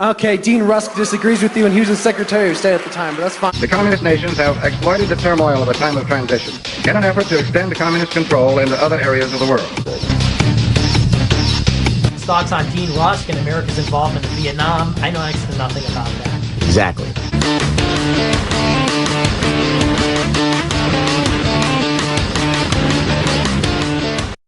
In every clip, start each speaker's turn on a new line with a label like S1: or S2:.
S1: Okay, Dean Rusk disagrees with you, and he was the Secretary of State at the time, but that's fine.
S2: The communist nations have exploited the turmoil of a time of transition in an effort to extend communist control into other areas of the world.
S3: Thoughts on Dean Rusk and America's involvement in Vietnam? I know next to nothing about that.
S4: Exactly.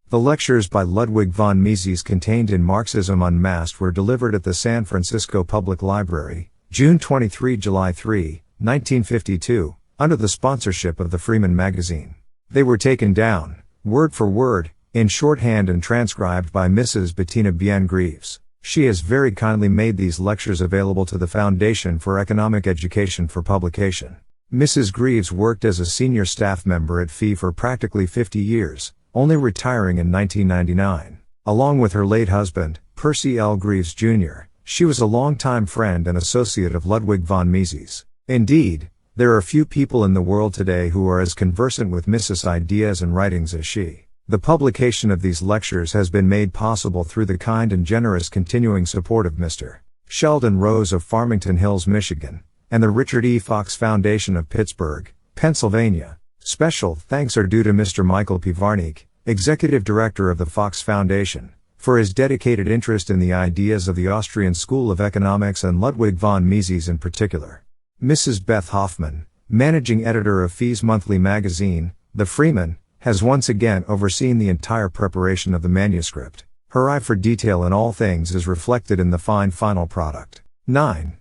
S5: The lectures by Ludwig von Mises contained in Marxism Unmasked were delivered at the San Francisco Public Library, June 23–July 3, 1952, under the sponsorship of the Freeman magazine. They were taken down, word for word, in shorthand and transcribed by Mrs. Bettina Bien-Greaves. She has very kindly made these lectures available to the Foundation for Economic Education for publication. Mrs. Greaves worked as a senior staff member at FEE for practically 50 years, only retiring in 1999. Along with her late husband, Percy L. Greaves Jr., she was a longtime friend and associate of Ludwig von Mises. Indeed, there are few people in the world today who are as conversant with Mises' ideas and writings as she. The publication of these lectures has been made possible through the kind and generous continuing support of Mr. Sheldon Rose of Farmington Hills, Michigan, and the Richard E. Fox Foundation of Pittsburgh, Pennsylvania. Special thanks are due to Mr. Michael P. Varnik, Executive Director of the Fox Foundation, for his dedicated interest in the ideas of the Austrian School of Economics and Ludwig von Mises in particular. Mrs. Beth Hoffman, Managing Editor of FEE's monthly magazine, The Freeman, has once again overseen the entire preparation of the manuscript. Her eye for detail in all things is reflected in the fine final product. 9.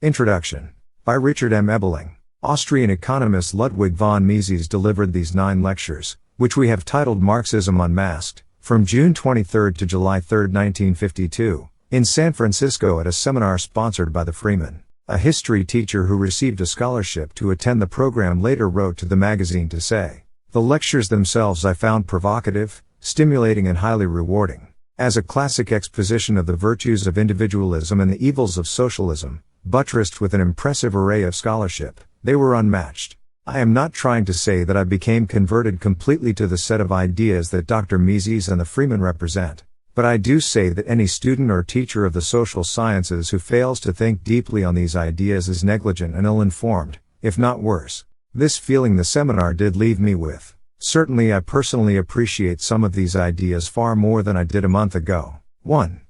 S5: Introduction. By Richard M. Ebeling. Austrian economist Ludwig von Mises delivered these 9 lectures, which we have titled Marxism Unmasked, from June 23 to July 3, 1952, in San Francisco at a seminar sponsored by the Freeman. A history teacher who received a scholarship to attend the program later wrote to the magazine to say, "The lectures themselves I found provocative, stimulating and highly rewarding. As a classic exposition of the virtues of individualism and the evils of socialism, buttressed with an impressive array of scholarship, they were unmatched. I am not trying to say that I became converted completely to the set of ideas that Dr. Mises and the Freeman represent, but I do say that any student or teacher of the social sciences who fails to think deeply on these ideas is negligent and ill-informed, if not worse. This feeling the seminar did leave me with. Certainly I personally appreciate some of these ideas far more than I did a month ago." 1.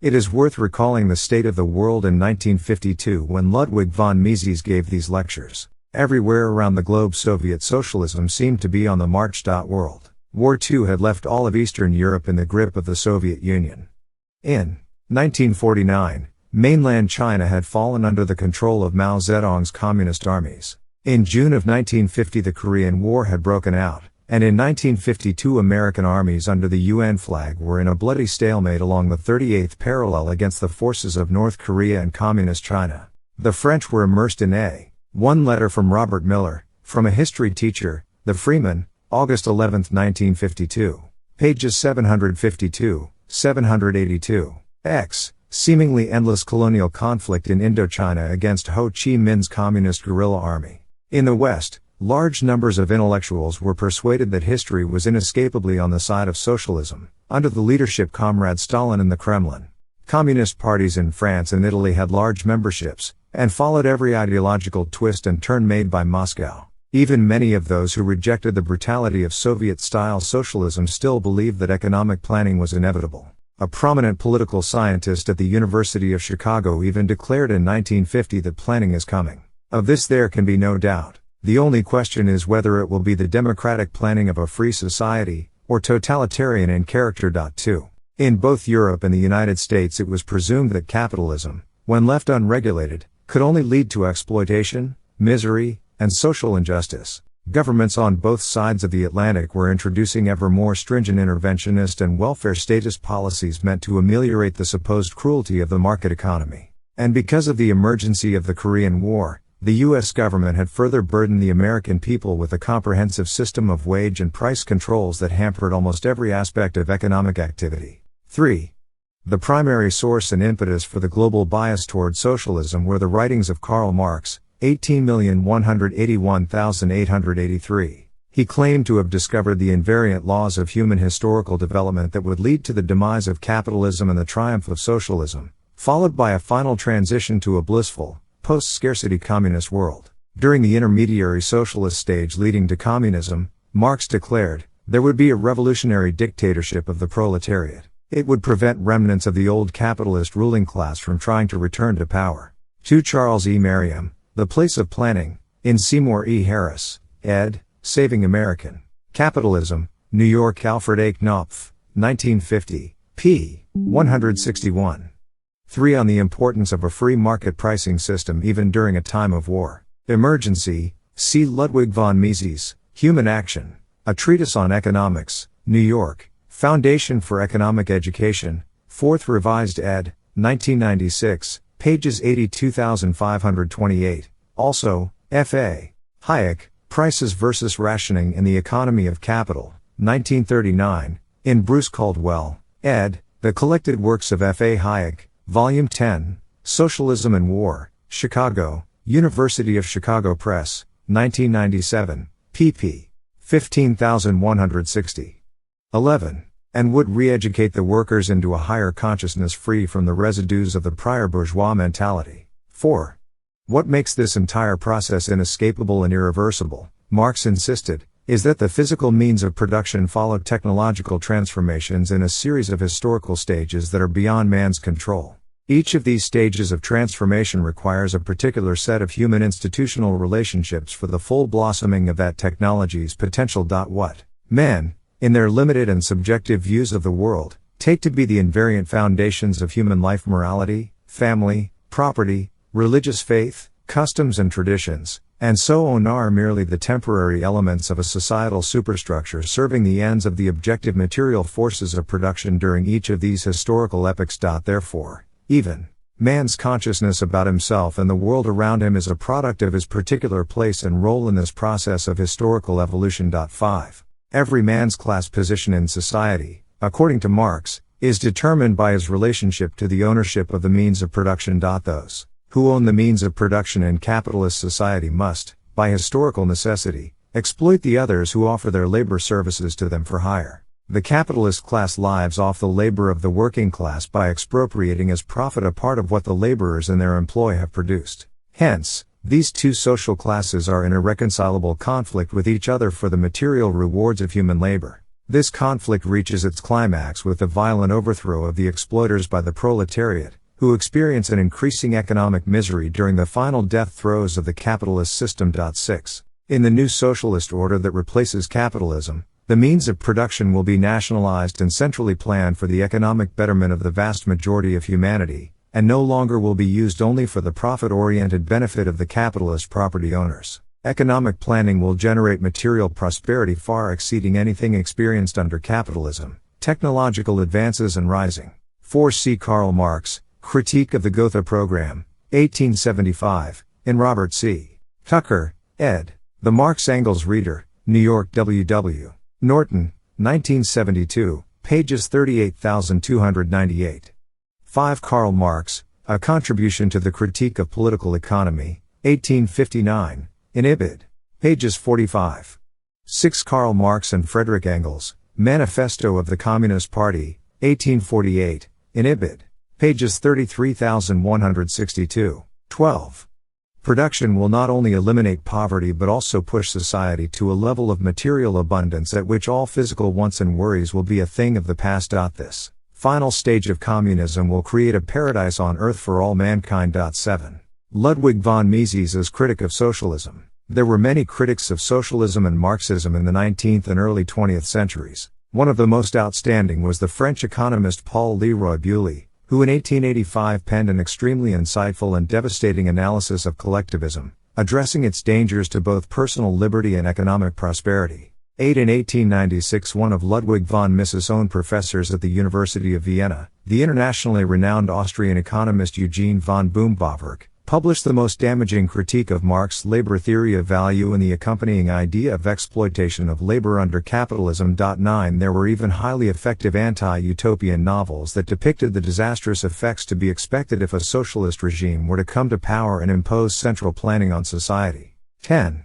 S5: It is worth recalling the state of the world in 1952 when Ludwig von Mises gave these lectures. Everywhere around the globe Soviet socialism seemed to be on the march. World War II had left all of Eastern Europe in the grip of the Soviet Union. In 1949, mainland China had fallen under the control of Mao Zedong's communist armies. In June of 1950 the Korean War had broken out, and in 1952 American armies under the UN flag were in a bloody stalemate along the 38th parallel against the forces of North Korea and Communist China. The French were immersed in a one letter from Robert Miller, from a history teacher, The Freeman, August 11, 1952. Pages 752, 782. X. Seemingly endless colonial conflict in Indochina against Ho Chi Minh's communist guerrilla army. In the West, large numbers of intellectuals were persuaded that history was inescapably on the side of socialism, under the leadership Comrade Stalin in the Kremlin. Communist parties in France and Italy had large memberships, and followed every ideological twist and turn made by Moscow. Even many of those who rejected the brutality of Soviet-style socialism still believed that economic planning was inevitable. A prominent political scientist at the University of Chicago even declared in 1950 that planning is coming. Of this there can be no doubt. The only question is whether it will be the democratic planning of a free society, or totalitarian in character. 2. In both Europe and the United States it was presumed that capitalism, when left unregulated, could only lead to exploitation, misery, and social injustice. Governments on both sides of the Atlantic were introducing ever more stringent interventionist and welfare statist policies meant to ameliorate the supposed cruelty of the market economy. And because of the emergency of the Korean War, the U.S. government had further burdened the American people with a comprehensive system of wage and price controls that hampered almost every aspect of economic activity. 3. The primary source and impetus for the global bias toward socialism were the writings of Karl Marx, 18,181,883. He claimed to have discovered the invariant laws of human historical development that would lead to the demise of capitalism and the triumph of socialism. followed by a final transition to a blissful, post-scarcity communist world. During the intermediary socialist stage leading to communism, Marx declared, there would be a revolutionary dictatorship of the proletariat. It would prevent remnants of the old capitalist ruling class from trying to return to power. To Charles E. Merriam, The Place of Planning, in Seymour E. Harris, ed., Saving American Capitalism, New York, Alfred A. Knopf, 1950, p. 161. 3. On the importance of a free market pricing system even during a time of war. Emergency, see Ludwig von Mises, Human Action, A Treatise on Economics, New York, Foundation for Economic Education, 4th Revised ed., 1996, pages 82,528. Also, F.A. Hayek, Prices versus Rationing in the Economy of Capital, 1939, in Bruce Caldwell, ed., The Collected Works of F.A. Hayek, Volume 10, Socialism and War, Chicago, University of Chicago Press, 1997, pp. 15,160. 11. And would re-educate the workers into a higher consciousness free from the residues of the prior bourgeois mentality. 4. What makes this entire process inescapable and irreversible, Marx insisted, is that the physical means of production follow technological transformations in a series of historical stages that are beyond man's control. Each of these stages of transformation requires a particular set of human institutional relationships for the full blossoming of that technology's potential. What men, in their limited and subjective views of the world, take to be the invariant foundations of human life: morality, family, property, religious faith, customs and traditions, and so on, are merely the temporary elements of a societal superstructure serving the ends of the objective material forces of production during each of these historical epochs. Therefore, even man's consciousness about himself and the world around him is a product of his particular place and role in this process of historical evolution. 5. Every man's class position in society, according to Marx, is determined by his relationship to the ownership of the means of production. Those who own the means of production in capitalist society must, by historical necessity, exploit the others who offer their labor services to them for hire. The capitalist class lives off the labor of the working class by expropriating as profit a part of what the laborers in their employ have produced. Hence, these two social classes are in irreconcilable conflict with each other for the material rewards of human labor. This conflict reaches its climax with the violent overthrow of the exploiters by the proletariat, who experience an increasing economic misery during the final death throes of the capitalist system. 6. In the new socialist order that replaces capitalism, the means of production will be nationalized and centrally planned for the economic betterment of the vast majority of humanity, and no longer will be used only for the profit-oriented benefit of the capitalist property owners. Economic planning will generate material prosperity far exceeding anything experienced under capitalism, technological advances and rising. 4. See Karl Marx, Critique of the Gotha Program, 1875, in Robert C. Tucker, ed., The Marx-Engels Reader, New York, W.W. Norton, 1972, pages 38,298. 5. Karl Marx, A Contribution to the Critique of Political Economy, 1859, in Ibid. Pages 45. 6. Karl Marx and Frederick Engels, Manifesto of the Communist Party, 1848, in Ibid. Pages 33,162. 12. Production will not only eliminate poverty but also push society to a level of material abundance at which all physical wants and worries will be a thing of the past. This final stage of communism will create a paradise on earth for all mankind. 7. Ludwig von Mises as critic of socialism. There were many critics of socialism and Marxism in the 19th and early 20th centuries. One of the most outstanding was the French economist Paul Leroy-Beaulieu, who in 1885 penned an extremely insightful and devastating analysis of collectivism, addressing its dangers to both personal liberty and economic prosperity. 8. In 1896, one of Ludwig von Mises's own professors at the University of Vienna, the internationally renowned Austrian economist Eugen von Böhm-Bawerk, published the most damaging critique of Marx's labor theory of value and the accompanying idea of exploitation of labor under capitalism. 9. There were even highly effective anti-utopian novels that depicted the disastrous effects to be expected if a socialist regime were to come to power and impose central planning on society. 10.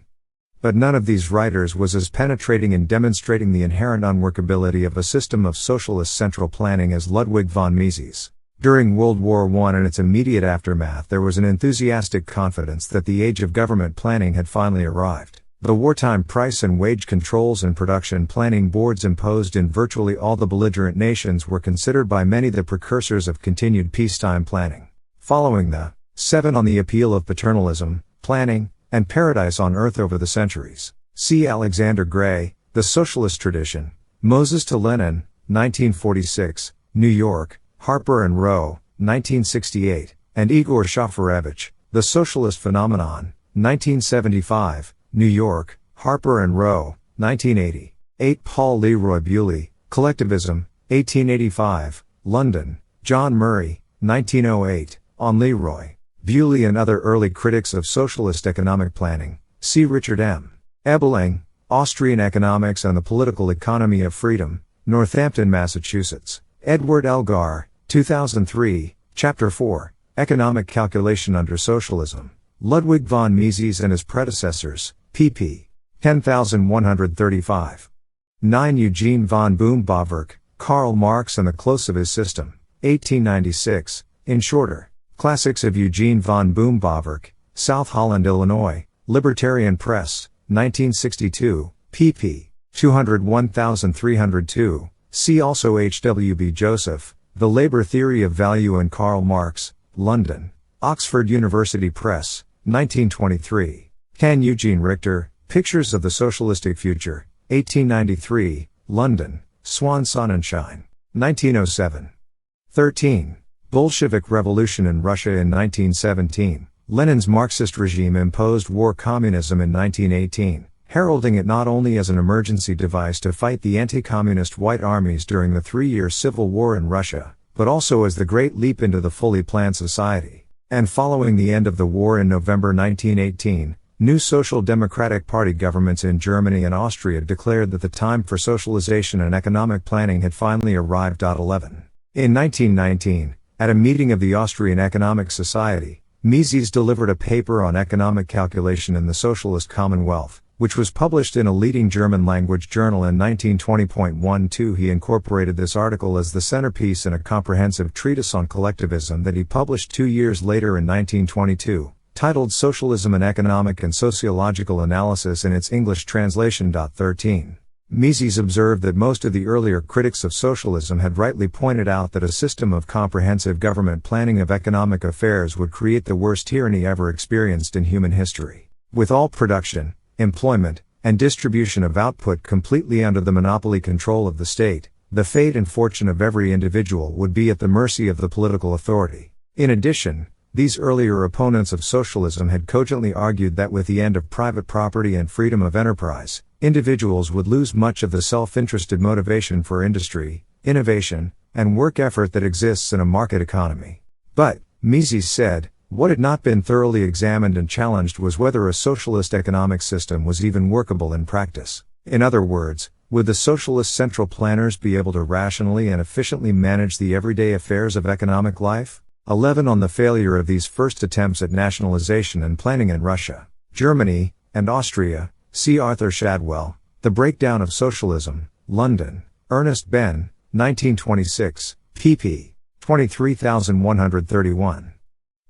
S5: But none of these writers was as penetrating in demonstrating the inherent unworkability of a system of socialist central planning as Ludwig von Mises. During World War I and its immediate aftermath, there was an enthusiastic confidence that the age of government planning had finally arrived. The wartime price and wage controls and production planning boards imposed in virtually all the belligerent nations were considered by many the precursors of continued peacetime planning. Following the 7 on the appeal of paternalism, planning, and paradise on earth over the centuries. See Alexander Gray, The Socialist Tradition. Moses to Lenin, 1946, New York, Harper and Row, 1968, and Igor Shafarevich, The Socialist Phenomenon, 1975, New York, Harper and Row, 1980. 8 Paul Leroy Bewley, Collectivism, 1885, London, John Murray, 1908, on Leroy, Bewley and other early critics of socialist economic planning. See Richard M. Ebeling, Austrian Economics and the Political Economy of Freedom, Northampton, Massachusetts. Edward Elgar, 2003, Chapter 4, Economic Calculation Under Socialism. Ludwig von Mises and His Predecessors, pp. 10,135. 9 Eugene von Boom-Bawerk, Karl Marx and the Close of His System, 1896, in shorter. Classics of Eugene von Boom-Bawerk, South Holland, Illinois, Libertarian Press, 1962, pp. 201,302. See also H.W.B. Joseph, The Labor Theory of Value and Karl Marx, London, Oxford University Press, 1923. Can Eugene Richter, Pictures of the Socialistic Future, 1893, London, Swan Sonnenschein, 1907. 13. Bolshevik Revolution in Russia in 1917. Lenin's Marxist regime imposed war communism in 1918, heralding it not only as an emergency device to fight the anti-communist White armies during the 3-year civil war in Russia, but also as the Great Leap into the fully planned society. And following the end of the war in November 1918, new Social Democratic Party governments in Germany and Austria declared that the time for socialization and economic planning had finally arrived. 11. In 1919, at a meeting of the Austrian Economic Society, Mises delivered a paper on economic calculation in the Socialist Commonwealth, which was published in a leading German-language journal in 1920.12. He incorporated this article as the centerpiece in a comprehensive treatise on collectivism that he published 2 years later in 1922, titled Socialism and Economic and Sociological Analysis in its English translation. 13. Mises observed that most of the earlier critics of socialism had rightly pointed out that a system of comprehensive government planning of economic affairs would create the worst tyranny ever experienced in human history. With all production, employment, and distribution of output completely under the monopoly control of the state, the fate and fortune of every individual would be at the mercy of the political authority. In addition, these earlier opponents of socialism had cogently argued that with the end of private property and freedom of enterprise, individuals would lose much of the self-interested motivation for industry, innovation, and work effort that exists in a market economy. But, Mises said, what had not been thoroughly examined and challenged was whether a socialist economic system was even workable in practice. In other words, would the socialist central planners be able to rationally and efficiently manage the everyday affairs of economic life? 11 On the failure of these first attempts at nationalization and planning in Russia, Germany, and Austria, see Arthur Shadwell, The Breakdown of Socialism, London, Ernest Benn, 1926, pp. 23,131.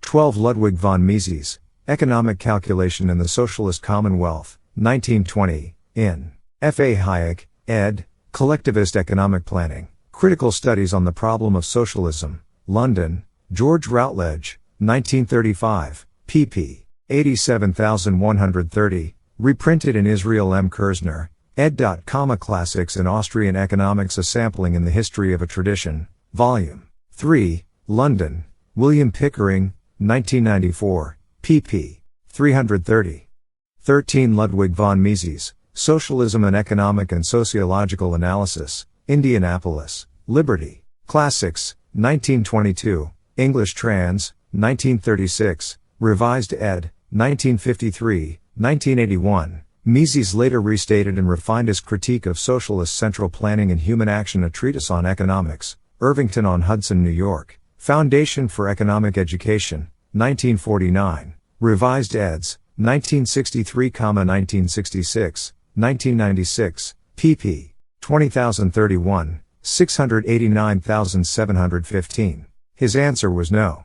S5: 12 Ludwig von Mises, Economic Calculation in the Socialist Commonwealth, 1920, in F. A. Hayek, ed., Collectivist Economic Planning, Critical Studies on the Problem of Socialism, London, George Routledge, 1935, pp. 87,130, reprinted in Israel M. Kerzner, ed. Classics in Austrian Economics, a Sampling in the History of a Tradition, Volume 3, London, William Pickering, 1994, pp. 330. 13 Ludwig von Mises, Socialism and Economic and Sociological Analysis, Indianapolis, Liberty, Classics, 1922, English trans, 1936, Revised ed., 1953, 1981. Mises later restated and refined his critique of socialist central planning and human action, a treatise on economics, Irvington-on-Hudson, New York, Foundation for Economic Education, 1949, Revised eds., 1963-1966, 1996, pp. 20,031, 689,715. His answer was no.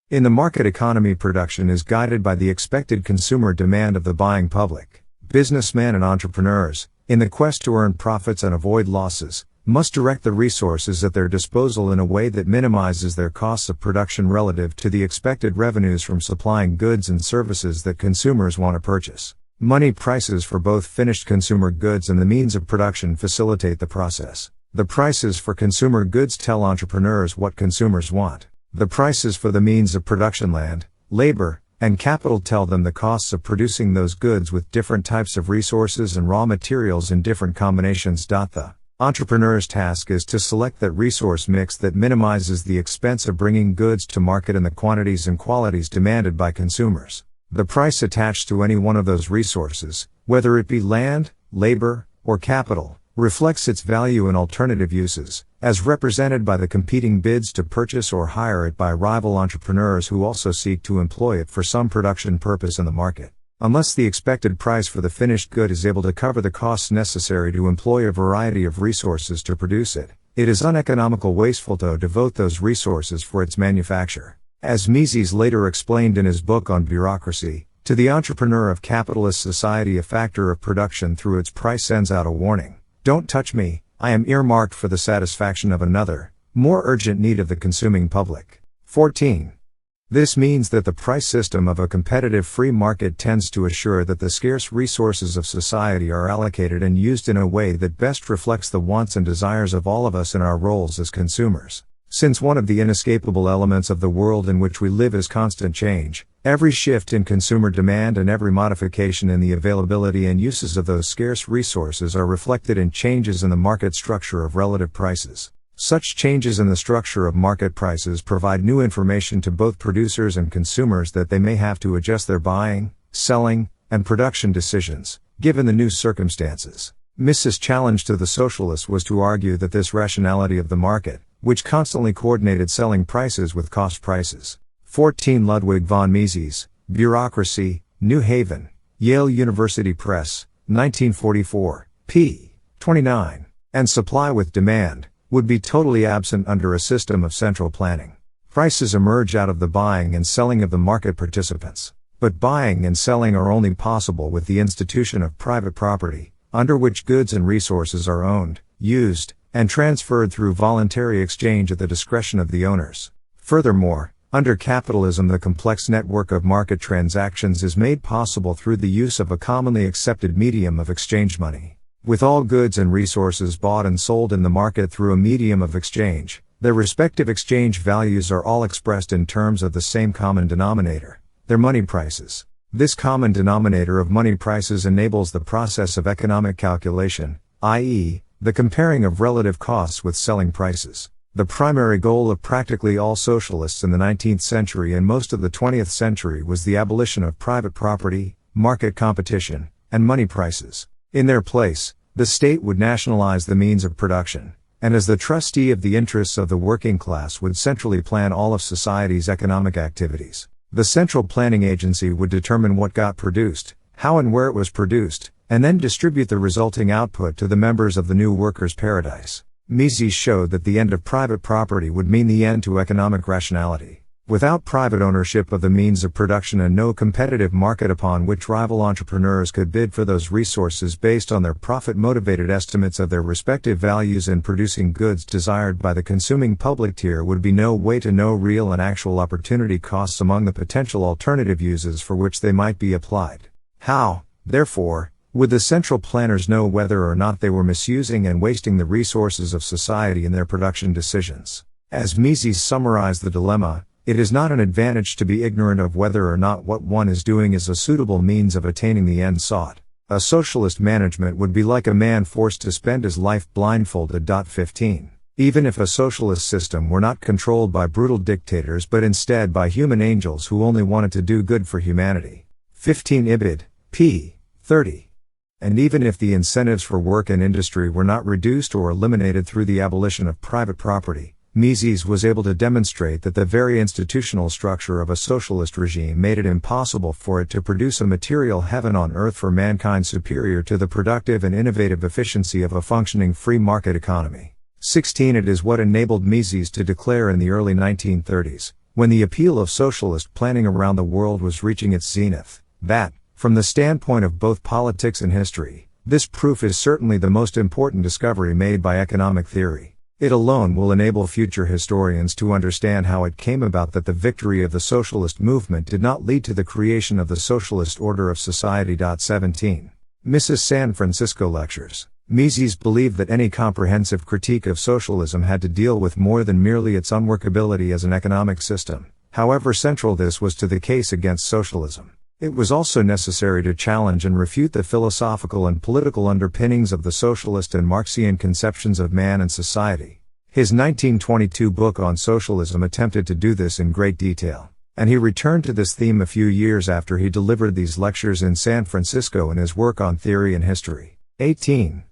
S5: In the market economy, production is guided by the expected consumer demand of the buying public. Businessmen and entrepreneurs, in the quest to earn profits and avoid losses, must direct the resources at their disposal in a way that minimizes their costs of production relative to the expected revenues from supplying goods and services that consumers want to purchase. Money prices for both finished consumer goods and the means of production facilitate the process. The prices for consumer goods tell entrepreneurs what consumers want. The prices for the means of production, land, labor, and capital, tell them the costs of producing those goods with different types of resources and raw materials in different combinations. The entrepreneur's task is to select that resource mix that minimizes the expense of bringing goods to market in the quantities and qualities demanded by consumers. The price attached to any one of those resources, whether it be land, labor, or capital, reflects its value in alternative uses, as represented by the competing bids to purchase or hire it by rival entrepreneurs who also seek to employ it for some production purpose in the market. Unless the expected price for the finished good is able to cover the costs necessary to employ a variety of resources to produce it, it is uneconomical, wasteful to devote those resources for its manufacture. As Mises later explained in his book on bureaucracy, to the entrepreneur of capitalist society, a factor of production through its price sends out a warning. Don't touch me, I am earmarked for the satisfaction of another, more urgent need of the consuming public. 14. This means that the price system of a competitive free market tends to assure that the scarce resources of society are allocated and used in a way that best reflects the wants and desires of all of us in our roles as consumers. Since one of the inescapable elements of the world in which we live is constant change, every shift in consumer demand and every modification in the availability and uses of those scarce resources are reflected in changes in the market structure of relative prices. Such changes in the structure of market prices provide new information to both producers and consumers that they may have to adjust their buying, selling, and production decisions, given the new circumstances. Mises' challenge to the socialists was to argue that this rationality of the market, which constantly coordinated selling prices with cost prices. 14. Ludwig von Mises, Bureaucracy, New Haven, Yale University Press, 1944, p. 29. And supply with demand, would be totally absent under a system of central planning. Prices emerge out of the buying and selling of the market participants. But buying and selling are only possible with the institution of private property, under which goods and resources are owned, used, and transferred through voluntary exchange at the discretion of the owners. Furthermore, under capitalism, the complex network of market transactions is made possible through the use of a commonly accepted medium of exchange money. With all goods and resources bought and sold in the market through a medium of exchange, their respective exchange values are all expressed in terms of the same common denominator, their money prices. This common denominator of money prices enables the process of economic calculation, i.e., the comparing of relative costs with selling prices. The primary goal of practically all socialists in the 19th century and most of the 20th century was the abolition of private property, market competition, and money prices. In their place, the state would nationalize the means of production, and as the trustee of the interests of the working class would centrally plan all of society's economic activities. The central planning agency would determine what got produced, how and where it was produced, and then distribute the resulting output to the members of the new workers' paradise. Mises showed that the end of private property would mean the end to economic rationality. Without private ownership of the means of production and no competitive market upon which rival entrepreneurs could bid for those resources based on their profit-motivated estimates of their respective values in producing goods desired by the consuming public, there would be no way to know real and actual opportunity costs among the potential alternative uses for which they might be applied. How, therefore, would the central planners know whether or not they were misusing and wasting the resources of society in their production decisions? As Mises summarized the dilemma, it is not an advantage to be ignorant of whether or not what one is doing is a suitable means of attaining the end sought. A socialist management would be like a man forced to spend his life blindfolded. 15. Even if a socialist system were not controlled by brutal dictators but instead by human angels who only wanted to do good for humanity. 15. Ibid. p. 30. And even if the incentives for work and industry were not reduced or eliminated through the abolition of private property, Mises was able to demonstrate that the very institutional structure of a socialist regime made it impossible for it to produce a material heaven on earth for mankind superior to the productive and innovative efficiency of a functioning free market economy. 16. It is what enabled Mises to declare in the early 1930s, when the appeal of socialist planning around the world was reaching its zenith, that, from the standpoint of both politics and history, this proof is certainly the most important discovery made by economic theory. It alone will enable future historians to understand how it came about that the victory of the socialist movement did not lead to the creation of the socialist order of society. 17. Mrs. San Francisco Lectures. Mises believed that any comprehensive critique of socialism had to deal with more than merely its unworkability as an economic system, however central this was to the case against socialism. It was also necessary to challenge and refute the philosophical and political underpinnings of the socialist and Marxian conceptions of man and society. His 1922 book on socialism attempted to do this in great detail, and he returned to this theme a few years after he delivered these lectures in San Francisco in his work on theory and history. 18.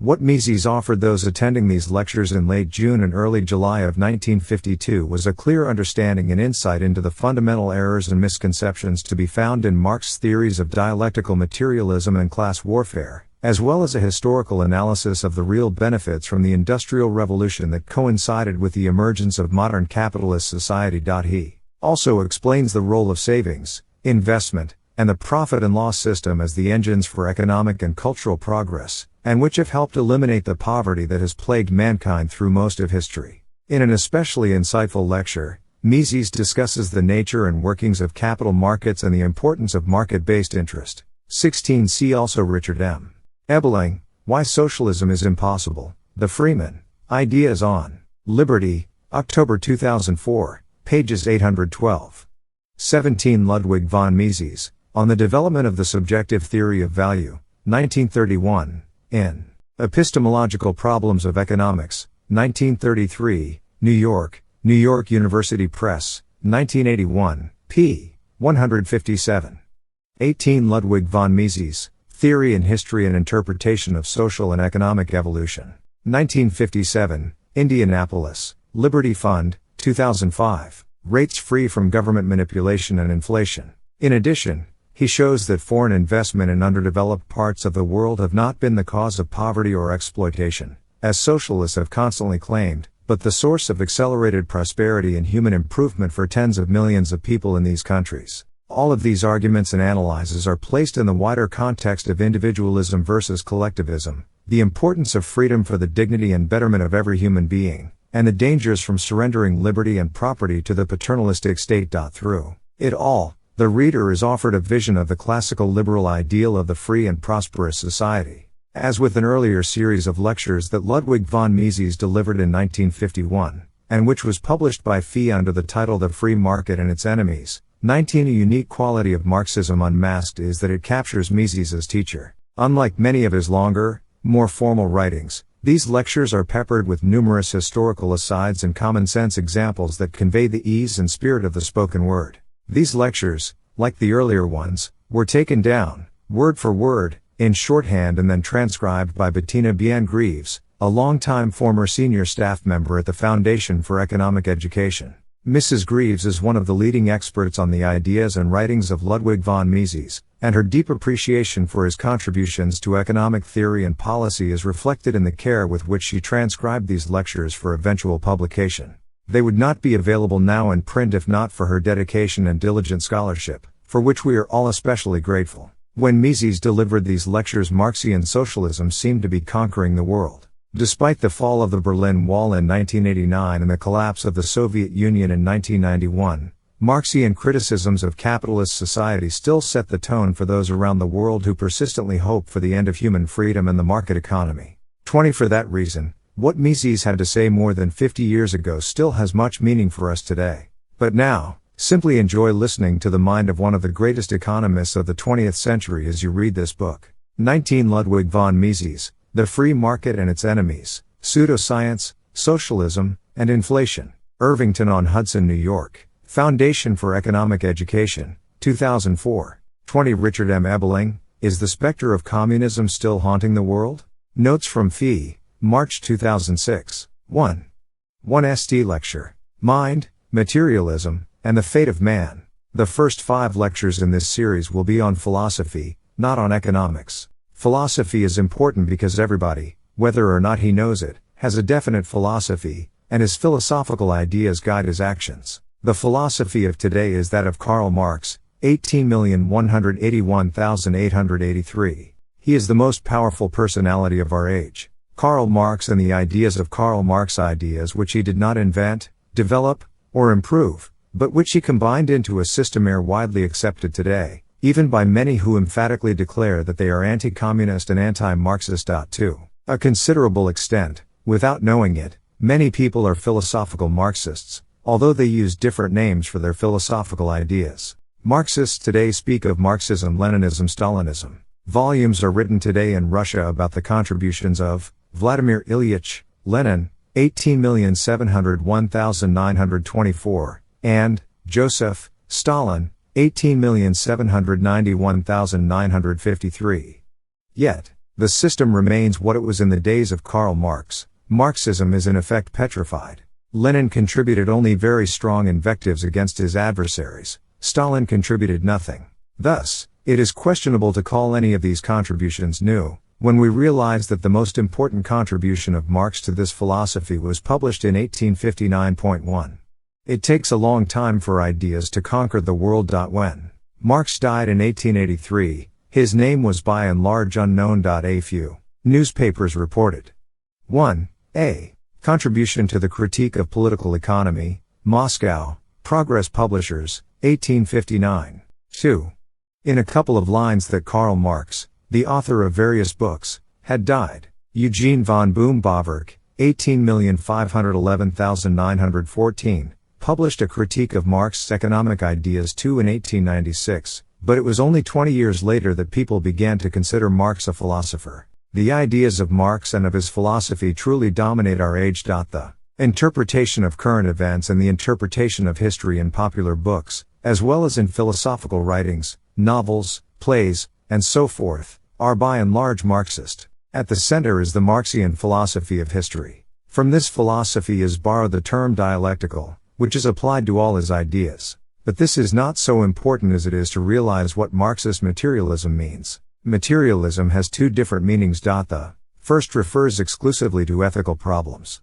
S5: What Mises offered those attending these lectures in late June and early July of 1952 was a clear understanding and insight into the fundamental errors and misconceptions to be found in Marx's theories of dialectical materialism and class warfare, as well as a historical analysis of the real benefits from the Industrial Revolution that coincided with the emergence of modern capitalist society. He also explains the role of savings, investment, and the profit and loss system as the engines for economic and cultural progress, and which have helped eliminate the poverty that has plagued mankind through most of history. In an especially insightful lecture, Mises discusses the nature and workings of capital markets and the importance of market-based interest. 16. See also Richard M. Ebeling, Why Socialism is Impossible, The Freeman, Ideas on Liberty, October 2004, pages 812. 17. Ludwig von Mises, On the Development of the Subjective Theory of Value, 1931, in Epistemological Problems of Economics, 1933, New York University Press, 1981, p. 157. 18. Ludwig von Mises, Theory and History and Interpretation of Social and Economic Evolution, 1957, Indianapolis, Liberty Fund, 2005, Rates Free from Government Manipulation and Inflation. In addition, he shows that foreign investment in underdeveloped parts of the world have not been the cause of poverty or exploitation, as socialists have constantly claimed, but the source of accelerated prosperity and human improvement for tens of millions of people in these countries. All of these arguments and analyses are placed in the wider context of individualism versus collectivism, the importance of freedom for the dignity and betterment of every human being, and the dangers from surrendering liberty and property to the paternalistic state. Through it all, the reader is offered a vision of the classical liberal ideal of the free and prosperous society. As with an earlier series of lectures that Ludwig von Mises delivered in 1951, and which was published by FEE under the title The Free Market and Its Enemies, 19. A unique quality of Marxism Unmasked is that it captures Mises as teacher. Unlike many of his longer, more formal writings, these lectures are peppered with numerous historical asides and common-sense examples that convey the ease and spirit of the spoken word. These lectures, like the earlier ones, were taken down, word for word, in shorthand and then transcribed by Bettina Bien-Greaves, a longtime former senior staff member at the Foundation for Economic Education. Mrs. Greaves is one of the leading experts on the ideas and writings of Ludwig von Mises, and her deep appreciation for his contributions to economic theory and policy is reflected in the care with which she transcribed these lectures for eventual publication. They would not be available now in print if not for her dedication and diligent scholarship, for which we are all especially grateful. When Mises delivered these lectures, Marxian socialism seemed to be conquering the world. Despite the fall of the Berlin Wall in 1989 and the collapse of the Soviet Union in 1991, Marxian criticisms of capitalist society still set the tone for those around the world who persistently hope for the end of human freedom and the market economy. 20. For that reason, what Mises had to say more than 50 years ago still has much meaning for us today. But now, simply enjoy listening to the mind of one of the greatest economists of the 20th century as you read this book. 19. Ludwig von Mises, The Free Market and Its Enemies, Pseudoscience, Socialism, and Inflation. Irvington-on-Hudson, New York, Foundation for Economic Education, 2004. 20. Richard M. Ebeling, Is the Spectre of Communism Still Haunting the World? Notes from FEE, March 2006. 1. 1 St. Lecture, Mind, Materialism, and the Fate of Man. The first 5 lectures in this series will be on philosophy, not on economics. Philosophy is important because everybody, whether or not he knows it, has a definite philosophy, and his philosophical ideas guide his actions. The philosophy of today is that of Karl Marx, 18,181,883. He is the most powerful personality of our age. Karl Marx and the ideas of Karl Marx, ideas which he did not invent, develop, or improve, but which he combined into a system widely accepted today, even by many who emphatically declare that they are anti-communist and anti-Marxist. To a considerable extent, without knowing it, many people are philosophical Marxists, although they use different names for their philosophical ideas. Marxists today speak of Marxism, Leninism, Stalinism. Volumes are written today in Russia about the contributions of Vladimir Ilyich Lenin, 18,701,924, and Joseph Stalin, 18,791,953. Yet, the system remains what it was in the days of Karl Marx. Marxism is in effect petrified. Lenin contributed only very strong invectives against his adversaries. Stalin contributed nothing. Thus, it is questionable to call any of these contributions new, when we realize that the most important contribution of Marx to this philosophy was published in 1859.1. It takes a long time for ideas to conquer the world. When Marx died in 1883, his name was by and large unknown. A few newspapers reported 1. A contribution to the critique of political economy, Moscow, Progress Publishers, 1859. 2. In a couple of lines that Karl Marx, the author of various books, had died. Eugene von Boom-Bawerk, 18,511,914, published a critique of Marx's economic ideas too in 1896, but it was only 20 years later that people began to consider Marx a philosopher. The ideas of Marx and of his philosophy truly dominate our age. The interpretation of current events and the interpretation of history in popular books, as well as in philosophical writings, novels, plays, and so forth, are by and large Marxist. At the center is the Marxian philosophy of history. From this philosophy is borrowed the term dialectical, which is applied to all his ideas. But this is not so important as it is to realize what Marxist materialism means. Materialism has two different meanings. The first refers exclusively to ethical problems.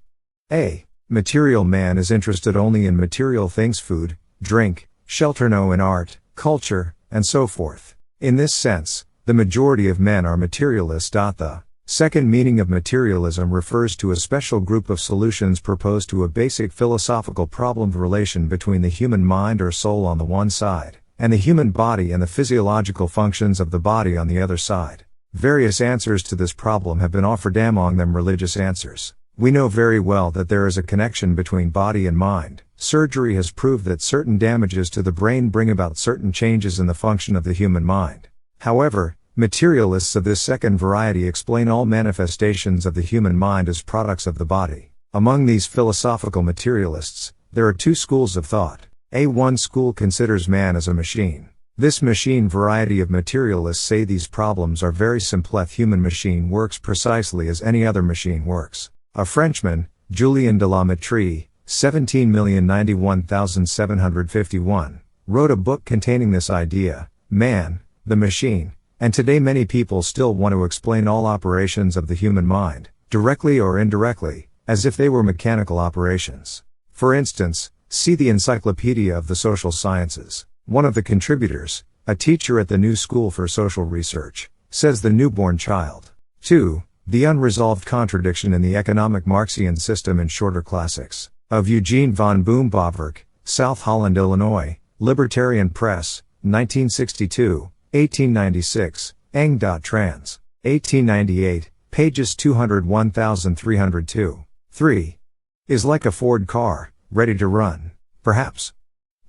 S5: A material man is interested only in material things: food, drink, shelter, in art, culture, and so forth. In this sense, the majority of men are materialists. The second meaning of materialism refers to a special group of solutions proposed to a basic philosophical problem: the relation between the human mind or soul on the one side, and the human body and the physiological functions of the body on the other side. Various answers to this problem have been offered, among them religious answers. We know very well that there is a connection between body and mind. Surgery has proved that certain damages to the brain bring about certain changes in the function of the human mind. However, materialists of this second variety explain all manifestations of the human mind as products of the body. Among these philosophical materialists, there are two schools of thought. One school considers man as a machine. This machine variety of materialists say these problems are very simple. The human machine works precisely as any other machine works. A Frenchman, Julien de la Mettrie, 17,091,751, wrote a book containing this idea, Man, the Machine, and today many people still want to explain all operations of the human mind, directly or indirectly, as if they were mechanical operations. For instance, see the Encyclopedia of the Social Sciences. One of the contributors, a teacher at the New School for Social Research, says the newborn child. 2. The unresolved contradiction in the economic Marxian system in Shorter Classics, of Eugene von Boom-Bawerk, South Holland, Illinois, Libertarian Press, 1962, 1896, Eng.trans. 1898, pages 201,302. 3. Is like a Ford car, ready to run, perhaps.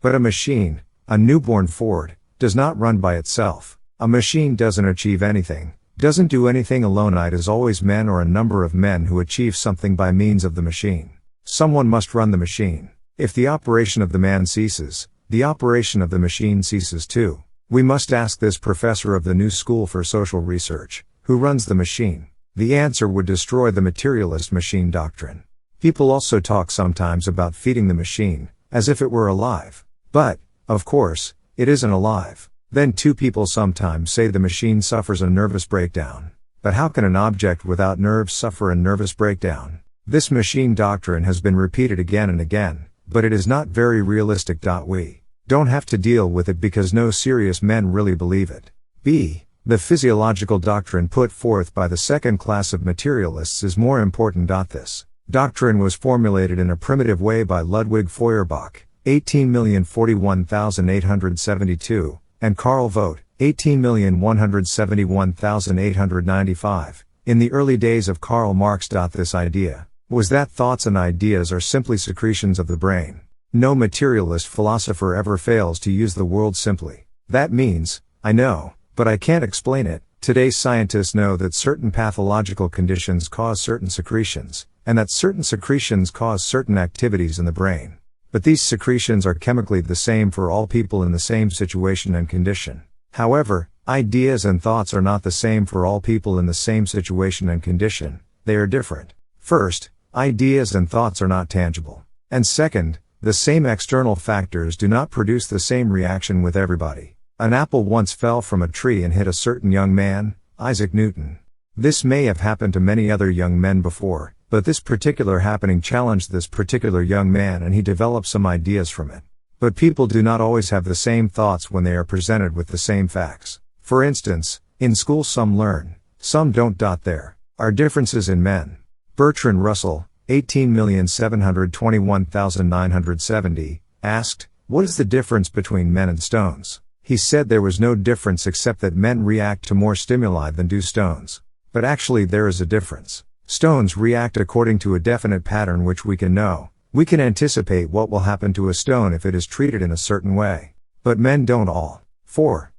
S5: But a machine, a newborn Ford, does not run by itself. A machine doesn't achieve anything, doesn't do anything alone. It is always men or a number of men who achieve something by means of the machine. Someone must run the machine. If the operation of the man ceases, the operation of the machine ceases too. We must ask this professor of the New School for Social Research, who runs the machine. The answer would destroy the materialist machine doctrine. People also talk sometimes about feeding the machine, as if it were alive. But, of course, it isn't alive. Then two people sometimes say the machine suffers a nervous breakdown. But how can an object without nerves suffer a nervous breakdown? This machine doctrine has been repeated again and again, but it is not very realistic. We don't have to deal with it because no serious men really believe it. B. The physiological doctrine put forth by the second class of materialists is more important. This doctrine was formulated in a primitive way by Ludwig Feuerbach, 18,041,872, and Karl Vogt, 18,171,895, in the early days of Karl Marx. This idea was that thoughts and ideas are simply secretions of the brain. No materialist philosopher ever fails to use the word simply. That means, I know, but I can't explain it. Today's scientists know that certain pathological conditions cause certain secretions, and that certain secretions cause certain activities in the brain. But these secretions are chemically the same for all people in the same situation and condition. However, ideas and thoughts are not the same for all people in the same situation and condition. They are different. First, ideas and thoughts are not tangible. And second, the same external factors do not produce the same reaction with everybody. An apple once fell from a tree and hit a certain young man, Isaac Newton. This may have happened to many other young men before, but this particular happening challenged this particular young man and he developed some ideas from it. But people do not always have the same thoughts when they are presented with the same facts. For instance, in school some learn, some don't. There are differences in men. Bertrand Russell, 18,721,970, asked, "What is the difference between men and stones?" He said there was no difference except that men react to more stimuli than do stones. But actually there is a difference. Stones react according to a definite pattern which we can know. We can anticipate what will happen to a stone if it is treated in a certain way. But men don't all. 4.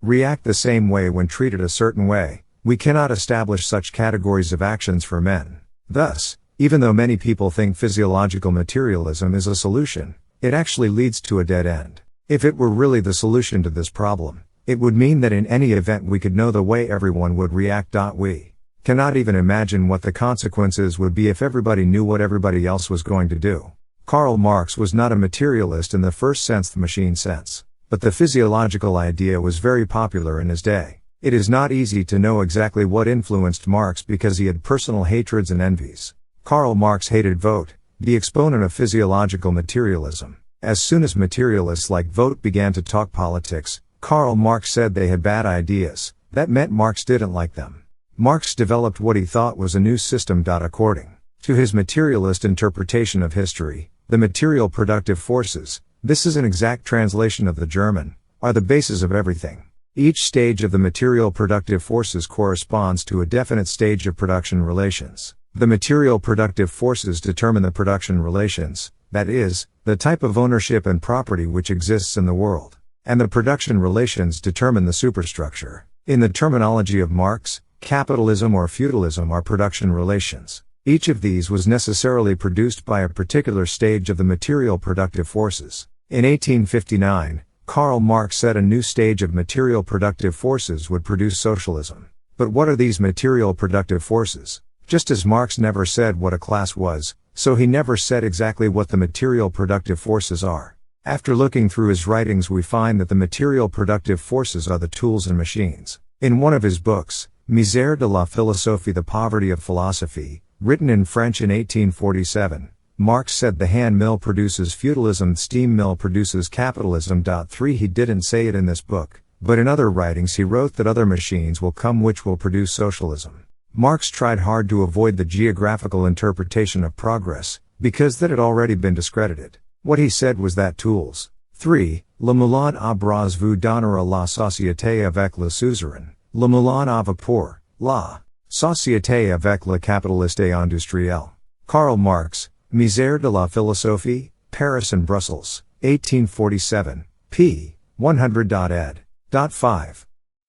S5: React the same way when treated a certain way. We cannot establish such categories of actions for men. Thus, even though many people think physiological materialism is a solution, it actually leads to a dead end. If it were really the solution to this problem, it would mean that in any event we could know the way everyone would react. We cannot even imagine what the consequences would be if everybody knew what everybody else was going to do. Karl Marx was not a materialist in the first sense, the machine sense. But the physiological idea was very popular in his day. It is not easy to know exactly what influenced Marx because he had personal hatreds and envies. Karl Marx hated Vogt, the exponent of physiological materialism. As soon as materialists like Vogt began to talk politics, Karl Marx said they had bad ideas. That meant Marx didn't like them. Marx developed what he thought was a new system. According to his materialist interpretation of history, the material productive forces, this is an exact translation of the German, are the basis of everything. Each stage of the material productive forces corresponds to a definite stage of production relations. The material productive forces determine the production relations, that is, the type of ownership and property which exists in the world. And the production relations determine the superstructure. In the terminology of Marx, capitalism or feudalism are production relations. Each of these was necessarily produced by a particular stage of the material productive forces. In 1859, Karl Marx said a new stage of material productive forces would produce socialism. But what are these material productive forces? Just as Marx never said what a class was, so he never said exactly what the material productive forces are. After looking through his writings we find that the material productive forces are the tools and machines. In one of his books, Misère de la philosophie, The Poverty of Philosophy, written in French in 1847, Marx said the hand mill produces feudalism, the steam mill produces capitalism. 3 He didn't say it in this book, but in other writings he wrote that other machines will come which will produce socialism. Marx tried hard to avoid the geographical interpretation of progress, because that had already been discredited. What he said was that tools. 3. Le moulin à bras vous donnera la société avec le suzerain, le moulin à vapeur, la société avec le capitaliste et industriel. Karl Marx, Misère de la philosophie, Paris and Brussels, 1847, p. 100. ed. 5.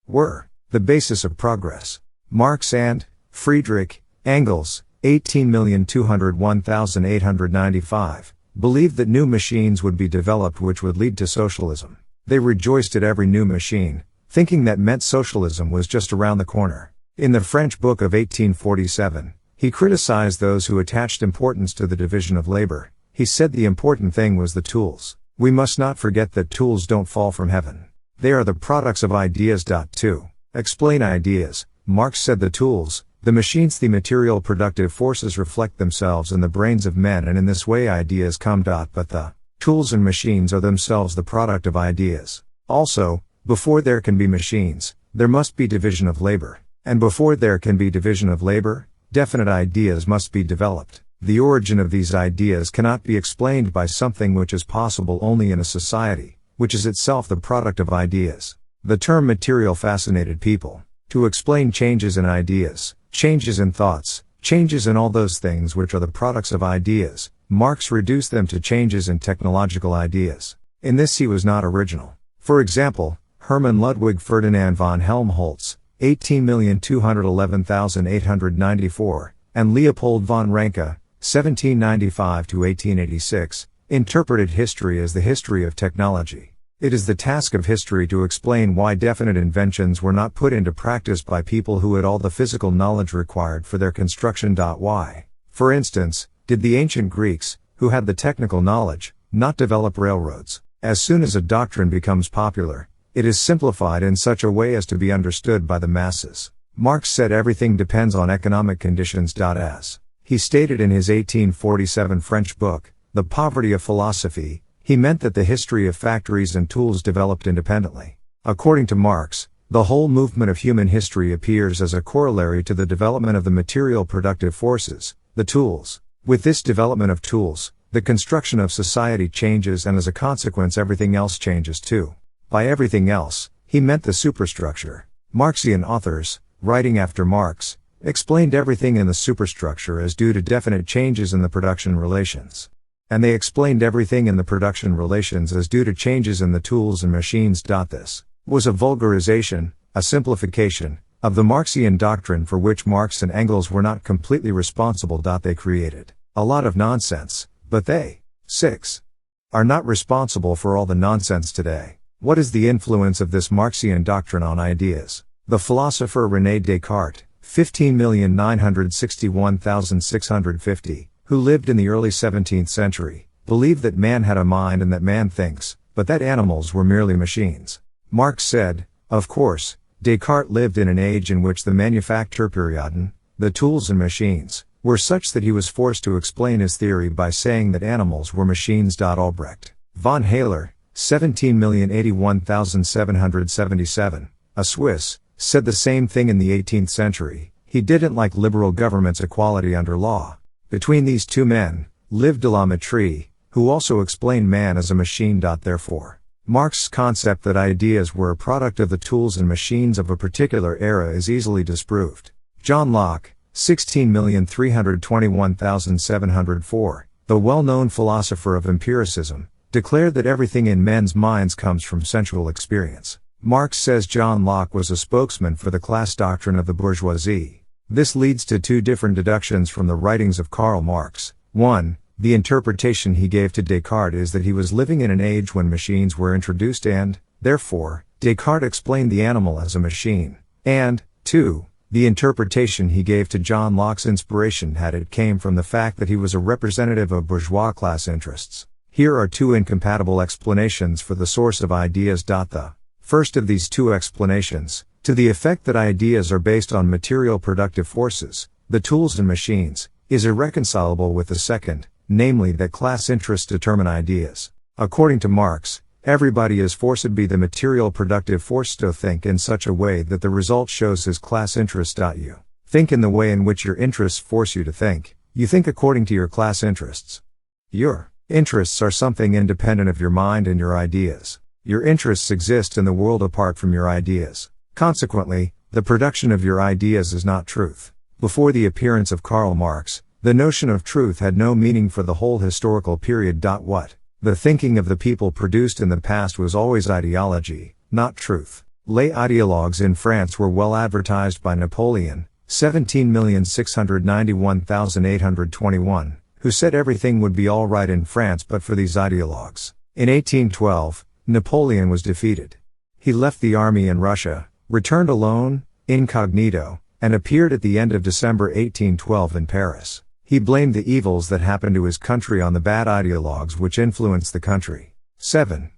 S5: Were the basis of progress. Marx and Friedrich Engels, 18,201,895, believed that new machines would be developed which would lead to socialism. They rejoiced at every new machine, thinking that meant socialism was just around the corner. In the French book of 1847, he criticized those who attached importance to the division of labor. He said the important thing was the tools. We must not forget that tools don't fall from heaven. They are the products of ideas. 2. Explain ideas. Marx said the tools, The machines, the material productive forces, reflect themselves in the brains of men, and in this way ideas come. But the tools and machines are themselves the product of ideas. Also, before there can be machines, there must be division of labor. And before there can be division of labor, definite ideas must be developed. The origin of these ideas cannot be explained by something which is possible only in a society, which is itself the product of ideas. The term material fascinated people. To explain changes in ideas, changes in thoughts, changes in all those things which are the products of ideas, Marx reduced them to changes in technological ideas. In this he was not original. For example, Hermann Ludwig Ferdinand von Helmholtz, 18,211,894, and Leopold von Ranke, 1795–1886, interpreted history as the history of technology. It is the task of history to explain why definite inventions were not put into practice by people who had all the physical knowledge required for their construction. Why, for instance, did the ancient Greeks, who had the technical knowledge, not develop railroads? As soon as a doctrine becomes popular, it is simplified in such a way as to be understood by the masses. Marx said everything depends on economic conditions. As he stated in his 1847 French book, The Poverty of Philosophy, he meant that the history of factories and tools developed independently. According to Marx, the whole movement of human history appears as a corollary to the development of the material productive forces, the tools. With this development of tools, the construction of society changes, and as a consequence everything else changes too. By everything else, he meant the superstructure. Marxian authors, writing after Marx, explained everything in the superstructure as due to definite changes in the production relations. And they explained everything in the production relations as due to changes in the tools and machines. This was a vulgarization, a simplification, of the Marxian doctrine for which Marx and Engels were not completely responsible. They created a lot of nonsense, but they, 6, are not responsible for all the nonsense today. What is the influence of this Marxian doctrine on ideas? The philosopher René Descartes, 15,961,650, who lived in the early 17th century, believed that man had a mind and that man thinks, but that animals were merely machines. Marx said, of course, Descartes lived in an age in which the Manufakturperioden, the tools and machines, were such that he was forced to explain his theory by saying that animals were machines. Albrecht von Haller, 17,081,777, a Swiss, said the same thing in the 18th century. He didn't like liberal government's equality under law. Between these two men, lived de la Mettrie, who also explained man as a machine. Therefore, Marx's concept that ideas were a product of the tools and machines of a particular era is easily disproved. John Locke, 16,321,704, the well-known philosopher of empiricism, declared that everything in men's minds comes from sensual experience. Marx says John Locke was a spokesman for the class doctrine of the bourgeoisie. This leads to two different deductions from the writings of Karl Marx. 1. The interpretation he gave to Descartes is that he was living in an age when machines were introduced and, therefore, Descartes explained the animal as a machine. And, 2. The interpretation he gave to John Locke's inspiration had it came from the fact that he was a representative of bourgeois class interests. Here are two incompatible explanations for the source of ideas. The first of these two explanations, to the effect that ideas are based on material productive forces, the tools and machines, is irreconcilable with the second, namely that class interests determine ideas. According to Marx, everybody is forced to be the material productive force to think in such a way that the result shows his class interest. You think in the way in which your interests force you to think. You think according to your class interests. Your interests are something independent of your mind and your ideas. Your interests exist in the world apart from your ideas. Consequently, the production of your ideas is not truth. Before the appearance of Karl Marx, the notion of truth had no meaning for the whole historical period. What the thinking of the people produced in the past was always ideology, not truth. Les idéologues in France were well advertised by Napoleon, 17,691,821, who said everything would be all right in France but for these ideologues. In 1812, Napoleon was defeated. He left the army in Russia, returned alone, incognito, and appeared at the end of December 1812 in Paris. He blamed the evils that happened to his country on the bad ideologues which influenced the country. 7.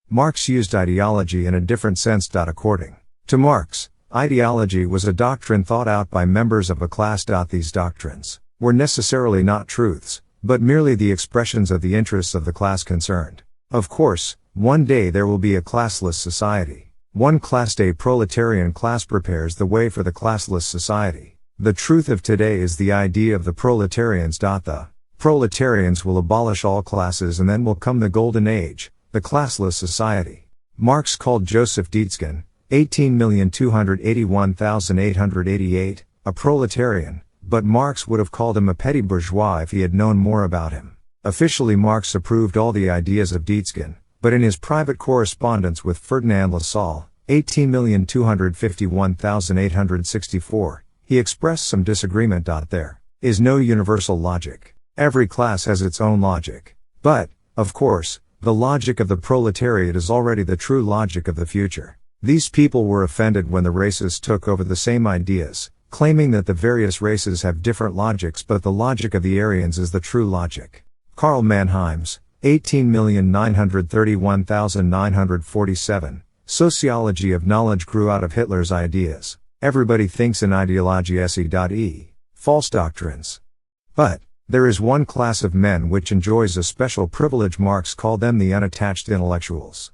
S5: Marx used ideology in a different sense. According to Marx, Ideology was a doctrine thought out by members of a class. These doctrines were necessarily not truths, but merely the expressions of the interests of the class concerned. Of course, one day there will be a classless society. One class day proletarian class prepares the way for the classless society. The truth of today is the idea of the proletarians. The proletarians will abolish all classes and then will come the golden age, the classless society. Marx called Joseph Dietzken, 18,281,888, a proletarian, but Marx would have called him a petty bourgeois if he had known more about him. Officially Marx approved all the ideas of Dietzken, but in his private correspondence with Ferdinand Lassalle, 18,251,864, he expressed some disagreement. There is no universal logic. Every class has its own logic. But, of course, the logic of the proletariat is already the true logic of the future. These people were offended when the racists took over the same ideas, claiming that the various races have different logics, but the logic of the Aryans is the true logic. Karl Mannheim's 18,931,947 Sociology of Knowledge grew out of Hitler's ideas. Everybody thinks in ideology se.e. False doctrines. But there is one class of men which enjoys a special privilege. Marx called them the unattached intellectuals.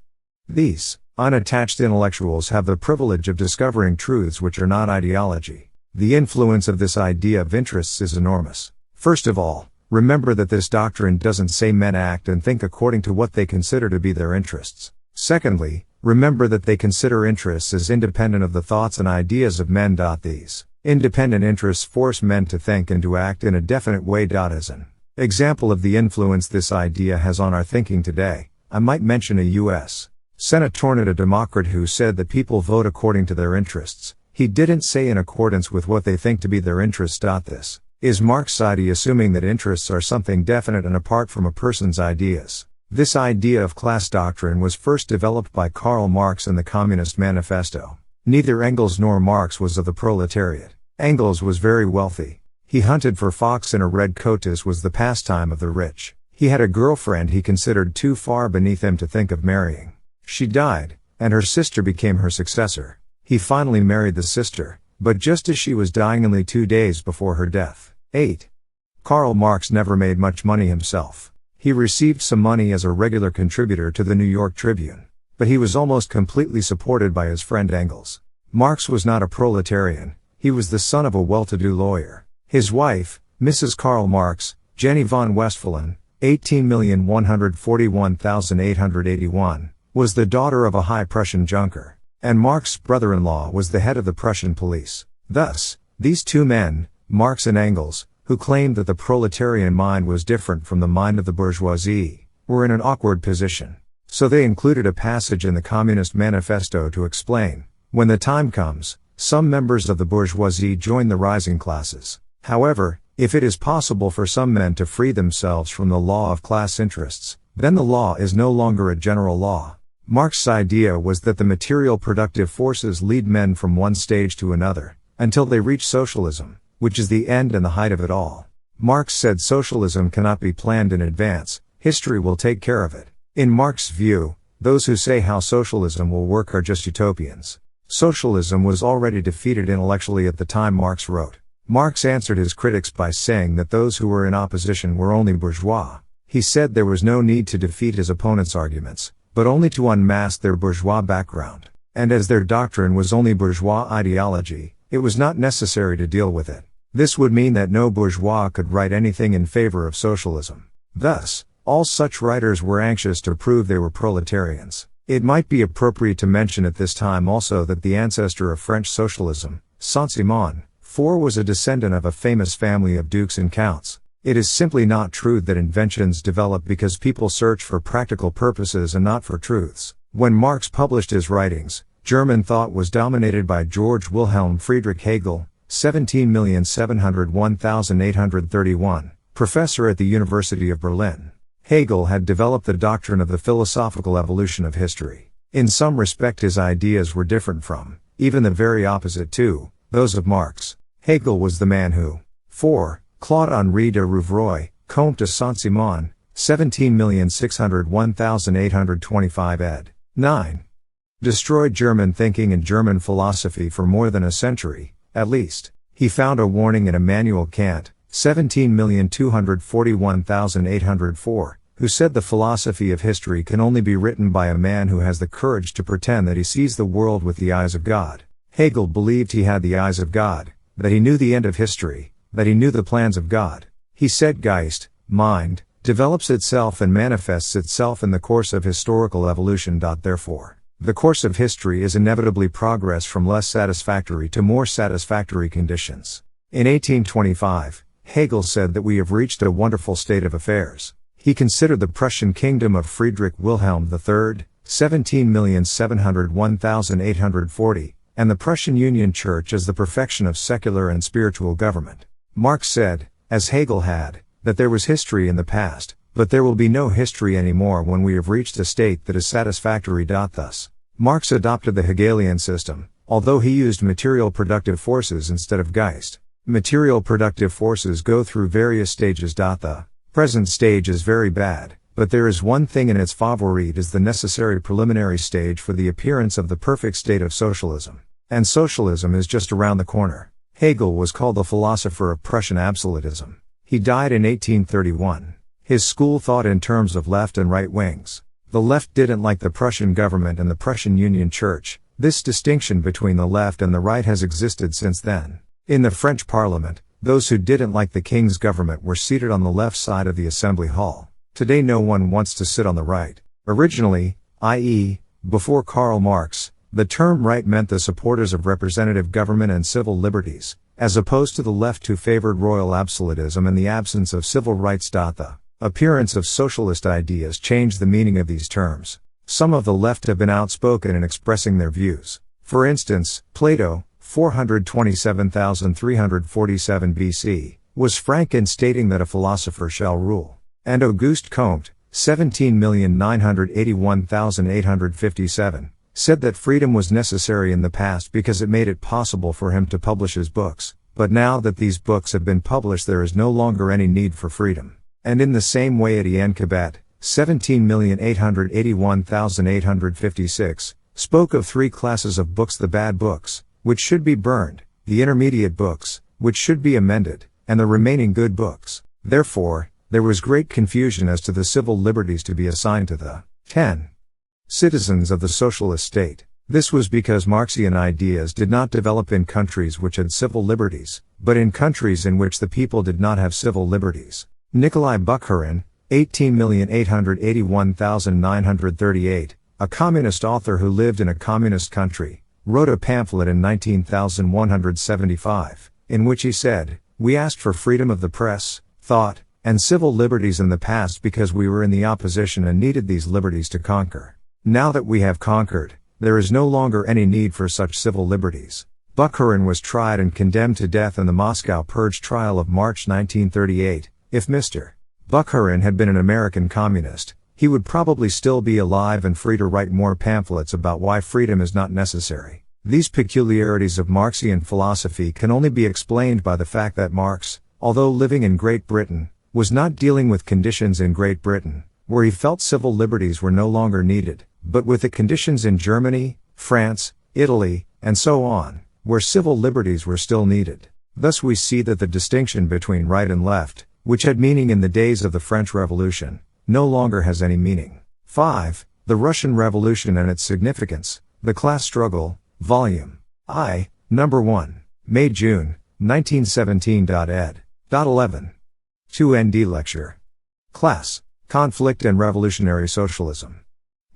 S5: These unattached intellectuals have the privilege of discovering truths which are not ideology. The influence of this idea of interests is enormous. First of all, remember that this doctrine doesn't say men act and think according to what they consider to be their interests. Secondly, remember that they consider interests as independent of the thoughts and ideas of men. These independent interests force men to think and to act in a definite way. As an example of the influence this idea has on our thinking today, I might mention a U.S. Senator, a Democrat, who said that people vote according to their interests. He didn't say in accordance with what they think to be their interests. This is Marxity assuming that interests are something definite and apart from a person's ideas. This idea of class doctrine was first developed by Karl Marx in the Communist Manifesto. Neither Engels nor Marx was of the proletariat. Engels was very wealthy. He hunted for fox in a red coat. This was the pastime of the rich. He had a girlfriend he considered too far beneath him to think of marrying. She died, and her sister became her successor. He finally married the sister, but just as she was dying, only 2 days before her death. 8. Karl Marx never made much money himself. He received some money as a regular contributor to the New York Tribune, but he was almost completely supported by his friend Engels. Marx was not a proletarian. He was the son of a well-to-do lawyer. His wife, Mrs. Karl Marx, Jenny von Westphalen, 18,141,881, was the daughter of a high Prussian junker, and Marx's brother-in-law was the head of the Prussian police. Thus, these two men, Marx and Engels, who claimed that the proletarian mind was different from the mind of the bourgeoisie, were in an awkward position. So they included a passage in the Communist Manifesto to explain, when the time comes, some members of the bourgeoisie join the rising classes. However, if it is possible for some men to free themselves from the law of class interests, then the law is no longer a general law. Marx's idea was that the material productive forces lead men from one stage to another, until they reach socialism, which is the end and the height of it all. Marx said socialism cannot be planned in advance, history will take care of it. In Marx's view, those who say how socialism will work are just utopians. Socialism was already defeated intellectually at the time Marx wrote. Marx answered his critics by saying that those who were in opposition were only bourgeois. He said there was no need to defeat his opponents' arguments, but only to unmask their bourgeois background. And as their doctrine was only bourgeois ideology, it was not necessary to deal with it. This would mean that no bourgeois could write anything in favor of socialism. Thus, all such writers were anxious to prove they were proletarians. It might be appropriate to mention at this time also that the ancestor of French socialism, Saint-Simon, was a descendant of a famous family of dukes and counts. It is simply not true that inventions develop because people search for practical purposes and not for truths. When Marx published his writings, German thought was dominated by George Wilhelm Friedrich Hegel, 17,701,831, professor at the University of Berlin. Hegel had developed the doctrine of the philosophical evolution of history. In some respect his ideas were different from, even the very opposite to, those of Marx. Hegel was the man who, Claude-Henri de Rouvroy, Comte de Saint-Simon, 17,601,825 ed. 9. destroyed German thinking and German philosophy for more than a century, at least. He found a warning in Immanuel Kant, 17,241,804, who said the philosophy of history can only be written by a man who has the courage to pretend that he sees the world with the eyes of God. Hegel believed he had the eyes of God, that he knew the end of history, that he knew the plans of God. He said Geist, mind, develops itself and manifests itself in the course of historical evolution. Therefore, the course of history is inevitably progress from less satisfactory to more satisfactory conditions. In 1825, Hegel said that we have reached a wonderful state of affairs. He considered the Prussian kingdom of Friedrich Wilhelm III, 17,701,840, and the Prussian Union Church as the perfection of secular and spiritual government. Marx said, as Hegel had, that there was history in the past, but there will be no history anymore when we have reached a state that is satisfactory. Thus, Marx adopted the Hegelian system, although he used material productive forces instead of Geist. Material productive forces go through various stages. The present stage is very bad, but there is one thing in its favor: it is the necessary preliminary stage for the appearance of the perfect state of socialism. And socialism is just around the corner. Hegel was called the philosopher of Prussian absolutism. He died in 1831. His school thought in terms of left and right wings. The left didn't like the Prussian government and the Prussian Union Church. This distinction between the left and the right has existed since then. In the French Parliament, those who didn't like the king's government were seated on the left side of the assembly hall. Today no one wants to sit on the right. Originally, i.e., before Karl Marx, the term right meant the supporters of representative government and civil liberties, as opposed to the left who favored royal absolutism and the absence of civil rights. The appearance of socialist ideas changed the meaning of these terms. Some of the left have been outspoken in expressing their views. For instance, Plato, 427,347 BC, was frank in stating that a philosopher shall rule. And Auguste Comte, 17,981,857, said that freedom was necessary in the past because it made it possible for him to publish his books, but now that these books have been published there is no longer any need for freedom. And in the same way Etienne Cabet, 17,881,856, spoke of three classes of books: the bad books, which should be burned, the intermediate books, which should be amended, and the remaining good books. Therefore, there was great confusion as to the civil liberties to be assigned to the 10 citizens of the socialist state. This was because Marxian ideas did not develop in countries which had civil liberties, but in countries in which the people did not have civil liberties. Nikolai Bukharin, 18,881,938, a communist author who lived in a communist country, wrote a pamphlet in 19,175, in which he said, "We asked for freedom of the press, thought, and civil liberties in the past because we were in the opposition and needed these liberties to conquer. Now that we have conquered, there is no longer any need for such civil liberties." Bukharin was tried and condemned to death in the Moscow Purge trial of March 1938. If Mr. Bukharin had been an American communist, he would probably still be alive and free to write more pamphlets about why freedom is not necessary. These peculiarities of Marxian philosophy can only be explained by the fact that Marx, although living in Great Britain, was not dealing with conditions in Great Britain, where he felt civil liberties were no longer needed, but with the conditions in Germany, France, Italy, and so on, where civil liberties were still needed. Thus we see that the distinction between right and left, which had meaning in the days of the French Revolution, no longer has any meaning. 5. The Russian Revolution and its Significance, The Class Struggle, Volume I, Number 1, May-June, 1917. ed. 11. 2 ND Lecture. Class, Conflict and Revolutionary Socialism.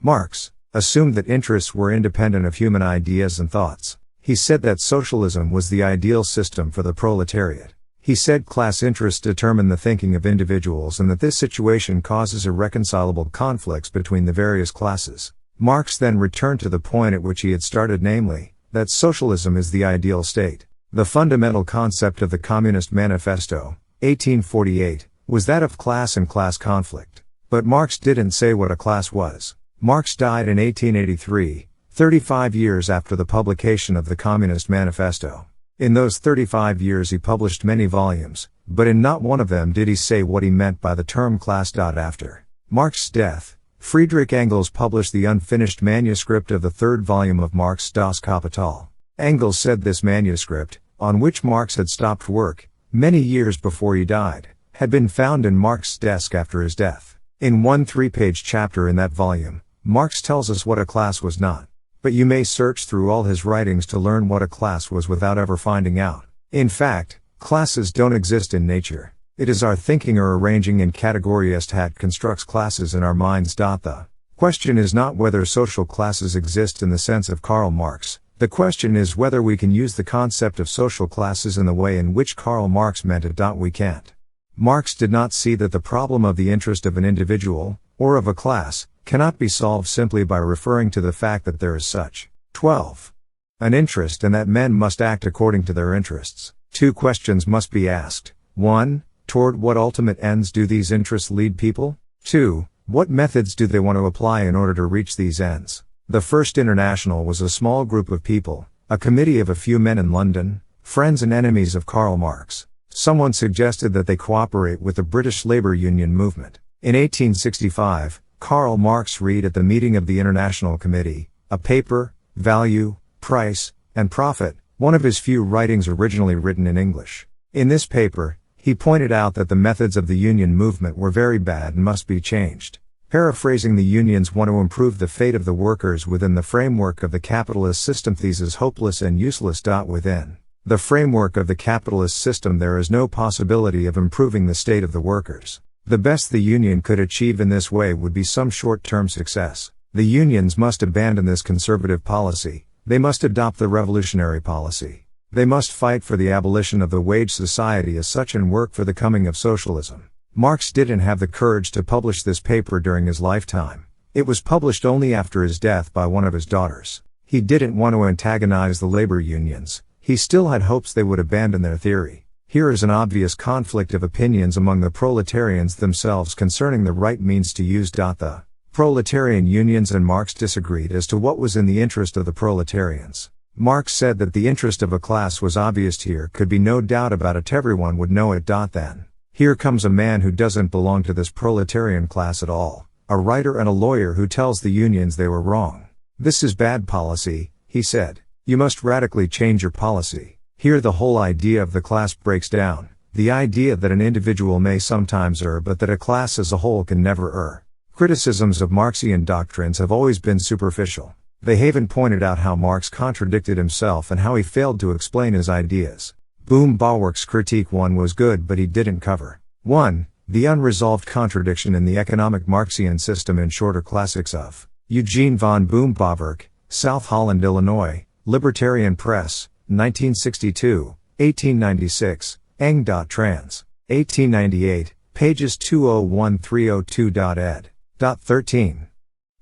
S5: Marx assumed that interests were independent of human ideas and thoughts. He said that socialism was the ideal system for the proletariat. He said class interests determine the thinking of individuals and that this situation causes irreconcilable conflicts between the various classes. Marx then returned to the point at which he had started, namely, that socialism is the ideal state. The fundamental concept of the Communist Manifesto, 1848, was that of class and class conflict. But Marx didn't say what a class was. Marx died in 1883, 35 years after the publication of the Communist Manifesto. In those 35 years he published many volumes, but in not one of them did he say what he meant by the term class. After Marx's death, Friedrich Engels published the unfinished manuscript of the third volume of Marx's Das Kapital. Engels said this manuscript, on which Marx had stopped work, many years before he died, had been found in Marx's desk after his death. In one 3-page chapter in that volume, Marx tells us what a class was not. But you may search through all his writings to learn what a class was without ever finding out. In fact, classes don't exist in nature. It is our thinking or arranging in categoriest hat constructs classes in our minds. The question is not whether social classes exist in the sense of Karl Marx. The question is whether we can use the concept of social classes in the way in which Karl Marx meant it. We can't. Marx did not see that the problem of the interest of an individual, or of a class, cannot be solved simply by referring to the fact that there is such 12. An interest and that men must act according to their interests. Two questions must be asked. 1. Toward what ultimate ends do these interests lead people? 2. What methods do they want to apply in order to reach these ends? The First International was a small group of people, a committee of a few men in London, friends and enemies of Karl Marx. Someone suggested that they cooperate with the British Labour Union movement. In 1865, Karl Marx read at the meeting of the International Committee, a paper, Value, Price, and Profit, one of his few writings originally written in English. In this paper, he pointed out that the methods of the union movement were very bad and must be changed. Paraphrasing, the unions want to improve the fate of the workers within the framework of the capitalist system. Thesis: hopeless and useless. Within the framework of the capitalist system there is no possibility of improving the state of the workers. The best the union could achieve in this way would be some short-term success. The unions must abandon this conservative policy. They must adopt the revolutionary policy. They must fight for the abolition of the wage society as such and work for the coming of socialism. Marx didn't have the courage to publish this paper during his lifetime. It was published only after his death by one of his daughters. He didn't want to antagonize the labor unions. He still had hopes they would abandon their theory. Here is an obvious conflict of opinions among the proletarians themselves concerning the right means to use. The proletarian unions and Marx disagreed as to what was in the interest of the proletarians. Marx said that the interest of a class was obvious. Here could be no doubt about it. Everyone would know it. Then, here comes a man who doesn't belong to this proletarian class at all, a writer and a lawyer who tells the unions they were wrong. This is bad policy, he said. You must radically change your policy. Here the whole idea of the class breaks down, the idea that an individual may sometimes err but that a class as a whole can never err. Criticisms of Marxian doctrines have always been superficial. They haven't pointed out how Marx contradicted himself and how he failed to explain his ideas. Boom Bawerk's critique 1 was good, but he didn't cover 1. The unresolved contradiction in the economic Marxian system in shorter classics of Eugene von Boom Bawerk, South Holland, Illinois, Libertarian Press, 1962, 1896, Eng.Trans. 1898, pages 201-302. ed. 13.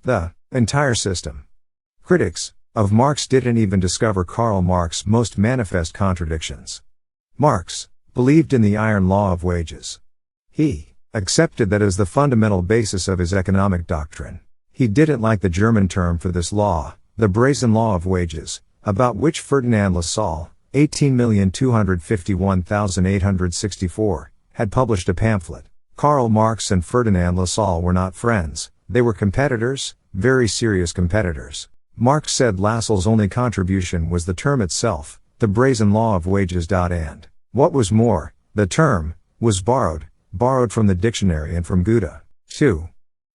S5: The entire system. Critics of Marx didn't even discover Karl Marx's most manifest contradictions. Marx believed in the iron law of wages. He accepted that as the fundamental basis of his economic doctrine. He didn't like the German term for this law, the brazen law of wages, about which Ferdinand Lassalle, 18,251,864, had published a pamphlet. Karl Marx and Ferdinand Lassalle were not friends, they were competitors, very serious competitors. Marx said Lassalle's only contribution was the term itself, the brazen law of wages. And what was more, the term was borrowed from the dictionary and from Goethe. 2.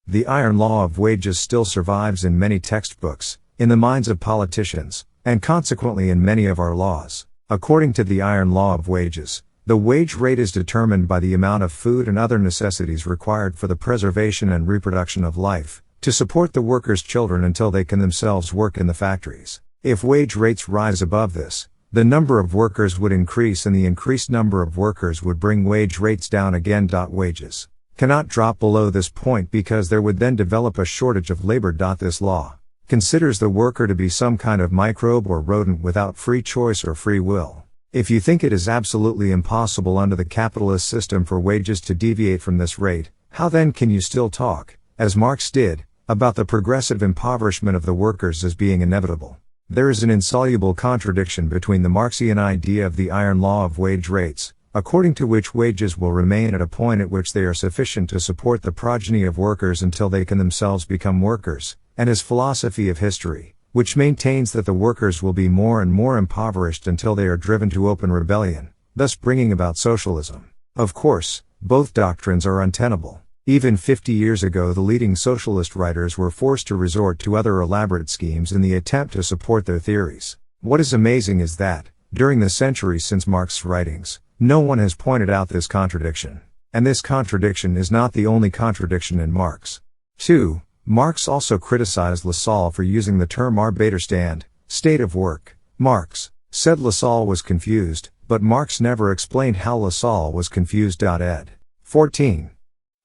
S5: The iron law of wages still survives in many textbooks, in the minds of politicians, and consequently in many of our laws. According to the iron law of wages, the wage rate is determined by the amount of food and other necessities required for the preservation and reproduction of life, to support the workers' children until they can themselves work in the factories. If wage rates rise above this, the number of workers would increase and the increased number of workers would bring wage rates down again. Wages cannot drop below this point because there would then develop a shortage of labor. This law considers the worker to be some kind of microbe or rodent without free choice or free will. If you think it is absolutely impossible under the capitalist system for wages to deviate from this rate, how then can you still talk, as Marx did, about the progressive impoverishment of the workers as being inevitable? There is an insoluble contradiction between the Marxian idea of the iron law of wage rates, according to which wages will remain at a point at which they are sufficient to support the progeny of workers until they can themselves become workers, and his philosophy of history, which maintains that the workers will be more and more impoverished until they are driven to open rebellion, thus bringing about socialism. Of course, both doctrines are untenable. Even 50 years ago the leading socialist writers were forced to resort to other elaborate schemes in the attempt to support their theories. What is amazing is that, during the centuries since Marx's writings, no one has pointed out this contradiction. And this contradiction is not the only contradiction in Marx. 2. Marx also criticized Lassalle for using the term Arbeiterstand, state of work. Marx said Lassalle was confused, but Marx never explained how Lassalle was confused. Ed. 14.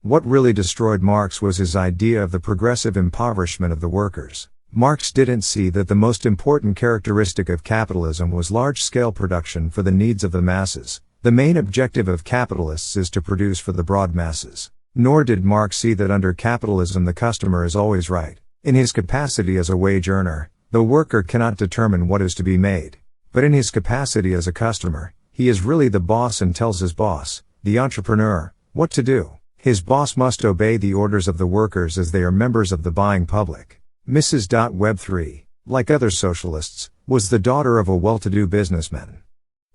S5: What really destroyed Marx was his idea of the progressive impoverishment of the workers. Marx didn't see that the most important characteristic of capitalism was large-scale production for the needs of the masses. The main objective of capitalists is to produce for the broad masses. Nor did Marx see that under capitalism the customer is always right. In his capacity as a wage earner, the worker cannot determine what is to be made. But in his capacity as a customer, he is really the boss and tells his boss, the entrepreneur, what to do. His boss must obey the orders of the workers as they are members of the buying public. Mrs. Webb III, like other socialists, was the daughter of a well-to-do businessman.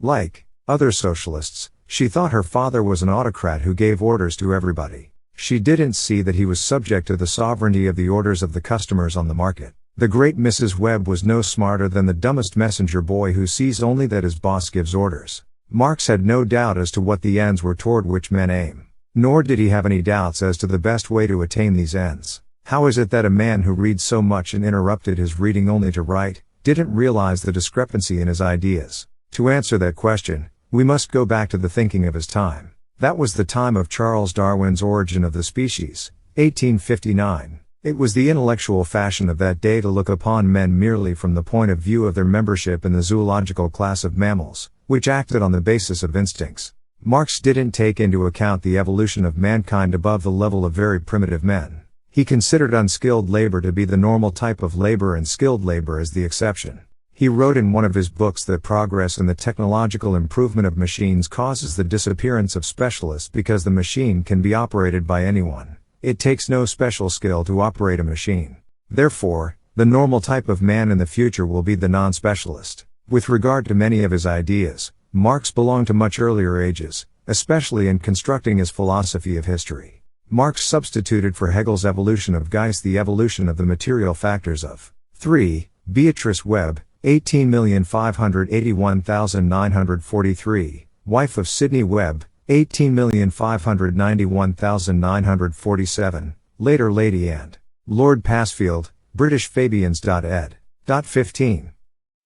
S5: Like other socialists, she thought her father was an autocrat who gave orders to everybody. She didn't see that he was subject to the sovereignty of the orders of the customers on the market. The great Mrs. Webb was no smarter than the dumbest messenger boy who sees only that his boss gives orders. Marx had no doubt as to what the ends were toward which men aim. Nor did he have any doubts as to the best way to attain these ends. How is it that a man who reads so much and interrupted his reading only to write, didn't realize the discrepancy in his ideas? To answer that question, we must go back to the thinking of his time. That was the time of Charles Darwin's Origin of the Species, 1859. It was the intellectual fashion of that day to look upon men merely from the point of view of their membership in the zoological class of mammals, which acted on the basis of instincts. Marx didn't take into account the evolution of mankind above the level of very primitive men. He considered unskilled labor to be the normal type of labor and skilled labor as the exception. He wrote in one of his books that progress in the technological improvement of machines causes the disappearance of specialists because the machine can be operated by anyone. It takes no special skill to operate a machine. Therefore, the normal type of man in the future will be the non-specialist. With regard to many of his ideas, Marx belonged to much earlier ages, especially in constructing his philosophy of history. Marx substituted for Hegel's evolution of Geist the evolution of the material factors of 3. Beatrice Webb, 18,581,943, wife of Sidney Webb, 18,591,947, later Lady and Lord Passfield, British Fabians. Ed. 15.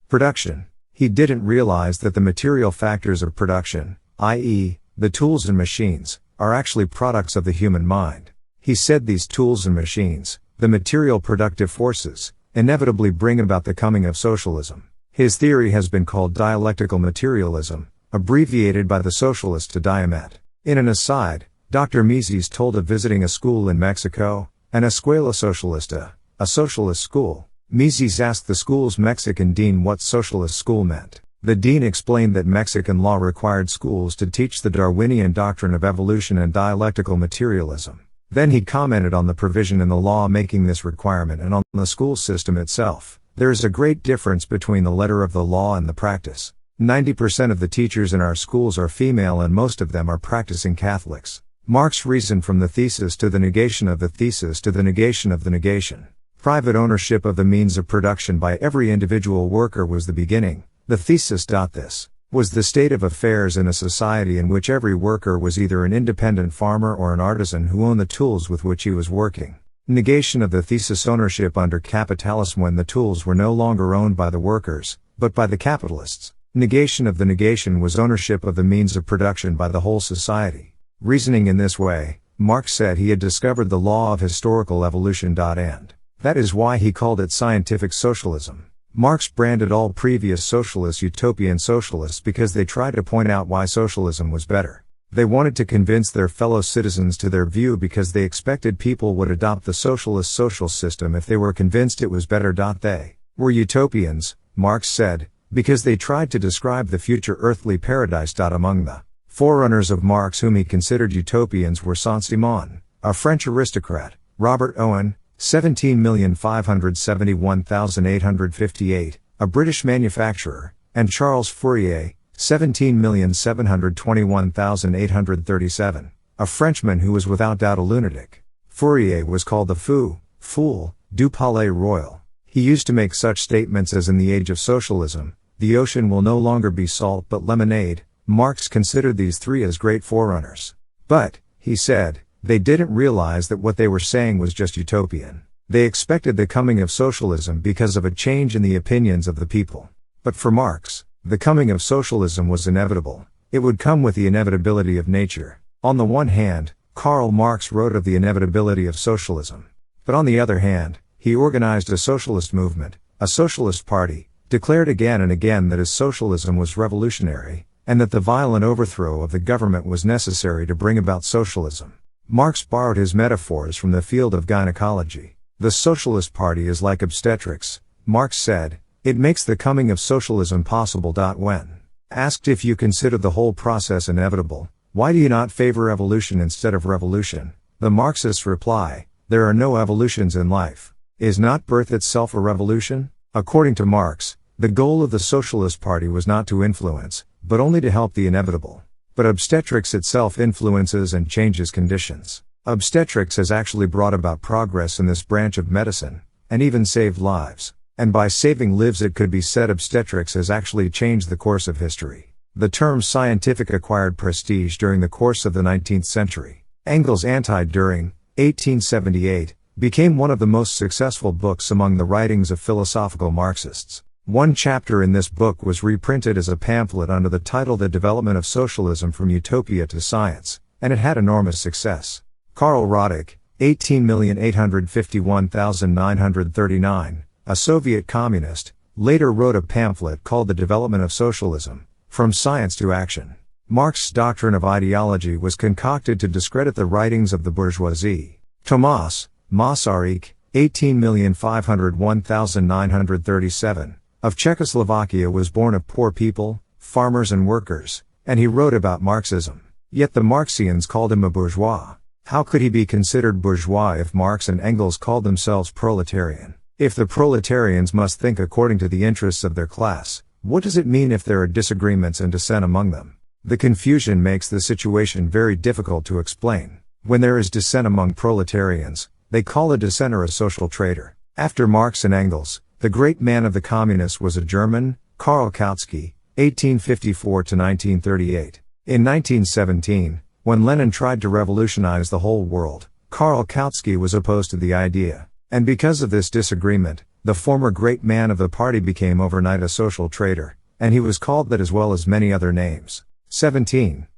S5: Production. He didn't realize that the material factors of production, i.e., the tools and machines, are actually products of the human mind. He said these tools and machines, the material productive forces, inevitably bring about the coming of socialism. His theory has been called dialectical materialism, abbreviated by the socialists to Diamet. In an aside, Dr. Mises told of visiting a school in Mexico, an Escuela Socialista, a socialist school. Mises asked the school's Mexican dean what socialist school meant. The dean explained that Mexican law required schools to teach the Darwinian doctrine of evolution and dialectical materialism. Then he commented on the provision in the law making this requirement and on the school system itself. There is a great difference between the letter of the law and the practice. 90% of the teachers in our schools are female and most of them are practicing Catholics. Marx reasoned from the thesis to the negation of the thesis to the negation of the negation. Private ownership of the means of production by every individual worker was the beginning. The thesis. This was the state of affairs in a society in which every worker was either an independent farmer or an artisan who owned the tools with which he was working. Negation of the thesis. Ownership under capitalism when the tools were no longer owned by the workers, but by the capitalists. Negation of the negation was ownership of the means of production by the whole society. Reasoning in this way, Marx said he had discovered the law of historical evolution. And that is why he called it scientific socialism. Marx branded all previous socialists utopian socialists because they tried to point out why socialism was better. They wanted to convince their fellow citizens to their view because they expected people would adopt the socialist social system if they were convinced it was better. They were utopians, Marx said, because they tried to describe the future earthly paradise. Among the Forerunners of Marx whom he considered utopians were Saint-Simon, a French aristocrat, Robert Owen, 17,571,858, a British manufacturer, and Charles Fourier, 17,721,837, a Frenchman who was without doubt a lunatic. Fourier was called the fool, du Palais Royal. He used to make such statements as in the age of socialism, the ocean will no longer be salt but lemonade. Marx considered these three as great forerunners. But, he said, they didn't realize that what they were saying was just utopian. They expected the coming of socialism because of a change in the opinions of the people. But for Marx, the coming of socialism was inevitable. It would come with the inevitability of nature. On the one hand, Karl Marx wrote of the inevitability of socialism. But on the other hand, he organized a socialist movement, a socialist party, declared again and again that his socialism was revolutionary, and that the violent overthrow of the government was necessary to bring about socialism. Marx borrowed his metaphors from the field of gynecology. The Socialist Party is like obstetrics, Marx said, it makes the coming of socialism possible. When asked if you consider the whole process inevitable, why do you not favor evolution instead of revolution? The Marxists reply, there are no evolutions in life. Is not birth itself a revolution? According to Marx, the goal of the Socialist Party was not to influence, but only to help the inevitable. But obstetrics itself influences and changes conditions. Obstetrics has actually brought about progress in this branch of medicine, and even saved lives. And by saving lives it could be said obstetrics has actually changed the course of history. The term scientific acquired prestige during the course of the 19th century. Engels' Anti-Düring, 1878, became one of the most successful books among the writings of philosophical Marxists. One chapter in this book was reprinted as a pamphlet under the title The Development of Socialism from Utopia to Science, and it had enormous success. Karl Roddick, 18,851,939, a Soviet communist, later wrote a pamphlet called The Development of Socialism, From Science to Action. Marx's doctrine of ideology was concocted to discredit the writings of the bourgeoisie. Tomas Masaryk, 18,501,937, of Czechoslovakia was born of poor people, farmers and workers, and he wrote about Marxism. Yet the Marxians called him a bourgeois. How could he be considered bourgeois if Marx and Engels called themselves proletarian? If the proletarians must think according to the interests of their class, what does it mean if there are disagreements and dissent among them? The confusion makes the situation very difficult to explain. When there is dissent among proletarians, they call a dissenter a social traitor. After Marx and Engels, the great man of the communists was a German, Karl Kautsky, 1854-1938. In 1917, when Lenin tried to revolutionize the whole world, Karl Kautsky was opposed to the idea. And because of this disagreement, the former great man of the party became overnight a social traitor, and he was called that as well as many other names. 17.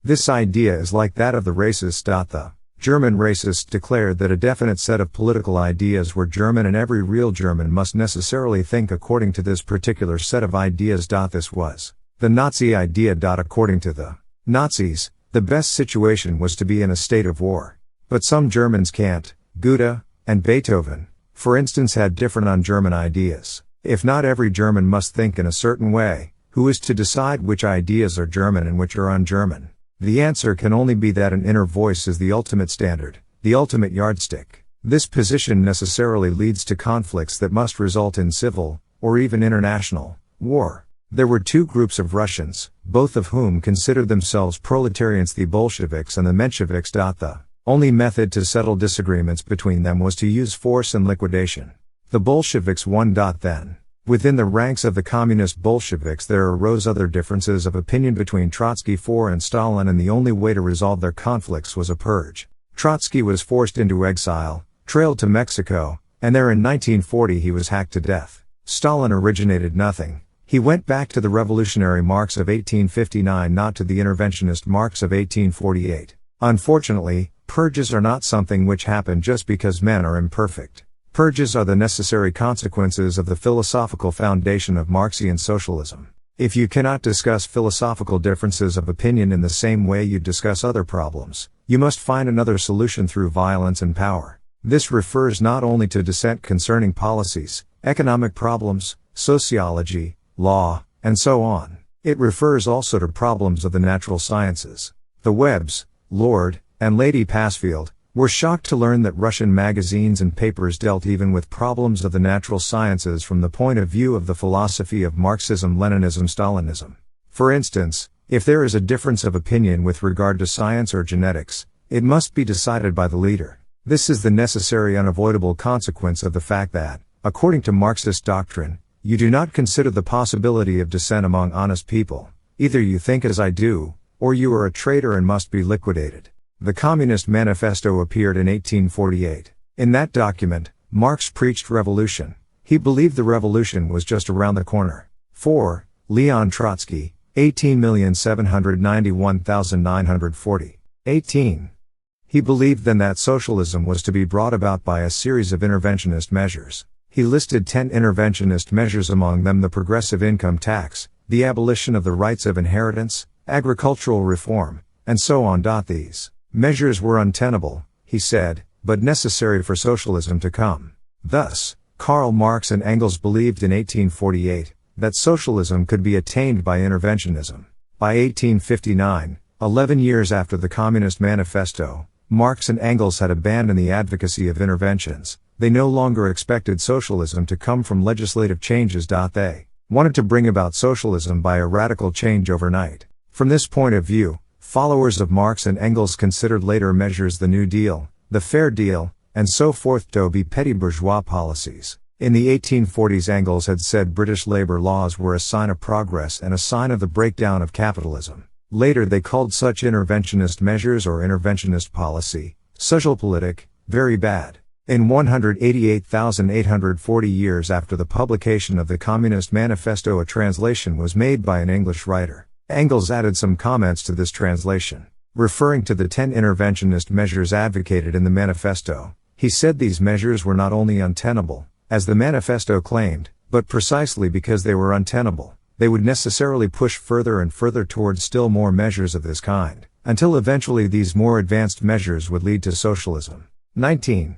S5: This idea is like that of the racists. The German racists declared that a definite set of political ideas were German and every real German must necessarily think according to this particular set of ideas. This was the Nazi idea. According to the Nazis, the best situation was to be in a state of war. But some Germans can't. Goethe and Beethoven, for instance, had different un-German ideas. If not every German must think in a certain way, who is to decide which ideas are German and which are un-German? The answer can only be that an inner voice is the ultimate standard, the ultimate yardstick. This position necessarily leads to conflicts that must result in civil, or even international, war. There were two groups of Russians, both of whom considered themselves proletarians, the Bolsheviks and the Mensheviks. The only method to settle disagreements between them was to use force and liquidation. The Bolsheviks won. Then, within the ranks of the communist Bolsheviks there arose other differences of opinion between Trotsky IV and Stalin, and the only way to resolve their conflicts was a purge. Trotsky was forced into exile, trailed to Mexico, and there in 1940 he was hacked to death. Stalin originated nothing. He went back to the revolutionary Marx of 1859, not to the interventionist Marx of 1848. Unfortunately, purges are not something which happen just because men are imperfect. Purges are the necessary consequences of the philosophical foundation of Marxian socialism. If you cannot discuss philosophical differences of opinion in the same way you discuss other problems, you must find another solution through violence and power. This refers not only to dissent concerning policies, economic problems, sociology, law, and so on. It refers also to problems of the natural sciences. The Webbs, Lord, and Lady Passfield, were shocked to learn that Russian magazines and papers dealt even with problems of the natural sciences from the point of view of the philosophy of Marxism, Leninism, Stalinism. For instance, if there is a difference of opinion with regard to science or genetics, it must be decided by the leader. This is the necessary unavoidable consequence of the fact that, according to Marxist doctrine, you do not consider the possibility of dissent among honest people. Either you think as I do, or you are a traitor and must be liquidated. The Communist Manifesto appeared in 1848. In that document, Marx preached revolution. He believed the revolution was just around the corner. 4. Leon Trotsky, 18,791,940. 18. He believed then that socialism was to be brought about by a series of interventionist measures. He listed 10 interventionist measures, among them the progressive income tax, the abolition of the rights of inheritance, agricultural reform, and so on. These measures were untenable, he said, but necessary for socialism to come. Thus, Karl Marx and Engels believed in 1848 that socialism could be attained by interventionism. By 1859, 11 years after the Communist Manifesto, Marx and Engels had abandoned the advocacy of interventions. They no longer expected socialism to come from legislative changes. They wanted to bring about socialism by a radical change overnight. From this point of view, followers of Marx and Engels considered later measures the New Deal, the Fair Deal, and so forth to be petty bourgeois policies. In the 1840s, Engels had said British labor laws were a sign of progress and a sign of the breakdown of capitalism. Later they called such interventionist measures or interventionist policy, Socialpolitik, very bad. In 188,840 years after the publication of the Communist Manifesto, a translation was made by an English writer. Engels added some comments to this translation. Referring to the 10 interventionist measures advocated in the manifesto, he said these measures were not only untenable, as the manifesto claimed, but precisely because they were untenable, they would necessarily push further and further towards still more measures of this kind, until eventually these more advanced measures would lead to socialism. 19.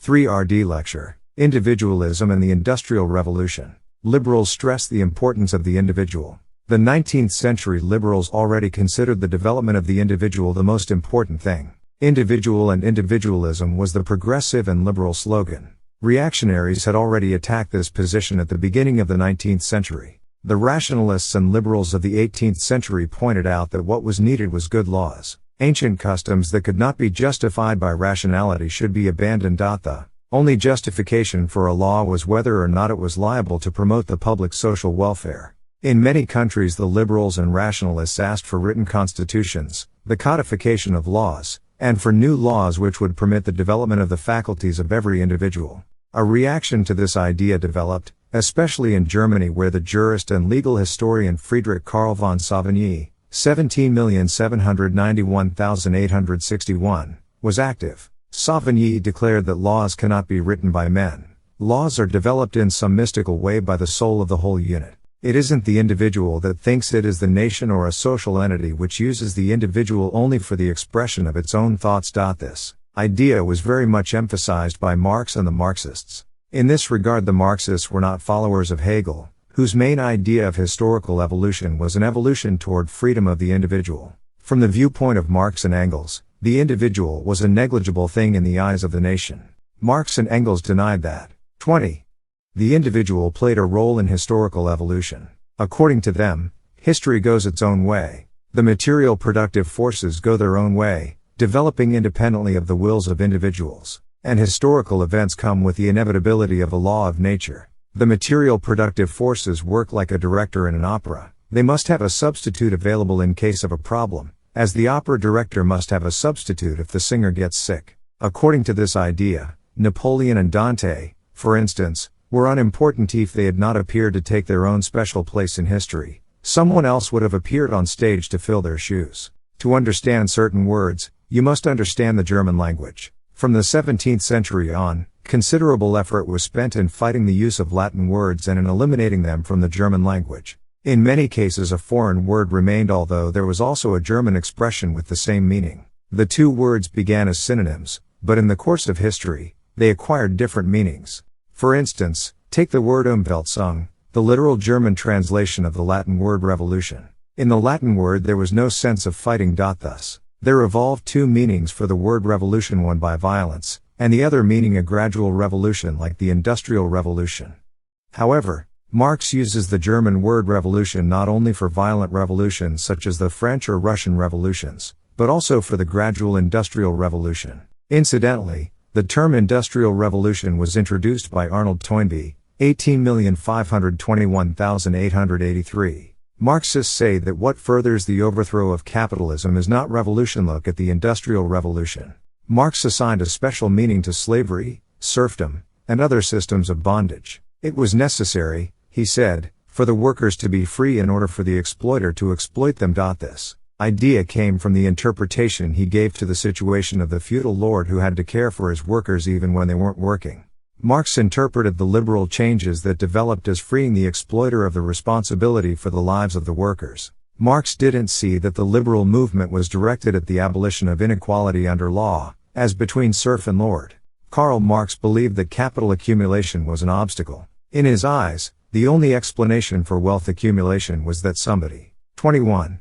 S5: 3rd Lecture, Individualism and the Industrial Revolution. Liberals stress the importance of the individual. The 19th century liberals already considered the development of the individual the most important thing. Individual and individualism was the progressive and liberal slogan. Reactionaries had already attacked this position at the beginning of the 19th century. The rationalists and liberals of the 18th century pointed out that what was needed was good laws. Ancient customs that could not be justified by rationality should be abandoned. The only justification for a law was whether or not it was liable to promote the public social welfare. In many countries, the liberals and rationalists asked for written constitutions, the codification of laws, and for new laws which would permit the development of the faculties of every individual. A reaction to this idea developed, especially in Germany, where the jurist and legal historian Friedrich Karl von Savigny, 17,791,861, was active. Savigny declared that laws cannot be written by men. Laws are developed in some mystical way by the soul of the whole unit. It isn't the individual that thinks it is the nation or a social entity which uses the individual only for the expression of its own thoughts. This idea was very much emphasized by Marx and the Marxists. In this regard, the Marxists were not followers of Hegel, whose main idea of historical evolution was an evolution toward freedom of the individual. From the viewpoint of Marx and Engels, the individual was a negligible thing in the eyes of the nation. Marx and Engels denied that. 20. The individual played a role in historical evolution. According to them, history goes its own way. The material productive forces go their own way, developing independently of the wills of individuals. And historical events come with the inevitability of the law of nature. The material productive forces work like a director in an opera. They must have a substitute available in case of a problem, as the opera director must have a substitute if the singer gets sick. According to this idea, Napoleon and Dante, for instance, were unimportant if they had not appeared to take their own special place in history. Someone else would have appeared on stage to fill their shoes. To understand certain words, you must understand the German language. From the 17th century on, considerable effort was spent in fighting the use of Latin words and in eliminating them from the German language. In many cases a foreign word remained, although there was also a German expression with the same meaning. The two words began as synonyms, but in the course of history, they acquired different meanings. For instance, take the word Umweltzung, the literal German translation of the Latin word revolution. In the Latin word there was no sense of fighting. Thus, there evolved two meanings for the word revolution, one by violence, and the other meaning a gradual revolution like the Industrial Revolution. However, Marx uses the German word revolution not only for violent revolutions such as the French or Russian revolutions, but also for the gradual Industrial Revolution. Incidentally, the term Industrial Revolution was introduced by Arnold Toynbee, 18,521,883. Marxists say that what furthers the overthrow of capitalism is not revolution. Look at the Industrial Revolution. Marx assigned a special meaning to slavery, serfdom, and other systems of bondage. It was necessary, he said, for the workers to be free in order for the exploiter to exploit them. This idea came from the interpretation he gave to the situation of the feudal lord who had to care for his workers even when they weren't working. Marx interpreted the liberal changes that developed as freeing the exploiter of the responsibility for the lives of the workers. Marx didn't see that the liberal movement was directed at the abolition of inequality under law, as between serf and lord. Karl Marx believed that capital accumulation was an obstacle. In his eyes, the only explanation for wealth accumulation was that somebody, 21,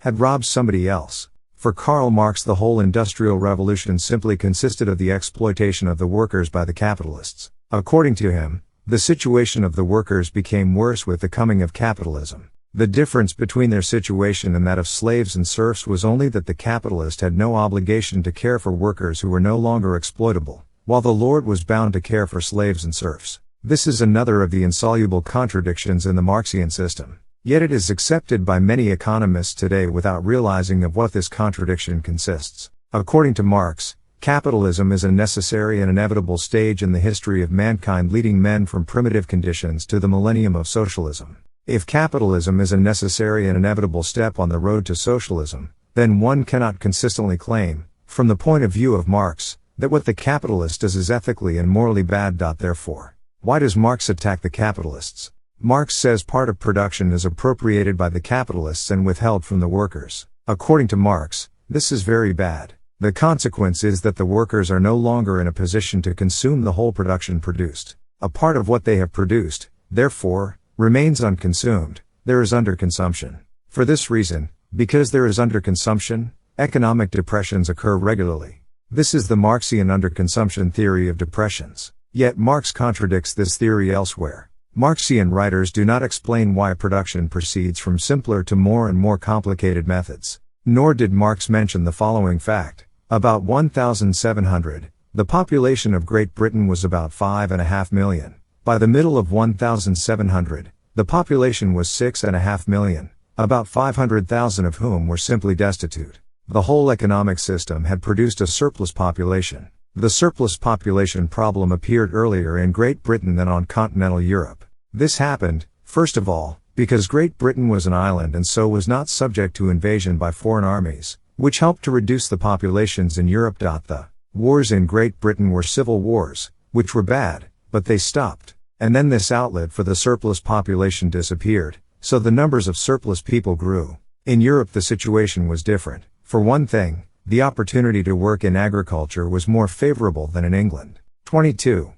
S5: had robbed somebody else. For Karl Marx, the whole Industrial Revolution simply consisted of the exploitation of the workers by the capitalists. According to him, the situation of the workers became worse with the coming of capitalism. The difference between their situation and that of slaves and serfs was only that the capitalist had no obligation to care for workers who were no longer exploitable, while the lord was bound to care for slaves and serfs. This is another of the insoluble contradictions in the Marxian system. Yet it is accepted by many economists today without realizing of what this contradiction consists. According to Marx, capitalism is a necessary and inevitable stage in the history of mankind, leading men from primitive conditions to the millennium of socialism. If capitalism is a necessary and inevitable step on the road to socialism, then one cannot consistently claim, from the point of view of Marx, that what the capitalist does is ethically and morally bad. Therefore, why does Marx attack the capitalists? Marx says part of production is appropriated by the capitalists and withheld from the workers. According to Marx, this is very bad. The consequence is that the workers are no longer in a position to consume the whole production produced. A part of what they have produced, therefore, remains unconsumed. There is underconsumption. For this reason, because there is underconsumption, economic depressions occur regularly. This is the Marxian underconsumption theory of depressions. Yet Marx contradicts this theory elsewhere. Marxian writers do not explain why production proceeds from simpler to more and more complicated methods. Nor did Marx mention the following fact. About 1700, the population of Great Britain was about 5.5 million. By the middle of 1700, the population was 6.5 million, about 500,000 of whom were simply destitute. The whole economic system had produced a surplus population. The surplus population problem appeared earlier in Great Britain than on continental Europe. This happened, first of all, because Great Britain was an island and so was not subject to invasion by foreign armies, which helped to reduce the populations in Europe. The wars in Great Britain were civil wars, which were bad, but they stopped. And then this outlet for the surplus population disappeared, so the numbers of surplus people grew. In Europe the situation was different. For one thing, the opportunity to work in agriculture was more favorable than in England. 22.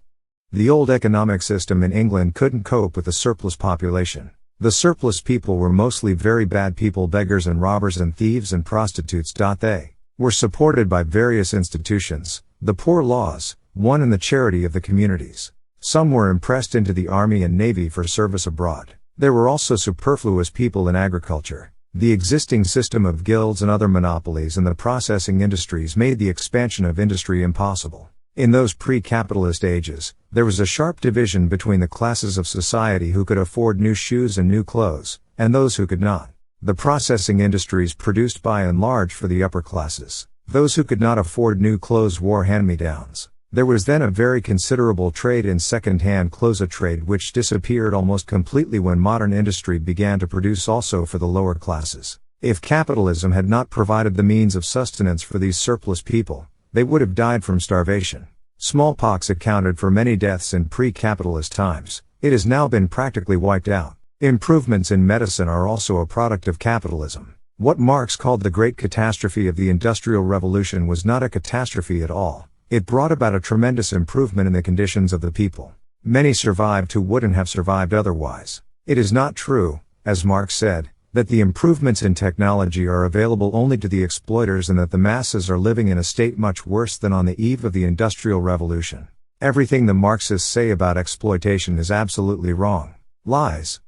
S5: The old economic system in England couldn't cope with the surplus population. The surplus people were mostly very bad people, beggars and robbers and thieves and prostitutes. They were supported by various institutions, the poor laws, one and the charity of the communities. Some were impressed into the army and navy for service abroad. There were also superfluous people in agriculture. The existing system of guilds and other monopolies in the processing industries made the expansion of industry impossible. In those pre-capitalist ages, there was a sharp division between the classes of society who could afford new shoes and new clothes, and those who could not. The processing industries produced by and large for the upper classes. Those who could not afford new clothes wore hand-me-downs. There was then a very considerable trade in second-hand clothes, a trade which disappeared almost completely when modern industry began to produce also for the lower classes. If capitalism had not provided the means of sustenance for these surplus people, they would have died from starvation. Smallpox accounted for many deaths in pre-capitalist times. It has now been practically wiped out. Improvements in medicine are also a product of capitalism. What Marx called the great catastrophe of the Industrial Revolution was not a catastrophe at all. It brought about a tremendous improvement in the conditions of the people. Many survived who wouldn't have survived otherwise. It is not true, as Marx said, that the improvements in technology are available only to the exploiters and that the masses are living in a state much worse than on the eve of the Industrial Revolution. Everything the Marxists say about exploitation is absolutely wrong. Lies.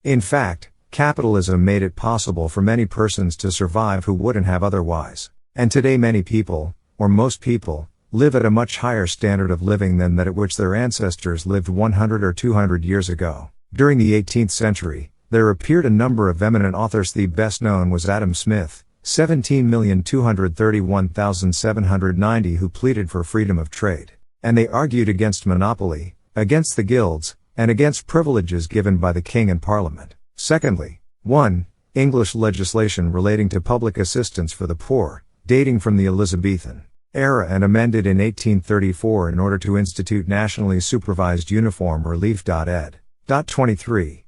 S5: In fact, capitalism made it possible for many persons to survive who wouldn't have otherwise. And today many people, or most people, live at a much higher standard of living than that at which their ancestors lived 100 or 200 years ago. During the 18th century, there appeared a number of eminent authors. The best known was Adam Smith, 17,231,790, who pleaded for freedom of trade. And they argued against monopoly, against the guilds, and against privileges given by the king and parliament. Secondly, 1. English legislation relating to public assistance for the poor, dating from the Elizabethan era and amended in 1834 in order to institute nationally supervised uniform relief. Ed. 23.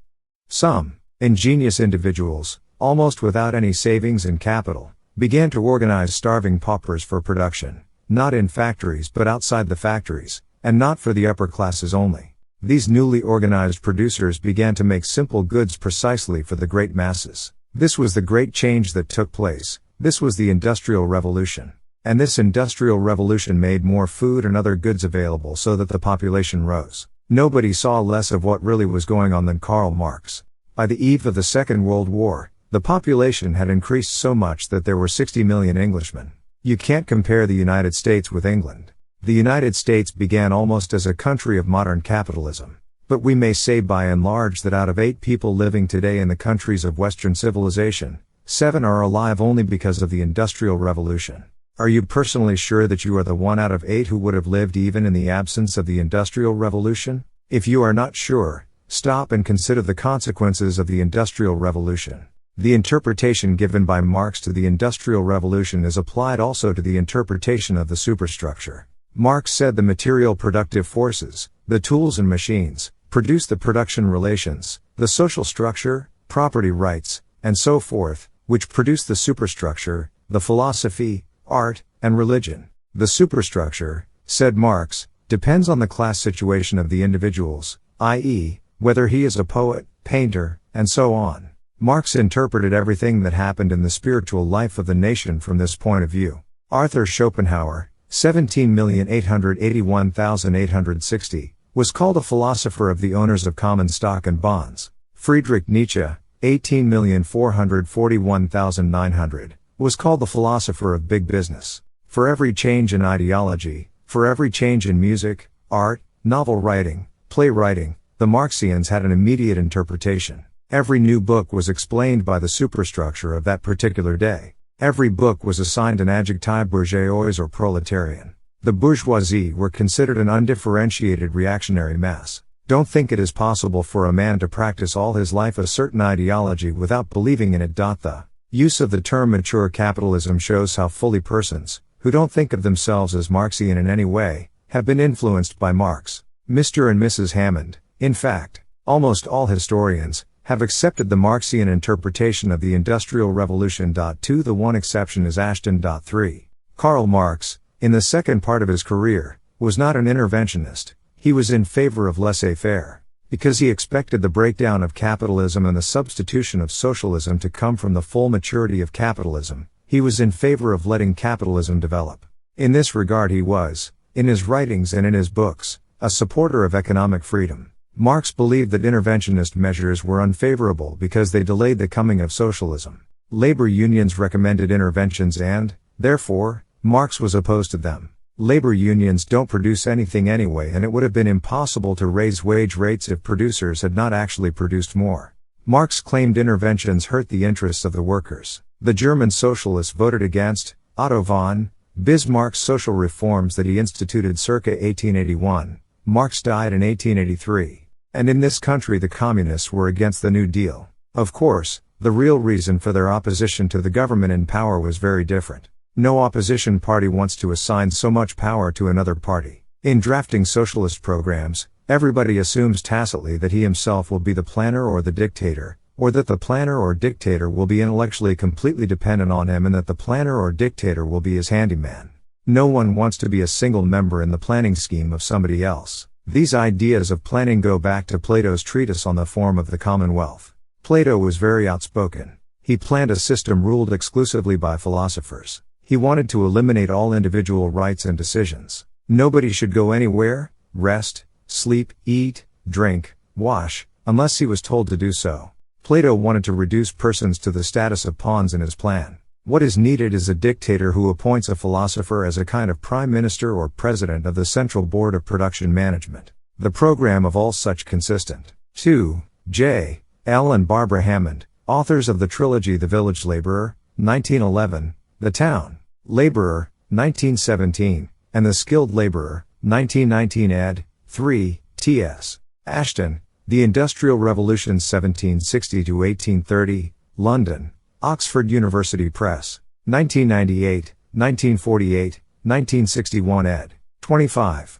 S5: Some ingenious individuals, almost without any savings and capital, began to organize starving paupers for production, not in factories but outside the factories, and not for the upper classes only. These newly organized producers began to make simple goods precisely for the great masses. This was the great change that took place. This was the Industrial Revolution. And this Industrial Revolution made more food and other goods available so that the population rose. Nobody saw less of what really was going on than Karl Marx. By the eve of the Second World War, the population had increased so much that there were 60 million Englishmen. You can't compare the United States with England. The United States began almost as a country of modern capitalism. But we may say by and large that out of 8 people living today in the countries of Western civilization, 7 are alive only because of the Industrial Revolution. Are you personally sure that you are the 1 out of 8 who would have lived even in the absence of the Industrial Revolution? If you are not sure, stop and consider the consequences of the Industrial Revolution. The interpretation given by Marx to the Industrial Revolution is applied also to the interpretation of the superstructure. Marx said the material productive forces, the tools and machines, produce the production relations, the social structure, property rights, and so forth, which produce the superstructure, the philosophy, art, and religion. The superstructure, said Marx, depends on the class situation of the individuals, i.e., whether he is a poet, painter, and so on. Marx interpreted everything that happened in the spiritual life of the nation from this point of view. Arthur Schopenhauer, 17,881,860, was called a philosopher of the owners of common stock and bonds. Friedrich Nietzsche, 18,441,900, was called the philosopher of big business. For every change in ideology, for every change in music, art, novel writing, play writing, the Marxians had an immediate interpretation. Every new book was explained by the superstructure of that particular day. Every book was assigned an adjective bourgeois or proletarian. The bourgeoisie were considered an undifferentiated reactionary mass. Don't think it is possible for a man to practice all his life a certain ideology without believing in it. The use of the term mature capitalism shows how fully persons, who don't think of themselves as Marxian in any way, have been influenced by Marx. Mr. and Mrs. Hammond, in fact, almost all historians, have accepted the Marxian interpretation of the Industrial Revolution. 2 The one exception is Ashton. 3. Karl Marx, in the second part of his career, was not an interventionist. He was in favor of laissez-faire. Because he expected the breakdown of capitalism and the substitution of socialism to come from the full maturity of capitalism, he was in favor of letting capitalism develop. In this regard he was, in his writings and in his books, a supporter of economic freedom. Marx believed that interventionist measures were unfavorable because they delayed the coming of socialism. Labor unions recommended interventions and, therefore, Marx was opposed to them. Labor unions don't produce anything anyway, and it would have been impossible to raise wage rates if producers had not actually produced more. Marx claimed interventions hurt the interests of the workers. The German socialists voted against Otto von Bismarck's social reforms that he instituted circa 1881. Marx died in 1883. And in this country the communists were against the New Deal. Of course, the real reason for their opposition to the government in power was very different. No opposition party wants to assign so much power to another party. In drafting socialist programs, everybody assumes tacitly that he himself will be the planner or the dictator, or that the planner or dictator will be intellectually completely dependent on him and that the planner or dictator will be his handyman. No one wants to be a single member in the planning scheme of somebody else. These ideas of planning go back to Plato's treatise on the form of the Commonwealth. Plato was very outspoken. He planned a system ruled exclusively by philosophers. He wanted to eliminate all individual rights and decisions. Nobody should go anywhere, rest, sleep, eat, drink, wash, unless he was told to do so. Plato wanted to reduce persons to the status of pawns in his plan. What is needed is a dictator who appoints a philosopher as a kind of prime minister or president of the Central Board of Production Management. The program of all such consistent. 2. J. L. and Barbara Hammond, authors of the trilogy The Village Laborer, 1911, The Town Laborer, 1917, and The Skilled Laborer, 1919 ed. 3. T.S. Ashton, The Industrial Revolution 1760-1830, London, Oxford University Press, 1998, 1948, 1961 ed. 25.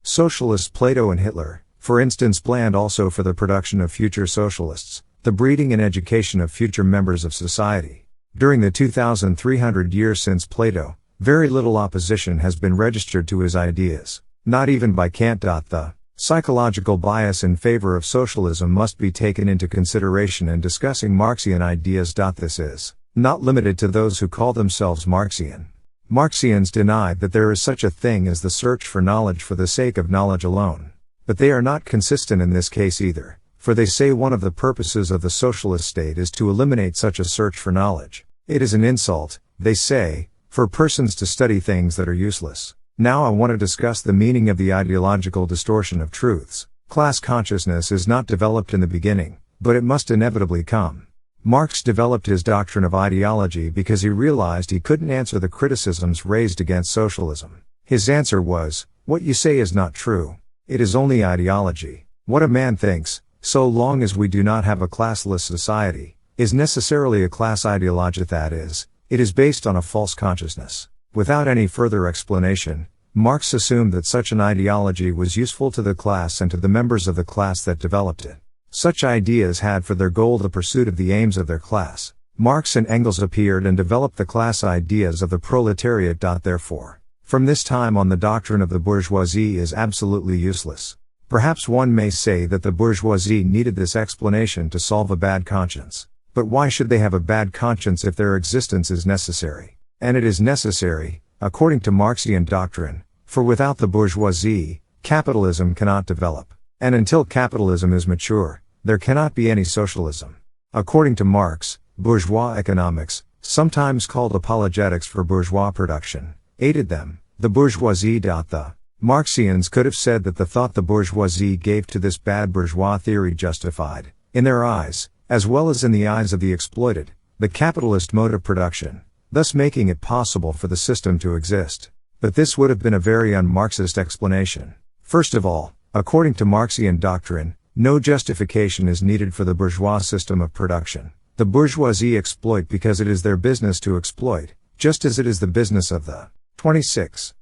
S5: Socialists Plato and Hitler, for instance, planned also for the production of future socialists, the breeding and education of future members of society. During the 2,300 years since Plato, very little opposition has been registered to his ideas, not even by Kant. The psychological bias in favor of socialism must be taken into consideration in discussing Marxian ideas. This is not limited to those who call themselves Marxian. Marxians deny that there is such a thing as the search for knowledge for the sake of knowledge alone. But they are not consistent in this case either, for they say one of the purposes of the socialist state is to eliminate such a search for knowledge. It is an insult, they say, for persons to study things that are useless. Now I want to discuss the meaning of the ideological distortion of truths. Class consciousness is not developed in the beginning, but it must inevitably come. Marx developed his doctrine of ideology because he realized he couldn't answer the criticisms raised against socialism. His answer was, what you say is not true. It is only ideology. What a man thinks, so long as we do not have a classless society, is necessarily a class ideology, that is, it is based on a false consciousness. Without any further explanation, Marx assumed that such an ideology was useful to the class and to the members of the class that developed it. Such ideas had for their goal the pursuit of the aims of their class. Marx and Engels appeared and developed the class ideas of the proletariat. Therefore, from this time on, the doctrine of the bourgeoisie is absolutely useless. Perhaps one may say that the bourgeoisie needed this explanation to solve a bad conscience. But why should they have a bad conscience if their existence is necessary? And it is necessary, according to Marxian doctrine, for without the bourgeoisie, capitalism cannot develop. And until capitalism is mature, there cannot be any socialism. According to Marx, bourgeois economics, sometimes called apologetics for bourgeois production, aided them, the bourgeoisie. The Marxians could have said that the thought the bourgeoisie gave to this bad bourgeois theory justified, in their eyes, as well as in the eyes of the exploited, the capitalist mode of production, thus making it possible for the system to exist. But this would have been a very un-Marxist explanation. First of all, according to Marxian doctrine, no justification is needed for the bourgeois system of production. The bourgeoisie exploit because it is their business to exploit, just as it is the business of the 26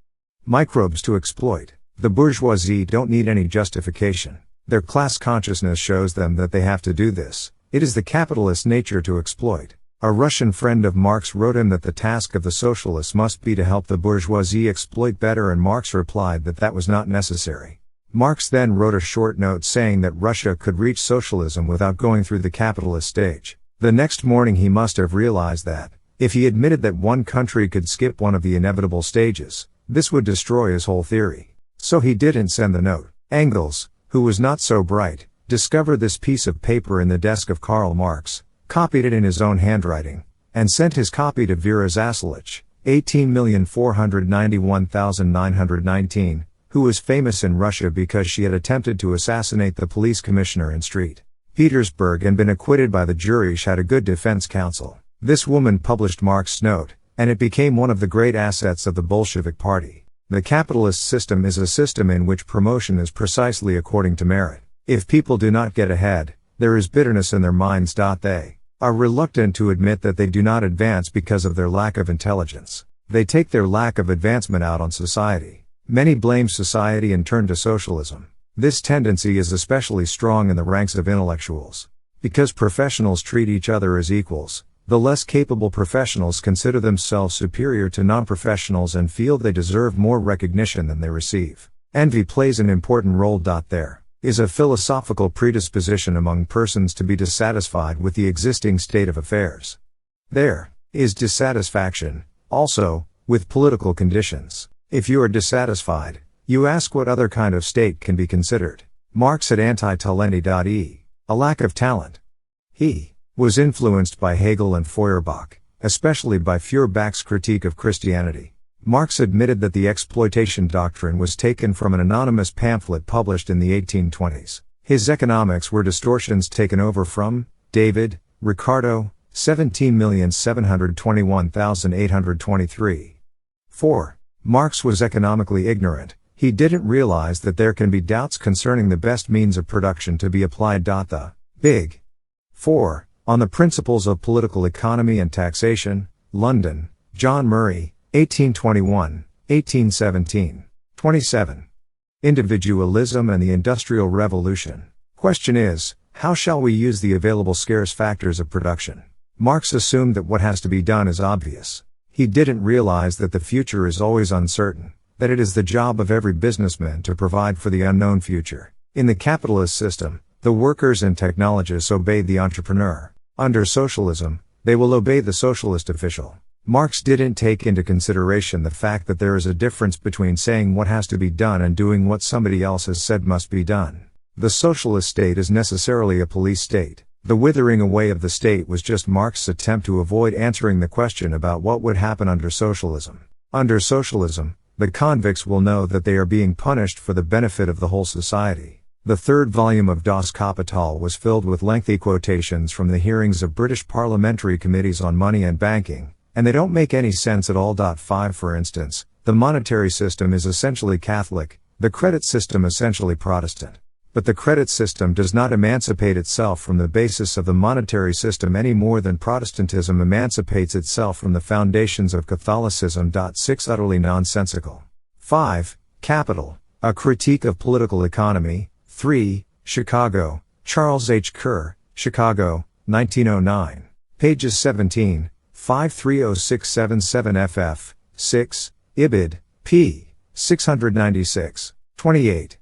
S5: microbes to exploit. The bourgeoisie don't need any justification. Their class consciousness shows them that they have to do this. It is the capitalist nature to exploit. A Russian friend of Marx wrote him that the task of the socialists must be to help the bourgeoisie exploit better, and Marx replied that that was not necessary. Marx then wrote a short note saying that Russia could reach socialism without going through the capitalist stage. The next morning he must have realized that, if he admitted that one country could skip one of the inevitable stages, this would destroy his whole theory. So he didn't send the note. Engels, who was not so bright, discovered this piece of paper in the desk of Karl Marx, copied it in his own handwriting, and sent his copy to Vera Zasulich, 18,491,919, who was famous in Russia because she had attempted to assassinate the police commissioner in St. Petersburg and been acquitted by the jury. She had a good defense counsel. This woman published Marx's note, and it became one of the great assets of the Bolshevik Party. The capitalist system is a system in which promotion is precisely according to merit. If people do not get ahead, there is bitterness in their minds. They are reluctant to admit that they do not advance because of their lack of intelligence. They take their lack of advancement out on society. Many blame society and turn to socialism. This tendency is especially strong in the ranks of intellectuals. Because professionals treat each other as equals, the less capable professionals consider themselves superior to non-professionals and feel they deserve more recognition than they receive. Envy plays an important role. There is a philosophical predisposition among persons to be dissatisfied with the existing state of affairs. There is dissatisfaction, also, with political conditions. If you are dissatisfied, you ask what other kind of state can be considered. Marx at anti-talenti. A lack of talent. He was influenced by Hegel and Feuerbach, especially by Feuerbach's critique of Christianity. Marx admitted that the exploitation doctrine was taken from an anonymous pamphlet published in the 1820s. His economics were distortions taken over from David Ricardo, 17,721,823. 4. Marx was economically ignorant. He didn't realize that there can be doubts concerning the best means of production to be applied. The Big 4. On the Principles of Political Economy and Taxation, London, John Murray, 1821, 1817. 27. Individualism and the Industrial Revolution. Question is, how shall we use the available scarce factors of production? Marx assumed that what has to be done is obvious. He didn't realize that the future is always uncertain, that it is the job of every businessman to provide for the unknown future. In the capitalist system, the workers and technologists obey the entrepreneur. Under socialism, they will obey the socialist official. Marx didn't take into consideration the fact that there is a difference between saying what has to be done and doing what somebody else has said must be done. The socialist state is necessarily a police state. The withering away of the state was just Marx's attempt to avoid answering the question about what would happen under socialism. Under socialism, the convicts will know that they are being punished for the benefit of the whole society. The third volume of Das Kapital was filled with lengthy quotations from the hearings of British parliamentary committees on money and banking, and they don't make any sense at all. 5. For instance, the monetary system is essentially Catholic, the credit system essentially Protestant. But the credit system does not emancipate itself from the basis of the monetary system any more than Protestantism emancipates itself from the foundations of Catholicism. 6. Utterly nonsensical. 5. Capital, a critique of political economy. 3. Chicago, Charles H. Kerr, Chicago, 1909. Pages 17, 530677 ff. 6. Ibid, p. 696. 28.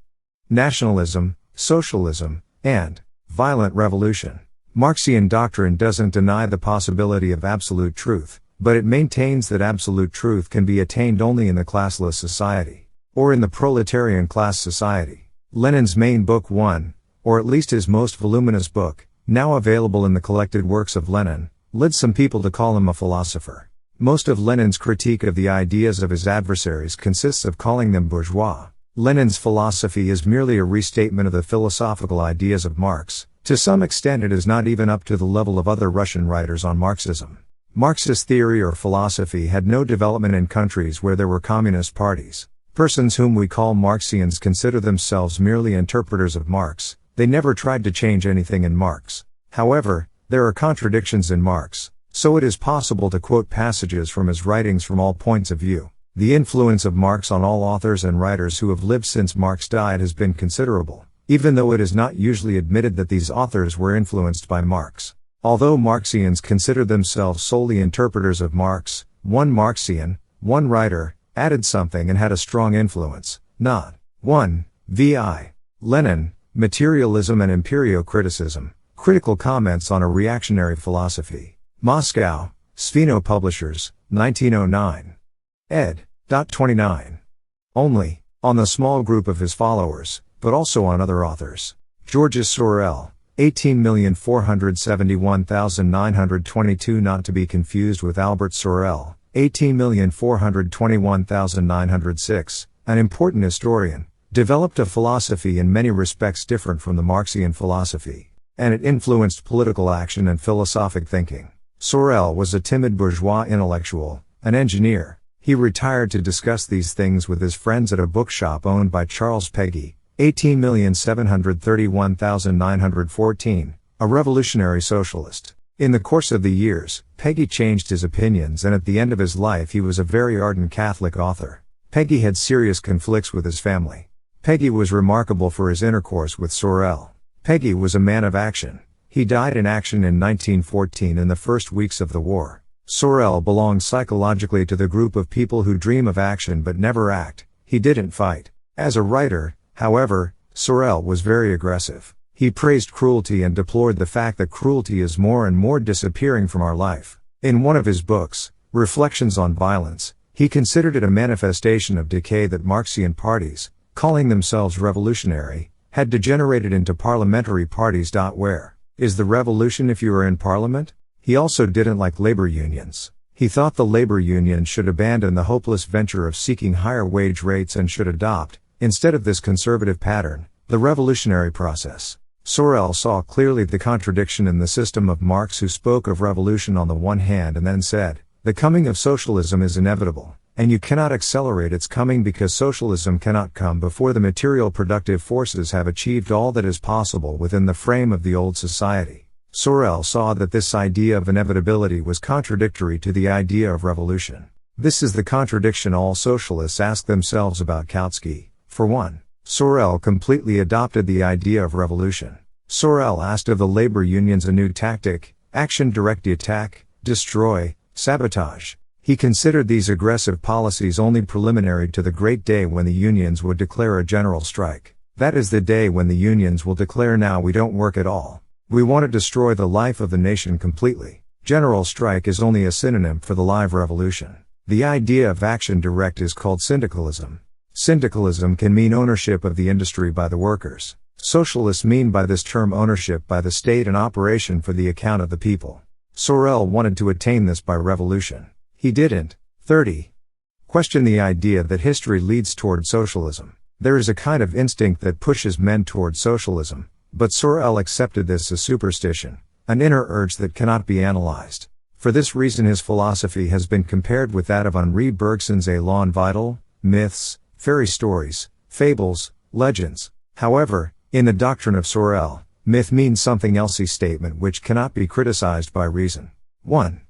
S5: Nationalism, Socialism, and Violent Revolution. Marxian doctrine doesn't deny the possibility of absolute truth, but it maintains that absolute truth can be attained only in the classless society, or in the proletarian class society. Lenin's main book 1, or at least his most voluminous book, now available in the collected works of Lenin, led some people to call him a philosopher. Most of Lenin's critique of the ideas of his adversaries consists of calling them bourgeois. Lenin's philosophy is merely a restatement of the philosophical ideas of Marx. To some extent it is not even up to the level of other Russian writers on Marxism. Marxist theory or philosophy had no development in countries where there were communist parties. Persons whom we call Marxians consider themselves merely interpreters of Marx. They never tried to change anything in Marx. However, there are contradictions in Marx, so it is possible to quote passages from his writings from all points of view. The influence of Marx on all authors and writers who have lived since Marx died has been considerable, even though it is not usually admitted that these authors were influenced by Marx. Although Marxians consider themselves solely interpreters of Marx, one Marxian, one writer, added something and had a strong influence. Not 1. V.I. Lenin, Materialism and Empirio-Criticism, Critical Comments on a Reactionary Philosophy. Moscow, Svino Publishers, 1909. ed. 29. Only, on the small group of his followers, but also on other authors. Georges Sorel, 18,471,922, not to be confused with Albert Sorel, 18,421,906, an important historian, developed a philosophy in many respects different from the Marxian philosophy, and it influenced political action and philosophic thinking. Sorel was a timid bourgeois intellectual, an engineer. He retired to discuss these things with his friends at a bookshop owned by Charles Péguy, 18,731,914, a revolutionary socialist. In the course of the years, Péguy changed his opinions, and at the end of his life he was a very ardent Catholic author. Péguy had serious conflicts with his family. Péguy was remarkable for his intercourse with Sorel. Péguy was a man of action. He died in action in 1914 in the first weeks of the war. Sorel belonged psychologically to the group of people who dream of action but never act. He didn't fight. As a writer, however, Sorel was very aggressive. He praised cruelty and deplored the fact that cruelty is more and more disappearing from our life. In one of his books, Reflections on Violence, he considered it a manifestation of decay that Marxian parties, calling themselves revolutionary, had degenerated into parliamentary parties. Where is the revolution if you are in parliament? He also didn't like labor unions. He thought the labor unions should abandon the hopeless venture of seeking higher wage rates and should adopt, instead of this conservative pattern, the revolutionary process. Sorel saw clearly the contradiction in the system of Marx, who spoke of revolution on the one hand and then said, the coming of socialism is inevitable, and you cannot accelerate its coming because socialism cannot come before the material productive forces have achieved all that is possible within the frame of the old society. Sorel saw that this idea of inevitability was contradictory to the idea of revolution. This is the contradiction all socialists ask themselves about Kautsky. For one, Sorel completely adopted the idea of revolution. Sorel asked of the labor unions a new tactic: action, direct attack, destroy, sabotage. He considered these aggressive policies only preliminary to the great day when the unions would declare a general strike. That is the day when the unions will declare, now we don't work at all. We want to destroy the life of the nation completely. General strike is only a synonym for the live revolution. The idea of action direct is called syndicalism. Syndicalism can mean ownership of the industry by the workers. Socialists mean by this term ownership by the state and operation for the account of the people. Sorel wanted to attain this by revolution. He didn't. 30. Question the idea that history leads toward socialism. There is a kind of instinct that pushes men toward socialism, but Sorel accepted this as superstition, an inner urge that cannot be analyzed. For this reason his philosophy has been compared with that of Henri Bergson's Élan vital, myths, fairy stories, fables, legends. However, in the doctrine of Sorel, myth means something else, a statement which cannot be criticized by reason. 1.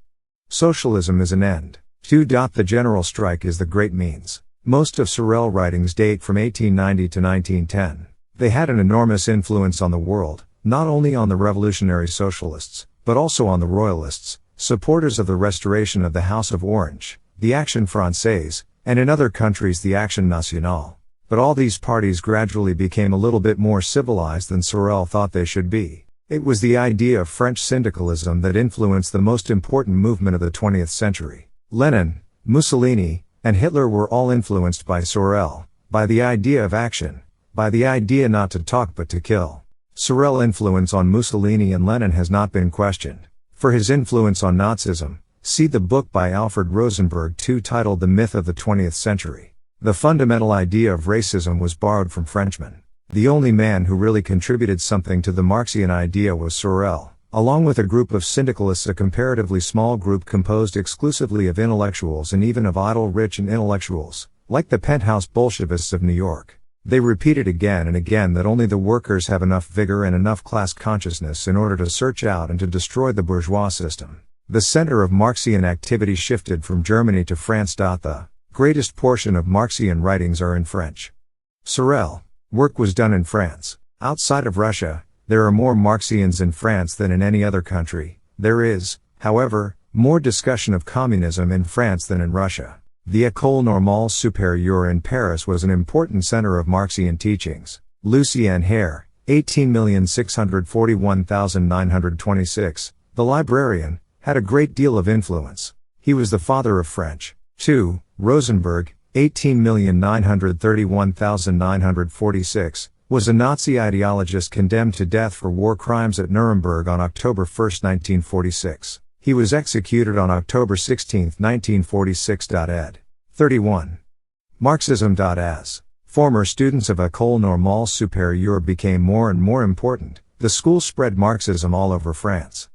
S5: Socialism is an end. 2. The general strike is the great means. Most of Sorel writings date from 1890 to 1910. They had an enormous influence on the world, not only on the revolutionary socialists, but also on the royalists, supporters of the restoration of the House of Orange, the Action Française, and in other countries the Action Nationale. But all these parties gradually became a little bit more civilized than Sorel thought they should be. It was the idea of French syndicalism that influenced the most important movement of the 20th century. Lenin, Mussolini, and Hitler were all influenced by Sorel, by the idea of action, by the idea not to talk but to kill. Sorel's influence on Mussolini and Lenin has not been questioned. For his influence on Nazism, see the book by Alfred Rosenberg II titled The Myth of the 20th Century. The fundamental idea of racism was borrowed from Frenchmen. The only man who really contributed something to the Marxian idea was Sorel, along with a group of syndicalists, a comparatively small group composed exclusively of intellectuals and even of idle rich and intellectuals, like the penthouse Bolshevists of New York. They repeated again and again that only the workers have enough vigor and enough class consciousness in order to search out and to destroy the bourgeois system. The center of Marxian activity shifted from Germany to France. The greatest portion of Marxian writings are in French. Sorel work was done in France. Outside of Russia, there are more Marxians in France than in any other country. There is, however, more discussion of communism in France than in Russia. The École Normale Supérieure in Paris was an important center of Marxian teachings. Lucien Hare, 18,641,926, the librarian, had a great deal of influence. He was the father of French. 2. Rosenberg, 18,931,946, was a Nazi ideologist condemned to death for war crimes at Nuremberg on October 1, 1946. He was executed on October 16, 1946. Ed. 31. Marxism. As former students of École Normale Supérieure became more and more important, the school spread Marxism all over France.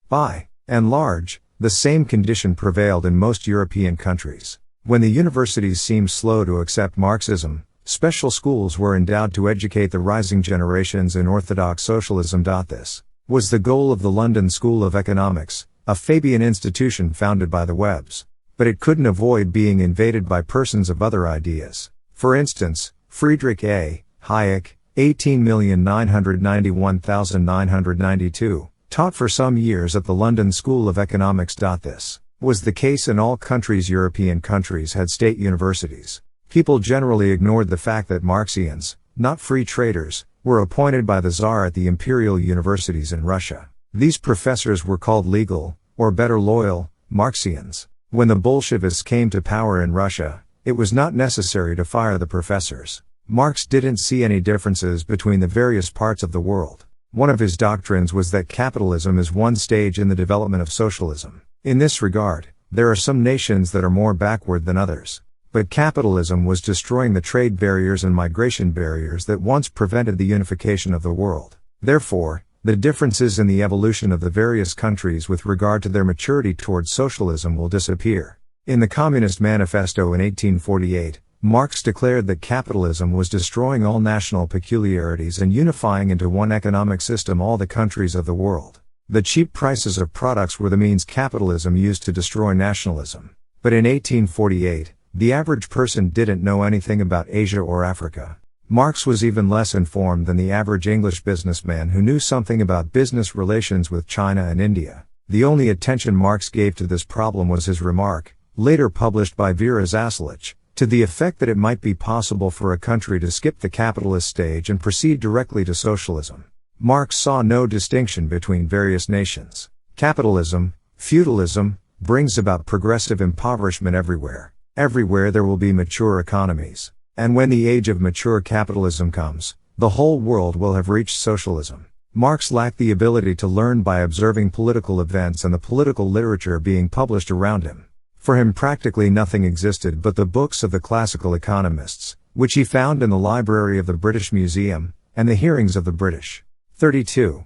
S5: By and large, the same condition prevailed in most European countries. When the universities seemed slow to accept Marxism, special schools were endowed to educate the rising generations in orthodox socialism. This was the goal of the London School of Economics, a Fabian institution founded by the Webbs. But it couldn't avoid being invaded by persons of other ideas. For instance, Friedrich A. Hayek, 18,991,992, taught for some years at the London School of Economics. This was the case in all countries. European countries had state universities. People generally ignored the fact that Marxians, not free traders, were appointed by the Tsar at the imperial universities in Russia. These professors were called legal, or better loyal, Marxians. When the Bolsheviks came to power in Russia, it was not necessary to fire the professors. Marx didn't see any differences between the various parts of the world. One of his doctrines was that capitalism is one stage in the development of socialism. In this regard, there are some nations that are more backward than others. But capitalism was destroying the trade barriers and migration barriers that once prevented the unification of the world. Therefore, the differences in the evolution of the various countries with regard to their maturity towards socialism will disappear. In the Communist Manifesto in 1848, Marx declared that capitalism was destroying all national peculiarities and unifying into one economic system all the countries of the world. The cheap prices of products were the means capitalism used to destroy nationalism. But in 1848, the average person didn't know anything about Asia or Africa. Marx was even less informed than the average English businessman who knew something about business relations with China and India. The only attention Marx gave to this problem was his remark, later published by Vera Zaslich, to the effect that it might be possible for a country to skip the capitalist stage and proceed directly to socialism. Marx saw no distinction between various nations. Capitalism, feudalism, brings about progressive impoverishment everywhere. Everywhere there will be mature economies. And when the age of mature capitalism comes, the whole world will have reached socialism. Marx lacked the ability to learn by observing political events and the political literature being published around him. For him practically nothing existed but the books of the classical economists, which he found in the library of the British Museum, and the hearings of the British. 32.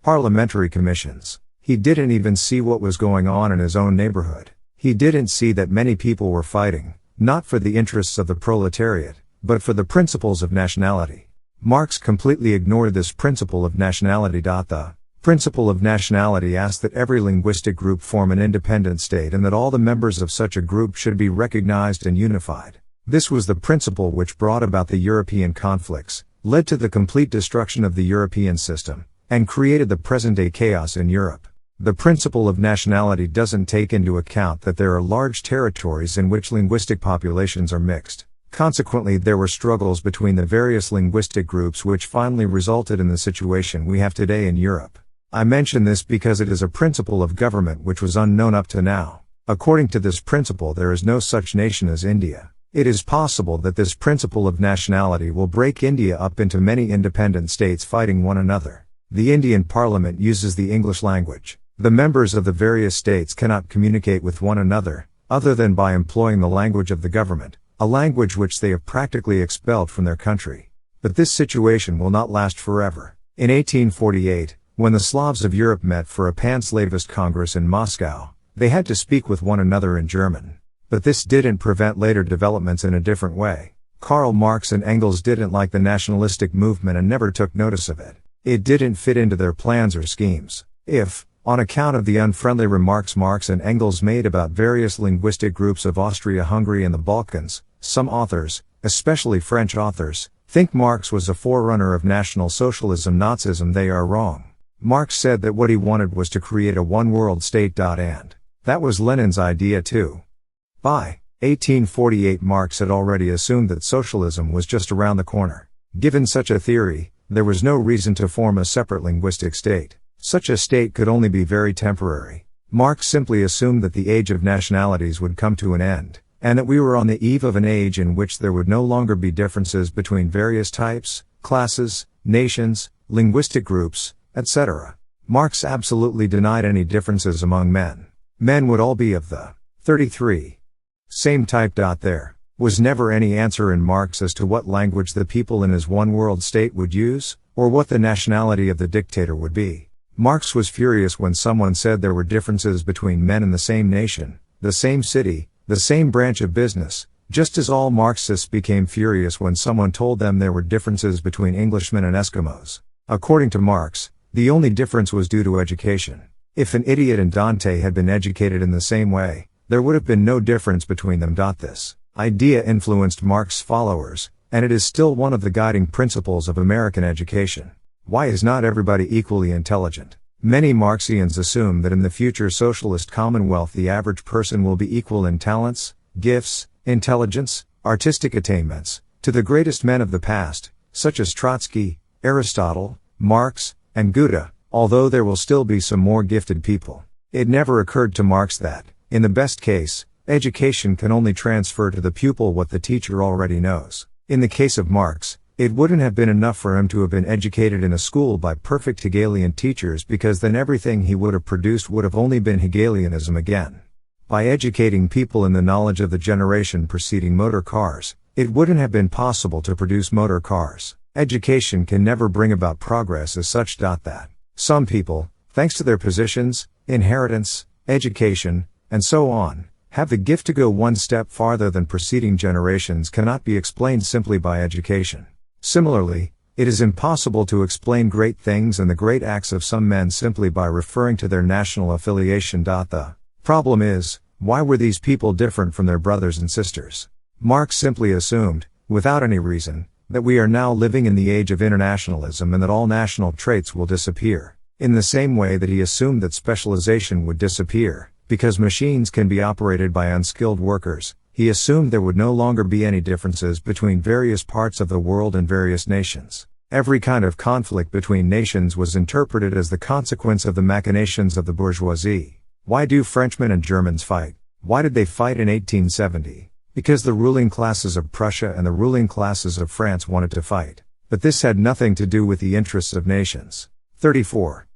S5: Parliamentary commissions. He didn't even see what was going on in his own neighborhood. He didn't see that many people were fighting, not for the interests of the proletariat, but for the principles of nationality. Marx completely ignored this principle of nationality. The principle of nationality asked that every linguistic group form an independent state and that all the members of such a group should be recognized and unified. This was the principle which brought about the European conflicts, led to the complete destruction of the European system, and created the present-day chaos in Europe. The principle of nationality doesn't take into account that there are large territories in which linguistic populations are mixed. Consequently, there were struggles between the various linguistic groups which finally resulted in the situation we have today in Europe. I mention this because it is a principle of government which was unknown up to now. According to this principle, there is no such nation as India. It is possible that this principle of nationality will break India up into many independent states fighting one another. The Indian Parliament uses the English language. The members of the various states cannot communicate with one another, other than by employing the language of the government, a language which they have practically expelled from their country. But this situation will not last forever. In 1848, when the Slavs of Europe met for a pan-slavist congress in Moscow, they had to speak with one another in German. But this didn't prevent later developments in a different way. Karl Marx and Engels didn't like the nationalistic movement and never took notice of it. It didn't fit into their plans or schemes. If, on account of the unfriendly remarks Marx and Engels made about various linguistic groups of Austria-Hungary and the Balkans, some authors, especially French authors, think Marx was a forerunner of National Socialism Nazism, they are wrong. Marx said that what he wanted was to create a one-world state. And that was Lenin's idea too. By 1848 Marx had already assumed that socialism was just around the corner. Given such a theory, there was no reason to form a separate linguistic state. Such a state could only be very temporary. Marx simply assumed that the age of nationalities would come to an end, and that we were on the eve of an age in which there would no longer be differences between various types, classes, nations, linguistic groups, etc. Marx absolutely denied any differences among men. Men would all be of the 33 same type. There was never any answer in Marx as to what language the people in his one-world state would use, or what the nationality of the dictator would be. Marx was furious when someone said there were differences between men in the same nation, the same city, the same branch of business, just as all Marxists became furious when someone told them there were differences between Englishmen and Eskimos. According to Marx, the only difference was due to education. If an idiot and Dante had been educated in the same way, there would have been no difference between them. This idea influenced Marx's followers, and it is still one of the guiding principles of American education. Why is not everybody equally intelligent? Many Marxians assume that in the future socialist commonwealth the average person will be equal in talents, gifts, intelligence, artistic attainments, to the greatest men of the past, such as Trotsky, Aristotle, Marx, and Goethe, although there will still be some more gifted people. It never occurred to Marx that, in the best case, education can only transfer to the pupil what the teacher already knows. In the case of Marx, it wouldn't have been enough for him to have been educated in a school by perfect Hegelian teachers, because then everything he would have produced would have only been Hegelianism again. By educating people in the knowledge of the generation preceding motor cars, it wouldn't have been possible to produce motor cars. Education can never bring about progress as such. That some people, thanks to their positions, inheritance, education, and so on, have the gift to go one step farther than preceding generations cannot be explained simply by education. Similarly, it is impossible to explain great things and the great acts of some men simply by referring to their national affiliation. The problem is, why were these people different from their brothers and sisters? Marx simply assumed, without any reason, that we are now living in the age of internationalism and that all national traits will disappear, in the same way that he assumed that specialization would disappear, because machines can be operated by unskilled workers. He assumed there would no longer be any differences between various parts of the world and various nations. Every kind of conflict between nations was interpreted as the consequence of the machinations of the bourgeoisie. Why do Frenchmen and Germans fight? Why did they fight in 1870? Because the ruling classes of Prussia and the ruling classes of France wanted to fight. But this had nothing to do with the interests of nations. 34.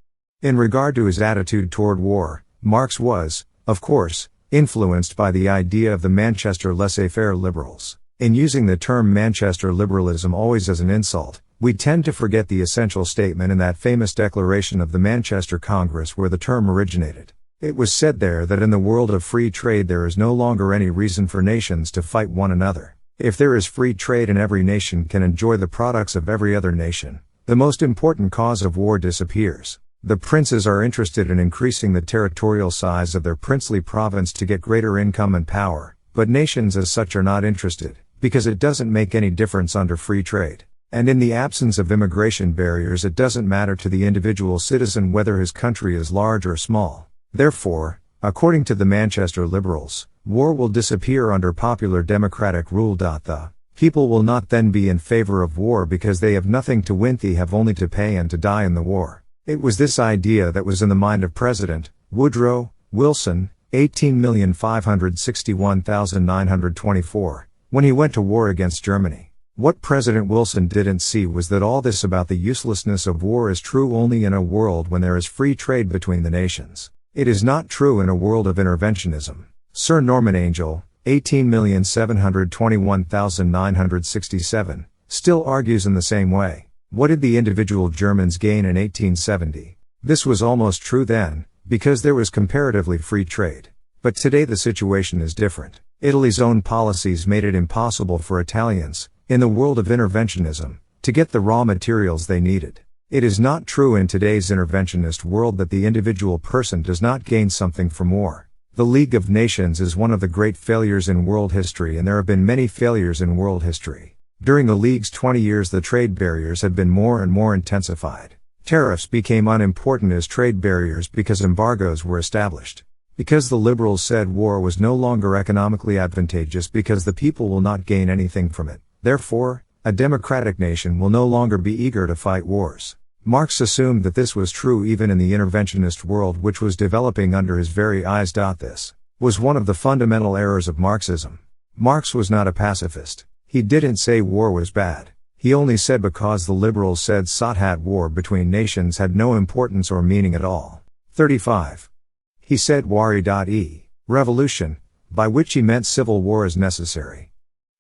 S5: In regard to his attitude toward war, Marx was, of course, influenced by the idea of the Manchester laissez-faire liberals. In using the term Manchester liberalism always as an insult, we tend to forget the essential statement in that famous declaration of the Manchester Congress where the term originated. It was said there that in the world of free trade there is no longer any reason for nations to fight one another. If there is free trade and every nation can enjoy the products of every other nation, the most important cause of war disappears. The princes are interested in increasing the territorial size of their princely province to get greater income and power, but nations as such are not interested, because it doesn't make any difference under free trade. And in the absence of immigration barriers, it doesn't matter to the individual citizen whether his country is large or small. Therefore, according to the Manchester liberals, war will disappear under popular democratic rule. The people will not then be in favor of war because they have nothing to win, they have only to pay and to die in the war. It was this idea that was in the mind of President Woodrow Wilson, 18,561,924, when he went to war against Germany. What President Wilson didn't see was that all this about the uselessness of war is true only in a world when there is free trade between the nations. It is not true in a world of interventionism. Sir Norman Angell, 18,721,967, still argues in the same way. What did the individual Germans gain in 1870? This was almost true then, because there was comparatively free trade. But today the situation is different. Italy's own policies made it impossible for Italians, in the world of interventionism, to get the raw materials they needed. It is not true in today's interventionist world that the individual person does not gain something from war. The League of Nations is one of the great failures in world history, and there have been many failures in world history. During the League's 20 years the trade barriers had been more and more intensified. Tariffs became unimportant as trade barriers because embargoes were established. Because the liberals said war was no longer economically advantageous because the people will not gain anything from it. Therefore, a democratic nation will no longer be eager to fight wars. Marx assumed that this was true even in the interventionist world which was developing under his very eyes. This was one of the fundamental errors of Marxism. Marx was not a pacifist. He didn't say war was bad. He only said because the liberals said Sothat war between nations had no importance or meaning at all. 35. He said wari.e, revolution, by which he meant civil war is necessary.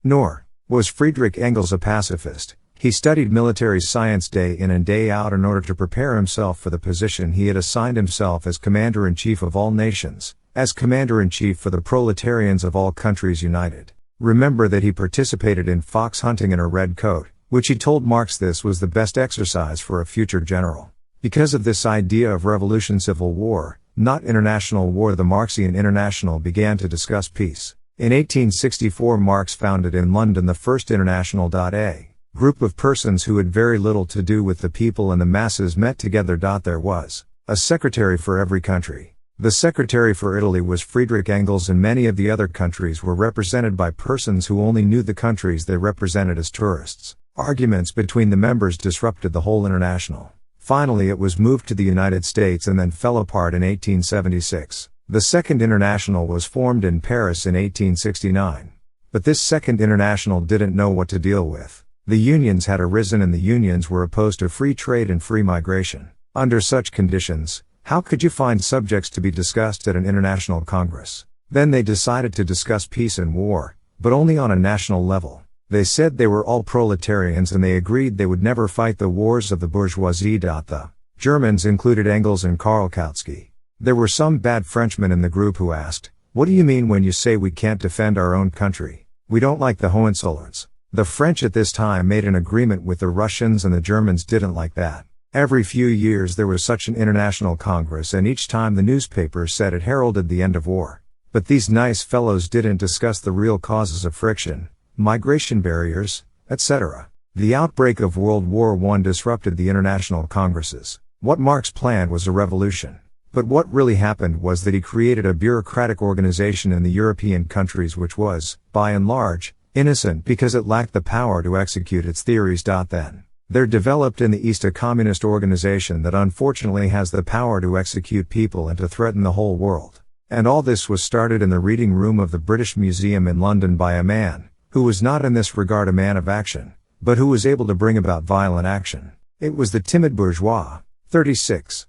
S5: Nor was Friedrich Engels a pacifist. He studied military science day in and day out in order to prepare himself for the position he had assigned himself as Commander-in-Chief of all nations, as Commander-in-Chief for the proletarians of all countries united. Remember that he participated in fox hunting in a red coat, which he told Marx this was the best exercise for a future general. Because of this idea of revolution, civil war, not international war, the Marxian International began to discuss peace. In 1864 Marx founded in London the First International. A group of persons who had very little to do with the people and the masses met together. There was a secretary for every country. The secretary for Italy was Friedrich Engels, and many of the other countries were represented by persons who only knew the countries they represented as tourists. Arguments between the members disrupted the whole international. Finally, it was moved to the United States and then fell apart in 1876. The Second International was formed in Paris in 1869. But this Second International didn't know what to deal with. The unions had arisen and the unions were opposed to free trade and free migration. Under such conditions, how could you find subjects to be discussed at an international congress? Then they decided to discuss peace and war, but only on a national level. They said they were all proletarians and they agreed they would never fight the wars of the bourgeoisie. The Germans included Engels and Karl Kautsky. There were some bad Frenchmen in the group who asked, "What do you mean when you say we can't defend our own country? We don't like the Hohenzollerns." The French at this time made an agreement with the Russians and the Germans didn't like that. Every few years there was such an international congress and each time the newspapers said it heralded the end of war. But these nice fellows didn't discuss the real causes of friction, migration barriers, etc. The outbreak of World War I disrupted the international congresses. What Marx planned was a revolution. But what really happened was that he created a bureaucratic organization in the European countries which was, by and large, innocent because it lacked the power to execute its theories. Then there developed in the East a communist organization that unfortunately has the power to execute people and to threaten the whole world. And all this was started in the reading room of the British Museum in London by a man, who was not in this regard a man of action, but who was able to bring about violent action. It was the timid bourgeois. 36.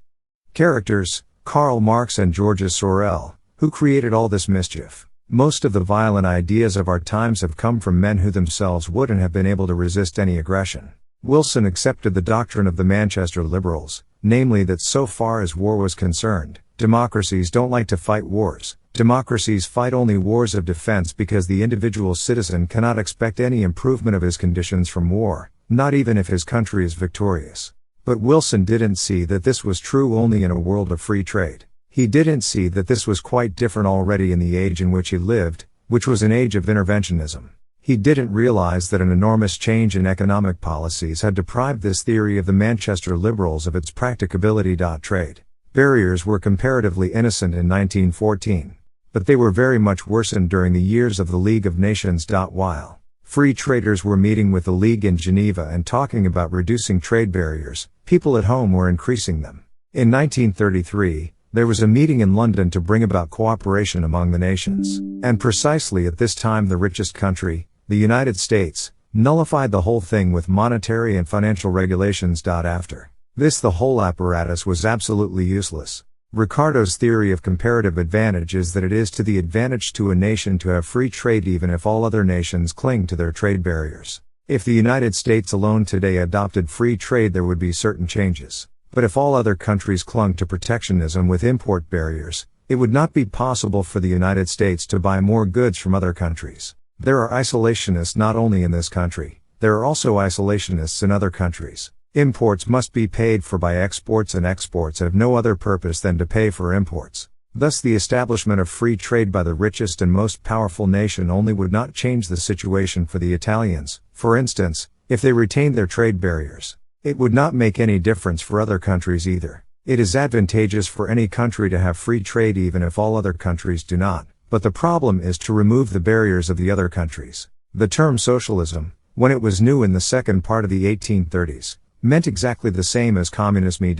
S5: Characters, Karl Marx and Georges Sorel, who created all this mischief. Most of the violent ideas of our times have come from men who themselves wouldn't have been able to resist any aggression. Wilson accepted the doctrine of the Manchester liberals, namely that so far as war was concerned, democracies don't like to fight wars. Democracies fight only wars of defense because the individual citizen cannot expect any improvement of his conditions from war, not even if his country is victorious. But Wilson didn't see that this was true only in a world of free trade. He didn't see that this was quite different already in the age in which he lived, which was an age of interventionism. He didn't realize that an enormous change in economic policies had deprived this theory of the Manchester liberals of its practicability. Trade barriers were comparatively innocent in 1914, but they were very much worsened during the years of the League of Nations. While free traders were meeting with the League in Geneva and talking about reducing trade barriers, people at home were increasing them. In 1933, there was a meeting in London to bring about cooperation among the nations, and precisely at this time the richest country, the United States, nullified the whole thing with monetary and financial regulations. After this, the whole apparatus was absolutely useless. Ricardo's theory of comparative advantage is that it is to the advantage to a nation to have free trade even if all other nations cling to their trade barriers. If the United States alone today adopted free trade, there would be certain changes. But if all other countries clung to protectionism with import barriers, it would not be possible for the United States to buy more goods from other countries. There are isolationists not only in this country, there are also isolationists in other countries. Imports must be paid for by exports and exports have no other purpose than to pay for imports. Thus the establishment of free trade by the richest and most powerful nation only would not change the situation for the Italians, for instance, if they retained their trade barriers. It would not make any difference for other countries either. It is advantageous for any country to have free trade even if all other countries do not, but the problem is to remove the barriers of the other countries. The term socialism, when it was new in the second part of the 1830s, meant exactly the same as communism.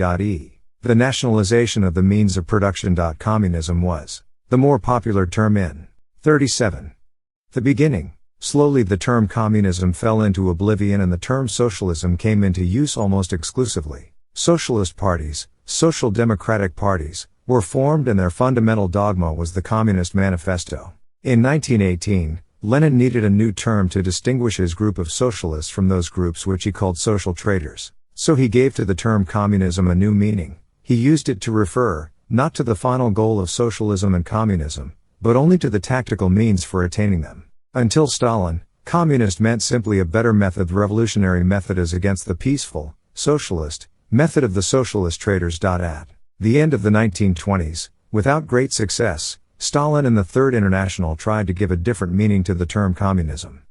S5: The nationalization of the means of production. Communism was the more popular term in 37. The beginning. Slowly the term communism fell into oblivion and the term socialism came into use almost exclusively. Socialist parties, social democratic parties, were formed and their fundamental dogma was the Communist Manifesto. In 1918, Lenin needed a new term to distinguish his group of socialists from those groups which he called social traders. So he gave to the term communism a new meaning. He used it to refer, not to the final goal of socialism and communism, but only to the tactical means for attaining them. Until Stalin, communist meant simply a better method. The revolutionary method is against the peaceful, socialist, method of the socialist traders. At the end of the 1920s, without great success, Stalin and the Third International tried to give a different meaning to the term communism.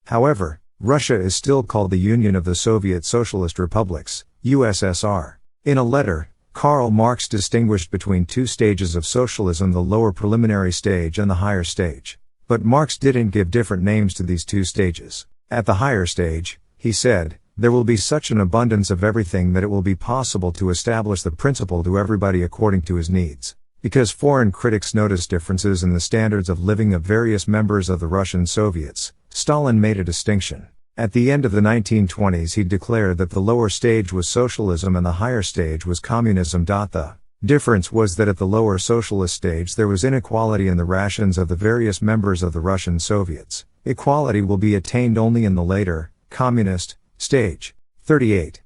S5: However, Russia is still called the Union of the Soviet Socialist Republics, USSR. In a letter, Karl Marx distinguished between two stages of socialism, the lower preliminary stage and the higher stage. But Marx didn't give different names to these two stages. At the higher stage, he said, there will be such an abundance of everything that it will be possible to establish the principle to everybody according to his needs. Because foreign critics noticed differences in the standards of living of various members of the Russian Soviets, Stalin made a distinction. At the end of the 1920s he declared that the lower stage was socialism and the higher stage was communism. The difference was that at the lower socialist stage there was inequality in the rations of the various members of the Russian Soviets. Equality will be attained only in the later, communist, stage. 38.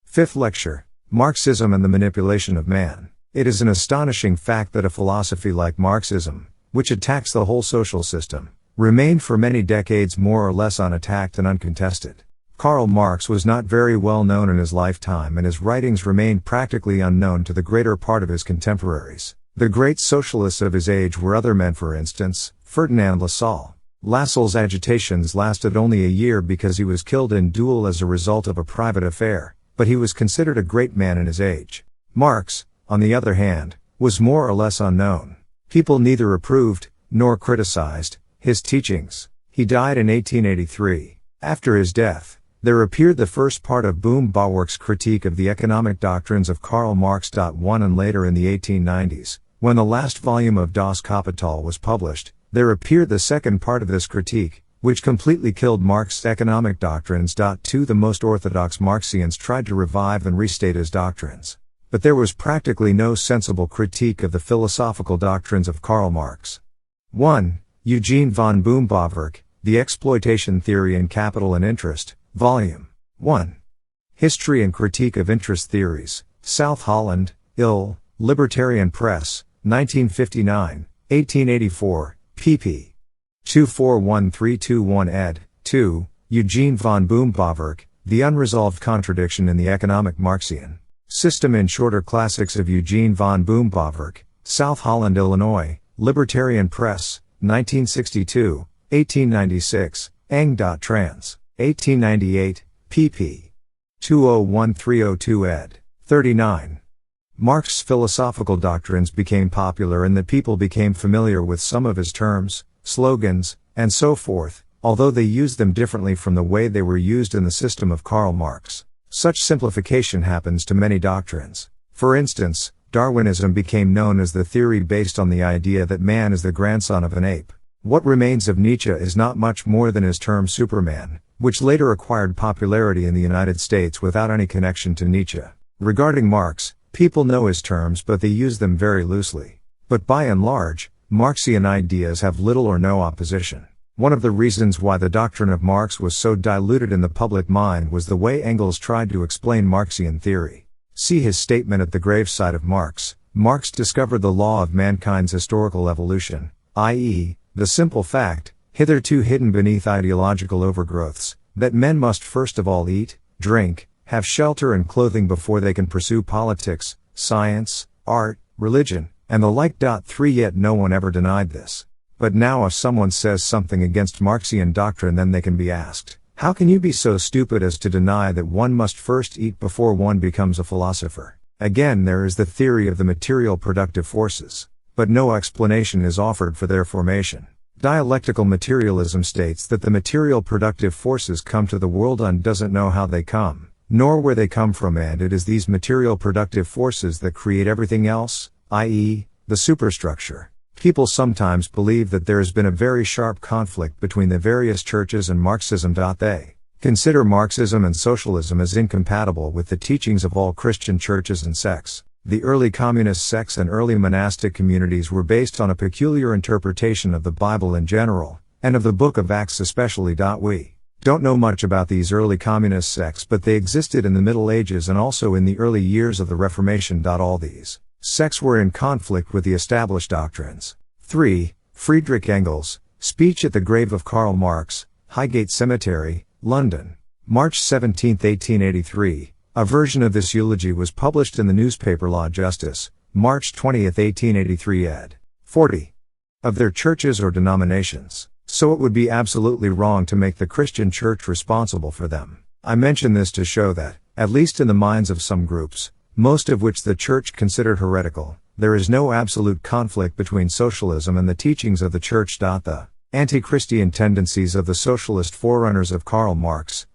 S5: Fifth lecture, Marxism and the Manipulation of Man. It is an astonishing fact that a philosophy like Marxism, which attacks the whole social system, remained for many decades more or less unattacked and uncontested. Karl Marx was not very well known in his lifetime and his writings remained practically unknown to the greater part of his contemporaries. The great socialists of his age were other men, for instance, Ferdinand Lassalle. Lassalle's agitations lasted only a year because he was killed in duel as a result of a private affair, but he was considered a great man in his age. Marx, on the other hand, was more or less unknown. People neither approved, nor criticized, his teachings. He died in 1883. After his death, there appeared the first part of Boom Bawerk's critique of the economic doctrines of Karl Marx. 1 And later in the 1890s, when the last volume of Das Kapital was published, there appeared the second part of this critique, which completely killed Marx's economic doctrines. 2 The most orthodox Marxians tried to revive and restate his doctrines. But there was practically no sensible critique of the philosophical doctrines of Karl Marx. 1. Eugene von Boom-Bawerk, The Exploitation Theory in Capital and Interest, Volume 1. History and Critique of Interest Theories, South Holland, Ill, Libertarian Press, 1959, 1884, pp. 241321 ed. 2. Eugene von Boom-Bawerk, The Unresolved Contradiction in the Economic Marxian System in Shorter Classics of Eugene von Boom-Bawerk, South Holland, Illinois, Libertarian Press, 1962, 1896, Eng.trans. 1898, pp. 201302 ed. 39. Marx's philosophical doctrines became popular and the people became familiar with some of his terms, slogans, and so forth, although they used them differently from the way they were used in the system of Karl Marx. Such simplification happens to many doctrines. For instance, Darwinism became known as the theory based on the idea that man is the grandson of an ape. What remains of Nietzsche is not much more than his term Superman, which later acquired popularity in the United States without any connection to Nietzsche. Regarding Marx, people know his terms but they use them very loosely. But by and large, Marxian ideas have little or no opposition. One of the reasons why the doctrine of Marx was so diluted in the public mind was the way Engels tried to explain Marxian theory. See his statement at the graveside of Marx. Marx discovered the law of mankind's historical evolution, i.e., the simple fact, hitherto hidden beneath ideological overgrowths, that men must first of all eat, drink, have shelter and clothing before they can pursue politics, science, art, religion, and the like. 3 Yet no one ever denied this. But now if someone says something against Marxian doctrine, then they can be asked, how can you be so stupid as to deny that one must first eat before one becomes a philosopher? Again, there is the theory of the material productive forces, but no explanation is offered for their formation. Dialectical materialism states that the material productive forces come to the world and doesn't know how they come, nor where they come from, and it is these material productive forces that create everything else, i.e., the superstructure. People sometimes believe that there has been a very sharp conflict between the various churches and Marxism. They consider Marxism and socialism as incompatible with the teachings of all Christian churches and sects. The early communist sects and early monastic communities were based on a peculiar interpretation of the Bible in general, and of the book of Acts especially. We don't know much about these early communist sects, but they existed in the Middle Ages and also in the early years of the Reformation. All these sects were in conflict with the established doctrines. 3. Friedrich Engels, Speech at the Grave of Karl Marx, Highgate Cemetery, London, March 17, 1883. A version of this eulogy was published in the newspaper La Justice, March 20, 1883 ed. 40. Of their churches or denominations. So it would be absolutely wrong to make the Christian church responsible for them. I mention this to show that, at least in the minds of some groups, most of which the Church considered heretical. There is no absolute conflict between socialism and the teachings of the Church. The anti-Christian tendencies of the socialist forerunners of Karl Marx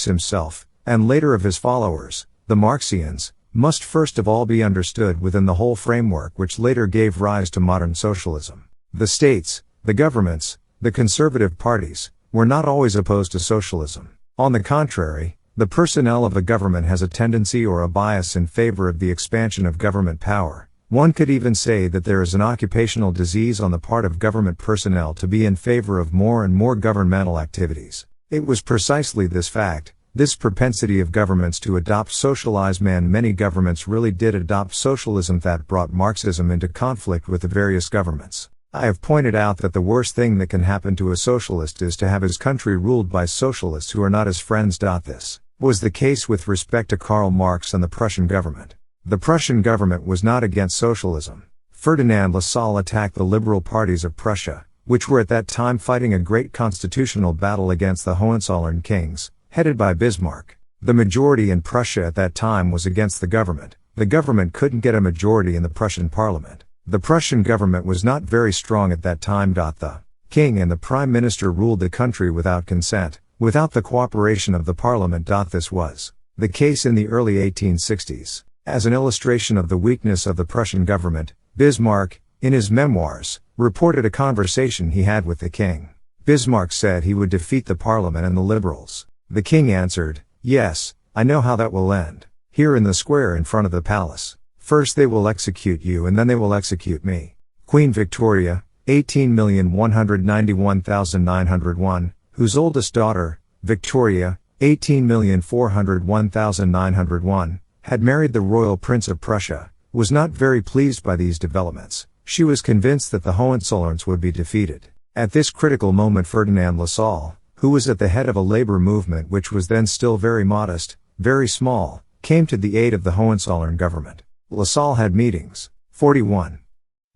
S5: himself, and later of his followers, the Marxians, must first of all be understood within the whole framework which later gave rise to modern socialism. The states, the governments, the conservative parties, were not always opposed to socialism. On the contrary, the personnel of a government has a tendency or a bias in favor of the expansion of government power. One could even say that there is an occupational disease on the part of government personnel to be in favor of more and more governmental activities. It was precisely this fact, this propensity of governments to adopt socialized man, many governments really did adopt socialism, that brought Marxism into conflict with the various governments. I have pointed out that the worst thing that can happen to a socialist is to have his country ruled by socialists who are not his friends. This was the case with respect to Karl Marx and the Prussian government. The Prussian government was not against socialism. Ferdinand Lassalle attacked the liberal parties of Prussia, which were at that time fighting a great constitutional battle against the Hohenzollern kings, headed by Bismarck. The majority in Prussia at that time was against the government. The government couldn't get a majority in the Prussian parliament. The Prussian government was not very strong at that time. The king and the prime minister ruled the country without consent, without the cooperation of the parliament. This was the case in the early 1860s. As an illustration of the weakness of the Prussian government, Bismarck, in his memoirs, reported a conversation he had with the king. Bismarck said he would defeat the parliament and the liberals. The king answered, "Yes, I know how that will end. Here in the square in front of the palace. First they will execute you and then they will execute me." Queen Victoria, 18,191,901, whose oldest daughter, Victoria, 18,401,901, had married the royal prince of Prussia, was not very pleased by these developments. She was convinced that the Hohenzollerns would be defeated. At this critical moment Ferdinand Lassalle, who was at the head of a labor movement which was then still very modest, very small, came to the aid of the Hohenzollern government. Lassalle had meetings, 41,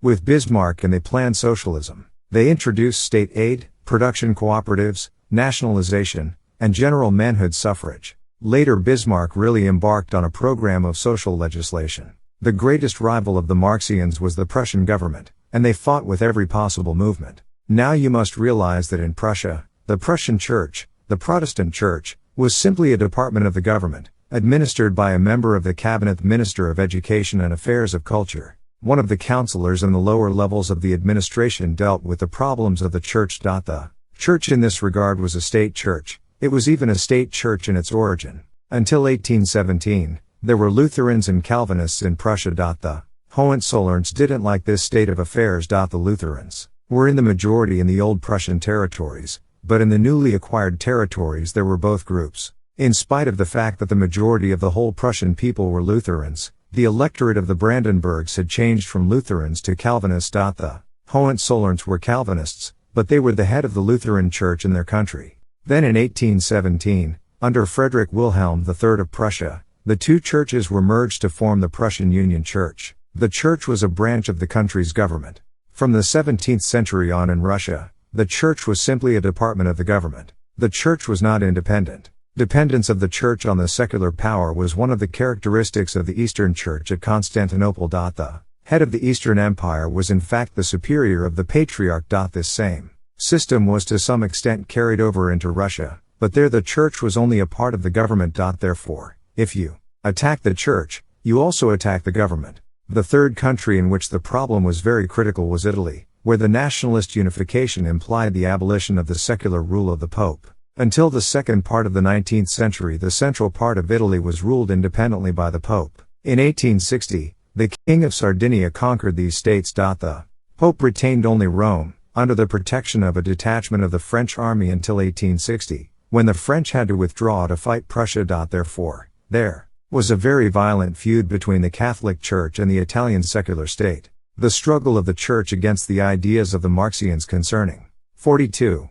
S5: with Bismarck, and they planned socialism. They introduced state aid, production cooperatives, nationalization, and general manhood suffrage. Later Bismarck really embarked on a program of social legislation. The greatest rival of the Marxians was the Prussian government, and they fought with every possible movement. Now you must realize that in Prussia, the Prussian Church, the Protestant Church, was simply a department of the government, administered by a member of the cabinet, the Minister of Education and Affairs of Culture. One of the councillors in the lower levels of the administration dealt with the problems of the church. The church in this regard was a state church. It was even a state church in its origin. Until 1817, there were Lutherans and Calvinists in Prussia. The Hohenzollerns didn't like this state of affairs. The Lutherans were in the majority in the old Prussian territories, but in the newly acquired territories there were both groups. In spite of the fact that the majority of the whole Prussian people were Lutherans, the electorate of the Brandenburgs had changed from Lutherans to Calvinists. The Hohenzollerns were Calvinists, but they were the head of the Lutheran Church in their country. Then in 1817, under Frederick Wilhelm III of Prussia, the two churches were merged to form the Prussian Union Church. The church was a branch of the country's government. From the 17th century on in Russia, the church was simply a department of the government. The church was not independent. Dependence of the church on the secular power was one of the characteristics of the Eastern Church at Constantinople. The head of the Eastern Empire was in fact the superior of the Patriarch. This same system was to some extent carried over into Russia, but there the church was only a part of the government. Therefore, if you attack the church, you also attack the government. The third country in which the problem was very critical was Italy, where the nationalist unification implied the abolition of the secular rule of the Pope. Until the second part of the 19th century, the central part of Italy was ruled independently by the Pope. In 1860, the King of Sardinia conquered these states. The Pope retained only Rome, under the protection of a detachment of the French army until 1860, when the French had to withdraw to fight Prussia. Therefore, there was a very violent feud between the Catholic Church and the Italian secular state. The struggle of the Church against the ideas of the Marxians concerning 42.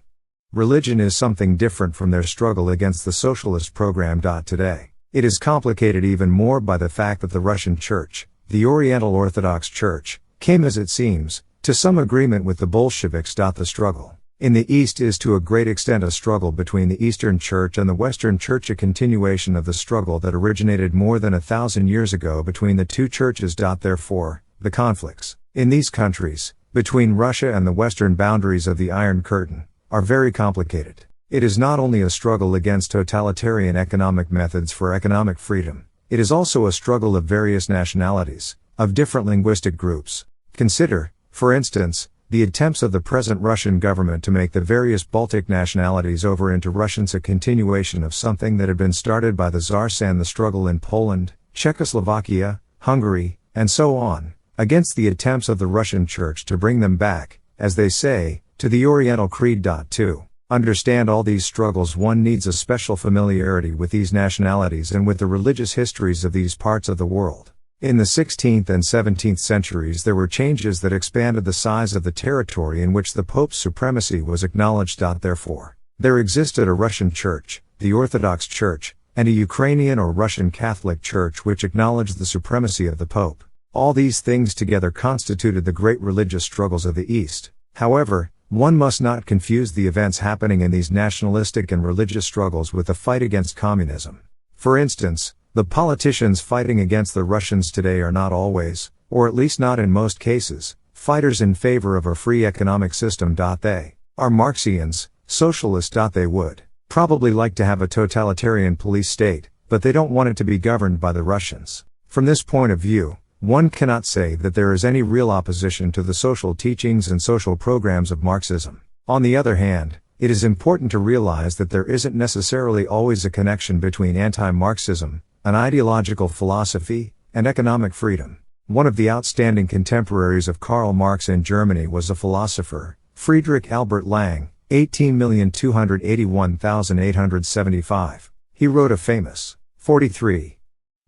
S5: Religion is something different from their struggle against the socialist program. Today, it is complicated even more by the fact that the Russian Church, the Oriental Orthodox Church, came, as it seems, to some agreement with the Bolsheviks. The struggle In the East is to a great extent a struggle between the Eastern Church and the Western Church, a continuation of the struggle that originated more than 1,000 years ago between the two churches. Therefore, the conflicts in these countries, between Russia and the western boundaries of the Iron Curtain, are very complicated. It is not only a struggle against totalitarian economic methods for economic freedom, it is also a struggle of various nationalities, of different linguistic groups. Consider, for instance, the attempts of the present Russian government to make the various Baltic nationalities over into Russians, a continuation of something that had been started by the Tsars, and the struggle in Poland, Czechoslovakia, Hungary, and so on, against the attempts of the Russian Church to bring them back, as they say, to the Oriental Creed. To understand all these struggles, one needs a special familiarity with these nationalities and with the religious histories of these parts of the world. In the 16th and 17th centuries there were changes that expanded the size of the territory in which the Pope's supremacy was acknowledged. Therefore, there existed a Russian Church, the Orthodox Church, and a Ukrainian or Russian Catholic Church which acknowledged the supremacy of the Pope. All these things together constituted the great religious struggles of the East. However, one must not confuse the events happening in these nationalistic and religious struggles with the fight against communism. For instance, the politicians fighting against the Russians today are not always, or at least not in most cases, fighters in favor of a free economic system. They are Marxians, socialists. They would probably like to have a totalitarian police state, but they don't want it to be governed by the Russians. From this point of view, one cannot say that there is any real opposition to the social teachings and social programs of Marxism. On the other hand, it is important to realize that there isn't necessarily always a connection between anti-Marxism, an ideological philosophy, and economic freedom. One of the outstanding contemporaries of Karl Marx in Germany was a philosopher, Friedrich Albert Lang, 18,281,875. He wrote a famous 43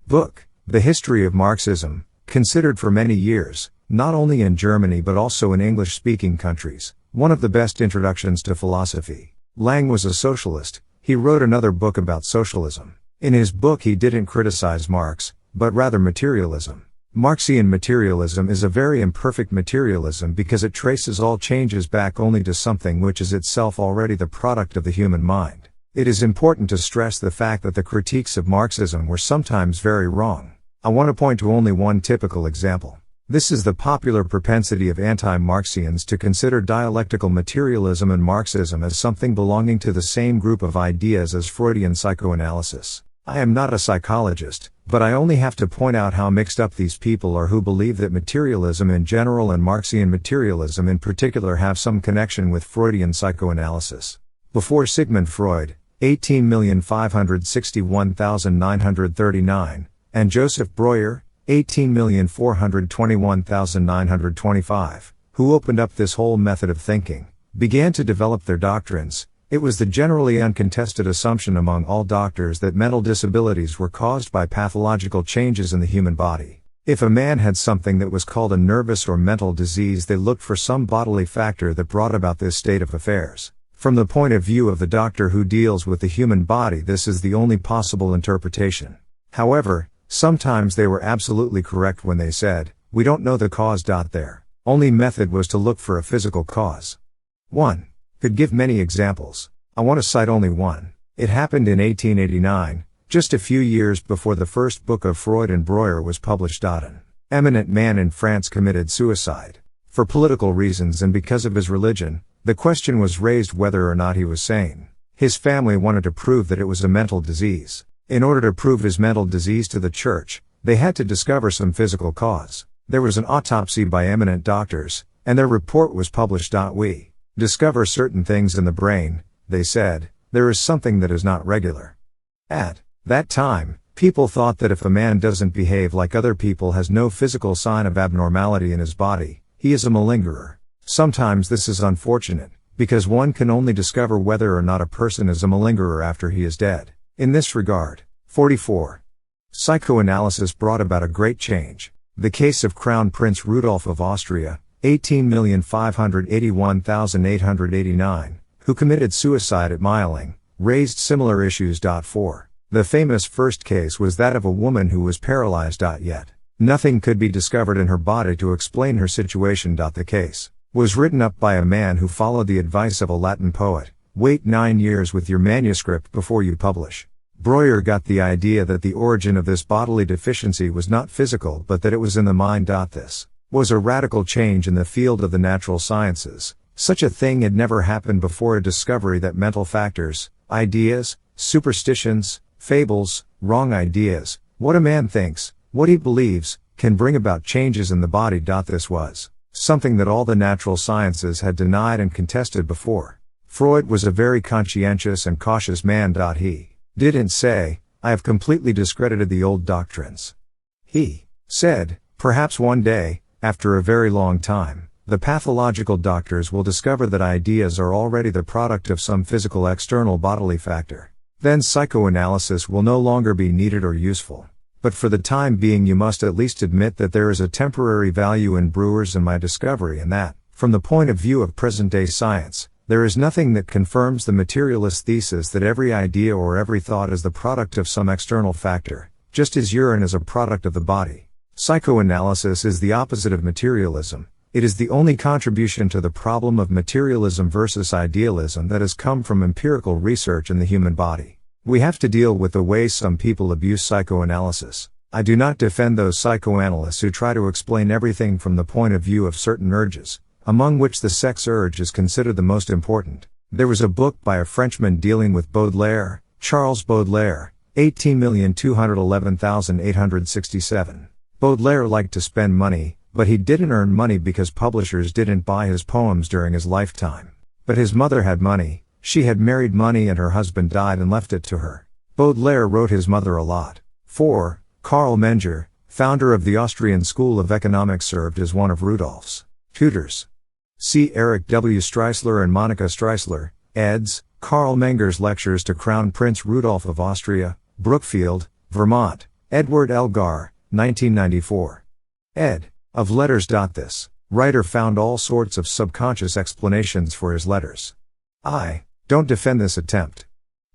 S5: book, The History of Marxism, considered for many years, not only in Germany but also in English-speaking countries, one of the best introductions to philosophy. Lang was a socialist. He wrote another book about socialism. In his book he didn't criticize Marx, but rather materialism. Marxian materialism is a very imperfect materialism because it traces all changes back only to something which is itself already the product of the human mind. It is important to stress the fact that the critiques of Marxism were sometimes very wrong. I want to point to only one typical example. This is the popular propensity of anti-Marxians to consider dialectical materialism and Marxism as something belonging to the same group of ideas as Freudian psychoanalysis. I am not a psychologist, but I only have to point out how mixed up these people are who believe that materialism in general and Marxian materialism in particular have some connection with Freudian psychoanalysis. Before Sigmund Freud, 18,561,939, and Joseph Breuer, 18,421,925, who opened up this whole method of thinking, began to develop their doctrines, it was the generally uncontested assumption among all doctors that mental disabilities were caused by pathological changes in the human body. If a man had something that was called a nervous or mental disease, they looked for some bodily factor that brought about this state of affairs. From the point of view of the doctor who deals with the human body, this is the only possible interpretation. However, sometimes they were absolutely correct when they said, "We don't know the cause." Their only method was to look for a physical cause. 1. Could give many examples. I want to cite only one. It happened in 1889, just a few years before the first book of Freud and Breuer was published. An eminent man in France committed suicide. For political reasons and because of his religion, the question was raised whether or not he was sane. His family wanted to prove that it was a mental disease. In order to prove his mental disease to the church, they had to discover some physical cause. There was an autopsy by eminent doctors, and their report was published. We discover certain things in the brain, they said. There is something that is not regular. At that time, people thought that if a man doesn't behave like other people, has no physical sign of abnormality in his body, he is a malingerer. Sometimes this is unfortunate, because one can only discover whether or not a person is a malingerer after he is dead. In this regard, 44. Psychoanalysis brought about a great change. The case of Crown Prince Rudolph of Austria, 18,581,889, who committed suicide at Meiling, raised similar issues. 4. The famous first case was that of a woman who was paralyzed. Yet nothing could be discovered in her body to explain her situation. The case was written up by a man who followed the advice of a Latin poet. Wait 9 years with your manuscript before you publish. Breuer got the idea that the origin of this bodily deficiency was not physical but that it was in the mind. This was a radical change in the field of the natural sciences. Such a thing had never happened before, a discovery that mental factors, ideas, superstitions, fables, wrong ideas, what a man thinks, what he believes, can bring about changes in the body. This was something that all the natural sciences had denied and contested before. Freud was a very conscientious and cautious man. He didn't say, I have completely discredited the old doctrines. He said, perhaps one day, after a very long time, the pathological doctors will discover that ideas are already the product of some physical external bodily factor. Then psychoanalysis will no longer be needed or useful. But for the time being you must at least admit that there is a temporary value in Breuer's and my discovery, and that, from the point of view of present-day science, there is nothing that confirms the materialist thesis that every idea or every thought is the product of some external factor, just as urine is a product of the body. Psychoanalysis is the opposite of materialism. It is the only contribution to the problem of materialism versus idealism that has come from empirical research in the human body. We have to deal with the way some people abuse psychoanalysis. I do not defend those psychoanalysts who try to explain everything from the point of view of certain urges, among which the sex urge is considered the most important. There was a book by a Frenchman dealing with Baudelaire, Charles Baudelaire, 18,211,867. Baudelaire liked to spend money, but he didn't earn money because publishers didn't buy his poems during his lifetime. But his mother had money, she had married money and her husband died and left it to her. Baudelaire wrote his mother a lot. 4. Karl Menger, founder of the Austrian School of Economics, served as one of Rudolph's tutors. See Eric W. Streisler and Monica Streisler, eds. Karl Menger's Lectures to Crown Prince Rudolph of Austria, Brookfield, Vermont, Edward Elgar, 1994. Ed. Of Letters. This writer found all sorts of subconscious explanations for his letters. I don't defend this attempt.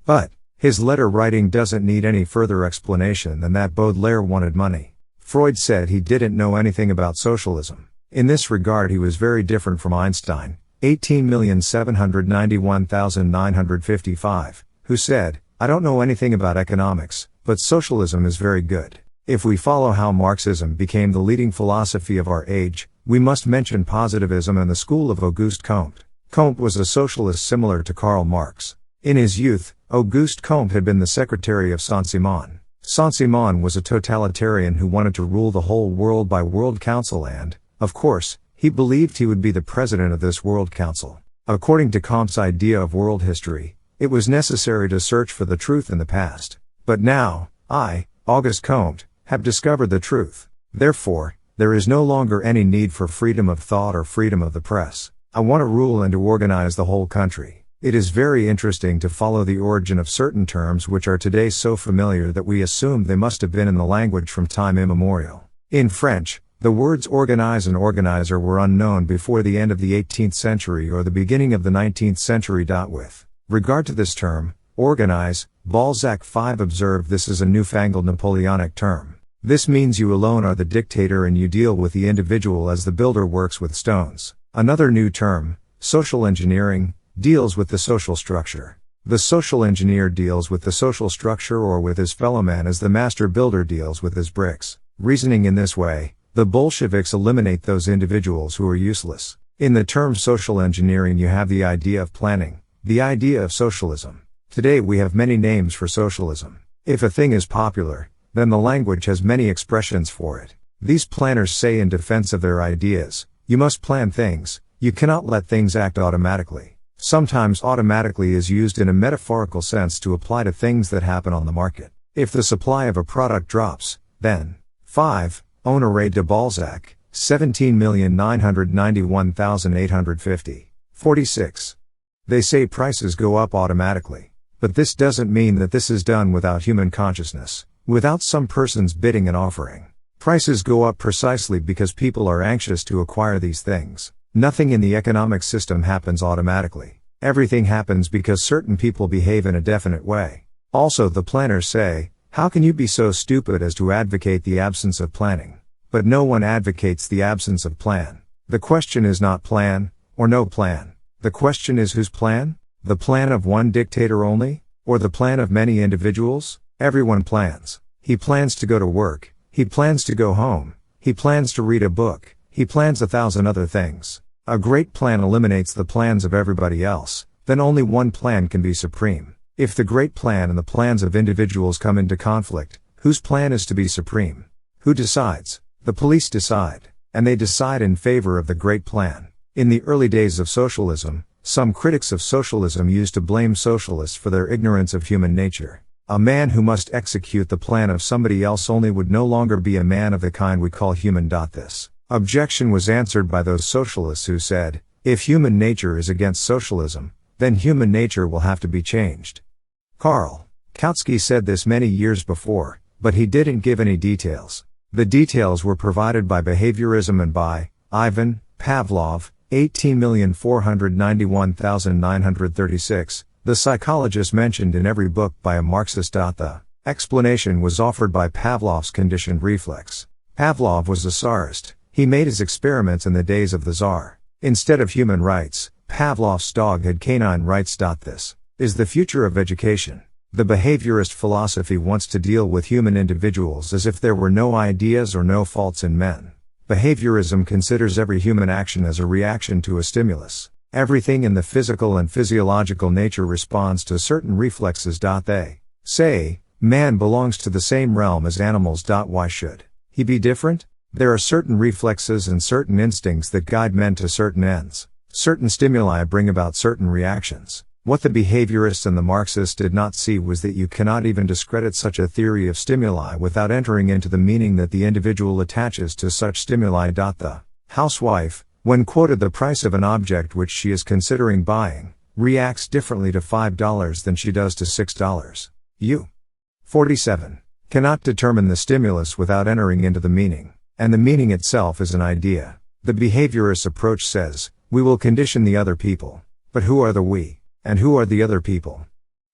S5: But his letter writing doesn't need any further explanation than that Baudelaire wanted money. Freud said he didn't know anything about socialism. In this regard he was very different from Einstein, 18,791,955, who said, I don't know anything about economics, but socialism is very good. If we follow how Marxism became the leading philosophy of our age, we must mention positivism and the school of Auguste Comte. Comte was a socialist similar to Karl Marx. In his youth, Auguste Comte had been the secretary of Saint-Simon. Saint-Simon was a totalitarian who wanted to rule the whole world by World Council and, of course, he believed he would be the president of this World Council. According to Comte's idea of world history, it was necessary to search for the truth in the past. But now, I, Auguste Comte, have discovered the truth. Therefore, there is no longer any need for freedom of thought or freedom of the press. I want to rule and to organize the whole country. It is very interesting to follow the origin of certain terms which are today so familiar that we assume they must have been in the language from time immemorial. In French, the words organize and organizer were unknown before the end of the 18th century or the beginning of the 19th century. With regard to this term, organize, Balzac 5 observed this is a newfangled Napoleonic term. This means you alone are the dictator and you deal with the individual as the builder works with stones. Another new term, social engineering, deals with the social structure. The social engineer deals with the social structure or with his fellow man as the master builder deals with his bricks. Reasoning in this way, the Bolsheviks eliminate those individuals who are useless. In the term social engineering you have the idea of planning, the idea of socialism. Today we have many names for socialism. If a thing is popular, then the language has many expressions for it. These planners say in defense of their ideas, you must plan things, you cannot let things act automatically. Sometimes automatically is used in a metaphorical sense to apply to things that happen on the market. If the supply of a product drops, then 5. Honoré de Balzac, 17,991,850. 46. They say prices go up automatically. But this doesn't mean that this is done without human consciousness, without some person's bidding and offering. Prices go up precisely because people are anxious to acquire these things. Nothing in the economic system happens automatically. Everything happens because certain people behave in a definite way. Also the planners say, how can you be so stupid as to advocate the absence of planning? But no one advocates the absence of plan. The question is not plan, or no plan. The question is whose plan? The plan of one dictator only? Or the plan of many individuals? Everyone plans. He plans to go to work. He plans to go home. He plans to read a book. He plans 1,000 other things. A great plan eliminates the plans of everybody else. Then only one plan can be supreme. If the great plan and the plans of individuals come into conflict, whose plan is to be supreme? Who decides? The police decide. And they decide in favor of the great plan. In the early days of socialism, some critics of socialism used to blame socialists for their ignorance of human nature. A man who must execute the plan of somebody else only would no longer be a man of the kind we call human. This objection was answered by those socialists who said, if human nature is against socialism, then human nature will have to be changed. Karl Kautsky said this many years before, but he didn't give any details. The details were provided by behaviorism and by Ivan Pavlov, 18,491,936, the psychologist mentioned in every book by a Marxist. The explanation was offered by Pavlov's conditioned reflex. Pavlov was a Tsarist. He made his experiments in the days of the Tsar. Instead of human rights, Pavlov's dog had canine rights. This is the future of education. The behaviorist philosophy wants to deal with human individuals as if there were no ideas or no faults in men. Behaviorism considers every human action as a reaction to a stimulus. Everything in the physical and physiological nature responds to certain reflexes. They say, man belongs to the same realm as animals. Why should he be different? There are certain reflexes and certain instincts that guide men to certain ends. Certain stimuli bring about certain reactions. What the behaviorists and the Marxists did not see was that you cannot even discredit such a theory of stimuli without entering into the meaning that the individual attaches to such stimuli. The housewife, when quoted the price of an object which she is considering buying, reacts differently to $5 than she does to $6. You 47 cannot determine the stimulus without entering into the meaning, and the meaning itself is an idea. The behaviorist approach says, we will condition the other people. But who are the we? And who are the other people?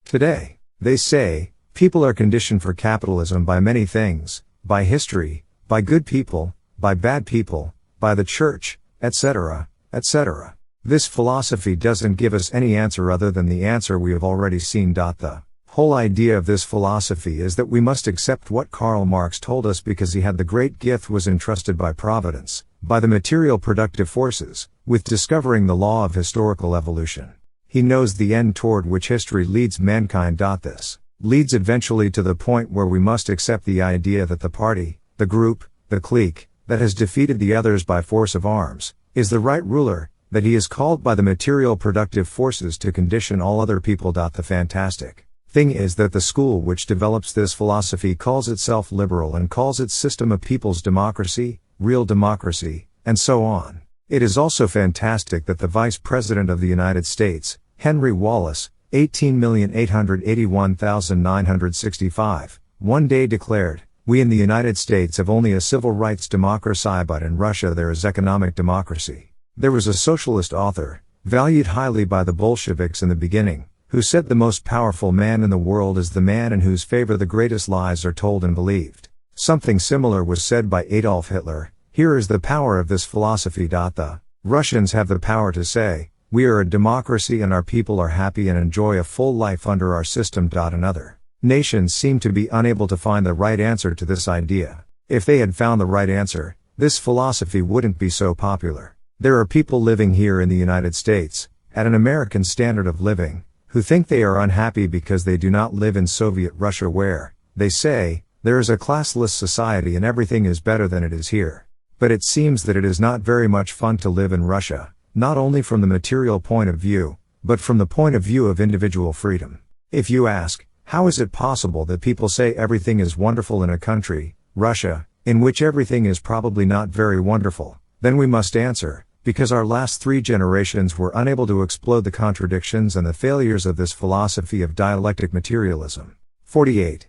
S5: Today, they say, people are conditioned for capitalism by many things, by history, by good people, by bad people, by the church, etc., etc. This philosophy doesn't give us any answer other than the answer we have already seen. The whole idea of this philosophy is that we must accept what Karl Marx told us because he had the great gift was entrusted by Providence, by the material productive forces, with discovering the law of historical evolution. He knows the end toward which history leads mankind. This leads eventually to the point where we must accept the idea that the party, the group, the clique, that has defeated the others by force of arms, is the right ruler, that he is called by the material productive forces to condition all other people. The fantastic thing is that the school which develops this philosophy calls itself liberal and calls its system a people's democracy, real democracy, and so on. It is also fantastic that the Vice President of the United States, Henry Wallace, 18,881,965, one day declared, we in the United States have only a civil rights democracy, but in Russia there is economic democracy. There was a socialist author, valued highly by the Bolsheviks in the beginning, who said the most powerful man in the world is the man in whose favor the greatest lies are told and believed. Something similar was said by Adolf Hitler. Here is the power of this philosophy. The Russians have the power to say, we are a democracy and our people are happy and enjoy a full life under our system. And other nations seem to be unable to find the right answer to this idea. If they had found the right answer, this philosophy wouldn't be so popular. There are people living here in the United States, at an American standard of living, who think they are unhappy because they do not live in Soviet Russia where, they say, there is a classless society and everything is better than it is here. But it seems that it is not very much fun to live in Russia, not only from the material point of view, but from the point of view of individual freedom. If you ask, how is it possible that people say everything is wonderful in a country, Russia, in which everything is probably not very wonderful, then we must answer, because our last 3 generations were unable to explode the contradictions and the failures of this philosophy of dialectic materialism. 48.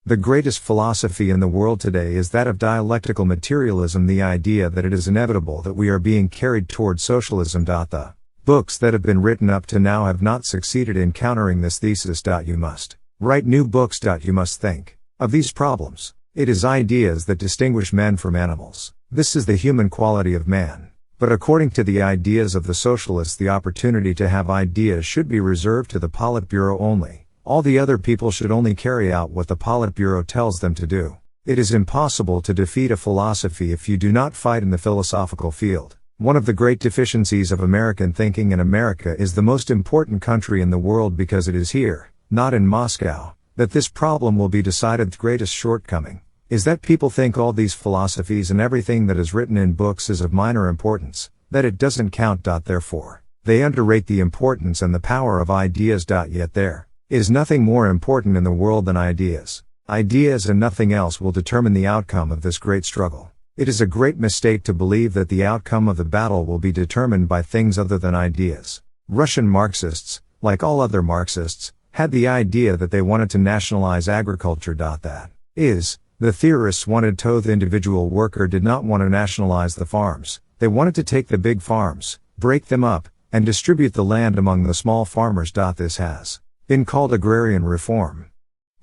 S5: The greatest philosophy in the world today is that of dialectical materialism, the idea that it is inevitable that we are being carried toward socialism. The books that have been written up to now have not succeeded in countering this thesis. You must write new books. You must think of these problems. It is ideas that distinguish men from animals. This is the human quality of man. But according to the ideas of the socialists, the opportunity to have ideas should be reserved to the Politburo only. All the other people should only carry out what the Politburo tells them to do. It is impossible to defeat a philosophy if you do not fight in the philosophical field. One of the great deficiencies of American thinking in America is the most important country in the world because it is here, not in Moscow, that this problem will be decided. The greatest shortcoming is that people think all these philosophies and everything that is written in books is of minor importance, that it doesn't count. Therefore, they underrate the importance and the power of ideas. Yet there is nothing more important in the world than ideas. Ideas and nothing else will determine the outcome of this great struggle. It is a great mistake to believe that the outcome of the battle will be determined by things other than ideas. Russian Marxists, like all other Marxists, had the idea that they wanted to nationalize agriculture. That is, the theorists wanted to. The individual worker did not want to nationalize the farms. They wanted to take the big farms, break them up, and distribute the land among the small farmers. This has been called agrarian reform.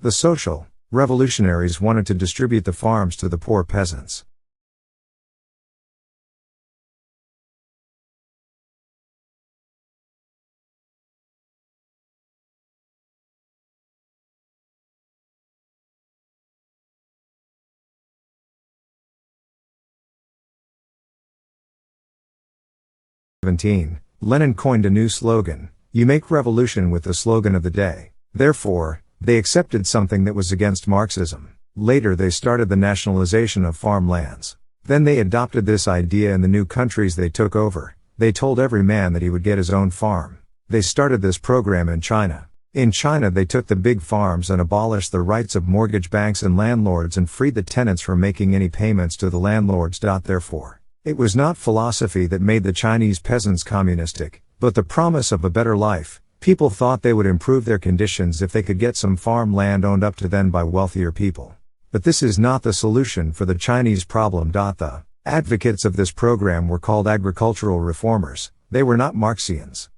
S5: The social revolutionaries wanted to distribute the farms to the poor peasants. Lenin coined a new slogan: "You make revolution with the slogan of the day." Therefore, they accepted something that was against Marxism. Later they started the nationalization of farmlands. Then they adopted this idea in the new countries they took over. They told every man that he would get his own farm. They started this program in China. In China they took the big farms and abolished the rights of mortgage banks and landlords and freed the tenants from making any payments to the landlords. Therefore, it was not philosophy that made the Chinese peasants communistic, but the promise of a better life. People thought they would improve their conditions if they could get some farm land owned up to then by wealthier people. But this is not the solution for the Chinese problem. The advocates of this program were called agricultural reformers. They were not Marxians.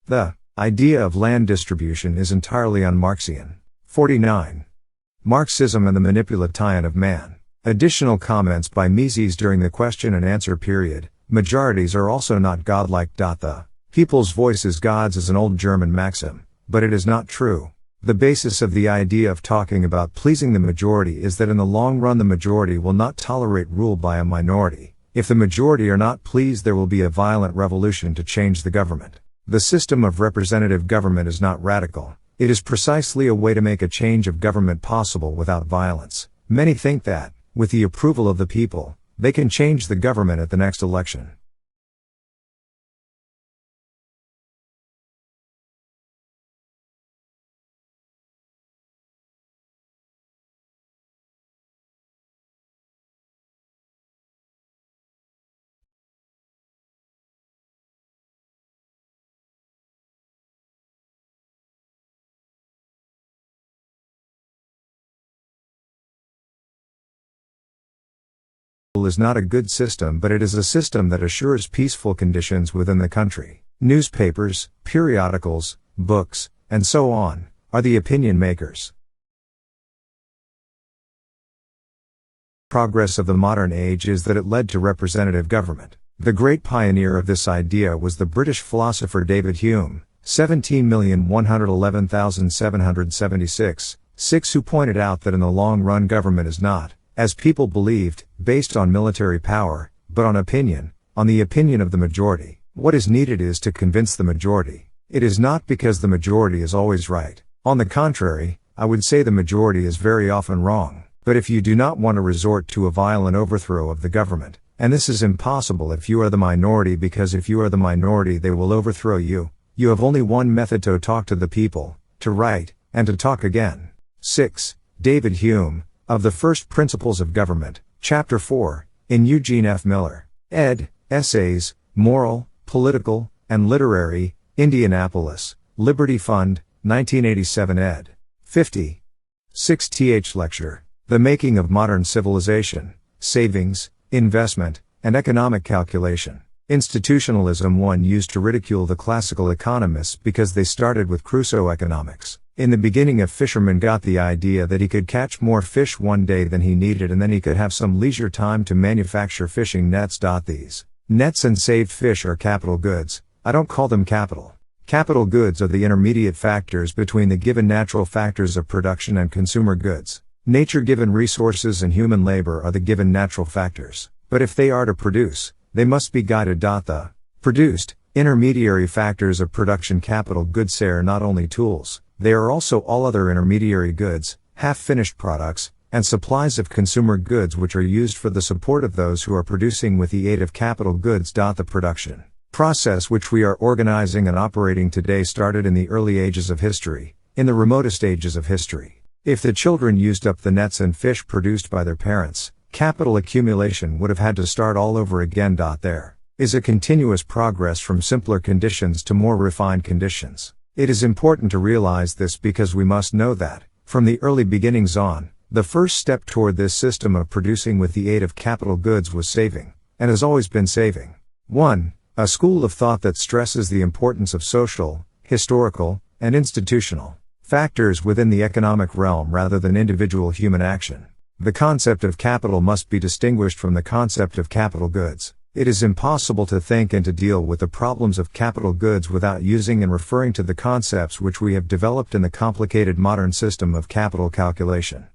S5: The idea of land distribution is entirely un-Marxian. 49. Marxism and the manipulation of man. Additional comments by Mises during the question and answer period. Majorities are also not godlike. The people's voice is God's is an old German maxim, but it is not true. The basis of the idea of talking about pleasing the majority is that in the long run the majority will not tolerate rule by a minority. If the majority are not pleased, there will be a violent revolution to change the government. The system of representative government is not radical. It is precisely a way to make a change of government possible without violence. Many think that, with the approval of the people, they can change the government at the next election. Is not a good system, but it is a system that assures peaceful conditions within the country. Newspapers, periodicals, books, and so on, are the opinion makers. Progress of the modern age is that it led to representative government. The great pioneer of this idea was the British philosopher David Hume, 17,111,776, who pointed out that in the long run government is not, as people believed, based on military power, but on opinion, on the opinion of the majority. What is needed is to convince the majority. It is not because the majority is always right. On the contrary, I would say the majority is very often wrong. But if you do not want to resort to a violent overthrow of the government, and this is impossible if you are the minority, because if you are the minority they will overthrow you, you have only one method: to talk to the people, to write, and to talk again. 6. David Hume, Of the First Principles of Government, Chapter 4, in Eugene F. Miller, ed., Essays, Moral, Political, and Literary, Indianapolis, Liberty Fund, 1987 ed. 50. 6th Lecture, The Making of Modern Civilization, Savings, Investment, and Economic Calculation. Institutionalism 1 used to ridicule the classical economists because they started with Crusoe economics. In the beginning, a fisherman got the idea that he could catch more fish one day than he needed, and then he could have some leisure time to manufacture fishing nets. These Nets and saved fish are capital goods. I don't call them capital. Capital goods are the intermediate factors between the given natural factors of production and consumer goods. Nature-given resources and human labor are the given natural factors. But if they are to produce, they must be guided. The produced, intermediary factors of production capital goods are not only tools, they are also all other intermediary goods, half-finished products, and supplies of consumer goods which are used for the support of those who are producing with the aid of capital goods. The production process which we are organizing and operating today started in the early ages of history, in the remotest ages of history. If the children used up the nets and fish produced by their parents, capital accumulation would have had to start all over again. There is a continuous progress from simpler conditions to more refined conditions. It is important to realize this because we must know that, from the early beginnings on, the first step toward this system of producing with the aid of capital goods was saving, and has always been saving. 1. A school of thought that stresses the importance of social, historical, and institutional factors within the economic realm rather than individual human action. The concept of capital must be distinguished from the concept of capital goods. It is impossible to think and to deal with the problems of capital goods without using and referring to the concepts which we have developed in the complicated modern system of capital calculation.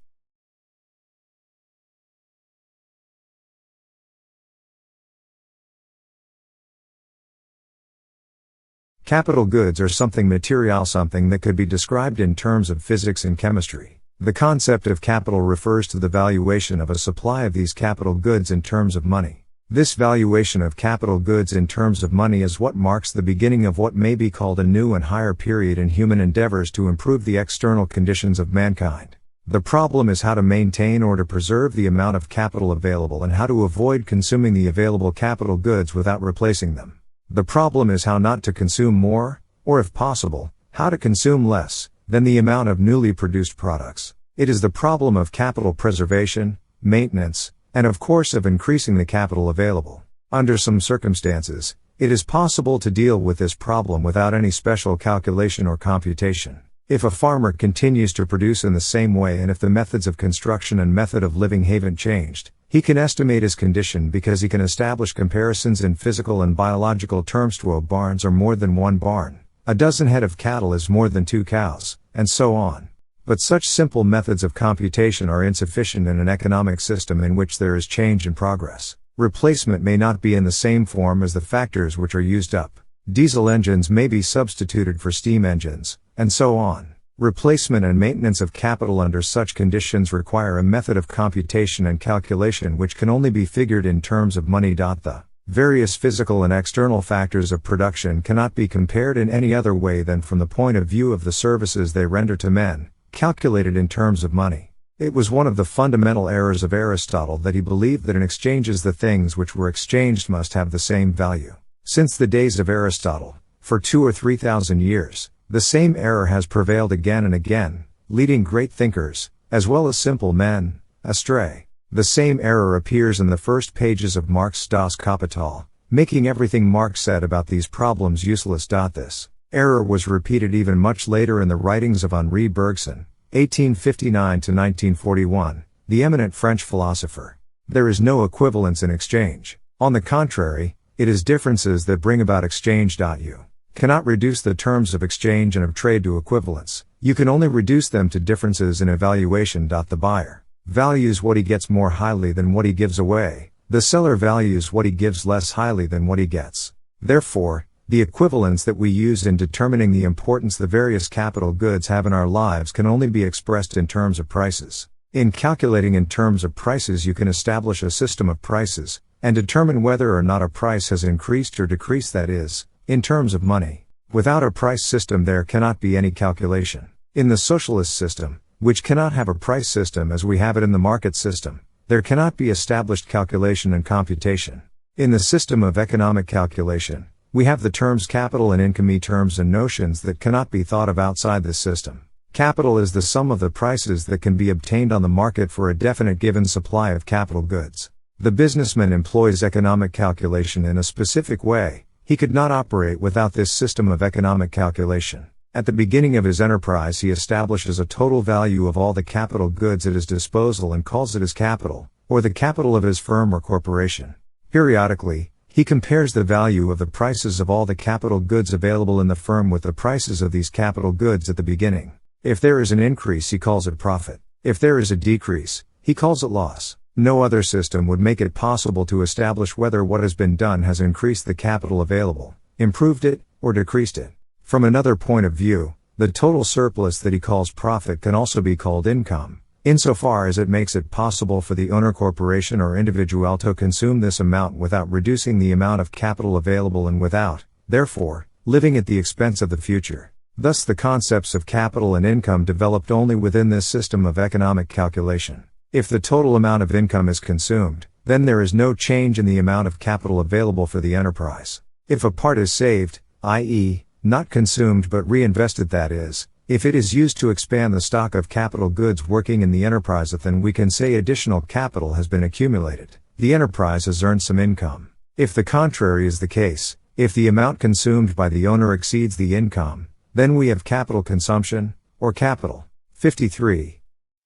S5: Capital goods are something material, something that could be described in terms of physics and chemistry. The concept of capital refers to the valuation of a supply of these capital goods in terms of money. This valuation of capital goods in terms of money is what marks the beginning of what may be called a new and higher period in human endeavors to improve the external conditions of mankind. The problem is how to maintain or to preserve the amount of capital available and how to avoid consuming the available capital goods without replacing them. The problem is how not to consume more, or if possible, how to consume less, than the amount of newly produced products. It is the problem of capital preservation, maintenance, and of course of increasing the capital available. Under some circumstances, it is possible to deal with this problem without any special calculation or computation. If a farmer continues to produce in the same way and if the methods of construction and method of living haven't changed, he can estimate his condition because he can establish comparisons in physical and biological terms. 12 barns are more than one barn, a dozen head of cattle is more than 2 cows, and so on. But such simple methods of computation are insufficient in an economic system in which there is change and progress. Replacement may not be in the same form as the factors which are used up. Diesel engines may be substituted for steam engines, and so on. Replacement and maintenance of capital under such conditions require a method of computation and calculation which can only be figured in terms of money. The various physical and external factors of production cannot be compared in any other way than from the point of view of the services they render to men, calculated in terms of money. It was one of the fundamental errors of Aristotle that he believed that in exchanges the things which were exchanged must have the same value. Since the days of Aristotle, for 2,000 or 3,000 years, the same error has prevailed again and again, leading great thinkers, as well as simple men, astray. The same error appears in the first pages of Marx's Das Kapital, making everything Marx said about these problems useless. This error was repeated even much later in the writings of Henri Bergson, 1859–1941, the eminent French philosopher. There is no equivalence in exchange. On the contrary, it is differences that bring about exchange. You cannot reduce the terms of exchange and of trade to equivalence. You can only reduce them to differences in evaluation. The buyer values what he gets more highly than what he gives away. The seller values what he gives less highly than what he gets. Therefore, the equivalence that we use in determining the importance the various capital goods have in our lives can only be expressed in terms of prices. In calculating in terms of prices you can establish a system of prices, and determine whether or not a price has increased or decreased, that is, in terms of money. Without a price system there cannot be any calculation. In the socialist system, which cannot have a price system as we have it in the market system, there cannot be established calculation and computation. In the system of economic calculation, we have the terms capital and income, terms and notions that cannot be thought of outside this system. Capital is the sum of the prices that can be obtained on the market for a definite given supply of capital goods. The businessman employs economic calculation in a specific way. He could not operate without this system of economic calculation. At the beginning of his enterprise he establishes a total value of all the capital goods at his disposal and calls it his capital, or the capital of his firm or corporation. Periodically, He compares the value of the prices of all the capital goods available in the firm with the prices of these capital goods at the beginning. If there is an increase, he calls it profit. If there is a decrease, he calls it loss. No other system would make it possible to establish whether what has been done has increased the capital available, improved it, or decreased it. From another point of view, the total surplus that he calls profit can also be called income, insofar as it makes it possible for the owner corporation or individual to consume this amount without reducing the amount of capital available and without, therefore, living at the expense of the future. Thus the concepts of capital and income developed only within this system of economic calculation. If the total amount of income is consumed, then there is no change in the amount of capital available for the enterprise. If a part is saved, i.e., not consumed but reinvested, that is, if it is used to expand the stock of capital goods working in the enterprise, then we can say additional capital has been accumulated. The enterprise has earned some income. If the contrary is the case, if the amount consumed by the owner exceeds the income, then we have capital consumption, or capital. 53.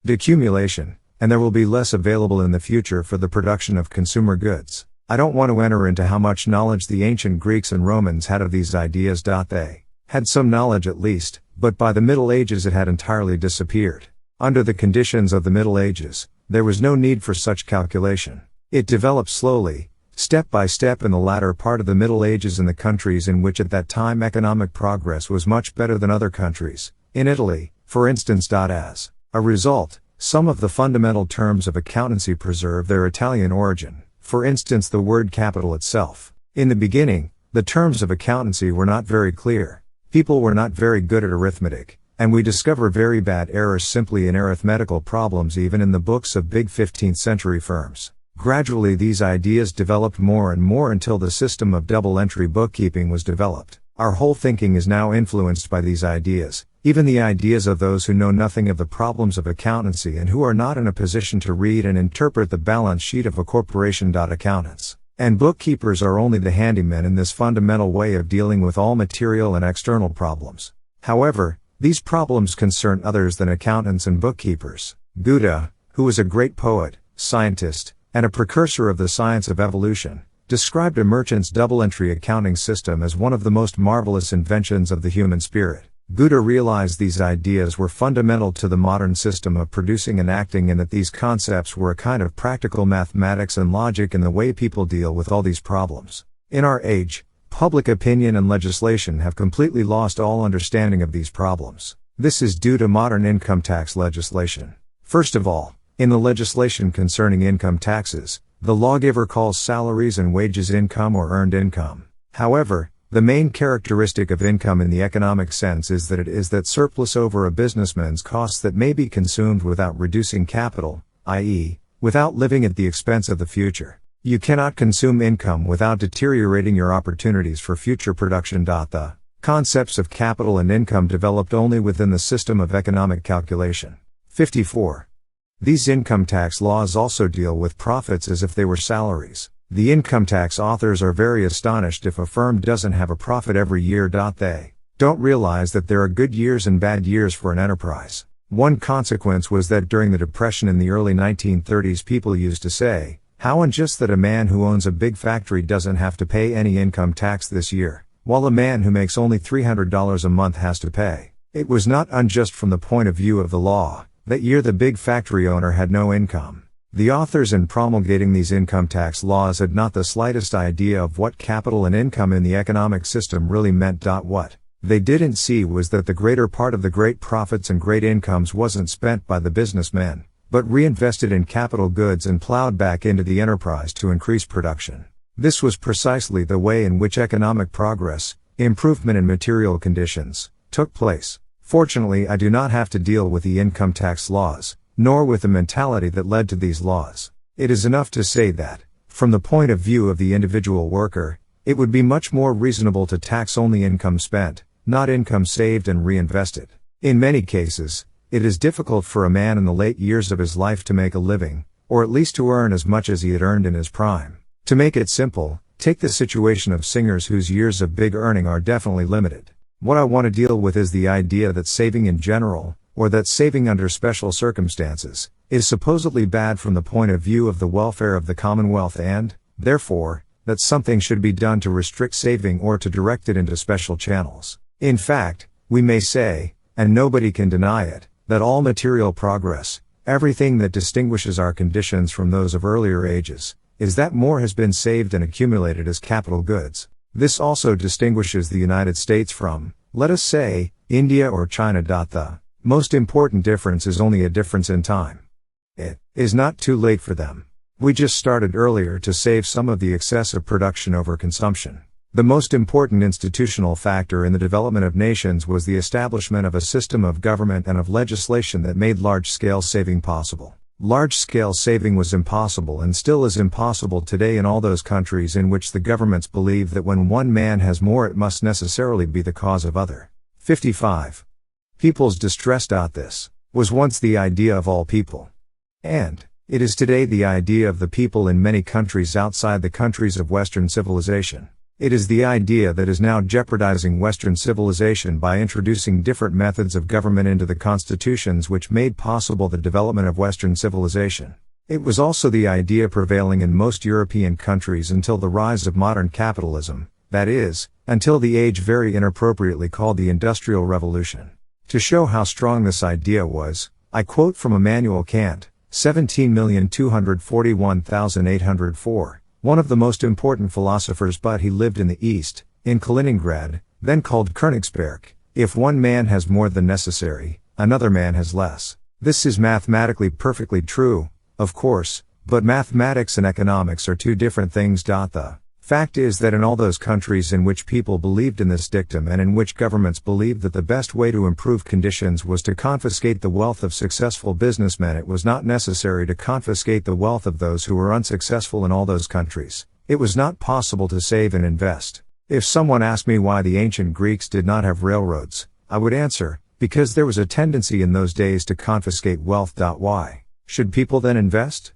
S5: Decumulation, and there will be less available in the future for the production of consumer goods. I don't want to enter into how much knowledge the ancient Greeks and Romans had of these ideas. They had some knowledge at least, but by the Middle Ages it had entirely disappeared. Under the conditions of the Middle Ages, there was no need for such calculation. It developed slowly, step by step in the latter part of the Middle Ages in the countries in which at that time economic progress was much better than other countries. In Italy, for instance. As a result, some of the fundamental terms of accountancy preserve their Italian origin, for instance the word capital itself. In the beginning, the terms of accountancy were not very clear. People were not very good at arithmetic, and we discover very bad errors simply in arithmetical problems even in the books of big 15th century firms. Gradually these ideas developed more and more until the system of double-entry bookkeeping was developed. Our whole thinking is now influenced by these ideas, even the ideas of those who know nothing of the problems of accountancy and who are not in a position to read and interpret the balance sheet of a corporation. Accountants and bookkeepers are only the handymen in this fundamental way of dealing with all material and external problems. However, these problems concern others than accountants and bookkeepers. Goethe, who was a great poet, scientist, and a precursor of the science of evolution, described a merchant's double-entry accounting system as one of the most marvelous inventions of the human spirit. Goethe realized these ideas were fundamental to the modern system of producing and acting, and that these concepts were a kind of practical mathematics and logic in the way people deal with all these problems. In our age, public opinion and legislation have completely lost all understanding of these problems. This is due to modern income tax legislation. First of all, in the legislation concerning income taxes, the lawgiver calls salaries and wages income or earned income. However, the main characteristic of income in the economic sense is that it is that surplus over a businessman's costs that may be consumed without reducing capital, i.e., without living at the expense of the future. You cannot consume income without deteriorating your opportunities for future production. The concepts of capital and income developed only within the system of economic calculation. 54. These income tax laws also deal with profits as if they were salaries. The income tax authors are very astonished if a firm doesn't have a profit every year. They don't realize that there are good years and bad years for an enterprise. One consequence was that during the Depression in the early 1930s people used to say, how unjust that a man who owns a big factory doesn't have to pay any income tax this year, while a man who makes only $300 a month has to pay. It was not unjust from the point of view of the law. That year the big factory owner had no income. The authors in promulgating these income tax laws had not the slightest idea of what capital and income in the economic system really meant. What they didn't see was that the greater part of the great profits and great incomes wasn't spent by the businessmen, but reinvested in capital goods and plowed back into the enterprise to increase production. This was precisely the way in which economic progress, improvement in material conditions, took place. Fortunately, I do not have to deal with the income tax laws, nor with the mentality that led to these laws. It is enough to say that, from the point of view of the individual worker, it would be much more reasonable to tax only income spent, not income saved and reinvested. In many cases, it is difficult for a man in the late years of his life to make a living, or at least to earn as much as he had earned in his prime. To make it simple, take the situation of singers whose years of big earning are definitely limited. What I want to deal with is the idea that saving in general, or that saving under special circumstances, is supposedly bad from the point of view of the welfare of the commonwealth and, therefore, that something should be done to restrict saving or to direct it into special channels. In fact, we may say, and nobody can deny it, that all material progress, everything that distinguishes our conditions from those of earlier ages, is that more has been saved and accumulated as capital goods. This also distinguishes the United States from, let us say, India or China. The most important difference is only a difference in time. It is not too late for them. We just started earlier to save some of the excessive production over consumption. The most important institutional factor in the development of nations was the establishment of a system of government and of legislation that made large-scale saving possible. Large-scale saving was impossible and still is impossible today in all those countries in which the governments believe that when one man has more it must necessarily be the cause of other. 55. People's distress. This was once the idea of all people. And it is today the idea of the people in many countries outside the countries of Western civilization. It is the idea that is now jeopardizing Western civilization by introducing different methods of government into the constitutions which made possible the development of Western civilization. It was also the idea prevailing in most European countries until the rise of modern capitalism, that is, until the age very inappropriately called the Industrial Revolution. To show how strong this idea was, I quote from Immanuel Kant, 17,241,804, one of the most important philosophers, but he lived in the East, in Kaliningrad, then called Königsberg. If one man has more than necessary, another man has less. This is mathematically perfectly true, of course, but mathematics and economics are two different things. The fact is that in all those countries in which people believed in this dictum and in which governments believed that the best way to improve conditions was to confiscate the wealth of successful businessmen, it was not necessary to confiscate the wealth of those who were unsuccessful in all those countries. It was not possible to save and invest. If someone asked me why the ancient Greeks did not have railroads, I would answer, because there was a tendency in those days to confiscate wealth. Why should people then invest?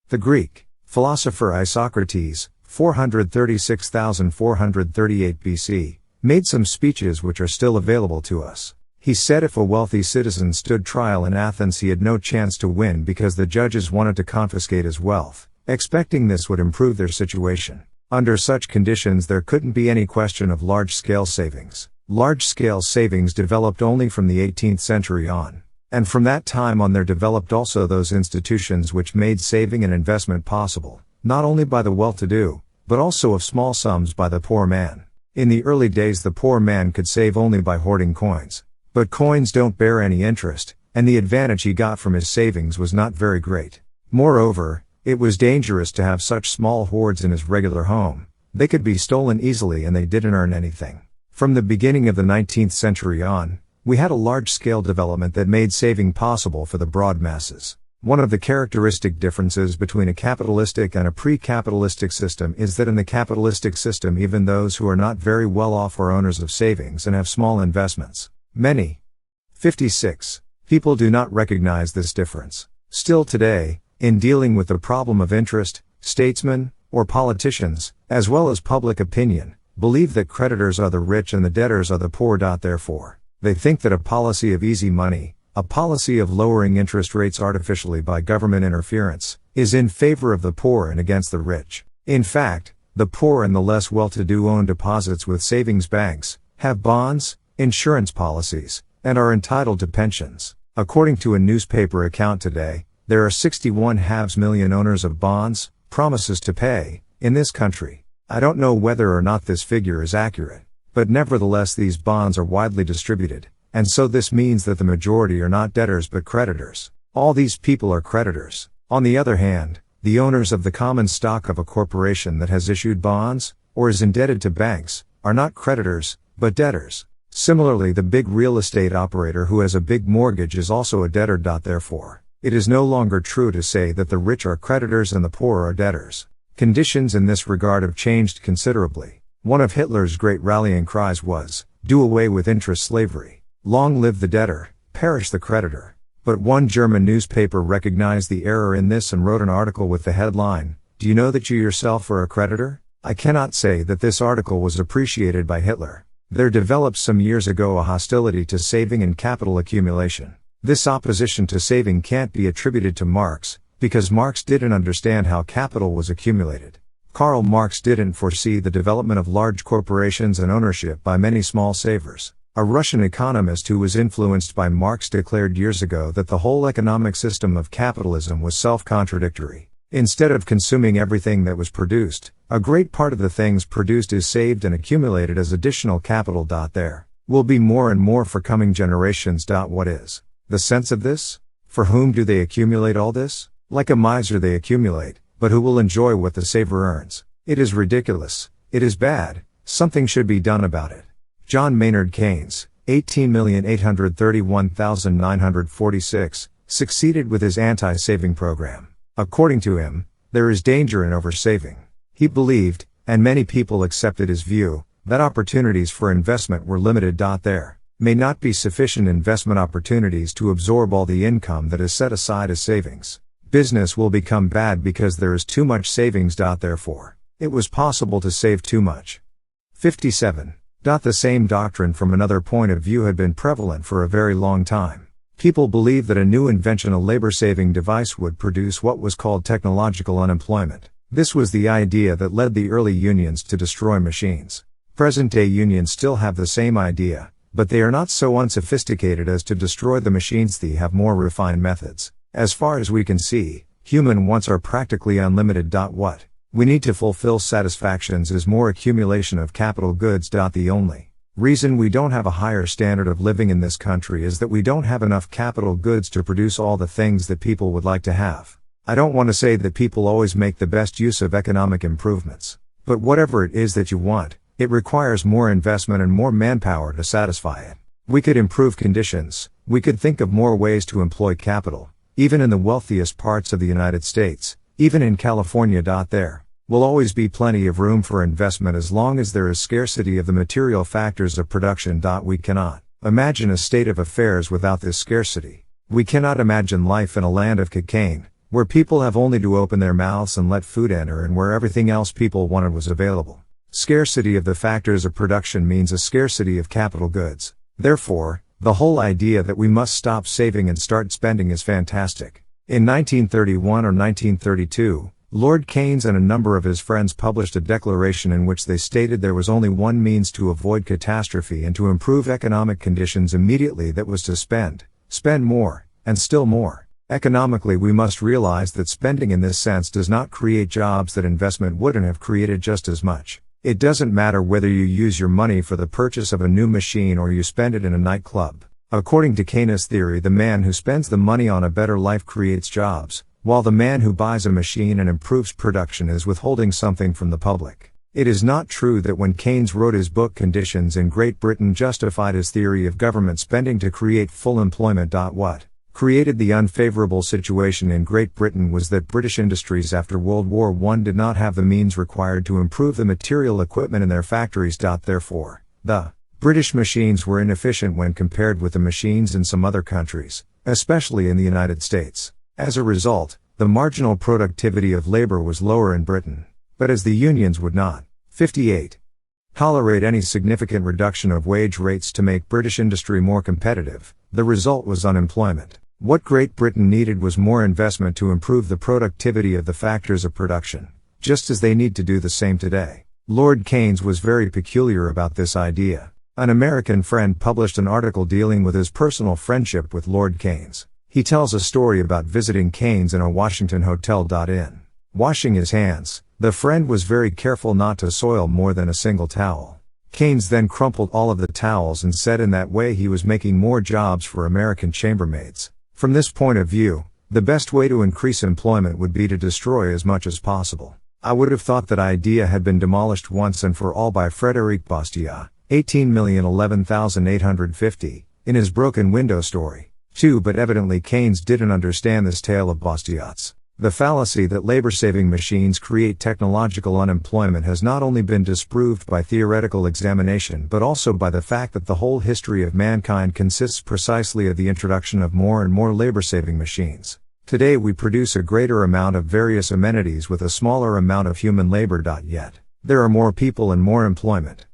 S5: The Greek philosopher Isocrates, 436,438 BC, made some speeches which are still available to us. He said if a wealthy citizen stood trial in Athens he had no chance to win because the judges wanted to confiscate his wealth, expecting this would improve their situation. Under such conditions there couldn't be any question of large-scale savings. Large-scale savings developed only from the 18th century on. And from that time on there developed also those institutions which made saving and investment possible, not only by the well-to-do, but also of small sums by the poor man. In the early days the poor man could save only by hoarding coins. But coins don't bear any interest, and the advantage he got from his savings was not very great. Moreover, it was dangerous to have such small hoards in his regular home. They could be stolen easily and they didn't earn anything. From the beginning of the 19th century on, we had a large-scale development that made saving possible for the broad masses. One of the characteristic differences between a capitalistic and a pre-capitalistic system is that in the capitalistic system even those who are not very well off are owners of savings and have small investments. Many 56 people do not recognize this difference. Still today, in dealing with the problem of interest, statesmen, or politicians, as well as public opinion, believe that creditors are the rich and the debtors are the poor. Therefore, they think that a policy of easy money, a policy of lowering interest rates artificially by government interference, is in favor of the poor and against the rich. In fact, the poor and the less well-to-do own deposits with savings banks, have bonds, insurance policies, and are entitled to pensions. According to a newspaper account today, there are 61.5 million owners of bonds, promises to pay, in this country. I don't know whether or not this figure is accurate, but nevertheless these bonds are widely distributed. And so this means that the majority are not debtors but creditors. All these people are creditors. On the other hand, the owners of the common stock of a corporation that has issued bonds, or is indebted to banks, are not creditors, but debtors. Similarly, the big real estate operator who has a big mortgage is also a debtor. Therefore, it is no longer true to say that the rich are creditors and the poor are debtors. Conditions in this regard have changed considerably. One of Hitler's great rallying cries was, "Do away with interest slavery. Long live the debtor, perish the creditor." But one German newspaper recognized the error in this and wrote an article with the headline, "Do you know that you yourself are a creditor?" I cannot say that this article was appreciated by Hitler. There developed some years ago a hostility to saving and capital accumulation. This opposition to saving can't be attributed to Marx, because Marx didn't understand how capital was accumulated. Karl Marx didn't foresee the development of large corporations and ownership by many small savers. A Russian economist who was influenced by Marx declared years ago that the whole economic system of capitalism was self-contradictory. Instead of consuming everything that was produced, a great part of the things produced is saved and accumulated as additional capital. There will be more and more for coming generations. What is the sense of this? For whom do they accumulate all this? Like a miser they accumulate, but who will enjoy what the saver earns? It is ridiculous. It is bad. Something should be done about it. John Maynard Keynes, 18,831,946, succeeded with his anti-saving program. According to him, there is danger in oversaving. He believed, and many people accepted his view, that opportunities for investment were limited. There may not be sufficient investment opportunities to absorb all the income that is set aside as savings. Business will become bad because there is too much savings. Therefore, it was possible to save too much. 57. The same doctrine from another point of view had been prevalent for a very long time. People believed that a new invention, a labor-saving device, would produce what was called technological unemployment. This was the idea that led the early unions to destroy machines. Present-day unions still have the same idea, but they are not so unsophisticated as to destroy the machines. They have more refined methods. As far as we can see, human wants are practically unlimited. What we need to fulfill satisfactions is more accumulation of capital goods. The only reason we don't have a higher standard of living in this country is that we don't have enough capital goods to produce all the things that people would like to have. I don't want to say that people always make the best use of economic improvements, but whatever it is that you want, it requires more investment and more manpower to satisfy it. We could improve conditions, we could think of more ways to employ capital, even in the wealthiest parts of the United States, even in California. There will always be plenty of room for investment as long as there is scarcity of the material factors of production. We cannot imagine a state of affairs without this scarcity. We cannot imagine life in a land of cocaine, where people have only to open their mouths and let food enter, and where everything else people wanted was available. Scarcity of the factors of production means a scarcity of capital goods. Therefore, the whole idea that we must stop saving and start spending is fantastic. In 1931 or 1932, Lord Keynes and a number of his friends published a declaration in which they stated there was only one means to avoid catastrophe and to improve economic conditions immediately, that was to spend more, and still more. Economically, we must realize that spending in this sense does not create jobs that investment wouldn't have created just as much. It doesn't matter whether you use your money for the purchase of a new machine or you spend it in a nightclub. According to Keynes' theory, the man who spends the money on a better life creates jobs, while the man who buys a machine and improves production is withholding something from the public. It is not true that when Keynes wrote his book Conditions in Great Britain justified his theory of government spending to create full employment. What created the unfavorable situation in Great Britain was that British industries after World War I did not have the means required to improve the material equipment in their factories. Therefore, the British machines were inefficient when compared with the machines in some other countries, especially in the United States. As a result, the marginal productivity of labor was lower in Britain. But as the unions would not, 58, tolerate any significant reduction of wage rates to make British industry more competitive, the result was unemployment. What Great Britain needed was more investment to improve the productivity of the factors of production, just as they need to do the same today. Lord Keynes was very peculiar about this idea. An American friend published an article dealing with his personal friendship with Lord Keynes. He tells a story about visiting Keynes in a Washington hotel. In washing his hands, the friend was very careful not to soil more than a single towel. Keynes then crumpled all of the towels and said in that way he was making more jobs for American chambermaids. From this point of view, the best way to increase employment would be to destroy as much as possible. I would have thought that idea had been demolished once and for all by Frédéric Bastiat, 18,011,850, in his broken window story. Too, but evidently Keynes didn't understand this tale of Bastiat's. The fallacy that labor-saving machines create technological unemployment has not only been disproved by theoretical examination but also by the fact that the whole history of mankind consists precisely of the introduction of more and more labor-saving machines. Today we produce a greater amount of various amenities with a smaller amount of human labor. Yet there are more people and more employment.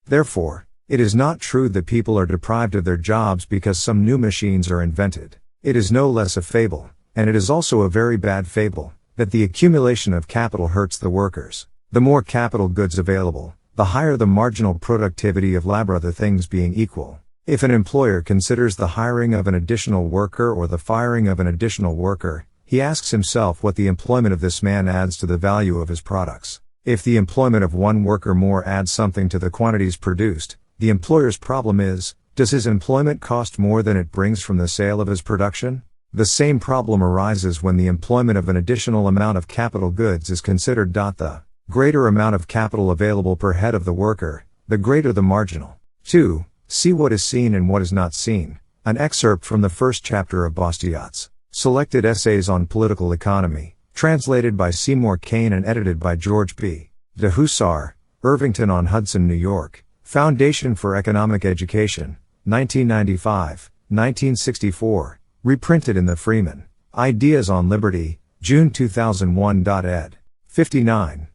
S5: Therefore, it is not true that people are deprived of their jobs because some new machines are invented. It is no less a fable, and it is also a very bad fable, that the accumulation of capital hurts the workers. The more capital goods available, the higher the marginal productivity of labor, other things being equal. If an employer considers the hiring of an additional worker or the firing of an additional worker, he asks himself what the employment of this man adds to the value of his products. If the employment of one worker more adds something to the quantities produced, the employer's problem is, does his employment cost more than it brings from the sale of his production? The same problem arises when the employment of an additional amount of capital goods is considered. The greater amount of capital available per head of the worker, the greater the marginal. 2. See what is seen and what is not seen. An excerpt from the first chapter of Bastiat's Selected Essays on Political Economy, translated by Seymour Cain and edited by George P. de Hussar, Irvington-on-Hudson, New York. Foundation for Economic Education, 1995, 1964, reprinted in the Freeman. Ideas on Liberty, June 2001. Ed. 59.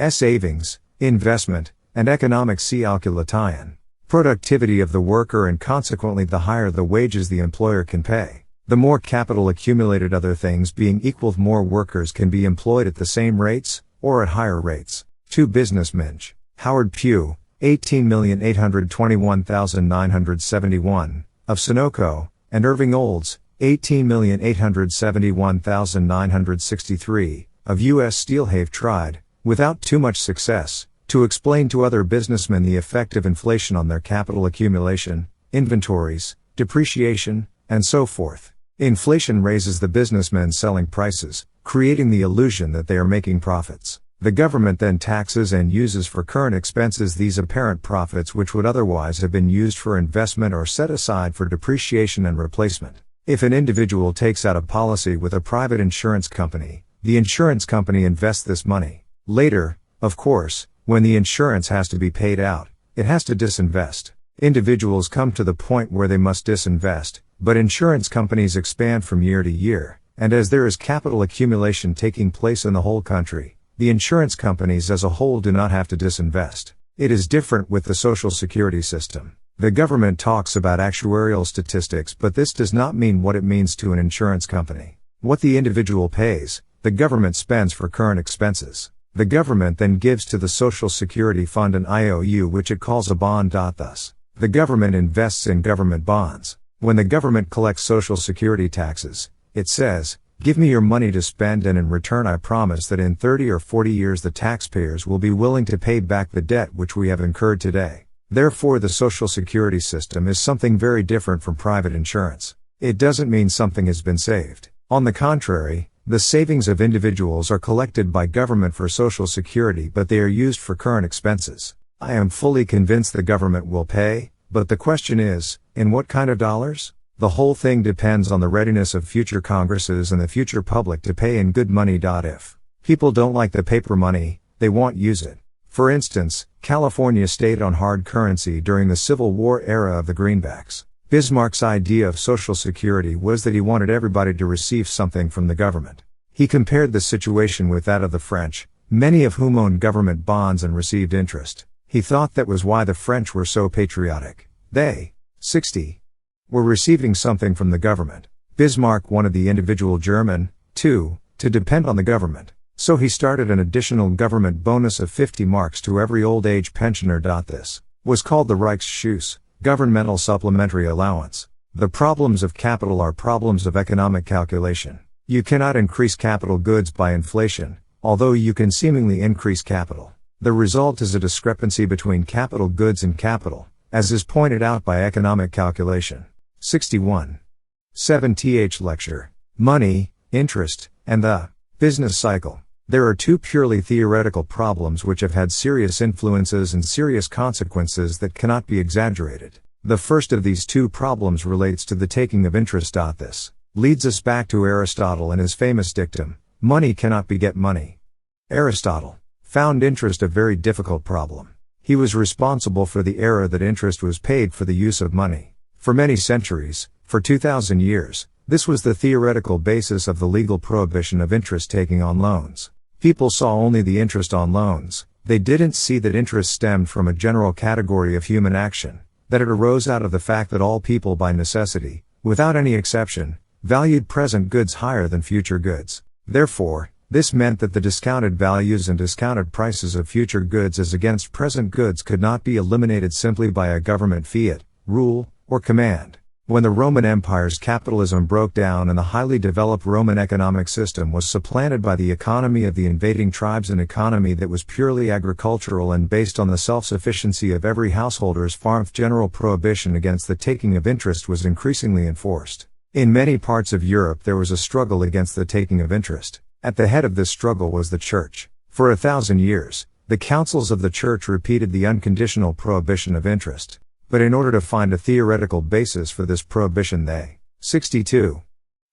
S5: Savings, investment, and economics. See Alculatayan. Productivity of the worker and consequently the higher the wages the employer can pay. The more capital accumulated, other things being equal, more workers can be employed at the same rates, or at higher rates. 2. Business Minch. Howard Pugh, 18,821,971, of Sunoco, and Irving Olds, 18,871,963, of U.S. Steel have tried, without too much success, to explain to other businessmen the effect of inflation on their capital accumulation, inventories, depreciation, and so forth. Inflation raises the businessmen's selling prices, creating the illusion that they are making profits. The government then taxes and uses for current expenses these apparent profits which would otherwise have been used for investment or set aside for depreciation and replacement. If an individual takes out a policy with a private insurance company, the insurance company invests this money. Later, of course, when the insurance has to be paid out, it has to disinvest. Individuals come to the point where they must disinvest, but insurance companies expand from year to year, and as there is capital accumulation taking place in the whole country, the insurance companies as a whole do not have to disinvest. It is different with the Social Security system. The government talks about actuarial statistics, but this does not mean what it means to an insurance company. What the individual pays, the government spends for current expenses. The government then gives to the Social Security Fund an IOU which it calls a bond. Thus, the government invests in government bonds. When the government collects Social Security taxes, it says, "Give me your money to spend, and in return I promise that in 30 or 40 years the taxpayers will be willing to pay back the debt which we have incurred today." Therefore, the Social Security system is something very different from private insurance. It doesn't mean something has been saved. On the contrary, the savings of individuals are collected by government for Social Security, but they are used for current expenses. I am fully convinced the government will pay, but the question is, in what kind of dollars? The whole thing depends on the readiness of future Congresses and the future public to pay in good money. If people don't like the paper money, they won't use it. For instance, California stayed on hard currency during the Civil War era of the greenbacks. Bismarck's idea of Social Security was that he wanted everybody to receive something from the government. He compared the situation with that of the French, many of whom owned government bonds and received interest. He thought that was why the French were so patriotic. They, 60, were receiving something from the government. Bismarck wanted the individual German, too, to depend on the government. So he started an additional government bonus of 50 marks to every old age pensioner. This was called the Reichsschuss, governmental supplementary allowance. The problems of capital are problems of economic calculation. You cannot increase capital goods by inflation, although you can seemingly increase capital. The result is a discrepancy between capital goods and capital, as is pointed out by economic calculation. 61. 7th lecture. Money, interest, and the business cycle. There are two purely theoretical problems which have had serious influences and serious consequences that cannot be exaggerated. The first of these two problems relates to the taking of interest. This leads us back to Aristotle and his famous dictum, "Money cannot beget money." Aristotle found interest a very difficult problem. He was responsible for the error that interest was paid for the use of money. For many centuries, for 2,000 years, this was the theoretical basis of the legal prohibition of interest taking on loans. People saw only the interest on loans. They didn't see that interest stemmed from a general category of human action, that it arose out of the fact that all people by necessity, without any exception, valued present goods higher than future goods. Therefore, This meant that the discounted values and discounted prices of future goods as against present goods could not be eliminated simply by a government fiat, rule, or command. When the Roman Empire's capitalism broke down and the highly developed Roman economic system was supplanted by the economy of the invading tribes, an economy that was purely agricultural and based on the self-sufficiency of every householder's farm, general prohibition against the taking of interest was increasingly enforced. In many parts of Europe there was a struggle against the taking of interest. At the head of this struggle was the Church. For 1,000 years, the councils of the Church repeated the unconditional prohibition of interest. But in order to find a theoretical basis for this prohibition, they, 62,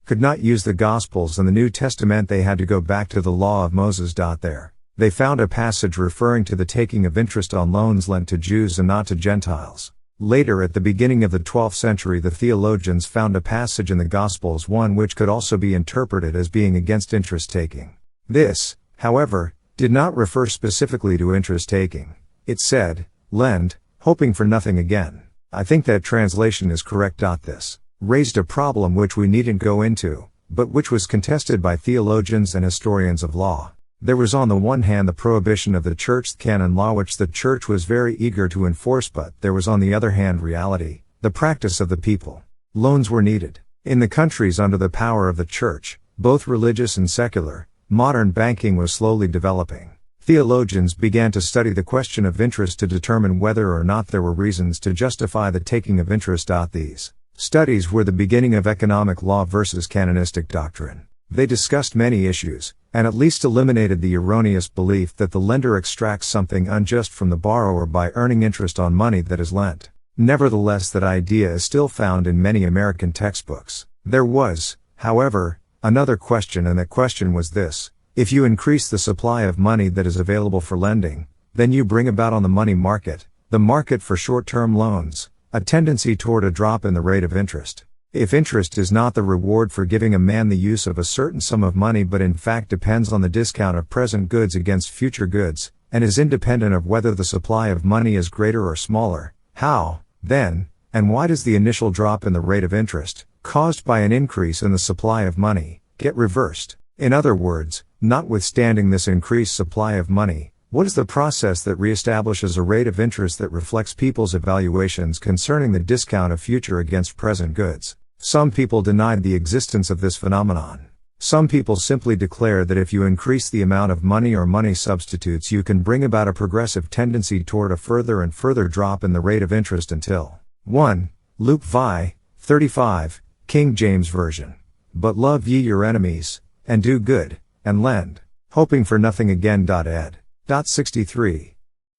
S5: could not use the Gospels and the New Testament. They had to go back to the law of Moses. There, they found a passage referring to the taking of interest on loans lent to Jews and not to Gentiles. Later, at the beginning of the 12th century, the theologians found a passage in the Gospels, one which could also be interpreted as being against interest taking. This, however, did not refer specifically to interest taking. It said, lend, hoping for nothing again. I think that translation is correct. This raised a problem which we needn't go into, but which was contested by theologians and historians of law. There was on the one hand the prohibition of the Church canon law, which the Church was very eager to enforce, but there was on the other hand reality, the practice of the people. Loans were needed. In the countries under the power of the Church, both religious and secular, modern banking was slowly developing. Theologians began to study the question of interest to determine whether or not there were reasons to justify the taking of interest. These studies were the beginning of economic law versus canonistic doctrine. They discussed many issues, and at least eliminated the erroneous belief that the lender extracts something unjust from the borrower by earning interest on money that is lent. Nevertheless, that idea is still found in many American textbooks. There was, however, another question, and that question was this: if you increase the supply of money that is available for lending, then you bring about on the money market, the market for short-term loans, a tendency toward a drop in the rate of interest. If interest is not the reward for giving a man the use of a certain sum of money, but in fact depends on the discount of present goods against future goods, and is independent of whether the supply of money is greater or smaller, how, then, and why does the initial drop in the rate of interest, caused by an increase in the supply of money, get reversed? In other words, notwithstanding this increased supply of money, what is the process that reestablishes a rate of interest that reflects people's evaluations concerning the discount of future against present goods? Some people denied the existence of this phenomenon. Some people simply declare that if you increase the amount of money or money substitutes, you can bring about a progressive tendency toward a further and further drop in the rate of interest until 1. Luke v. 35, King James Version. But love ye your enemies, and do good, and lend, hoping for nothing again. Ed. 63.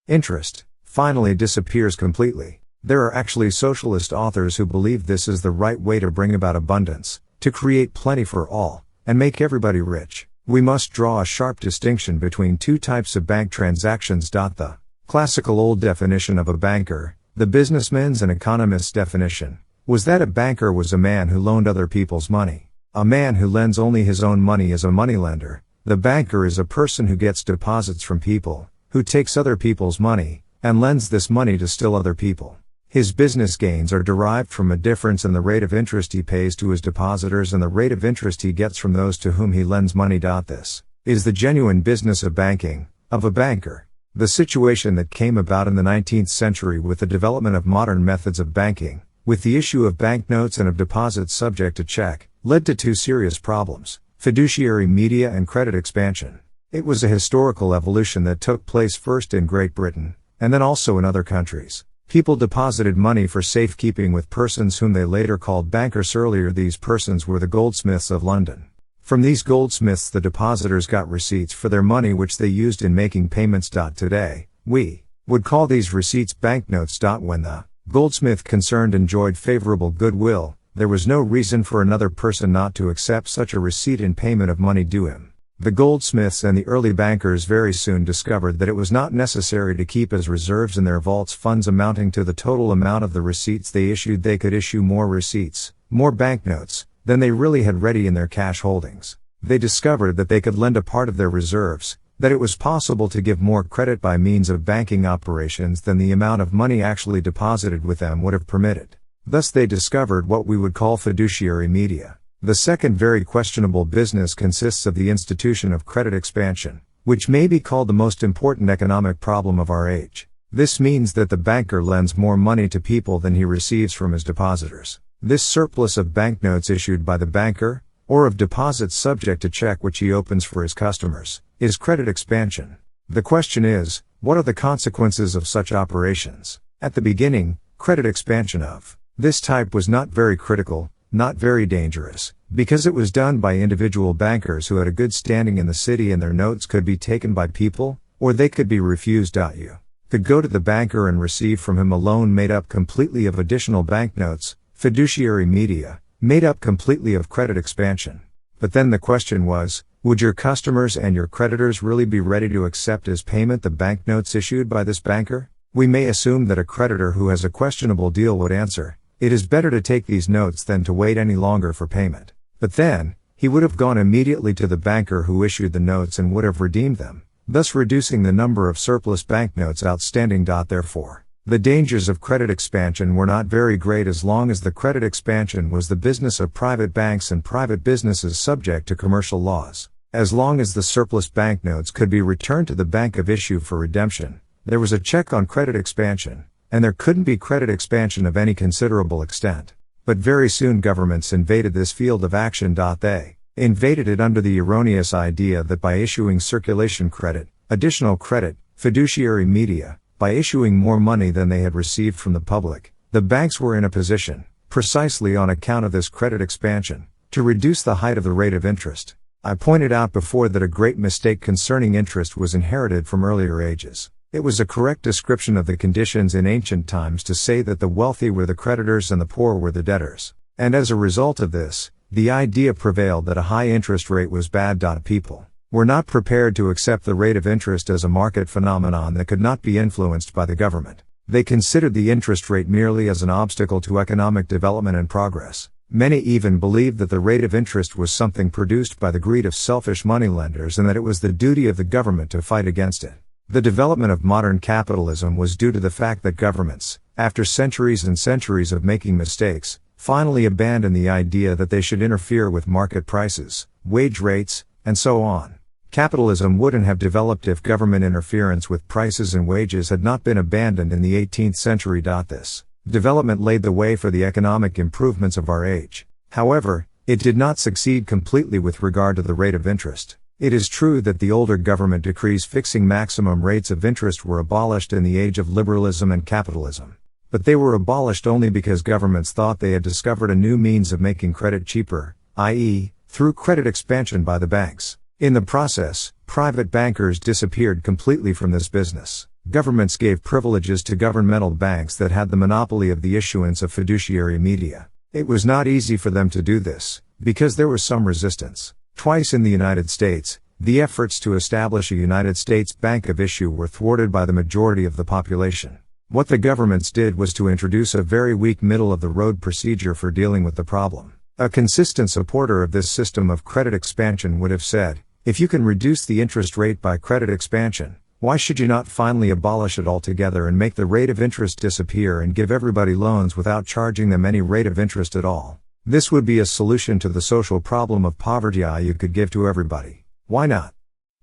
S5: Interest, finally, disappears completely. There are actually socialist authors who believe this is the right way to bring about abundance, to create plenty for all, and make everybody rich. We must draw a sharp distinction between two types of bank transactions. The classical old definition of a banker, the businessman's and economist's definition, was that a banker was a man who loaned other people's money. A man who lends only his own money is a moneylender. The banker is a person who gets deposits from people, who takes other people's money, and lends this money to still other people. His business gains are derived from a difference in the rate of interest he pays to his depositors and the rate of interest he gets from those to whom he lends money. This is the genuine business of banking, of a banker. The situation that came about in the 19th century with the development of modern methods of banking, with the issue of banknotes and of deposits subject to check, led to two serious problems: fiduciary media and credit expansion. It was a historical evolution that took place first in Great Britain, and then also in other countries. People deposited money for safekeeping with persons whom they later called bankers. Earlier, these persons were the goldsmiths of London. From these goldsmiths the depositors got receipts for their money which they used in making payments. Today, we would call these receipts banknotes. When the goldsmith concerned enjoyed favorable goodwill, there was no reason for another person not to accept such a receipt in payment of money due him. The goldsmiths and the early bankers very soon discovered that it was not necessary to keep as reserves in their vaults funds amounting to the total amount of the receipts they issued. They could issue more receipts, more banknotes, than they really had ready in their cash holdings. They discovered that they could lend a part of their reserves, that it was possible to give more credit by means of banking operations than the amount of money actually deposited with them would have permitted. Thus they discovered what we would call fiduciary media. The second very questionable business consists of the institution of credit expansion, which may be called the most important economic problem of our age. This means that the banker lends more money to people than he receives from his depositors. This surplus of banknotes issued by the banker, or of deposits subject to check which he opens for his customers, is credit expansion. The question is, what are the consequences of such operations? At the beginning, credit expansion of this type was not very critical, not very dangerous, because it was done by individual bankers who had a good standing in the city and their notes could be taken by people, or they could be refused. You could go to the banker and receive from him a loan made up completely of additional banknotes, fiduciary media, made up completely of credit expansion. But then the question was, would your customers and your creditors really be ready to accept as payment the banknotes issued by this banker? We may assume that a creditor who has a questionable deal would answer, "It is better to take these notes than to wait any longer for payment." But then, he would have gone immediately to the banker who issued the notes and would have redeemed them, thus reducing the number of surplus banknotes outstanding. Therefore, the dangers of credit expansion were not very great as long as the credit expansion was the business of private banks and private businesses subject to commercial laws. As long as the surplus banknotes could be returned to the bank of issue for redemption, there was a check on credit expansion, and there couldn't be credit expansion of any considerable extent. But very soon governments invaded this field of action. They invaded it under the erroneous idea that by issuing circulation credit, additional credit, fiduciary media, by issuing more money than they had received from the public, the banks were in a position, precisely on account of this credit expansion, to reduce the height of the rate of interest. I pointed out before that a great mistake concerning interest was inherited from earlier ages. It was a correct description of the conditions in ancient times to say that the wealthy were the creditors and the poor were the debtors. And as a result of this, the idea prevailed that a high interest rate was bad. People were not prepared to accept the rate of interest as a market phenomenon that could not be influenced by the government. They considered the interest rate merely as an obstacle to economic development and progress. Many even believed that the rate of interest was something produced by the greed of selfish moneylenders and that it was the duty of the government to fight against it. The development of modern capitalism was due to the fact that governments, after centuries and centuries of making mistakes, finally abandoned the idea that they should interfere with market prices, wage rates, and so on. Capitalism wouldn't have developed if government interference with prices and wages had not been abandoned in the 18th century. This development laid the way for the economic improvements of our age. However, it did not succeed completely with regard to the rate of interest. It is true that the older government decrees fixing maximum rates of interest were abolished in the age of liberalism and capitalism. But they were abolished only because governments thought they had discovered a new means of making credit cheaper, i.e., through credit expansion by the banks. In the process, private bankers disappeared completely from this business. Governments gave privileges to governmental banks that had the monopoly of the issuance of fiduciary media. It was not easy for them to do this, because there was some resistance. Twice in the United States, the efforts to establish a United States Bank of Issue were thwarted by the majority of the population. What the governments did was to introduce a very weak middle-of-the-road procedure for dealing with the problem. A consistent supporter of this system of credit expansion would have said, if you can reduce the interest rate by credit expansion, why should you not finally abolish it altogether and make the rate of interest disappear and give everybody loans without charging them any rate of interest at all? This would be a solution to the social problem of poverty you could give to everybody. Why not?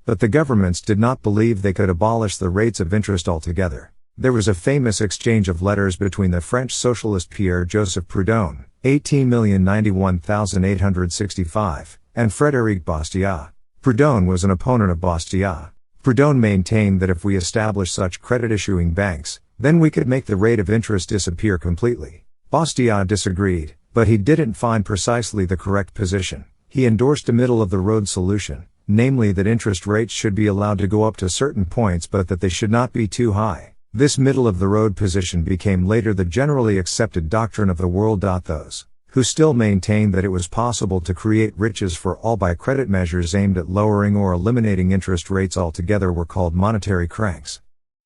S5: But the governments did not believe they could abolish the rates of interest altogether. There was a famous exchange of letters between the French socialist Pierre-Joseph Proudhon, 18,091,865, and Frédéric Bastiat. Proudhon was an opponent of Bastiat. Proudhon maintained that if we establish such credit-issuing banks, then we could make the rate of interest disappear completely. Bastiat disagreed, but he didn't find precisely the correct position. He endorsed a middle-of-the-road solution, namely that interest rates should be allowed to go up to certain points but that they should not be too high. This middle-of-the-road position became later the generally accepted doctrine of the world. Those who still maintained that it was possible to create riches for all by credit measures aimed at lowering or eliminating interest rates altogether were called monetary cranks.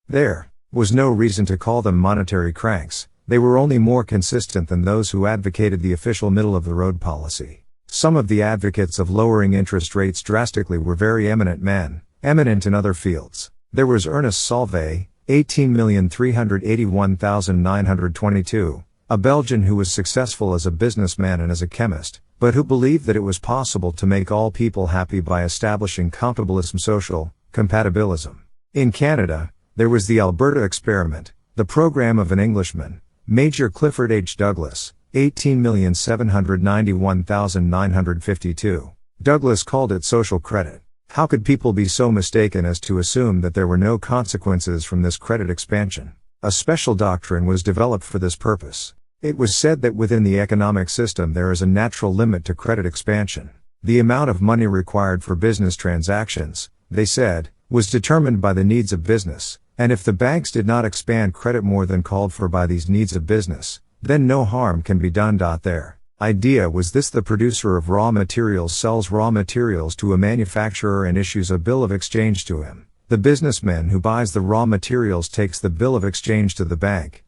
S5: There was no reason to call them monetary cranks, they were only more consistent than those who advocated the official middle-of-the-road policy. Some of the advocates of lowering interest rates drastically were very eminent men, eminent in other fields. There was Ernest Solvay, 18,381,922, a Belgian who was successful as a businessman and as a chemist, but who believed that it was possible to make all people happy by establishing compatibilism, social compatibilism. In Canada, there was the Alberta experiment, the program of an Englishman, Major Clifford H. Douglas, 18,791,952. Douglas called it social credit. How could people be so mistaken as to assume that there were no consequences from this credit expansion? A special doctrine was developed for this purpose. It was said that within the economic system there is a natural limit to credit expansion. The amount of money required for business transactions, they said, was determined by the needs of business, and if the banks did not expand credit more than called for by these needs of business, then no harm can be done. Their idea was this: the producer of raw materials sells raw materials to a manufacturer and issues a bill of exchange to him. The businessman who buys the raw materials takes the bill of exchange to the bank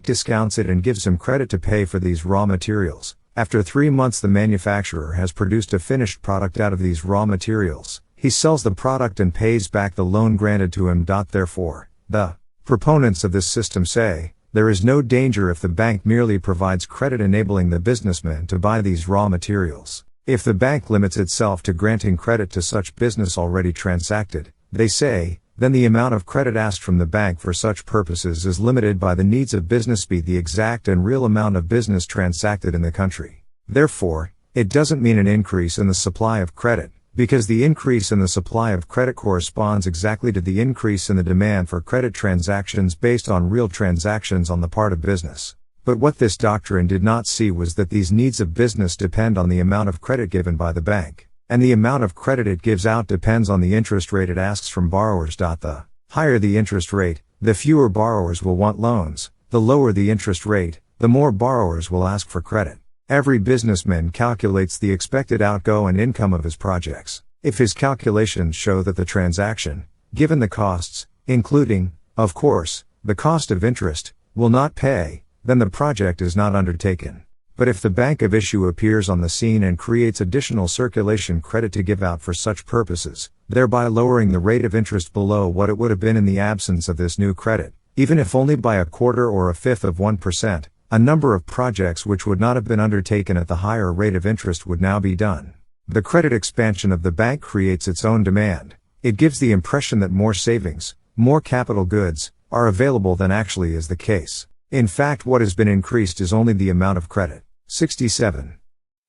S5: discounts it and gives him credit to pay for these raw materials. After 3 months the manufacturer has produced a finished product out of these raw materials. He sells the product and pays back the loan granted to him. Therefore, the proponents of this system say, there is no danger if the bank merely provides credit enabling the businessman to buy these raw materials. If the bank limits itself to granting credit to such business already transacted, they say, then the amount of credit asked from the bank for such purposes is limited by the needs of business, be the exact and real amount of business transacted in the country. Therefore, it doesn't mean an increase in the supply of credit, because the increase in the supply of credit corresponds exactly to the increase in the demand for credit transactions based on real transactions on the part of business. But what this doctrine did not see was that these needs of business depend on the amount of credit given by the bank. And the amount of credit it gives out depends on the interest rate it asks from borrowers. The higher the interest rate, the fewer borrowers will want loans. The lower the interest rate, the more borrowers will ask for credit. Every businessman calculates the expected outgo and income of his projects. If his calculations show that the transaction, given the costs, including, of course, the cost of interest, will not pay, then the project is not undertaken. But if the bank of issue appears on the scene and creates additional circulation credit to give out for such purposes, thereby lowering the rate of interest below what it would have been in the absence of this new credit, even if only by 1/4 or 1/5 of 1%, a number of projects which would not have been undertaken at the higher rate of interest would now be done. The credit expansion of the bank creates its own demand. It gives the impression that more savings, more capital goods, are available than actually is the case. In fact, what has been increased is only the amount of credit. 67.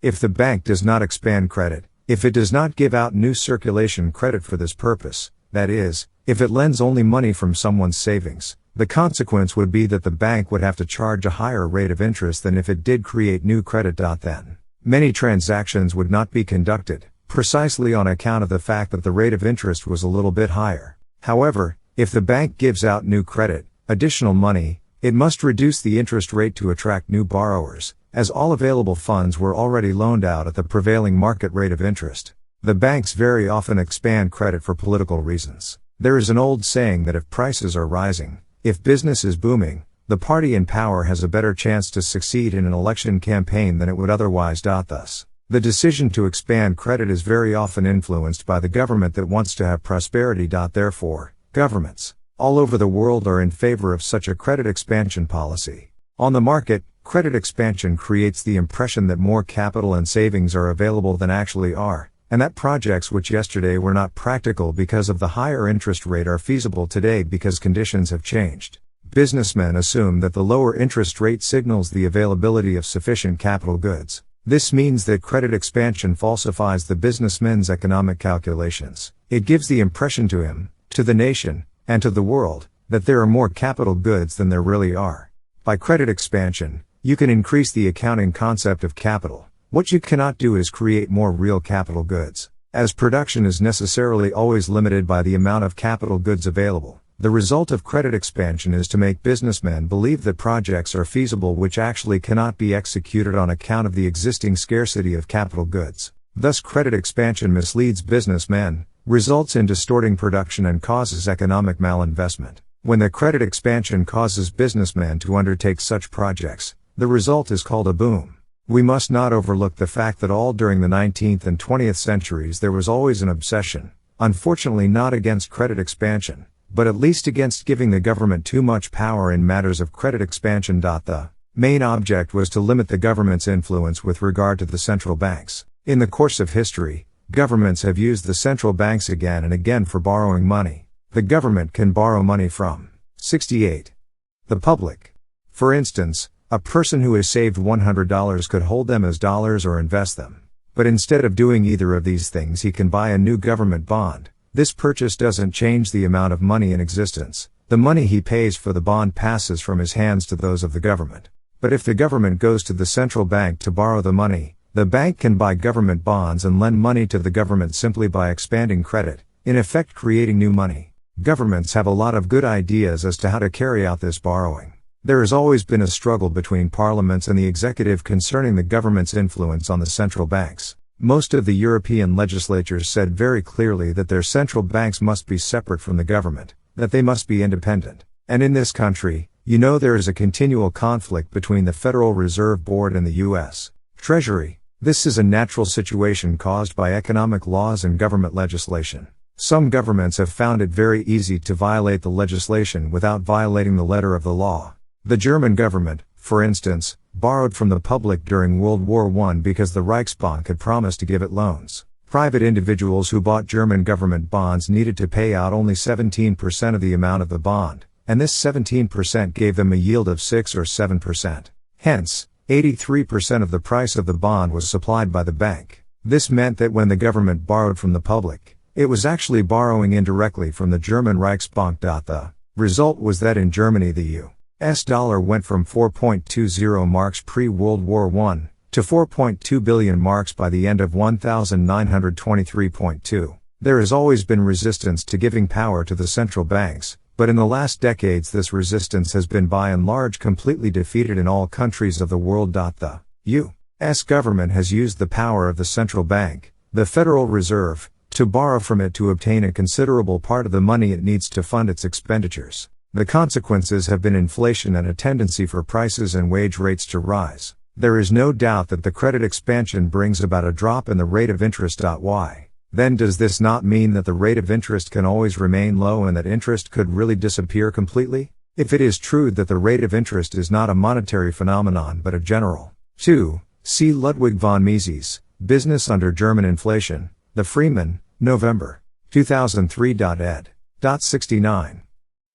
S5: If the bank does not expand credit, if it does not give out new circulation credit for this purpose, that is, if it lends only money from someone's savings, the consequence would be that the bank would have to charge a higher rate of interest than if it did create new credit. Then, many transactions would not be conducted, precisely on account of the fact that the rate of interest was a little bit higher. However, if the bank gives out new credit, additional money, it must reduce the interest rate to attract new borrowers, as all available funds were already loaned out at the prevailing market rate of interest. The banks very often expand credit for political reasons. There is an old saying that if prices are rising, if business is booming, the party in power has a better chance to succeed in an election campaign than it would otherwise. Thus, the decision to expand credit is very often influenced by the government that wants to have prosperity. Therefore, governments all over the world are in favor of such a credit expansion policy. On the market, credit expansion creates the impression that more capital and savings are available than actually are, and that projects which yesterday were not practical because of the higher interest rate are feasible today because conditions have changed. Businessmen assume that the lower interest rate signals the availability of sufficient capital goods. This means that credit expansion falsifies the businessman's economic calculations. It gives the impression to him, to the nation, and to the world, that there are more capital goods than there really are. By credit expansion, you can increase the accounting concept of capital. What you cannot do is create more real capital goods. As production is necessarily always limited by the amount of capital goods available, the result of credit expansion is to make businessmen believe that projects are feasible which actually cannot be executed on account of the existing scarcity of capital goods. Thus, credit expansion misleads businessmen, results in distorting production and causes economic malinvestment. When the credit expansion causes businessmen to undertake such projects, the result is called a boom. We must not overlook the fact that all during the 19th and 20th centuries there was always an obsession, unfortunately not against credit expansion, but at least against giving the government too much power in matters of credit expansion. The main object was to limit the government's influence with regard to the central banks. In the course of history, governments have used the central banks again and again for borrowing money. The government can borrow money from 68. The public. For instance, a person who has saved $100 could hold them as dollars or invest them. But instead of doing either of these things, he can buy a new government bond. This purchase doesn't change the amount of money in existence. The money he pays for the bond passes from his hands to those of the government. But if the government goes to the central bank to borrow the money, the bank can buy government bonds and lend money to the government simply by expanding credit, in effect creating new money. Governments have a lot of good ideas as to how to carry out this borrowing. There has always been a struggle between parliaments and the executive concerning the government's influence on the central banks. Most of the European legislatures said very clearly that their central banks must be separate from the government, that they must be independent. And in this country, there is a continual conflict between the Federal Reserve Board and the U.S. Treasury. This is a natural situation caused by economic laws and government legislation. Some governments have found it very easy to violate the legislation without violating the letter of the law. The German government, for instance, borrowed from the public during World War I because the Reichsbank had promised to give it loans. Private individuals who bought German government bonds needed to pay out only 17% of the amount of the bond, and this 17% gave them a yield of 6 or 7%. Hence, 83% of the price of the bond was supplied by the bank. This meant that when the government borrowed from the public, it was actually borrowing indirectly from the German Reichsbank. The result was that in Germany the U.S. dollar went from 4.20 marks pre-World War I to 4.2 billion marks by the end of 1923.2. There has always been resistance to giving power to the central banks, but in the last decades this resistance has been by and large completely defeated in all countries of the world. The U.S. government has used the power of the central bank, the Federal Reserve, to borrow from it to obtain a considerable part of the money it needs to fund its expenditures. The consequences have been inflation and a tendency for prices and wage rates to rise. There is no doubt that the credit expansion brings about a drop in the rate of interest. Why? Then does this not mean that the rate of interest can always remain low and that interest could really disappear completely? If it is true that the rate of interest is not a monetary phenomenon but a general. 2. See Ludwig von Mises, Business Under German Inflation, The Freeman, November. 2003. ed. 69.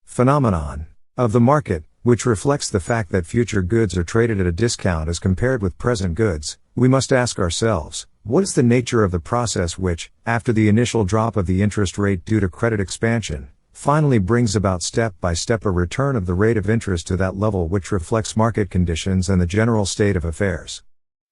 S5: Phenomenon of the market, which reflects the fact that future goods are traded at a discount as compared with present goods. We must ask ourselves, what is the nature of the process which, after the initial drop of the interest rate due to credit expansion, finally brings about step by step a return of the rate of interest to that level which reflects market conditions and the general state of affairs?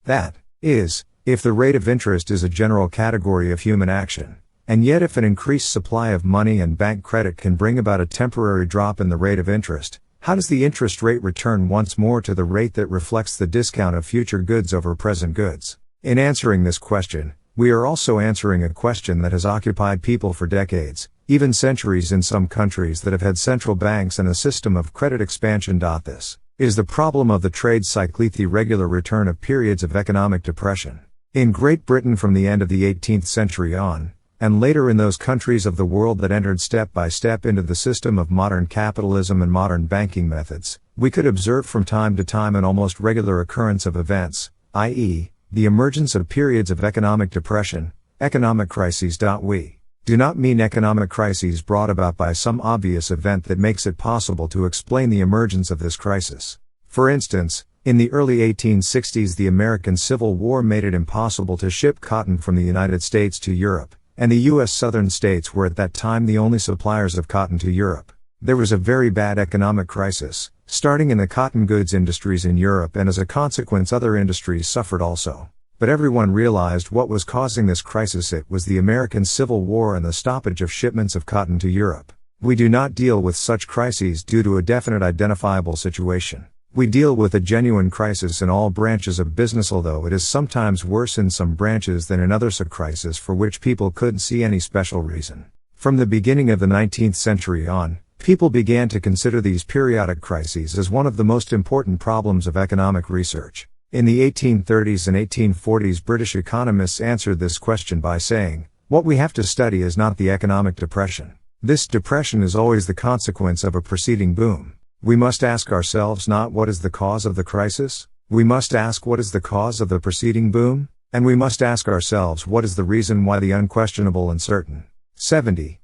S5: That is, if the rate of interest is a general category of human action, and yet if an increased supply of money and bank credit can bring about a temporary drop in the rate of interest, how does the interest rate return once more to the rate that reflects the discount of future goods over present goods? In answering this question, we are also answering a question that has occupied people for decades, even centuries in some countries that have had central banks and a system of credit expansion. This is the problem of the trade cycle, the regular return of periods of economic depression. In Great Britain from the end of the 18th century on, and later in those countries of the world that entered step by step into the system of modern capitalism and modern banking methods, we could observe from time to time an almost regular occurrence of events, i.e., the emergence of periods of economic depression, economic crises. We do not mean economic crises brought about by some obvious event that makes it possible to explain the emergence of this crisis. For instance, in the early 1860s the American Civil War made it impossible to ship cotton from the United States to Europe, and the U.S. southern states were at that time the only suppliers of cotton to Europe. There was a very bad economic crisis, starting in the cotton goods industries in Europe, and as a consequence other industries suffered also. But everyone realized what was causing this crisis. It was the American Civil War and the stoppage of shipments of cotton to Europe. We do not deal with such crises due to a definite identifiable situation. We deal with a genuine crisis in all branches of business, although it is sometimes worse in some branches than in others, a crisis for which people couldn't see any special reason. From the beginning of the 19th century on, people began to consider these periodic crises as one of the most important problems of economic research. In the 1830s and 1840s, British economists answered this question by saying, what we have to study is not the economic depression. This depression is always the consequence of a preceding boom. We must ask ourselves not what is the cause of the crisis, we must ask what is the cause of the preceding boom, and we must ask ourselves what is the reason why the unquestionable and certain. 70.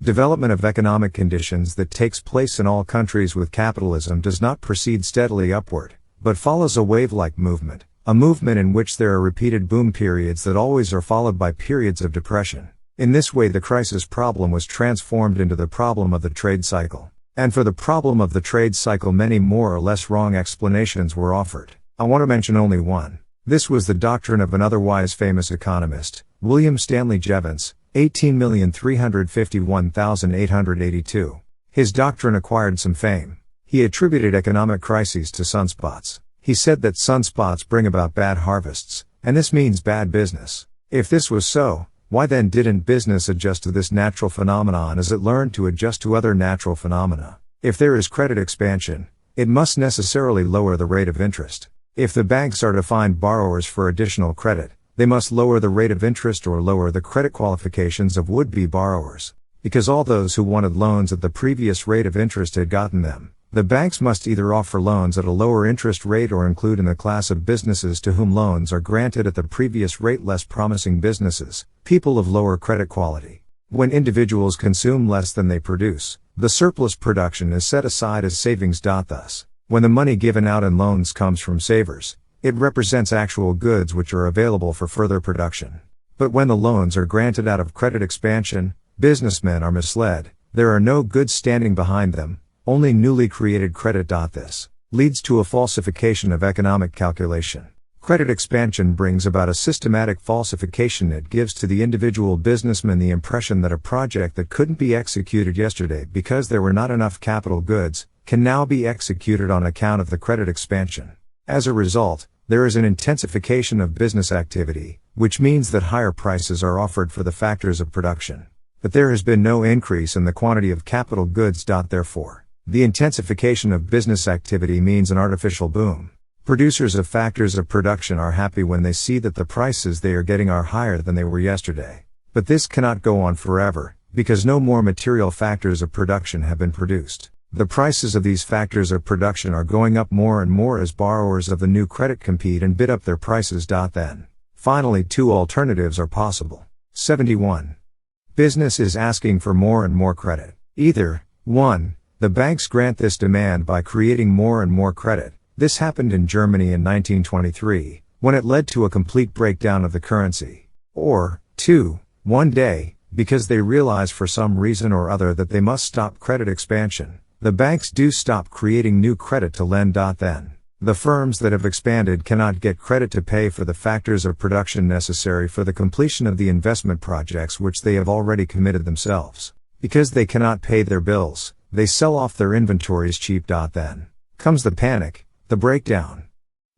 S5: Development of economic conditions that takes place in all countries with capitalism does not proceed steadily upward, but follows a wave-like movement, a movement in which there are repeated boom periods that always are followed by periods of depression. In this way the crisis problem was transformed into the problem of the trade cycle. And for the problem of the trade cycle many more or less wrong explanations were offered. I want to mention only one. This was the doctrine of an otherwise famous economist, William Stanley Jevons, 18,351,882. His doctrine acquired some fame. He attributed economic crises to sunspots. He said that sunspots bring about bad harvests, and this means bad business. If this was so, why then didn't business adjust to this natural phenomenon as it learned to adjust to other natural phenomena? If there is credit expansion, it must necessarily lower the rate of interest. If the banks are to find borrowers for additional credit, they must lower the rate of interest or lower the credit qualifications of would-be borrowers. Because all those who wanted loans at the previous rate of interest had gotten them, the banks must either offer loans at a lower interest rate or include in the class of businesses to whom loans are granted at the previous rate less promising businesses, people of lower credit quality. When individuals consume less than they produce, the surplus production is set aside as savings. Thus, when the money given out in loans comes from savers, it represents actual goods which are available for further production. But when the loans are granted out of credit expansion, businessmen are misled. There are no goods standing behind them, only newly created credit. This leads to a falsification of economic calculation. Credit expansion brings about a systematic falsification. It gives to the individual businessman the impression that a project that couldn't be executed yesterday because there were not enough capital goods, can now be executed on account of the credit expansion. As a result, there is an intensification of business activity, which means that higher prices are offered for the factors of production. But there has been no increase in the quantity of capital goods. Therefore, the intensification of business activity means an artificial boom. Producers of factors of production are happy when they see that the prices they are getting are higher than they were yesterday. But this cannot go on forever, because no more material factors of production have been produced. The prices of these factors of production are going up more and more as borrowers of the new credit compete and bid up their prices. Then, finally, two alternatives are possible. 71. Business is asking for more and more credit. Either, 1. The banks grant this demand by creating more and more credit. This happened in Germany in 1923, when it led to a complete breakdown of the currency. Or, 2. One day, because they realize for some reason or other that they must stop credit expansion, the banks do stop creating new credit to lend. Then, the firms that have expanded cannot get credit to pay for the factors of production necessary for the completion of the investment projects which they have already committed themselves. Because they cannot pay their bills, they sell off their inventories cheap. Then comes the panic, the breakdown,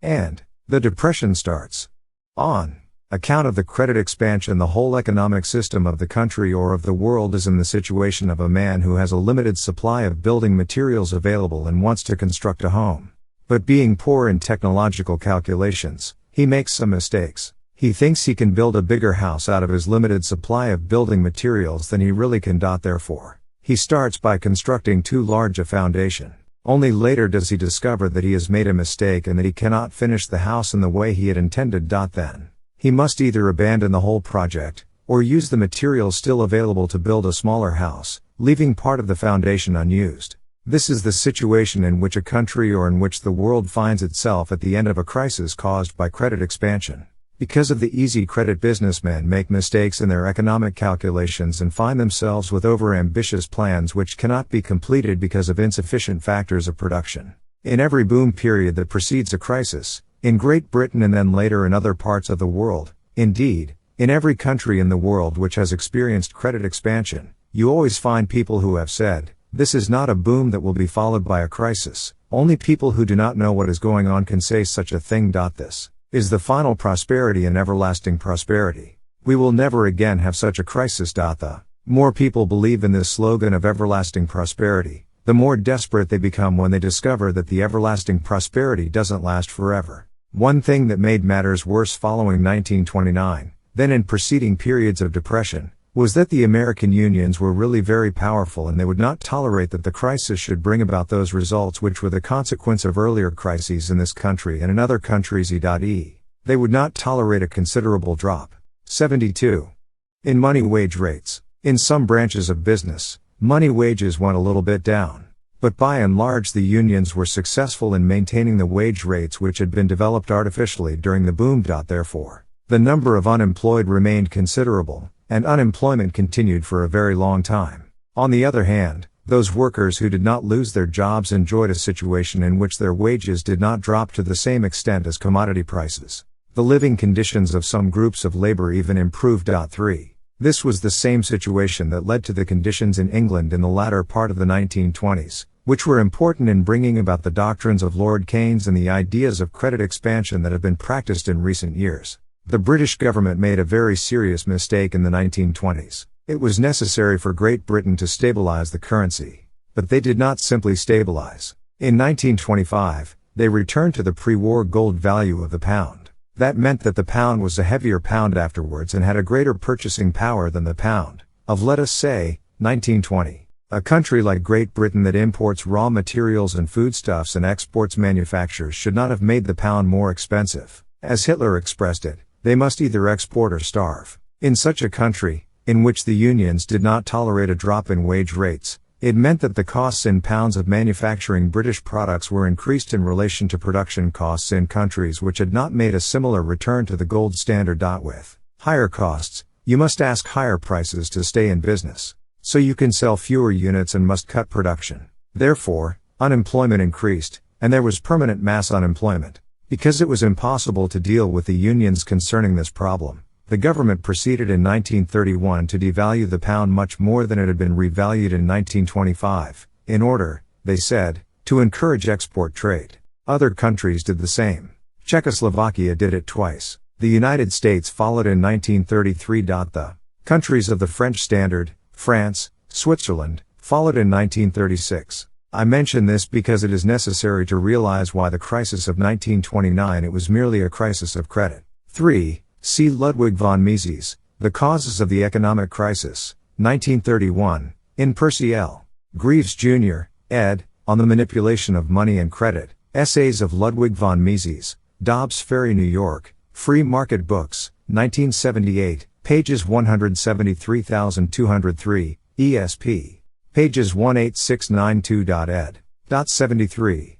S5: and the depression starts. On account of the credit expansion, the whole economic system of the country or of the world is in the situation of a man who has a limited supply of building materials available and wants to construct a home. But being poor in technological calculations, he makes some mistakes. He thinks he can build a bigger house out of his limited supply of building materials than he really can. Therefore, he starts by constructing too large a foundation. Only later does he discover that he has made a mistake and that he cannot finish the house in the way he had intended. Then, he must either abandon the whole project, or use the materials still available to build a smaller house, leaving part of the foundation unused. This is the situation in which a country or in which the world finds itself at the end of a crisis caused by credit expansion. Because of the easy credit, businessmen make mistakes in their economic calculations and find themselves with over-ambitious plans which cannot be completed because of insufficient factors of production. In every boom period that precedes a crisis, in Great Britain and then later in other parts of the world, indeed, in every country in the world which has experienced credit expansion, you always find people who have said, "This is not a boom that will be followed by a crisis." Only people who do not know what is going on can say such a thing. This is the final prosperity and everlasting prosperity. We will never again have such a crisis. The more people believe in this slogan of everlasting prosperity, the more desperate they become when they discover that the everlasting prosperity doesn't last forever. One thing that made matters worse following 1929, than in preceding periods of depression, was that the American unions were really very powerful and they would not tolerate that the crisis should bring about those results which were the consequence of earlier crises in this country and in other countries e.e. They would not tolerate a considerable drop. 72. In money wage rates. In some branches of business, money wages went a little bit down. But by and large the unions were successful in maintaining the wage rates which had been developed artificially during the boom. Therefore, the number of unemployed remained considerable, and unemployment continued for a very long time. On the other hand, those workers who did not lose their jobs enjoyed a situation in which their wages did not drop to the same extent as commodity prices. The living conditions of some groups of labor even improved. 3. This was the same situation that led to the conditions in England in the latter part of the 1920s, which were important in bringing about the doctrines of Lord Keynes and the ideas of credit expansion that have been practiced in recent years. The British government made a very serious mistake in the 1920s. It was necessary for Great Britain to stabilize the currency. But they did not simply stabilize. In 1925, they returned to the pre-war gold value of the pound. That meant that the pound was a heavier pound afterwards and had a greater purchasing power than the pound of, let us say, 1920. A country like Great Britain that imports raw materials and foodstuffs and exports manufactures should not have made the pound more expensive. As Hitler expressed it, they must either export or starve. In such a country, in which the unions did not tolerate a drop in wage rates, it meant that the costs in pounds of manufacturing British products were increased in relation to production costs in countries which had not made a similar return to the gold standard. With higher costs, you must ask higher prices to stay in business. So you can sell fewer units and must cut production. Therefore, unemployment increased, and there was permanent mass unemployment. Because it was impossible to deal with the unions concerning this problem, the government proceeded in 1931 to devalue the pound much more than it had been revalued in 1925, in order, they said, to encourage export trade. Other countries did the same. Czechoslovakia did it twice. The United States followed in 1933. The countries of the French Standard, France, Switzerland, followed in 1936. I mention this because it is necessary to realize why the crisis of 1929 it was merely a crisis of credit. 3. See Ludwig von Mises, The Causes of the Economic Crisis, 1931, in Percy L. Greaves Jr., ed., On the Manipulation of Money and Credit, Essays of Ludwig von Mises, Dobbs Ferry, New York, Free Market Books, 1978, pages 173,203, ESP. Pages 18692. ed. 73.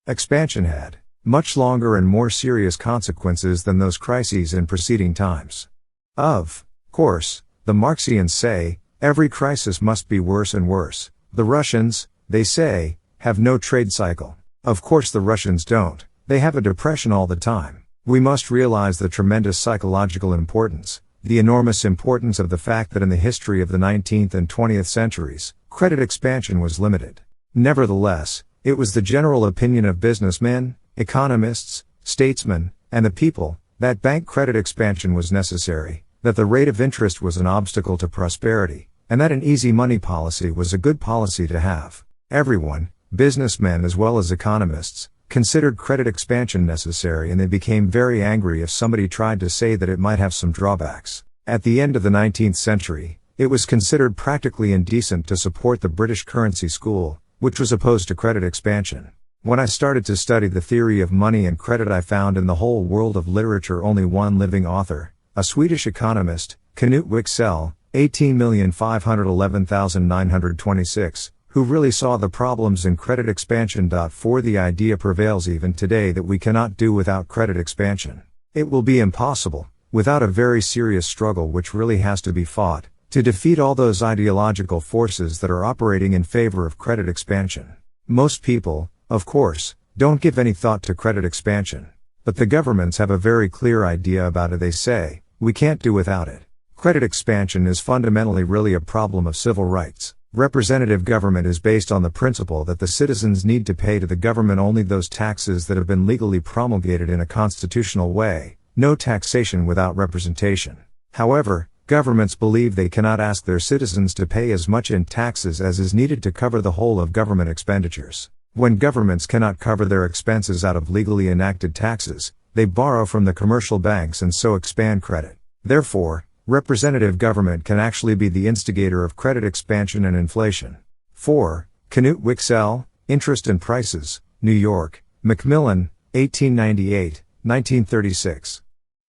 S5: Expansion had much longer and more serious consequences than those crises in preceding times. Of course, the Marxians say, every crisis must be worse and worse. The Russians, they say, have no trade cycle. Of course the Russians don't. They have a depression all the time. We must realize the tremendous psychological importance, the enormous importance of the fact that in the history of the 19th and 20th centuries, credit expansion was limited. Nevertheless, it was the general opinion of businessmen, economists, statesmen, and the people, that bank credit expansion was necessary, that the rate of interest was an obstacle to prosperity, and that an easy money policy was a good policy to have. Everyone, businessmen as well as economists, considered credit expansion necessary, and they became very angry if somebody tried to say that it might have some drawbacks. At the end of the 19th century, it was considered practically indecent to support the British currency school, which was opposed to credit expansion. When I started to study the theory of money and credit, I found in the whole world of literature only one living author, a Swedish economist, Knut Wicksell, 18,511,926, who really saw the problems in credit expansion. For the idea prevails even today that we cannot do without credit expansion. It will be impossible, without a very serious struggle which really has to be fought, to defeat all those ideological forces that are operating in favor of credit expansion. Most people, of course, don't give any thought to credit expansion. But the governments have a very clear idea about it. They say, we can't do without it. Credit expansion is fundamentally really a problem of civil rights. Representative government is based on the principle that the citizens need to pay to the government only those taxes that have been legally promulgated in a constitutional way, no taxation without representation. However, governments believe they cannot ask their citizens to pay as much in taxes as is needed to cover the whole of government expenditures. When governments cannot cover their expenses out of legally enacted taxes, they borrow from the commercial banks and so expand credit. Therefore, Representative government can actually be the instigator of credit expansion and inflation. 4. Knut Wicksell, Interest and Prices, New York, Macmillan, 1898, 1936.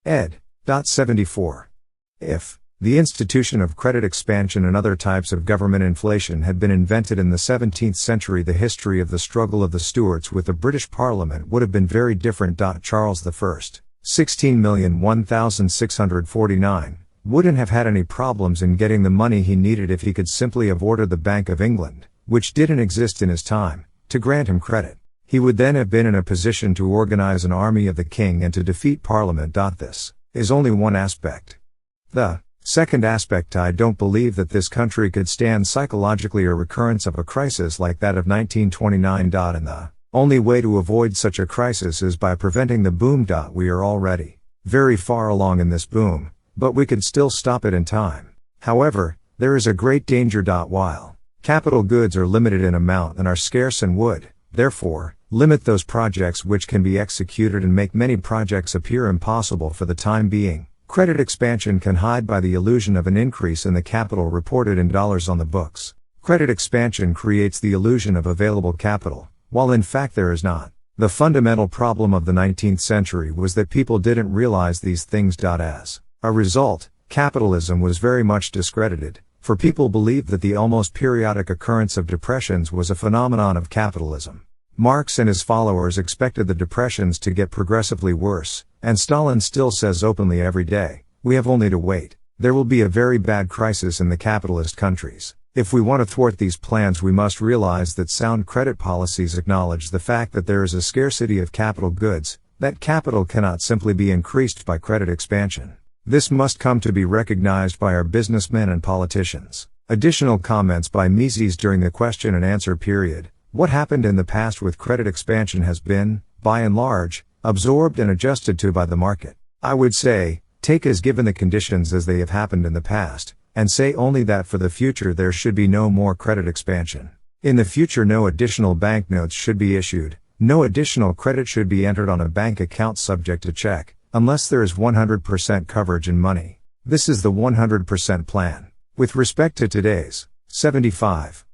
S5: ed. 74. If the institution of credit expansion and other types of government inflation had been invented in the 17th century, the history of the struggle of the Stuarts with the British Parliament would have been very different. Charles I, 16,001,649, wouldn't have had any problems in getting the money he needed if he could simply have ordered the Bank of England, which didn't exist in his time, to grant him credit. He would then have been in a position to organize an army of the king and to defeat Parliament. This is only one aspect. The second aspect: I don't believe that this country could stand psychologically a recurrence of a crisis like that of 1929. And the only way to avoid such a crisis is by preventing the boom. We are already very far along in this boom, but we could still stop it in time. However, there is a great danger. While capital goods are limited in amount and are scarce and would, therefore, limit those projects which can be executed and make many projects appear impossible for the time being, credit expansion can hide by the illusion of an increase in the capital reported in dollars on the books. Credit expansion creates the illusion of available capital, while in fact there is not. The fundamental problem of the 19th century was that people didn't realize these things. As a result, capitalism was very much discredited, for people believed that the almost periodic occurrence of depressions was a phenomenon of capitalism. Marx and his followers expected the depressions to get progressively worse, and Stalin still says openly every day, "We have only to wait. There will be a very bad crisis in the capitalist countries." If we want to thwart these plans, we must realize that sound credit policies acknowledge the fact that there is a scarcity of capital goods, that capital cannot simply be increased by credit expansion. This must come to be recognized by our businessmen and politicians. Additional comments by Mises during the question and answer period. What happened in the past with credit expansion has been, by and large, absorbed and adjusted to by the market. I would say, take as given the conditions as they have happened in the past, and say only that for the future there should be no more credit expansion. In the future no additional banknotes should be issued, no additional credit should be entered on a bank account subject to check, unless there is 100% coverage in money. This is the 100% plan. With respect to today's 75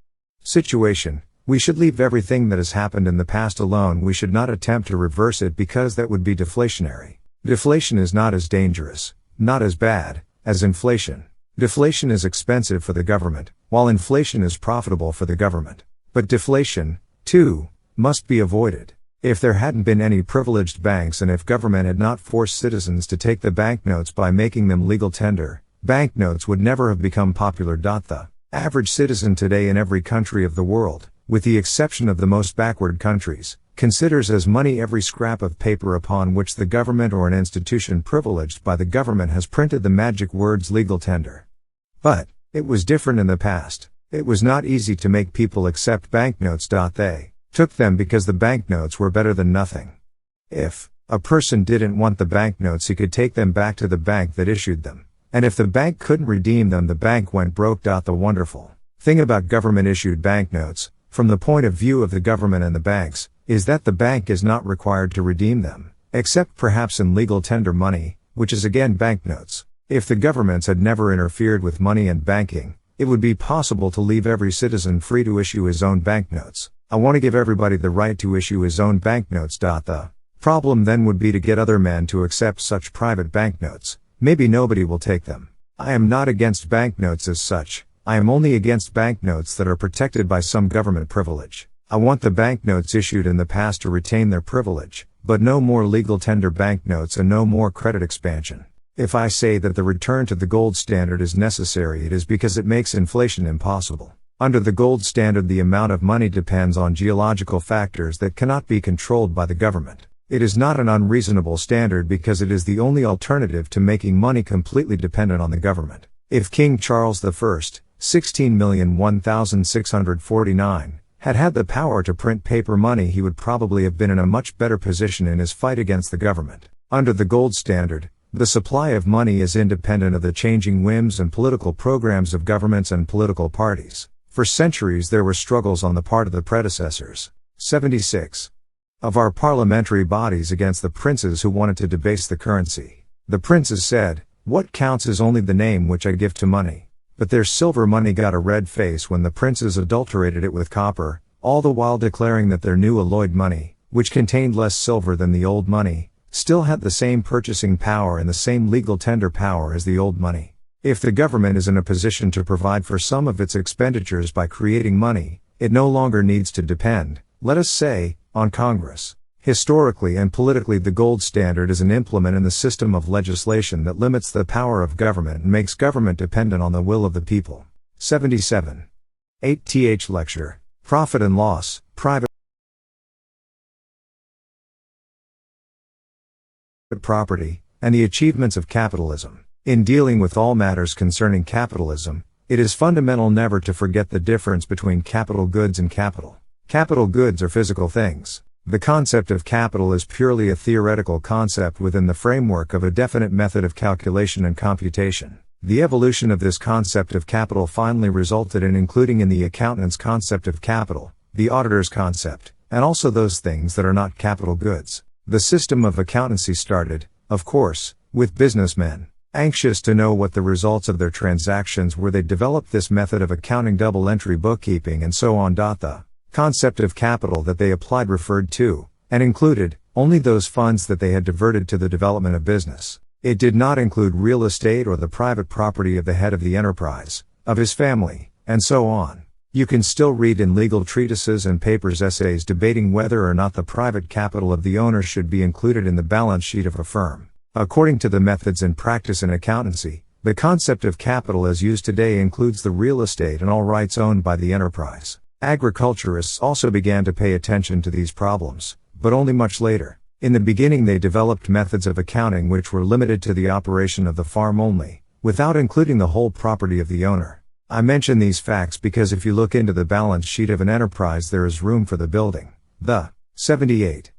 S5: situation, we should leave everything that has happened in the past alone. We should not attempt to reverse it because that would be deflationary. Deflation is not as dangerous, not as bad, as inflation. Deflation is expensive for the government, while inflation is profitable for the government. But deflation, too, must be avoided. If there hadn't been any privileged banks and if government had not forced citizens to take the banknotes by making them legal tender, banknotes would never have become popular. The average citizen today in every country of the world, with the exception of the most backward countries, considers as money every scrap of paper upon which the government or an institution privileged by the government has printed the magic words legal tender. But it was different in the past. It was not easy to make people accept banknotes. They took them because the banknotes were better than nothing. If a person didn't want the banknotes, he could take them back to the bank that issued them. And if the bank couldn't redeem them, the bank went broke. The wonderful thing about government-issued banknotes, from the point of view of the government and the banks, is that the bank is not required to redeem them, except perhaps in legal tender money, which is again banknotes. If the governments had never interfered with money and banking, it would be possible to leave every citizen free to issue his own banknotes. I want to give everybody the right to issue his own banknotes. The problem then would be to get other men to accept such private banknotes. Maybe nobody will take them. I am not against banknotes as such. I am only against banknotes that are protected by some government privilege. I want the banknotes issued in the past to retain their privilege, but no more legal tender banknotes and no more credit expansion. If I say that the return to the gold standard is necessary, it is because it makes inflation impossible. Under the gold standard, the amount of money depends on geological factors that cannot be controlled by the government. It is not an unreasonable standard because it is the only alternative to making money completely dependent on the government. If King Charles I, 16,001,649, had the power to print paper money, he would probably have been in a much better position in his fight against the government. Under the gold standard, the supply of money is independent of the changing whims and political programs of governments and political parties. For centuries there were struggles on the part of the predecessors, 76, of our parliamentary bodies against the princes who wanted to debase the currency. The princes said, What counts is only the name which I give to money. But their silver money got a red face when the princes adulterated it with copper, all the while declaring that their new alloyed money, which contained less silver than the old money, still had the same purchasing power and the same legal tender power as the old money. If the government is in a position to provide for some of its expenditures by creating money, it no longer needs to depend, let us say, on Congress. Historically and politically, the gold standard is an implement in the system of legislation that limits the power of government and makes government dependent on the will of the people. 77. 8th Lecture. Profit and Loss, Private Property, and the Achievements of Capitalism. In dealing with all matters concerning capitalism, it is fundamental never to forget the difference between capital goods and capital. Capital goods are physical things. The concept of capital is purely a theoretical concept within the framework of a definite method of calculation and computation. The evolution of this concept of capital finally resulted in including in the accountant's concept of capital, the auditor's concept, and also those things that are not capital goods. The system of accountancy started, of course, with businessmen. Anxious to know what the results of their transactions were, they developed this method of accounting, double-entry bookkeeping and so on. The concept of capital that they applied referred to, and included, only those funds that they had diverted to the development of business. It did not include real estate or the private property of the head of the enterprise, of his family, and so on. You can still read in legal treatises and papers essays debating whether or not the private capital of the owner should be included in the balance sheet of a firm. According to the methods in practice in accountancy, the concept of capital as used today includes the real estate and all rights owned by the enterprise. Agriculturists also began to pay attention to these problems, but only much later. In the beginning they developed methods of accounting which were limited to the operation of the farm only, without including the whole property of the owner. I mention these facts because if you look into the balance sheet of an enterprise there is room for the building. The 78.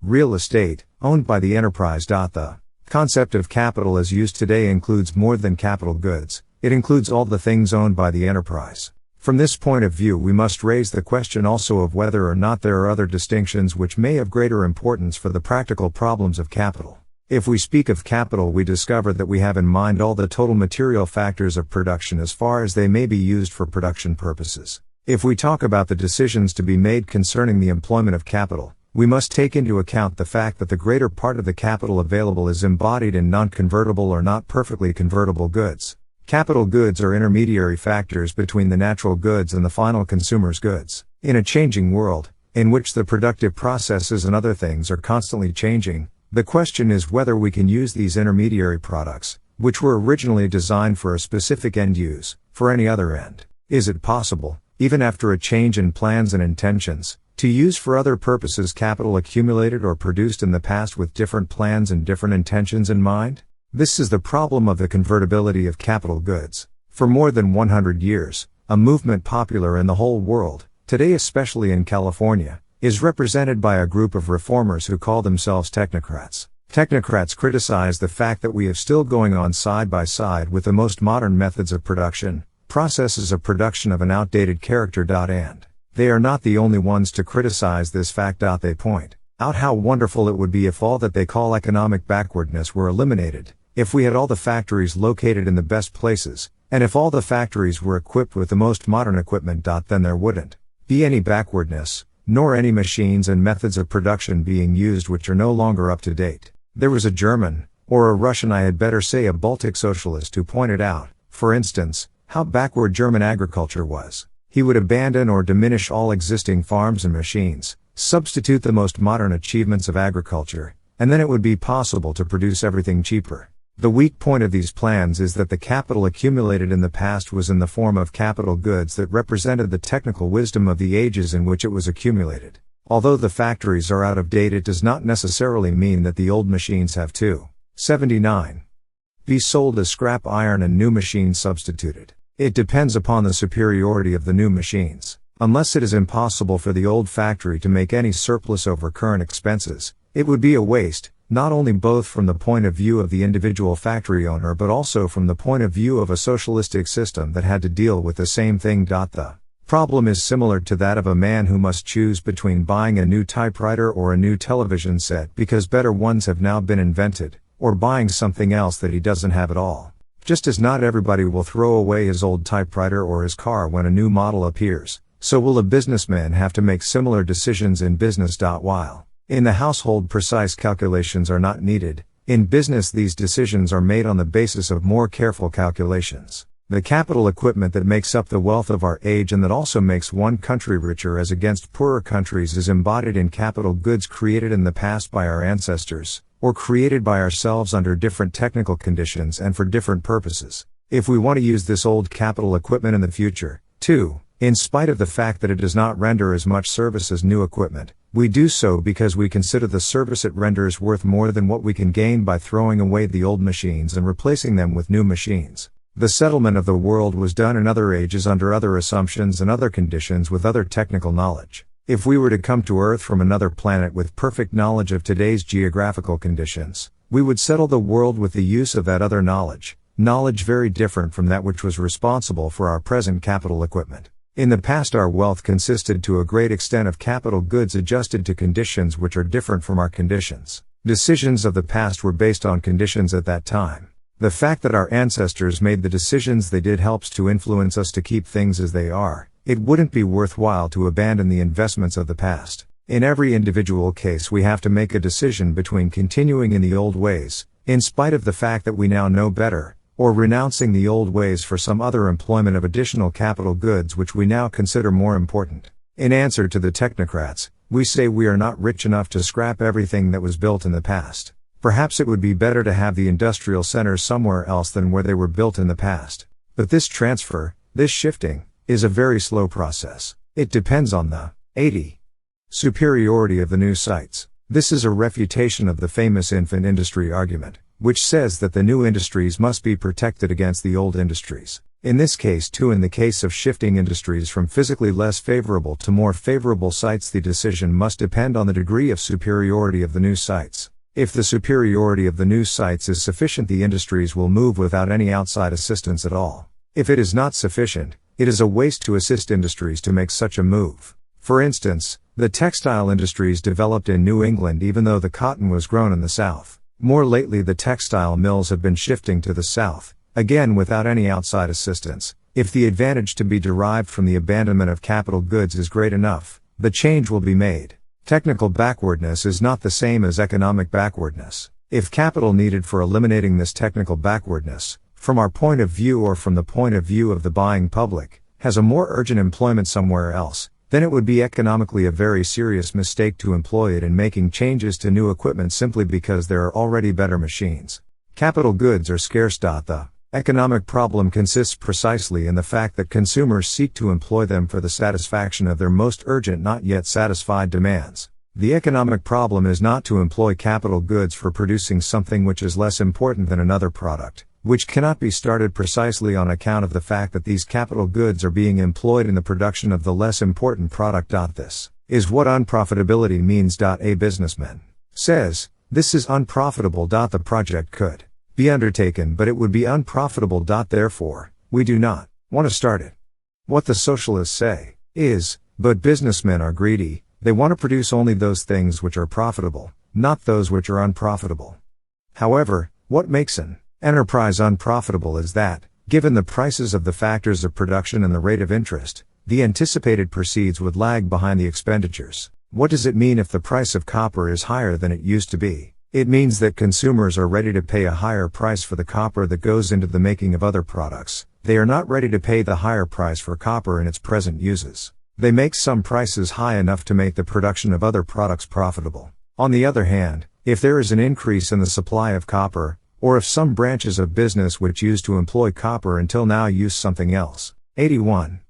S5: Real estate, owned by the enterprise. The concept of capital as used today includes more than capital goods, it includes all the things owned by the enterprise. From this point of view we must raise the question also of whether or not there are other distinctions which may have greater importance for the practical problems of capital. If we speak of capital we discover that we have in mind all the total material factors of production as far as they may be used for production purposes. If we talk about the decisions to be made concerning the employment of capital, we must take into account the fact that the greater part of the capital available is embodied in non-convertible or not perfectly convertible goods. Capital goods are intermediary factors between the natural goods and the final consumer's goods. In a changing world, in which the productive processes and other things are constantly changing, the question is whether we can use these intermediary products, which were originally designed for a specific end use, for any other end. Is it possible, even after a change in plans and intentions, to use for other purposes capital accumulated or produced in the past with different plans and different intentions in mind? This is the problem of the convertibility of capital goods. For more than 100 years, a movement popular in the whole world, today especially in California, is represented by a group of reformers who call themselves technocrats. Technocrats criticize the fact that we have still going on side by side with the most modern methods of production, processes of production of an outdated character. And they are not the only ones to criticize this fact. They point out how wonderful it would be if all that they call economic backwardness were eliminated, if we had all the factories located in the best places, and if all the factories were equipped with the most modern equipment. Then there wouldn't be any backwardness, nor any machines and methods of production being used which are no longer up to date. There was a German, or a Russian, I had better say a Baltic socialist, who pointed out, for instance, how backward German agriculture was. He would abandon or diminish all existing farms and machines, substitute the most modern achievements of agriculture, and then it would be possible to produce everything cheaper. The weak point of these plans is that the capital accumulated in the past was in the form of capital goods that represented the technical wisdom of the ages in which it was accumulated. Although the factories are out of date, it does not necessarily mean that the old machines have to 79. Be sold as scrap iron and new machines substituted. It depends upon the superiority of the new machines. Unless it is impossible for the old factory to make any surplus over current expenses, it would be a waste, not only both from the point of view of the individual factory owner but also from the point of view of a socialistic system that had to deal with the same thing. The problem is similar to that of a man who must choose between buying a new typewriter or a new television set because better ones have now been invented, or buying something else that he doesn't have at all. Just as not everybody will throw away his old typewriter or his car when a new model appears, so will a businessman have to make similar decisions in business. While in the household precise calculations are not needed, in business these decisions are made on the basis of more careful calculations. The capital equipment that makes up the wealth of our age and that also makes one country richer as against poorer countries is embodied in capital goods created in the past by our ancestors, or created by ourselves under different technical conditions and for different purposes. If we want to use this old capital equipment in the future, too, in spite of the fact that it does not render as much service as new equipment, we do so because we consider the service it renders worth more than what we can gain by throwing away the old machines and replacing them with new machines. The settlement of the world was done in other ages under other assumptions and other conditions with other technical knowledge. If we were to come to Earth from another planet with perfect knowledge of today's geographical conditions, we would settle the world with the use of that other knowledge very different from that which was responsible for our present capital equipment. In the past our wealth consisted to a great extent of capital goods adjusted to conditions which are different from our conditions. Decisions of the past were based on conditions at that time. The fact that our ancestors made the decisions they did helps to influence us to keep things as they are. It wouldn't be worthwhile to abandon the investments of the past. In every individual case we have to make a decision between continuing in the old ways, in spite of the fact that we now know better, or renouncing the old ways for some other employment of additional capital goods which we now consider more important. In answer to the technocrats, we say we are not rich enough to scrap everything that was built in the past. Perhaps it would be better to have the industrial centers somewhere else than where they were built in the past. But this transfer, this shifting, is a very slow process. It depends on the 80. Superiority of the new sites. This is a refutation of the famous infant industry argument, which says that the new industries must be protected against the old industries. In this case too, in the case of shifting industries from physically less favorable to more favorable sites, the decision must depend on the degree of superiority of the new sites. If the superiority of the new sites is sufficient, the industries will move without any outside assistance at all. If it is not sufficient, it is a waste to assist industries to make such a move. For instance, the textile industries developed in New England even though the cotton was grown in the South. More lately the textile mills have been shifting to the South, again without any outside assistance. If the advantage to be derived from the abandonment of capital goods is great enough, the change will be made. Technical backwardness is not the same as economic backwardness. If capital needed for eliminating this technical backwardness, from our point of view or from the point of view of the buying public, has a more urgent employment somewhere else, then it would be economically a very serious mistake to employ it in making changes to new equipment simply because there are already better machines. Capital goods are scarce. The economic problem consists precisely in the fact that consumers seek to employ them for the satisfaction of their most urgent not yet satisfied demands. The economic problem is not to employ capital goods for producing something which is less important than another product, which cannot be started precisely on account of the fact that these capital goods are being employed in the production of the less important product. This is what unprofitability means. A businessman says, "This is unprofitable." The project could be undertaken, but it would be unprofitable. Therefore, we do not want to start it. What the socialists say is, but businessmen are greedy, they want to produce only those things which are profitable, not those which are unprofitable. However, what makes an enterprise unprofitable is that, given the prices of the factors of production and the rate of interest, the anticipated proceeds would lag behind the expenditures. What does it mean if the price of copper is higher than it used to be? It means that consumers are ready to pay a higher price for the copper that goes into the making of other products. They are not ready to pay the higher price for copper in its present uses. They make some prices high enough to make the production of other products profitable. On the other hand, if there is an increase in the supply of copper, or if some branches of business which used to employ copper until now use something else, 81.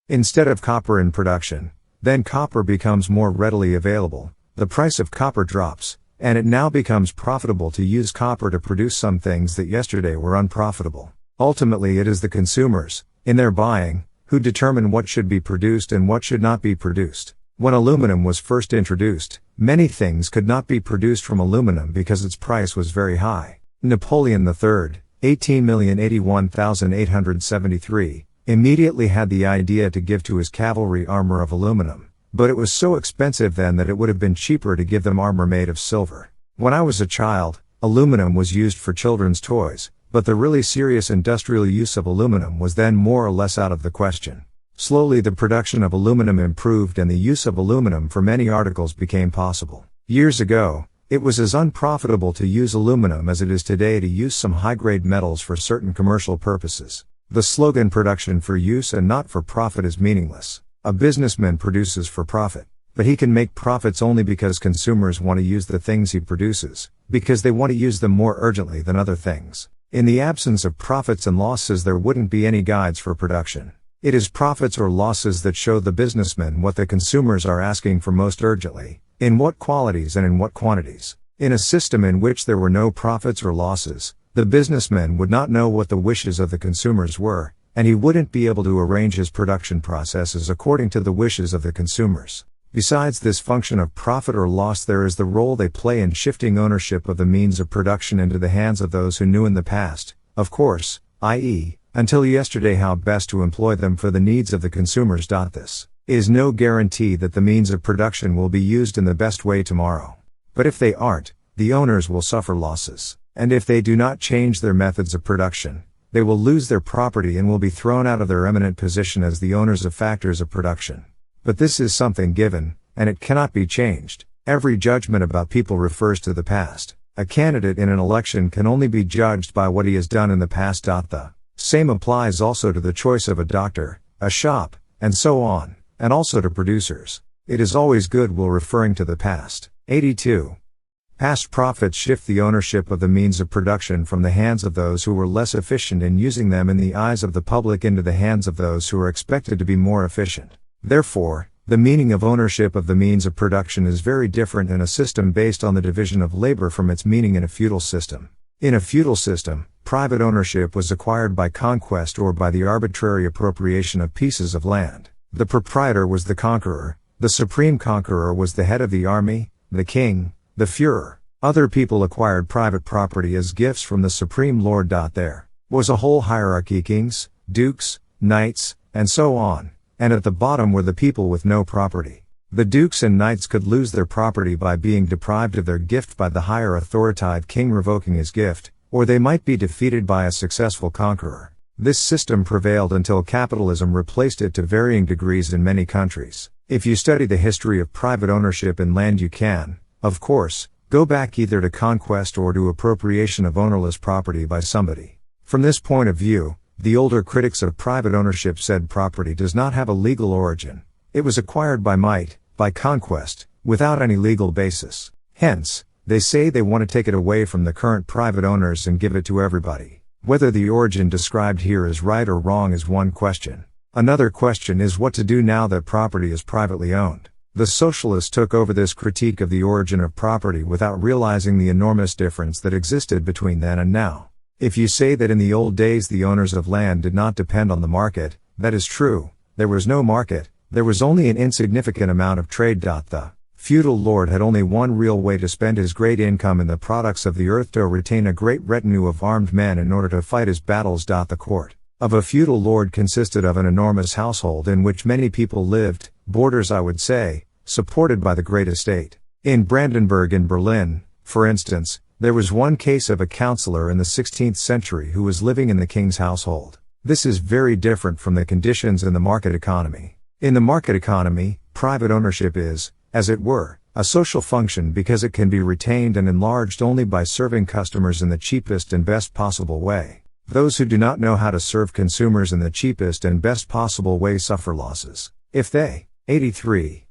S5: Instead of copper in production, then copper becomes more readily available, the price of copper drops, and it now becomes profitable to use copper to produce some things that yesterday were unprofitable. Ultimately it is the consumers, in their buying, who determine what should be produced and what should not be produced. When aluminum was first introduced, many things could not be produced from aluminum because its price was very high. Napoleon III, 18,081,873, immediately had the idea to give to his cavalry armor of aluminum. But it was so expensive then that it would have been cheaper to give them armor made of silver. When I was a child, Aluminum was used for children's toys, but the really serious industrial use of aluminum was then more or less out of the question. Slowly the production of aluminum improved and the use of aluminum for many articles became possible. Years ago, it was as unprofitable to use aluminum as it is today to use some high-grade metals for certain commercial purposes. The slogan "production for use and not for profit" is meaningless. A businessman produces for profit, but he can make profits only because consumers want to use the things he produces, because they want to use them more urgently than other things. In the absence of profits and losses, there wouldn't be any guides for production. It is profits or losses that show the businessman what the consumers are asking for most urgently, in what qualities and in what quantities. In a system in which there were no profits or losses, the businessman would not know what the wishes of the consumers were, and he wouldn't be able to arrange his production processes according to the wishes of the consumers. Besides this function of profit or loss, there is the role they play in shifting ownership of the means of production into the hands of those who knew in the past, of course, i.e., until yesterday, how best to employ them for the needs of the consumers. This is no guarantee that the means of production will be used in the best way tomorrow. But if they aren't, the owners will suffer losses, and if they do not change their methods of production, they will lose their property and will be thrown out of their eminent position as the owners of factors of production. But this is something given, and it cannot be changed. Every judgment about people refers to the past. A candidate in an election can only be judged by what he has done in the past. The same applies also to the choice of a doctor, a shop, and so on, and also to producers. It is always good while referring to the past. 82. Past profits shift the ownership of the means of production from the hands of those who were less efficient in using them in the eyes of the public into the hands of those who are expected to be more efficient. Therefore, the meaning of ownership of the means of production is very different in a system based on the division of labor from its meaning in a feudal system. In a feudal system, private ownership was acquired by conquest or by the arbitrary appropriation of pieces of land. The proprietor was the conqueror, the supreme conqueror was the head of the army, the king, the Führer. Other people acquired private property as gifts from the supreme lord. There was a whole hierarchy: kings, dukes, knights, and so on, and at the bottom were the people with no property. The dukes and knights could lose their property by being deprived of their gift by the higher authoritative king revoking his gift, or they might be defeated by a successful conqueror. This system prevailed until capitalism replaced it to varying degrees in many countries. If you study the history of private ownership in land, you can, of course, go back either to conquest or to appropriation of ownerless property by somebody. From this point of view, the older critics of private ownership said property does not have a legal origin. It was acquired by might, by conquest, without any legal basis. Hence, they say they want to take it away from the current private owners and give it to everybody. Whether the origin described here is right or wrong is one question. Another question is what to do now that property is privately owned. The socialists took over this critique of the origin of property without realizing the enormous difference that existed between then and now. If you say that in the old days the owners of land did not depend on the market, that is true. There was no market, there was only an insignificant amount of trade. The feudal lord had only one real way to spend his great income in the products of the earth: to retain a great retinue of armed men in order to fight his battles. The court of a feudal lord consisted of an enormous household in which many people lived, boarders I would say, supported by the great estate. In Brandenburg in Berlin, for instance, there was one case of a councillor in the 16th century who was living in the king's household. This is very different from the conditions in the market economy. In the market economy, private ownership is, as it were, a social function because it can be retained and enlarged only by serving customers in the cheapest and best possible way. Those who do not know how to serve consumers in the cheapest and best possible way suffer losses. If they, 83,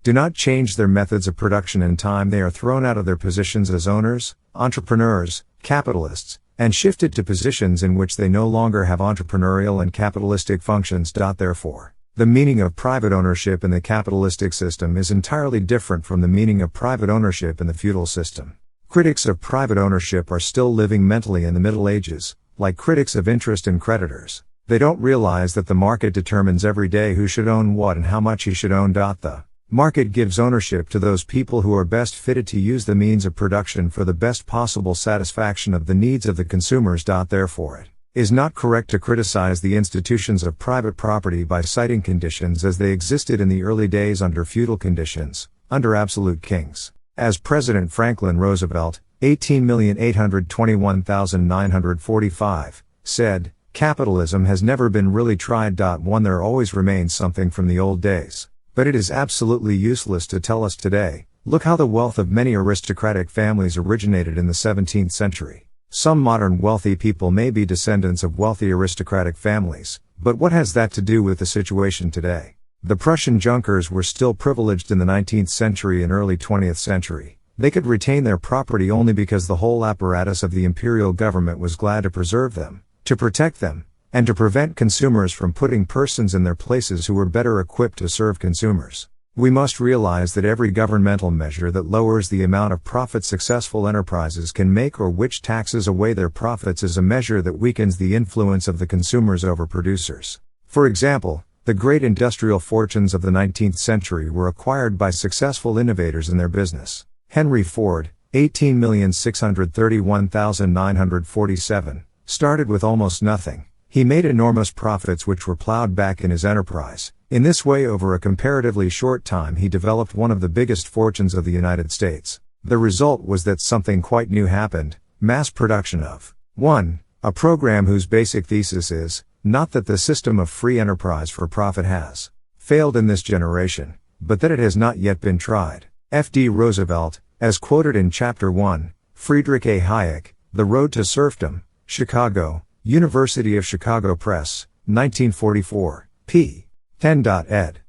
S5: do not change their methods of production in time, they are thrown out of their positions as owners, entrepreneurs, capitalists, and shifted to positions in which they no longer have entrepreneurial and capitalistic functions. Therefore, the meaning of private ownership in the capitalistic system is entirely different from the meaning of private ownership in the feudal system. Critics of private ownership are still living mentally in the Middle Ages, like critics of interest and creditors. They don't realize that the market determines every day who should own what and how much he should own. The market gives ownership to those people who are best fitted to use the means of production for the best possible satisfaction of the needs of the consumers. Therefore, it is not correct to criticize the institutions of private property by citing conditions as they existed in the early days under feudal conditions, under absolute kings. As President Franklin Roosevelt, 18,821,945, said, "Capitalism has never been really tried. 1 There always remains something from the old days. But it is absolutely useless to tell us today. Look how the wealth of many aristocratic families originated in the 17th century. Some modern wealthy people may be descendants of wealthy aristocratic families, but what has that to do with the situation today? The Prussian Junkers were still privileged in the 19th century and early 20th century. They could retain their property only because the whole apparatus of the imperial government was glad to preserve them, to protect them, and to prevent consumers from putting persons in their places who were better equipped to serve consumers. We must realize that every governmental measure that lowers the amount of profit successful enterprises can make or which taxes away their profits is a measure that weakens the influence of the consumers over producers. For example, the great industrial fortunes of the 19th century were acquired by successful innovators in their business. Henry Ford, 18,631,947, started with almost nothing. He made enormous profits which were plowed back in his enterprise. In this way, over a comparatively short time, he developed one of the biggest fortunes of the United States. The result was that something quite new happened: mass production of 1. A program whose basic thesis is, not that the system of free enterprise for profit has failed in this generation, but that it has not yet been tried. F.D. Roosevelt, as quoted in Chapter 1, Friedrich A. Hayek, The Road to Serfdom, Chicago, University of Chicago Press, 1944, p. 10. Ed.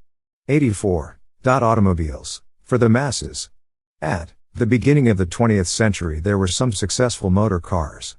S5: 84. Automobiles. For the masses. At the beginning of the 20th century there were some successful motor cars.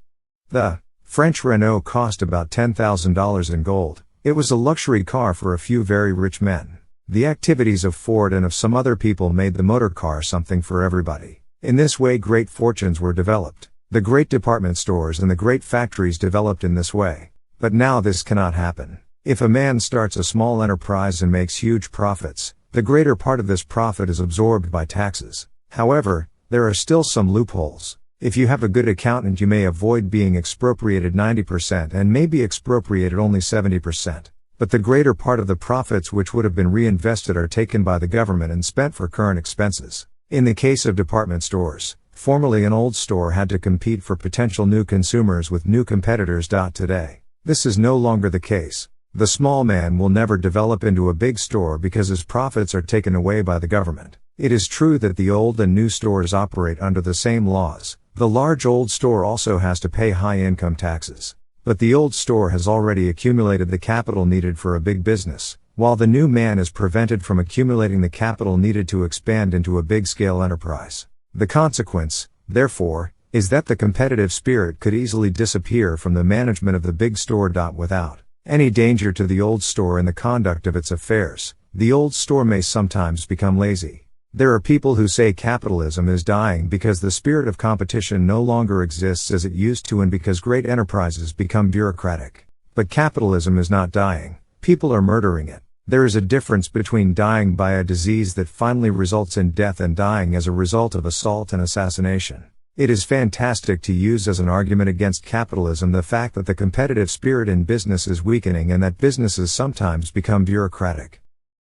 S5: The French Renault cost about $10,000 in gold. It was a luxury car for a few very rich men. The activities of Ford and of some other people made the motor car something for everybody. In this way great fortunes were developed. The great department stores and the great factories developed in this way. But now this cannot happen. If a man starts a small enterprise and makes huge profits, the greater part of this profit is absorbed by taxes. However, there are still some loopholes. If you have a good accountant you may avoid being expropriated 90% and may be expropriated only 70%. But the greater part of the profits which would have been reinvested are taken by the government and spent for current expenses. In the case of department stores, formerly an old store had to compete for potential new consumers with new competitors. Today, this is no longer the case. The small man will never develop into a big store because his profits are taken away by the government. It is true that the old and new stores operate under the same laws. The large old store also has to pay high income taxes. But the old store has already accumulated the capital needed for a big business, while the new man is prevented from accumulating the capital needed to expand into a big-scale enterprise. The consequence, therefore, is that the competitive spirit could easily disappear from the management of the big store. Without any danger to the old store in the conduct of its affairs, the old store may sometimes become lazy. There are people who say capitalism is dying because the spirit of competition no longer exists as it used to and because great enterprises become bureaucratic. But capitalism is not dying. People are murdering it. There is a difference between dying by a disease that finally results in death and dying as a result of assault and assassination. It is fantastic to use as an argument against capitalism the fact that the competitive spirit in business is weakening and that businesses sometimes become bureaucratic.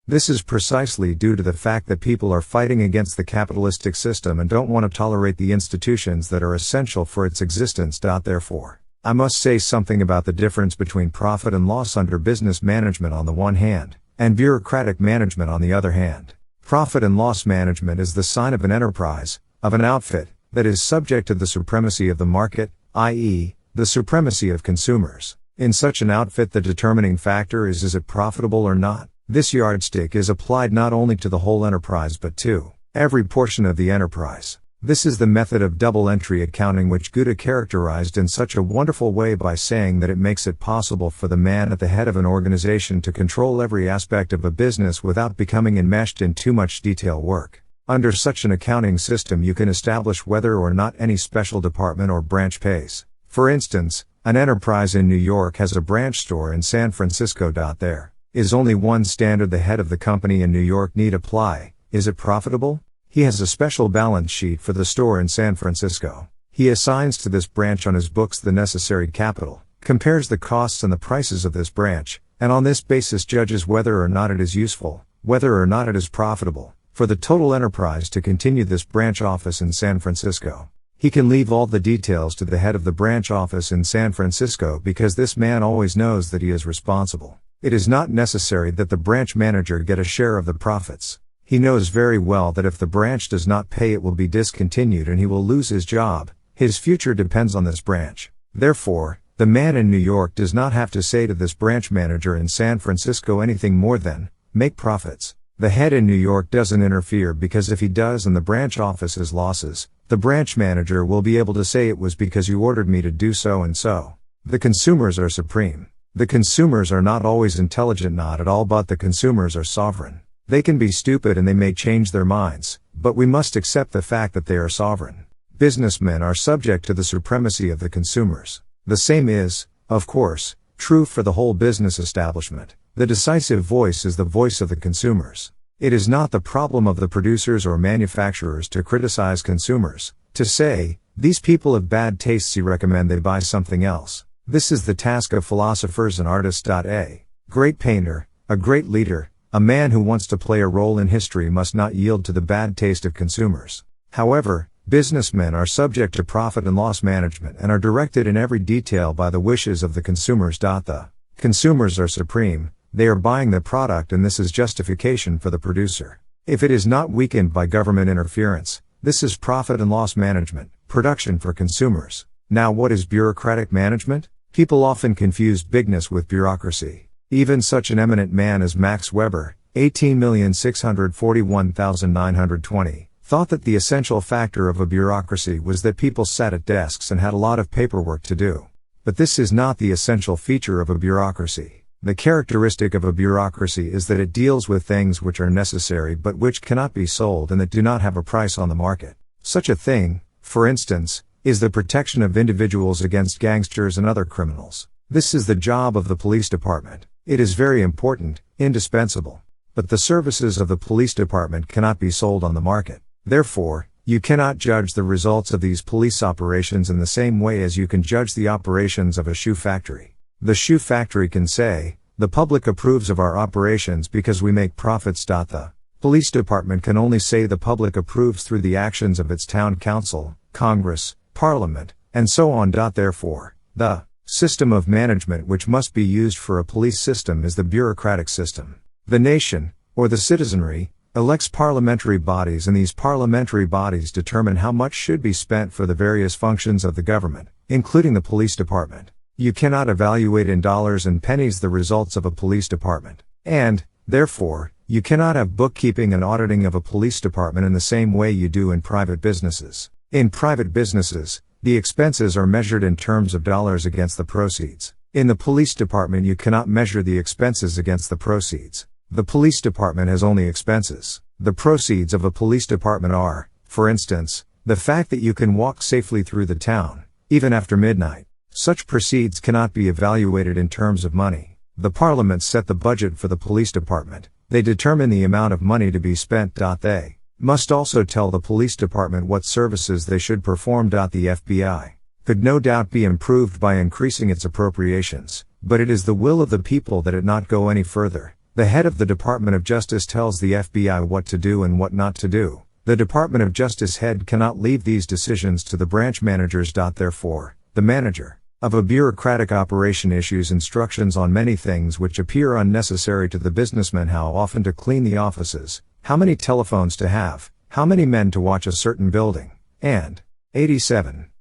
S5: This is precisely due to the fact that people are fighting against the capitalistic system and don't want to tolerate the institutions that are essential for its existence. Therefore, I must say something about the difference between profit and loss under business management on the one hand, and bureaucratic management on the other hand. Profit and loss management is the sign of an enterprise, of an outfit, that is subject to the supremacy of the market, i.e., the supremacy of consumers. In such an outfit the determining factor is it profitable or not? This yardstick is applied not only to the whole enterprise but to every portion of the enterprise. This is the method of double-entry accounting which Goethe characterized in such a wonderful way by saying that it makes it possible for the man at the head of an organization to control every aspect of a business without becoming enmeshed in too much detail work. Under such an accounting system you can establish whether or not any special department or branch pays. For instance, an enterprise in New York has a branch store in San Francisco. There is only one standard the head of the company in New York need apply. Is it profitable? He has a special balance sheet for the store in San Francisco. He assigns to this branch on his books the necessary capital, compares the costs and the prices of this branch, and on this basis judges whether or not it is useful, whether or not it is profitable, for the total enterprise to continue this branch office in San Francisco. He can leave all the details to the head of the branch office in San Francisco because this man always knows that he is responsible. It is not necessary that the branch manager get a share of the profits. He knows very well that if the branch does not pay, it will be discontinued and he will lose his job. His future depends on this branch. Therefore, the man in New York does not have to say to this branch manager in San Francisco anything more than, make profits. The head in New York doesn't interfere because if he does and the branch office has losses, the branch manager will be able to say it was because you ordered me to do so and so. The consumers are supreme. The consumers are not always intelligent, not at all, but the consumers are sovereign. They can be stupid and they may change their minds, but we must accept the fact that they are sovereign. Businessmen are subject to the supremacy of the consumers. The same is, of course, true for the whole business establishment. The decisive voice is the voice of the consumers. It is not the problem of the producers or manufacturers to criticize consumers, to say, these people have bad tastes, I recommend they buy something else. This is the task of philosophers and artists. A great painter, a great leader, a man who wants to play a role in history must not yield to the bad taste of consumers. However, businessmen are subject to profit and loss management and are directed in every detail by the wishes of the consumers. The consumers are supreme. They are buying the product and this is justification for the producer. If it is not weakened by government interference, this is profit and loss management, production for consumers. Now what is bureaucratic management? People often confuse bigness with bureaucracy. Even such an eminent man as Max Weber, 18,641,920, thought that the essential factor of a bureaucracy was that people sat at desks and had a lot of paperwork to do. But this is not the essential feature of a bureaucracy. The characteristic of a bureaucracy is that it deals with things which are necessary but which cannot be sold and that do not have a price on the market. Such a thing, for instance, is the protection of individuals against gangsters and other criminals. This is the job of the police department. It is very important, indispensable. But the services of the police department cannot be sold on the market. Therefore, you cannot judge the results of these police operations in the same way as you can judge the operations of a shoe factory. The shoe factory can say, the public approves of our operations because we make profits. The police department can only say the public approves through the actions of its town council, Congress, Parliament, and so on. Therefore, the system of management which must be used for a police system is the bureaucratic system. The nation, or the citizenry, elects parliamentary bodies and these parliamentary bodies determine how much should be spent for the various functions of the government, including the police department. You cannot evaluate in dollars and pennies the results of a police department. And, therefore, you cannot have bookkeeping and auditing of a police department in the same way you do in private businesses. In private businesses, the expenses are measured in terms of dollars against the proceeds. In the police department you cannot measure the expenses against the proceeds. The police department has only expenses. The proceeds of a police department are, for instance, the fact that you can walk safely through the town, even after midnight. Such proceeds cannot be evaluated in terms of money. The parliaments set the budget for the police department. They determine the amount of money to be spent. They must also tell the police department what services they should perform. The FBI could no doubt be improved by increasing its appropriations, but it is the will of the people that it not go any further. The head of the Department of Justice tells the FBI what to do and what not to do. The Department of Justice head cannot leave these decisions to the branch managers. Therefore, the manager of a bureaucratic operation issues instructions on many things which appear unnecessary to the businessman: how often to clean the offices, how many telephones to have, how many men to watch a certain building, and 87.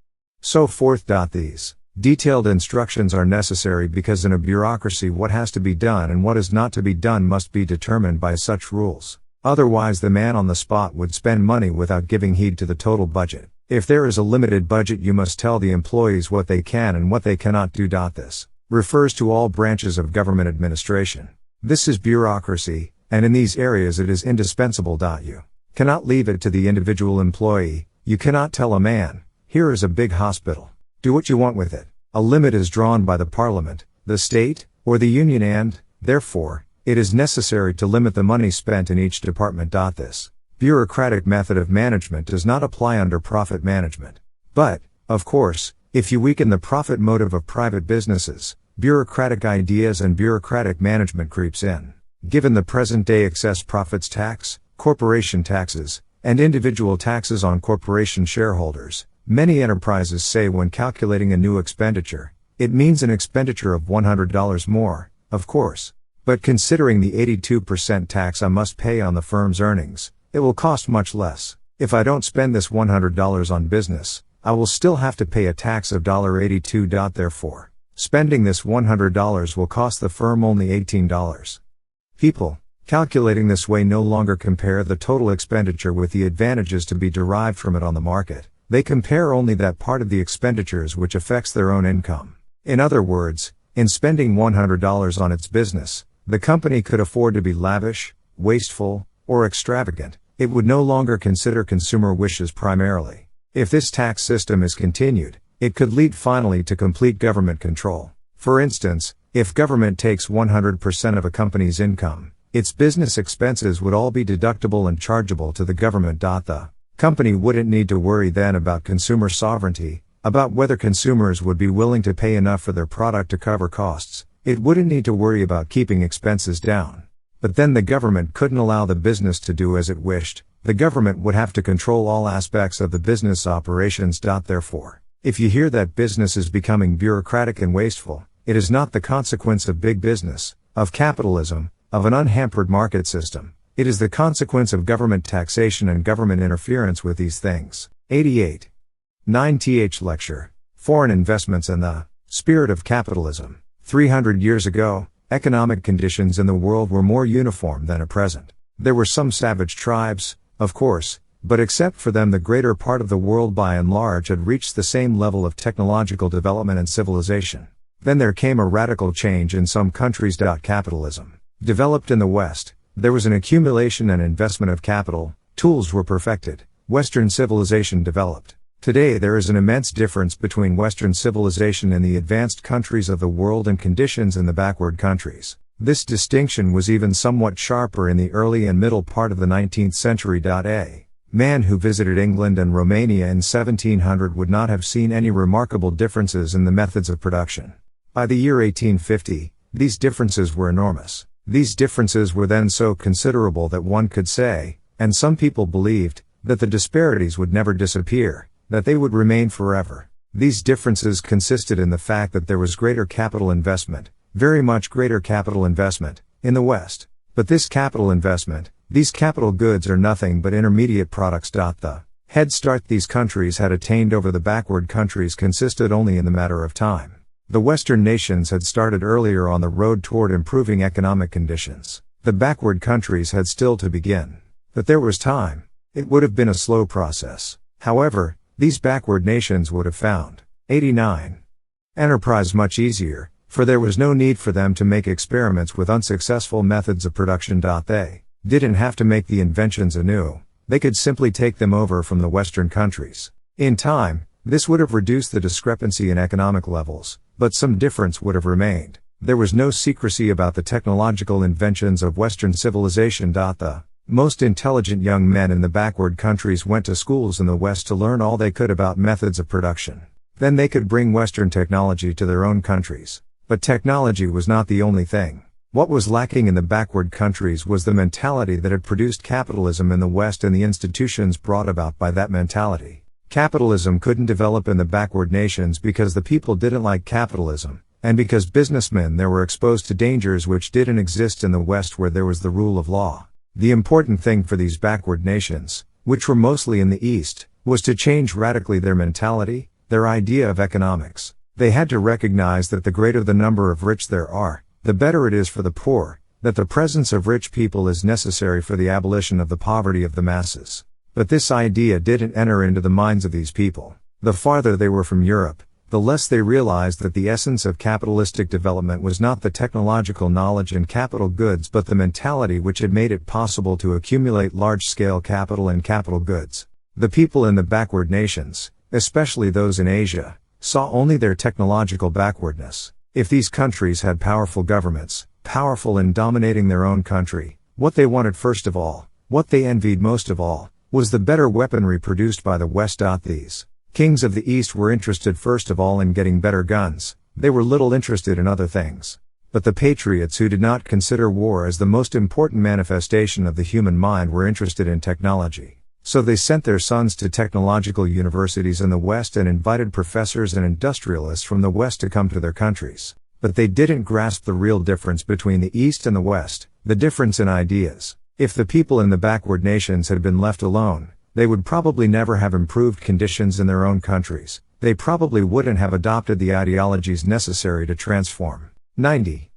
S5: So forth. These detailed instructions are necessary because in a bureaucracy what has to be done and what is not to be done must be determined by such rules. Otherwise the man on the spot would spend money without giving heed to the total budget. If there is a limited budget you must tell the employees what they can and what they cannot do. This refers to all branches of government administration. This is bureaucracy, and in these areas it is indispensable. You cannot leave it to the individual employee. You cannot tell a man, here is a big hospital. Do what you want with it. A limit is drawn by the parliament, the state, or the union and, therefore, it is necessary to limit the money spent in each department. This bureaucratic method of management does not apply under profit management. But, of course, if you weaken the profit motive of private businesses, bureaucratic ideas and bureaucratic management creeps in. Given the present-day excess profits tax, corporation taxes, and individual taxes on corporation shareholders, Many enterprises say when calculating a new expenditure, it means an expenditure of $100 more, of course. But considering the 82% tax I must pay on the firm's earnings, it will cost much less. If I don't spend this $100 on business, I will still have to pay a tax of $82. Therefore, spending this $100 will cost the firm only $18. People, calculating this way, no longer compare the total expenditure with the advantages to be derived from it on the market. They compare only that part of the expenditures which affects their own income. In other words, in spending $100 on its business, the company could afford to be lavish, wasteful, or extravagant. It would no longer consider consumer wishes primarily. If this tax system is continued, it could lead finally to complete government control. For instance, if government takes 100% of a company's income, its business expenses would all be deductible and chargeable to the government. The company wouldn't need to worry then about consumer sovereignty, about whether consumers would be willing to pay enough for their product to cover costs. It wouldn't need to worry about keeping expenses down. But then the government couldn't allow the business to do as it wished. The government would have to control all aspects of the business operations. Therefore, if you hear that business is becoming bureaucratic and wasteful, it is not the consequence of big business, of capitalism, of an unhampered market system. It is the consequence of government taxation and government interference with these things. 88. 9th Lecture. Foreign Investments and the Spirit of Capitalism. 300 years ago, economic conditions in the world were more uniform than at present. There were some savage tribes, of course, but except for them the greater part of the world by and large had reached the same level of technological development and civilization. Then there came a radical change in some countries. Capitalism developed in the West. There was an accumulation and investment of capital, tools were perfected, Western civilization developed. Today there is an immense difference between Western civilization in the advanced countries of the world and conditions in the backward countries. This distinction was even somewhat sharper in the early and middle part of the 19th century. A man who visited England and Romania in 1700 would not have seen any remarkable differences in the methods of production. By the year 1850, these differences were enormous. These differences were then so considerable that one could say, and some people believed, that the disparities would never disappear, that they would remain forever. These differences consisted in the fact that there was greater capital investment, very much greater capital investment, in the West. But this capital investment, these capital goods are nothing but intermediate products. The head start these countries had attained over the backward countries consisted only in the matter of time. The Western nations had started earlier on the road toward improving economic conditions. The backward countries had still to begin. But there was time. It would have been a slow process. However, these backward nations would have found 89. Enterprise much easier, for there was no need for them to make experiments with unsuccessful methods of production. They didn't have to make the inventions anew. They could simply take them over from the Western countries. In time, this would have reduced the discrepancy in economic levels, but some difference would have remained. There was no secrecy about the technological inventions of Western civilization. The most intelligent young men in the backward countries went to schools in the West to learn all they could about methods of production. Then they could bring Western technology to their own countries. But technology was not the only thing. What was lacking in the backward countries was the mentality that had produced capitalism in the West and the institutions brought about by that mentality. Capitalism couldn't develop in the backward nations because the people didn't like capitalism, and because businessmen there were exposed to dangers which didn't exist in the West where there was the rule of law. The important thing for these backward nations, which were mostly in the East, was to change radically their mentality, their idea of economics. They had to recognize that the greater the number of rich there are, the better it is for the poor, that the presence of rich people is necessary for the abolition of the poverty of the masses. But this idea didn't enter into the minds of these people. The farther they were from Europe, the less they realized that the essence of capitalistic development was not the technological knowledge and capital goods but the mentality which had made it possible to accumulate large-scale capital and capital goods. The people in the backward nations, especially those in Asia, saw only their technological backwardness. If these countries had powerful governments, powerful in dominating their own country, what they wanted first of all, what they envied most of all, was the better weaponry produced by the West. These kings of the East were interested first of all in getting better guns. They were little interested in other things. But the patriots who did not consider war as the most important manifestation of the human mind were interested in technology. So they sent their sons to technological universities in the West and invited professors and industrialists from the West to come to their countries. But they didn't grasp the real difference between the East and the West, the difference in ideas. If the people in the backward nations had been left alone, they would probably never have improved conditions in their own countries. They probably wouldn't have adopted the ideologies necessary to transform 90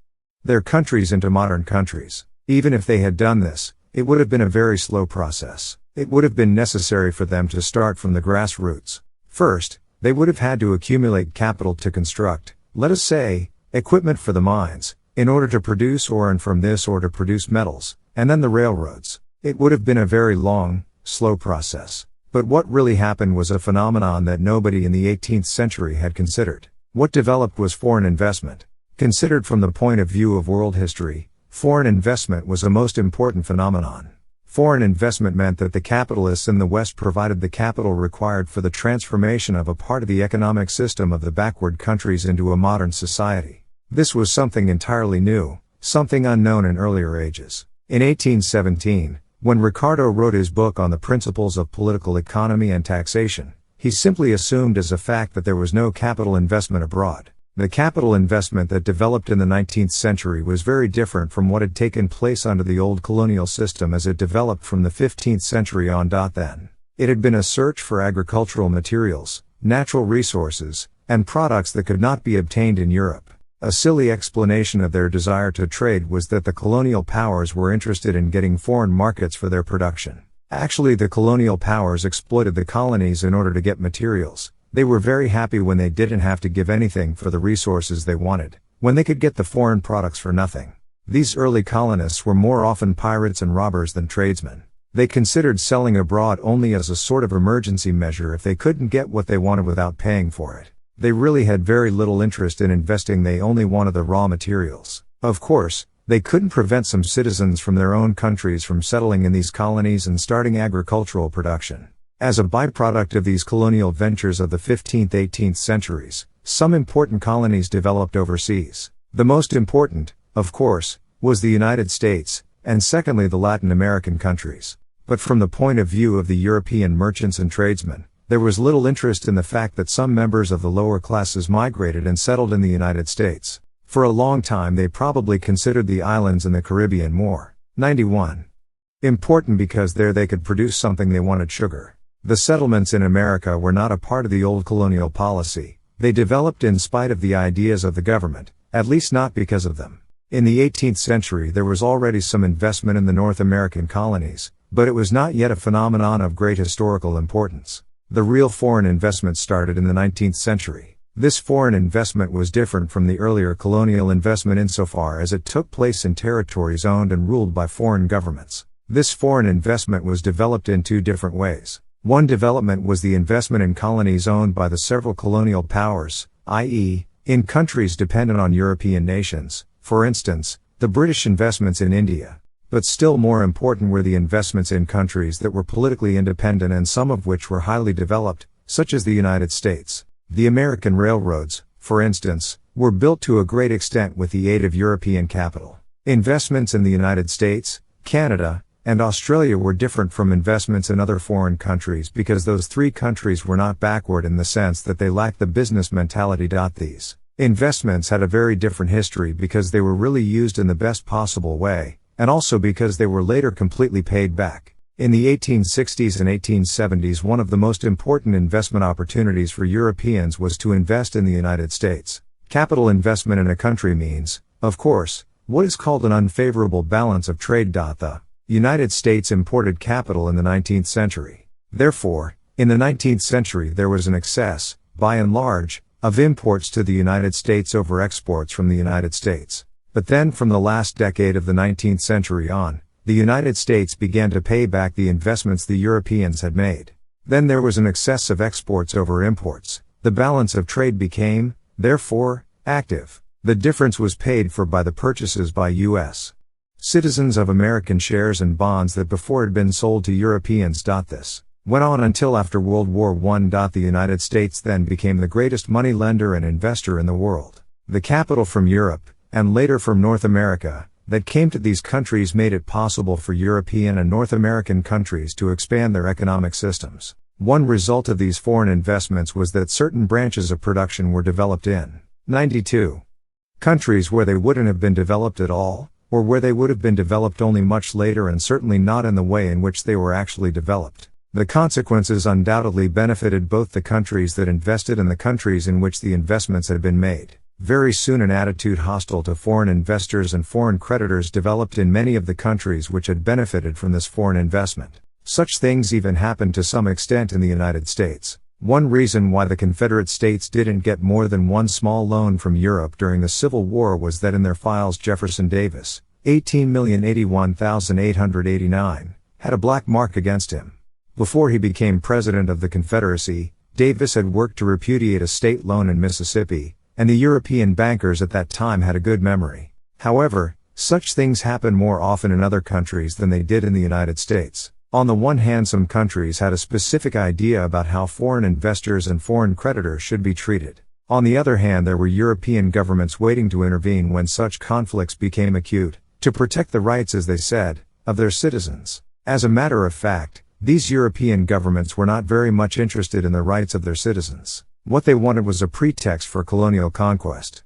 S5: their countries into modern countries. Even if they had done this, it would have been a very slow process. It would have been necessary for them to start from the grassroots. First, they would have had to accumulate capital to construct, let us say, equipment for the mines, in order to produce ore, and from this ore to produce metals, and then the railroads. It would have been a very long, slow process. But what really happened was a phenomenon that nobody in the 18th century had considered. What developed was foreign investment. Considered from the point of view of world history, foreign investment was a most important phenomenon. Foreign investment meant that the capitalists in the West provided the capital required for the transformation of a part of the economic system of the backward countries into a modern society. This was something entirely new, something unknown in earlier ages. In 1817, when Ricardo wrote his book on the principles of political economy and taxation, he simply assumed as a fact that there was no capital investment abroad. The capital investment that developed in the 19th century was very different from what had taken place under the old colonial system as it developed from the 15th century on. Then, it had been a search for agricultural materials, natural resources, and products that could not be obtained in Europe. A silly explanation of their desire to trade was that the colonial powers were interested in getting foreign markets for their production. Actually, the colonial powers exploited the colonies in order to get materials. They were very happy when they didn't have to give anything for the resources they wanted, when they could get the foreign products for nothing. These early colonists were more often pirates and robbers than tradesmen. They considered selling abroad only as a sort of emergency measure if they couldn't get what they wanted without paying for it. They really had very little interest in investing, they only wanted the raw materials. Of course, they couldn't prevent some citizens from their own countries from settling in these colonies and starting agricultural production. As a byproduct of these colonial ventures of the 15th-18th centuries, some important colonies developed overseas. The most important, of course, was the United States, and secondly the Latin American countries. But from the point of view of the European merchants and tradesmen, there was little interest in the fact that some members of the lower classes migrated and settled in the United States. For a long time they probably considered the islands in the Caribbean more 91 important because there they could produce something they wanted: sugar. The settlements in America were not a part of the old colonial policy. They developed in spite of the ideas of the government, at least not because of them. In the 18th century there was already some investment in the North American colonies, but it was not yet a phenomenon of great historical importance. The real foreign investment started in the 19th century. This foreign investment was different from the earlier colonial investment insofar as it took place in territories owned and ruled by foreign governments. This foreign investment was developed in two different ways. One development was the investment in colonies owned by the several colonial powers, i.e., in countries dependent on European nations, for instance, the British investments in India. But still more important were the investments in countries that were politically independent and some of which were highly developed, such as the United States. The American railroads, for instance, were built to a great extent with the aid of European capital. Investments in the United States, Canada, and Australia were different from investments in other foreign countries because those three countries were not backward in the sense that they lacked the business mentality. These investments had a very different history because they were really used in the best possible way, and also because they were later completely paid back. In the 1860s and 1870s, one of the most important investment opportunities for Europeans was to invest in the United States. Capital investment in a country means, of course, what is called an unfavorable balance of trade. The United States imported capital in the 19th century. Therefore, in the 19th century there was an excess, by and large, of imports to the United States over exports from the United States. But then from the last decade of the 19th century on, the United States began to pay back the investments the Europeans had made. Then there was an excess of exports over imports. The balance of trade became, therefore, active. The difference was paid for by the purchases by U.S. citizens of American shares and bonds that before had been sold to Europeans. This went on until after World War I. The United States then became the greatest money lender and investor in the world. The capital from Europe, and later from North America, that came to these countries made it possible for European and North American countries to expand their economic systems. One result of these foreign investments was that certain branches of production were developed in 92 countries where they wouldn't have been developed at all, or where they would have been developed only much later and certainly not in the way in which they were actually developed. The consequences undoubtedly benefited both the countries that invested and the countries in which the investments had been made. Very soon an attitude hostile to foreign investors and foreign creditors developed in many of the countries which had benefited from this foreign investment. Such things even happened to some extent in the United States. One reason why the Confederate States didn't get more than one small loan from Europe during the Civil War was that in their files Jefferson Davis, 18,081,889, had a black mark against him. Before he became President of the Confederacy, Davis had worked to repudiate a state loan in Mississippi, and the European bankers at that time had a good memory. However, such things happen more often in other countries than they did in the United States. On the one hand, some countries had a specific idea about how foreign investors and foreign creditors should be treated. On the other hand, there were European governments waiting to intervene when such conflicts became acute, to protect the rights, as they said, of their citizens. As a matter of fact, these European governments were not very much interested in the rights of their citizens. What they wanted was a pretext for colonial conquest.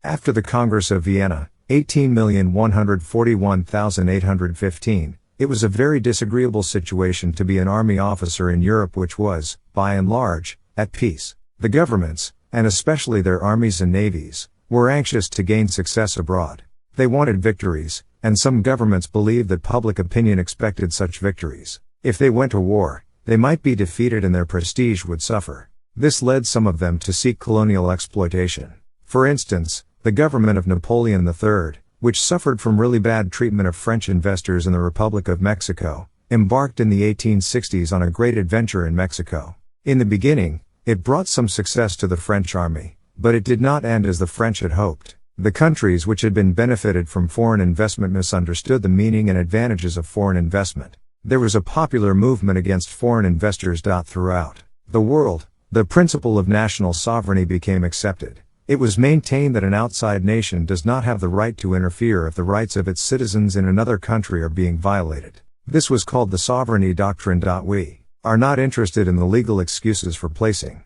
S5: After the Congress of Vienna, 18,141,815, it was a very disagreeable situation to be an army officer in Europe which was, by and large, at peace. The governments, and especially their armies and navies, were anxious to gain success abroad. They wanted victories, and some governments believed that public opinion expected such victories. If they went to war, they might be defeated and their prestige would suffer. This led some of them to seek colonial exploitation. For instance, the government of Napoleon III, which suffered from really bad treatment of French investors in the Republic of Mexico, embarked in the 1860s on a great adventure in Mexico. In the beginning, it brought some success to the French army, but it did not end as the French had hoped. The countries which had been benefited from foreign investment misunderstood the meaning and advantages of foreign investment. There was a popular movement against foreign investors. Throughout the world, the principle of national sovereignty became accepted. It was maintained that an outside nation does not have the right to interfere if the rights of its citizens in another country are being violated. This was called the sovereignty doctrine. We are not interested in the legal excuses for placing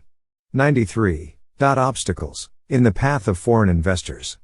S5: 93. Obstacles in the path of foreign investors.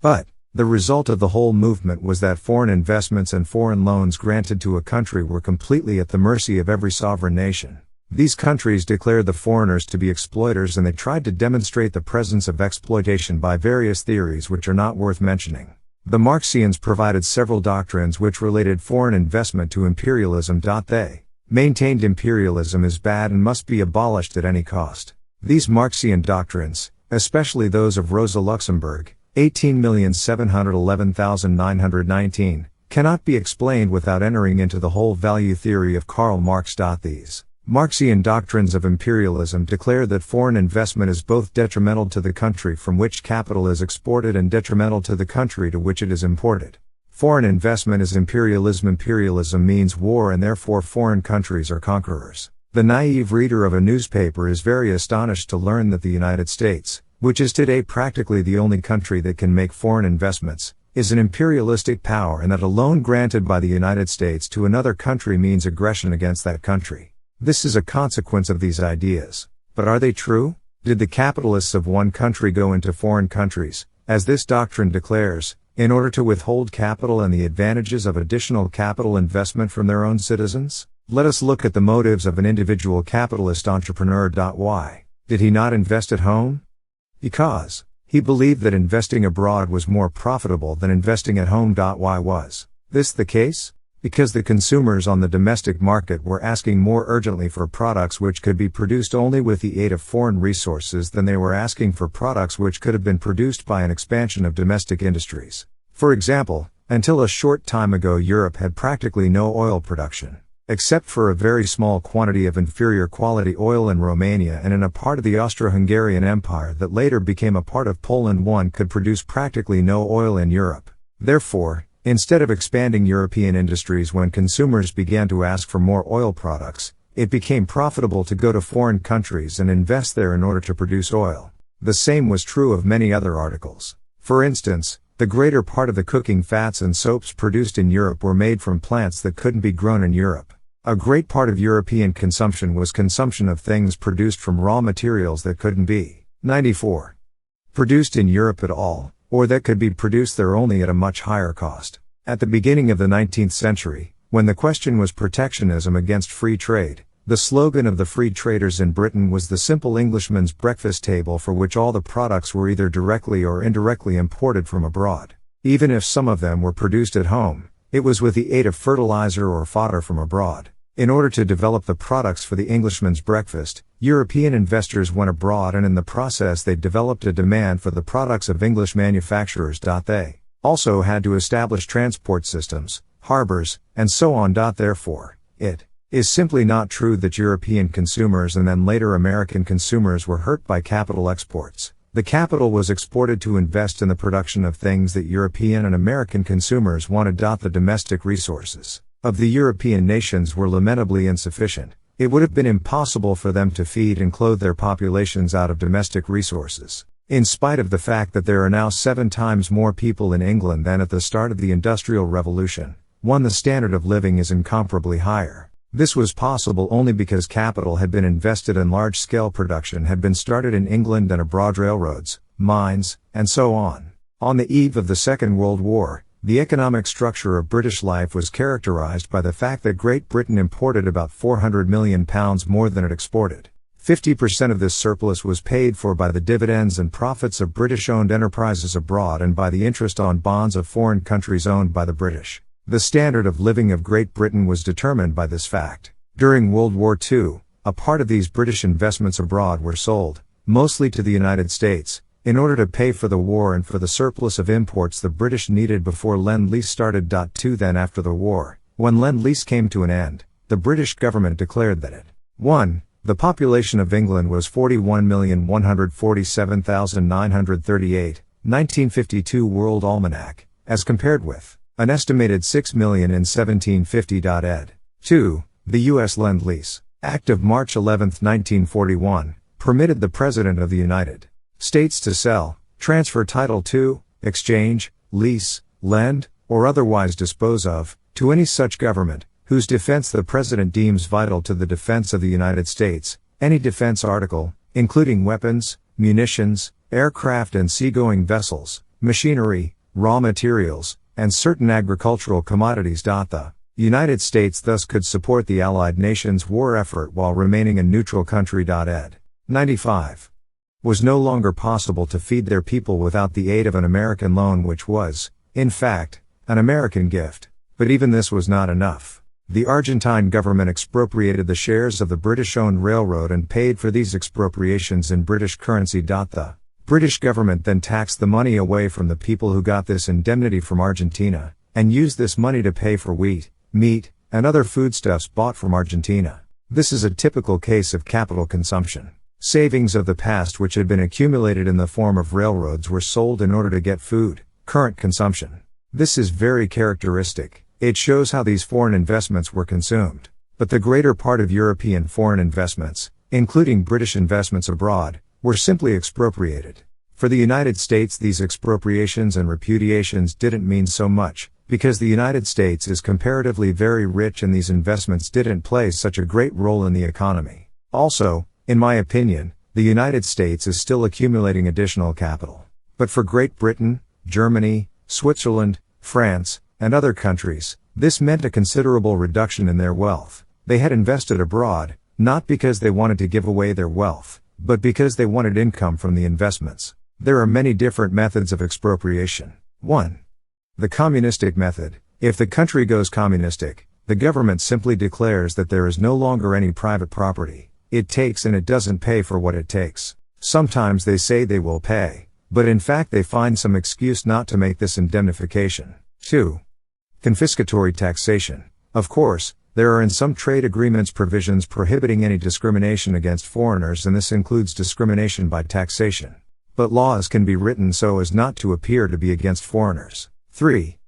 S5: But the result of the whole movement was that foreign investments and foreign loans granted to a country were completely at the mercy of every sovereign nation. These countries declared the foreigners to be exploiters, and they tried to demonstrate the presence of exploitation by various theories which are not worth mentioning. The Marxians provided several doctrines which related foreign investment to imperialism. They maintained imperialism is bad and must be abolished at any cost. These Marxian doctrines, especially those of Rosa Luxemburg, 18,711,919, cannot be explained without entering into the whole value theory of Karl Marx. These Marxian doctrines of imperialism declare that foreign investment is both detrimental to the country from which capital is exported and detrimental to the country to which it is imported. Foreign investment is imperialism. Imperialism means war, and therefore foreign countries are conquerors. The naive reader of a newspaper is very astonished to learn that the United States, which is today practically the only country that can make foreign investments, is an imperialistic power, and that a loan granted by the United States to another country means aggression against that country. This is a consequence of these ideas. But are they true? Did the capitalists of one country go into foreign countries, as this doctrine declares, in order to withhold capital and the advantages of additional capital investment from their own citizens? Let us look at the motives of an individual capitalist entrepreneur. Why did he not invest at home? Because he believed that investing abroad was more profitable than investing at home. Why was this the case? Because the consumers on the domestic market were asking more urgently for products which could be produced only with the aid of foreign resources than they were asking for products which could have been produced by an expansion of domestic industries. For example, until a short time ago Europe had practically no oil production, except for a very small quantity of inferior quality oil in Romania and in a part of the Austro-Hungarian Empire that later became a part of Poland. One could produce practically no oil in Europe. Therefore, instead of expanding European industries when consumers began to ask for more oil products, it became profitable to go to foreign countries and invest there in order to produce oil. The same was true of many other articles. For instance, The greater part of the cooking fats and soaps produced in Europe were made from plants that couldn't be grown in Europe. A great part of European consumption was consumption of things produced from raw materials that couldn't be 94 produced in Europe at all, or that could be produced there only at a much higher cost. At the beginning of the 19th century, when the question was protectionism against free trade, the slogan of the free traders in Britain was the simple Englishman's breakfast table, for which all the products were either directly or indirectly imported from abroad. Even if some of them were produced at home, it was with the aid of fertilizer or fodder from abroad. In order to develop the products for the Englishman's breakfast, European investors went abroad, and in the process they developed a demand for the products of English manufacturers. They also had to establish transport systems, harbors, and so on. Therefore, it is simply not true that European consumers and then later American consumers were hurt by capital exports. The capital was exported to invest in the production of things that European and American consumers wanted. The domestic resources of the European nations were lamentably insufficient. It would have been impossible for them to feed and clothe their populations out of domestic resources. In spite of the fact that there are now 7 times more people in England than at the start of the Industrial Revolution, the standard of living is incomparably higher. This was possible only because capital had been invested and large-scale production had been started in England and abroad, railroads, mines, and so on. On the eve of the Second World War, the economic structure of British life was characterized by the fact that Great Britain imported about £400 million more than it exported. 50% of this surplus was paid for by the dividends and profits of British-owned enterprises abroad and by the interest on bonds of foreign countries owned by the British. The standard of living of Great Britain was determined by this fact. During World War II, a part of these British investments abroad were sold, mostly to the United States, in order to pay for the war and for the surplus of imports the British needed before Lend-Lease started. Then after the war, when Lend-Lease came to an end, the British government declared that it 1. The population of England was 41,147,938, 1952 World Almanac, as compared with an estimated 6 million in 1750. Ed. 2. The U.S. Lend-Lease Act of March 11, 1941, permitted the President of the United States to sell, transfer title to, exchange, lease, lend, or otherwise dispose of, to any such government, whose defense the President deems vital to the defense of the United States, any defense article, including weapons, munitions, aircraft and seagoing vessels, machinery, raw materials, and certain agricultural commodities. The United States thus could support the Allied nations' war effort while remaining a neutral country. Ed. 95. Was no longer possible to feed their people without the aid of an American loan, which was, in fact, an American gift. But even this was not enough. The Argentine government expropriated the shares of the British-owned railroad and paid for these expropriations in British currency. The British government then taxed the money away from the people who got this indemnity from Argentina, and used this money to pay for wheat, meat, and other foodstuffs bought from Argentina. This is a typical case of capital consumption. Savings of the past which had been accumulated in the form of railroads were sold in order to get food, current consumption. This is very characteristic. It shows how these foreign investments were consumed. But the greater part of European foreign investments, including British investments abroad, were simply expropriated. For the United States, these expropriations and repudiations didn't mean so much, because the United States is comparatively very rich and these investments didn't play such a great role in the economy. Also, in my opinion, the United States is still accumulating additional capital. But for Great Britain, Germany, Switzerland, France, and other countries, this meant a considerable reduction in their wealth. They had invested abroad, not because they wanted to give away their wealth, but because they wanted income from the investments. There are many different methods of expropriation. 1. The communistic method. If the country goes communistic, the government simply declares that there is no longer any private property. It takes and it doesn't pay for what it takes. Sometimes they say they will pay, but in fact they find some excuse not to make this indemnification. 2. Confiscatory taxation. Of course, there are in some trade agreements provisions prohibiting any discrimination against foreigners, and this includes discrimination by taxation. But laws can be written so as not to appear to be against foreigners. 3.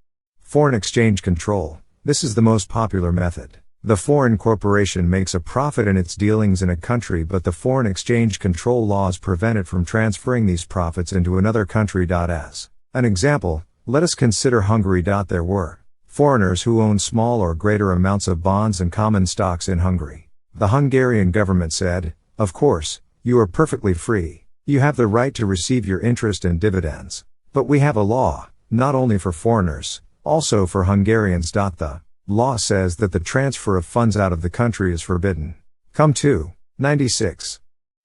S5: Foreign exchange control. This is the most popular method. The foreign corporation makes a profit in its dealings in a country, but the foreign exchange control laws prevent it from transferring these profits into another country. As an example, Let us consider Hungary. There were foreigners who owned small or greater amounts of bonds and common stocks in Hungary. The Hungarian government said, of course, you are perfectly free. You have the right to receive your interest and dividends. But we have a law, not only for foreigners, also for Hungarians. The law says that the transfer of funds out of the country is forbidden. Come to 96.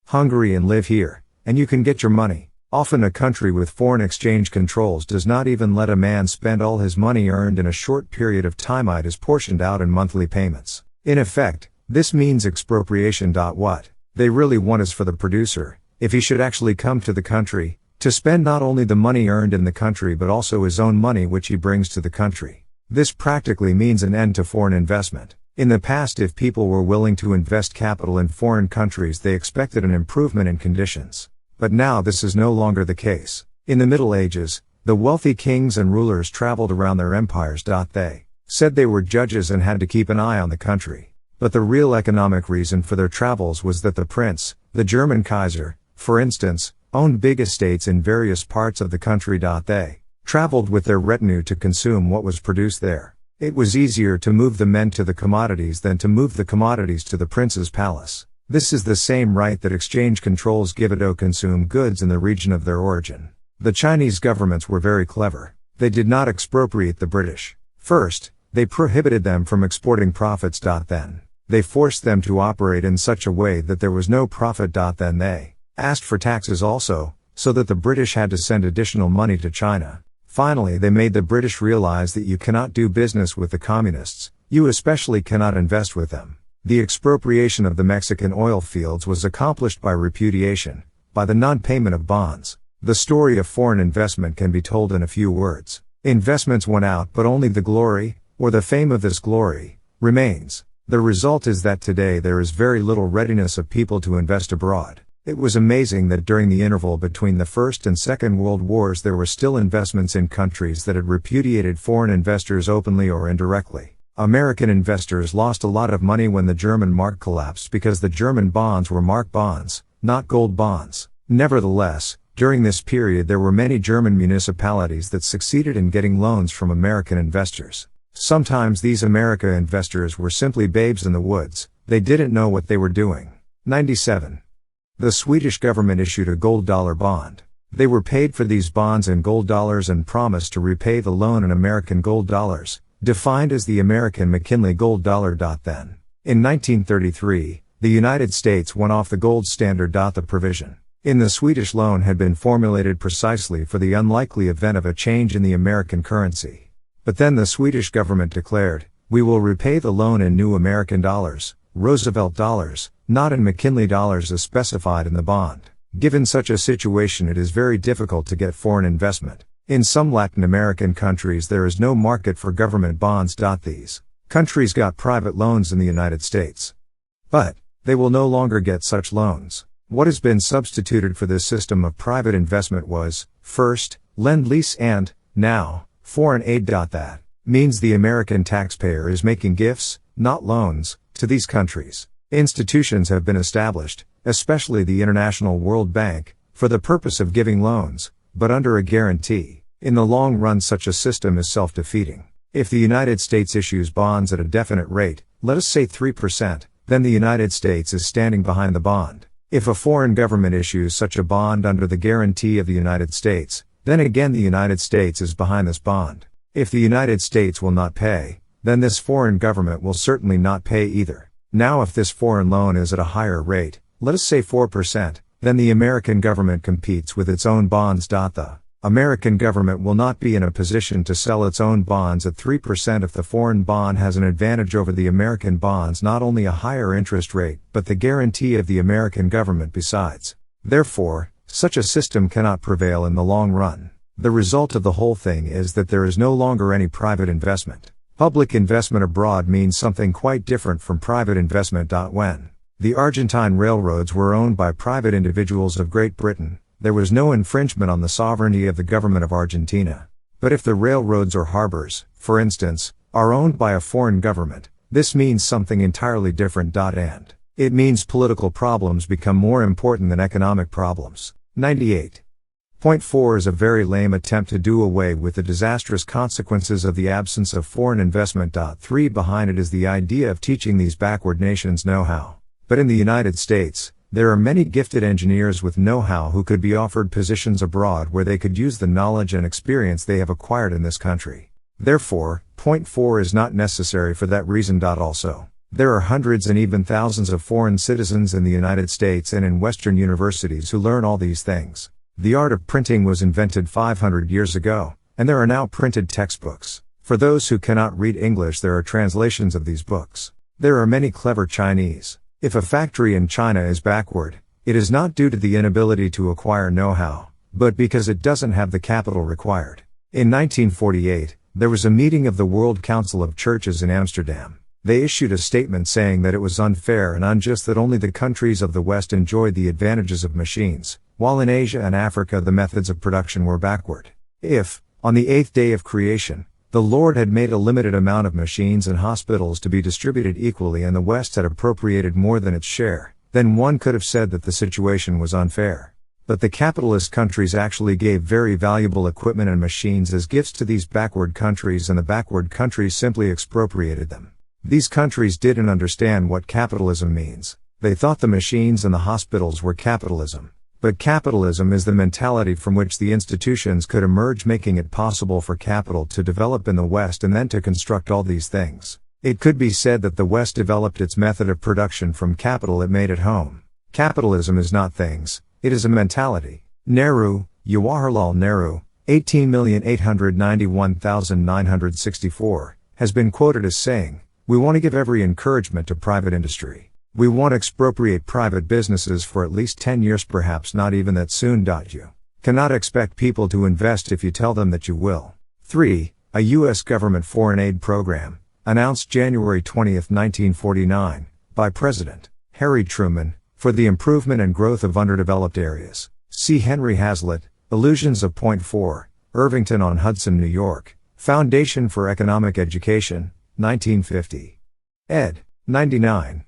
S5: Hungary and live here, and you can get your money. Often a country with foreign exchange controls does not even let a man spend all his money earned in a short period of time. It is portioned out in monthly payments. In effect, this means expropriation. What they really want is for the producer, if he should actually come to the country, to spend not only the money earned in the country but also his own money which he brings to the country. This practically means an end to foreign investment. In the past, if people were willing to invest capital in foreign countries, they expected an improvement in conditions. But now this is no longer the case. In the Middle Ages, the wealthy kings and rulers traveled around their empires. They said they were judges and had to keep an eye on the country. But the real economic reason for their travels was that the prince, the German Kaiser, for instance, owned big estates in various parts of the country. They traveled with their retinue to consume what was produced there. It was easier to move the men to the commodities than to move the commodities to the prince's palace. This is the same right that exchange controls give it to consume goods in the region of their origin. The Chinese governments were very clever. They did not expropriate the British. First, they prohibited them from exporting profits. Then, they forced them to operate in such a way that there was no profit. Then they asked for taxes also, so that the British had to send additional money to China. Finally, they made the British realize that you cannot do business with the communists, you especially cannot invest with them. The expropriation of the Mexican oil fields was accomplished by repudiation, by the non-payment of bonds. The story of foreign investment can be told in a few words. Investments went out, but only the glory, or the fame of this glory, remains. The result is that today there is very little readiness of people to invest abroad. It was amazing that during the interval between the First and Second World Wars there were still investments in countries that had repudiated foreign investors openly or indirectly. American investors lost a lot of money when the German mark collapsed because the German bonds were mark bonds, not gold bonds. Nevertheless, during this period there were many German municipalities that succeeded in getting loans from American investors. Sometimes these American investors were simply babes in the woods, they didn't know what they were doing. 97. The Swedish government issued a gold dollar bond. They were paid for these bonds in gold dollars and promised to repay the loan in American gold dollars, defined as the American McKinley gold dollar. Then, in 1933, the United States went off the gold standard. The provision in the Swedish loan had been formulated precisely for the unlikely event of a change in the American currency. But then the Swedish government declared, we will repay the loan in new American dollars, Roosevelt dollars, not in McKinley dollars as specified in the bond. Given such a situation, it is very difficult to get foreign investment. In some Latin American countries there is no market for government bonds. These countries got private loans in the United States. But they will no longer get such loans. What has been substituted for this system of private investment was, first, Lend-Lease and, now, foreign aid. That means the American taxpayer is making gifts, not loans, to these countries. Institutions have been established, especially the International World Bank, for the purpose of giving loans, but under a guarantee. In the long run such a system is self-defeating. If the United States issues bonds at a definite rate, let us say 3%, then the United States is standing behind the bond. If a foreign government issues such a bond under the guarantee of the United States, then again the United States is behind this bond. If the United States will not pay, then this foreign government will certainly not pay either. Now if this foreign loan is at a higher rate, let us say 4%, then the American government competes with its own bonds. The American government will not be in a position to sell its own bonds at 3% if the foreign bond has an advantage over the American bonds, not only a higher interest rate, but the guarantee of the American government besides. Therefore, such a system cannot prevail in the long run. The result of the whole thing is that there is no longer any private investment. Public investment abroad means something quite different from private investment. When the Argentine railroads were owned by private individuals of Great Britain, there was no infringement on the sovereignty of the government of Argentina. But if the railroads or harbors, for instance, are owned by a foreign government, this means something entirely different. And it means political problems become more important than economic problems. 98. Point 4 is a very lame attempt to do away with the disastrous consequences of the absence of foreign investment. 3 Behind it is the idea of teaching these backward nations know-how. But in the United States, there are many gifted engineers with know-how who could be offered positions abroad where they could use the knowledge and experience they have acquired in this country. Therefore, point 4 is not necessary for that reason. Also, there are hundreds and even thousands of foreign citizens in the United States and in Western universities who learn all these things. The art of printing was invented 500 years ago, and there are now printed textbooks. For those who cannot read English, there are translations of these books. There are many clever Chinese. If a factory in China is backward, it is not due to the inability to acquire know-how, but because it doesn't have the capital required. In 1948, there was a meeting of the World Council of Churches in Amsterdam. They issued a statement saying that it was unfair and unjust that only the countries of the West enjoyed the advantages of machines, while in Asia and Africa the methods of production were backward. If, on the 8th day of creation, the Lord had made a limited amount of machines and hospitals to be distributed equally and the West had appropriated more than its share, then one could have said that the situation was unfair. But the capitalist countries actually gave very valuable equipment and machines as gifts to these backward countries, and the backward countries simply expropriated them. These countries didn't understand what capitalism means. They thought the machines and the hospitals were capitalism. But capitalism is the mentality from which the institutions could emerge, making it possible for capital to develop in the West and then to construct all these things. It could be said that the West developed its method of production from capital it made at home. Capitalism is not things, it is a mentality. Nehru, Jawaharlal Nehru, 18,891,964, has been quoted as saying, "We want to give every encouragement to private industry. We want to expropriate private businesses for at least 10 years, perhaps not even that soon. You cannot expect people to invest if you tell them that you will." 3. A U.S. government foreign aid program, announced January 20, 1949, by President Harry Truman, for the improvement and growth of underdeveloped areas. See Henry Hazlitt, Illusions of Point 4, Irvington-on-Hudson, New York, Foundation for Economic Education, 1950. ed. 99.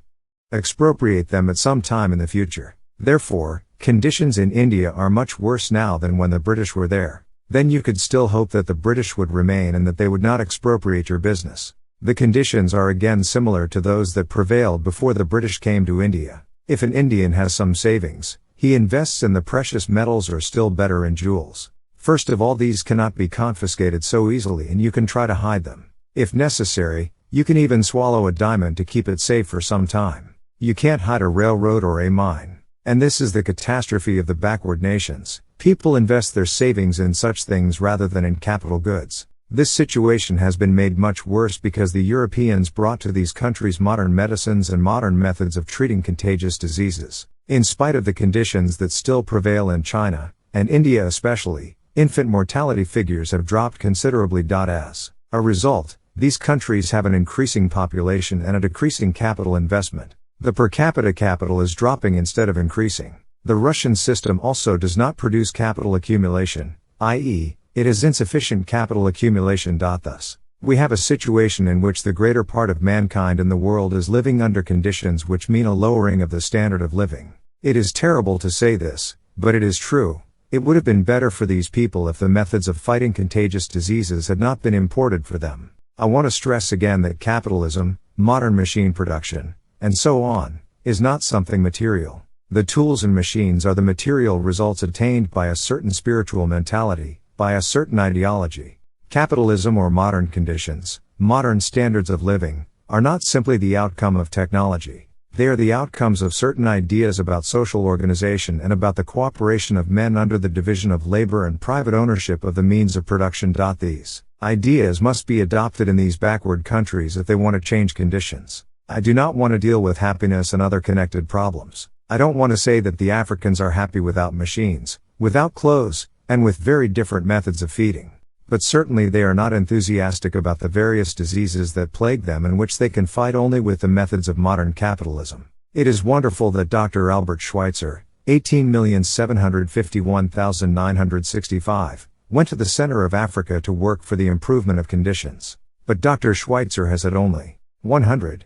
S5: Expropriate them at some time in the future. Therefore, conditions in India are much worse now than when the British were there. Then you could still hope that the British would remain and that they would not expropriate your business. The conditions are again similar to those that prevailed before the British came to India. If an Indian has some savings, he invests in the precious metals, or still better in jewels. First of all, these cannot be confiscated so easily and you can try to hide them. If necessary, you can even swallow a diamond to keep it safe for some time. You can't hide a railroad or a mine. And this is the catastrophe of the backward nations. People invest their savings in such things rather than in capital goods. This situation has been made much worse because the Europeans brought to these countries modern medicines and modern methods of treating contagious diseases. In spite of the conditions that still prevail in China, and India especially, infant mortality figures have dropped considerably. As a result, these countries have an increasing population and a decreasing capital investment. The per capita capital is dropping instead of increasing. The Russian system also does not produce capital accumulation, i.e., it has insufficient capital accumulation. Thus, we have a situation in which the greater part of mankind in the world is living under conditions which mean a lowering of the standard of living. It is terrible to say this, but it is true. It would have been better for these people if the methods of fighting contagious diseases had not been imported for them. I want to stress again that capitalism, modern machine production, and so on, is not something material. The tools and machines are the material results attained by a certain spiritual mentality, by a certain ideology. Capitalism or modern conditions, modern standards of living, are not simply the outcome of technology. They are the outcomes of certain ideas about social organization and about the cooperation of men under the division of labor and private ownership of the means of production. These ideas must be adopted in these backward countries if they want to change conditions. I do not want to deal with happiness and other connected problems. I don't want to say that the Africans are happy without machines, without clothes, and with very different methods of feeding. But certainly they are not enthusiastic about the various diseases that plague them and which they can fight only with the methods of modern capitalism. It is wonderful that Dr. Albert Schweitzer, 18,751,965, went to the center of Africa to work for the improvement of conditions. But Dr. Schweitzer has had only 100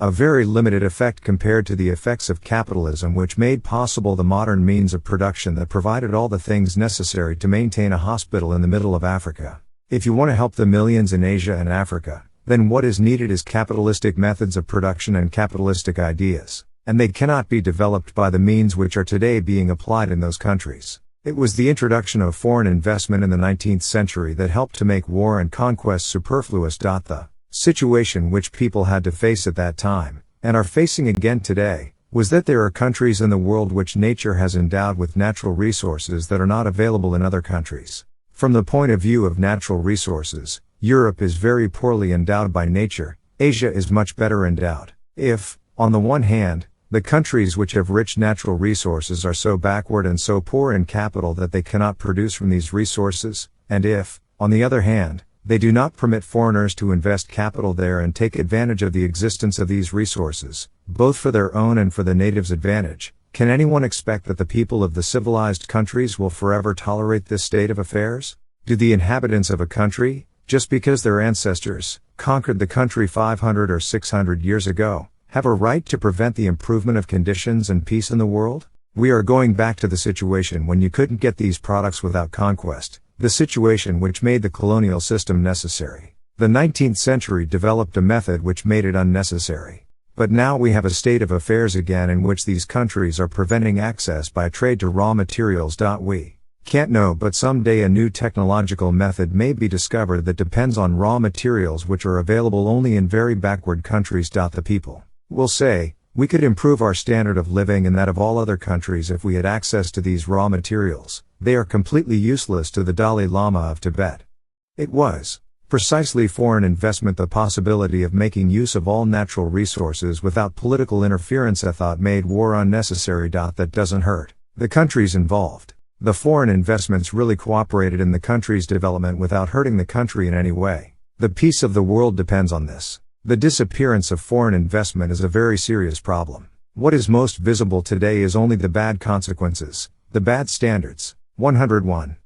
S5: A very limited effect compared to the effects of capitalism, which made possible the modern means of production that provided all the things necessary to maintain a hospital in the middle of Africa. If you want to help the millions in Asia and Africa, then what is needed is capitalistic methods of production and capitalistic ideas, and they cannot be developed by the means which are today being applied in those countries. It was the introduction of foreign investment in the 19th century that helped to make war and conquest superfluous. The situation which people had to face at that time, and are facing again today, was that there are countries in the world which nature has endowed with natural resources that are not available in other countries. From the point of view of natural resources, Europe is very poorly endowed by nature, Asia is much better endowed. If, on the one hand, the countries which have rich natural resources are so backward and so poor in capital that they cannot produce from these resources, and if, on the other hand, they do not permit foreigners to invest capital there and take advantage of the existence of these resources, both for their own and for the natives' advantage, can anyone expect that the people of the civilized countries will forever tolerate this state of affairs? Do the inhabitants of a country, just because their ancestors conquered the country 500 or 600 years ago, have a right to prevent the improvement of conditions and peace in the world? We are going back to the situation when you couldn't get these products without conquest, the situation which made the colonial system necessary. The 19th century developed a method which made it unnecessary. But now we have a state of affairs again in which these countries are preventing access by trade to raw materials. We can't know, but someday a new technological method may be discovered that depends on raw materials which are available only in very backward countries. The people will say, we could improve our standard of living and that of all other countries if we had access to these raw materials. They are completely useless to the Dalai Lama of Tibet. It was precisely foreign investment, the possibility of making use of all natural resources without political interference, that made war unnecessary. That doesn't hurt the countries involved. The foreign investments really cooperated in the country's development without hurting the country in any way. The peace of the world depends on this. The disappearance of foreign investment is a very serious problem. What is most visible today is only the bad consequences, the bad standards, 101,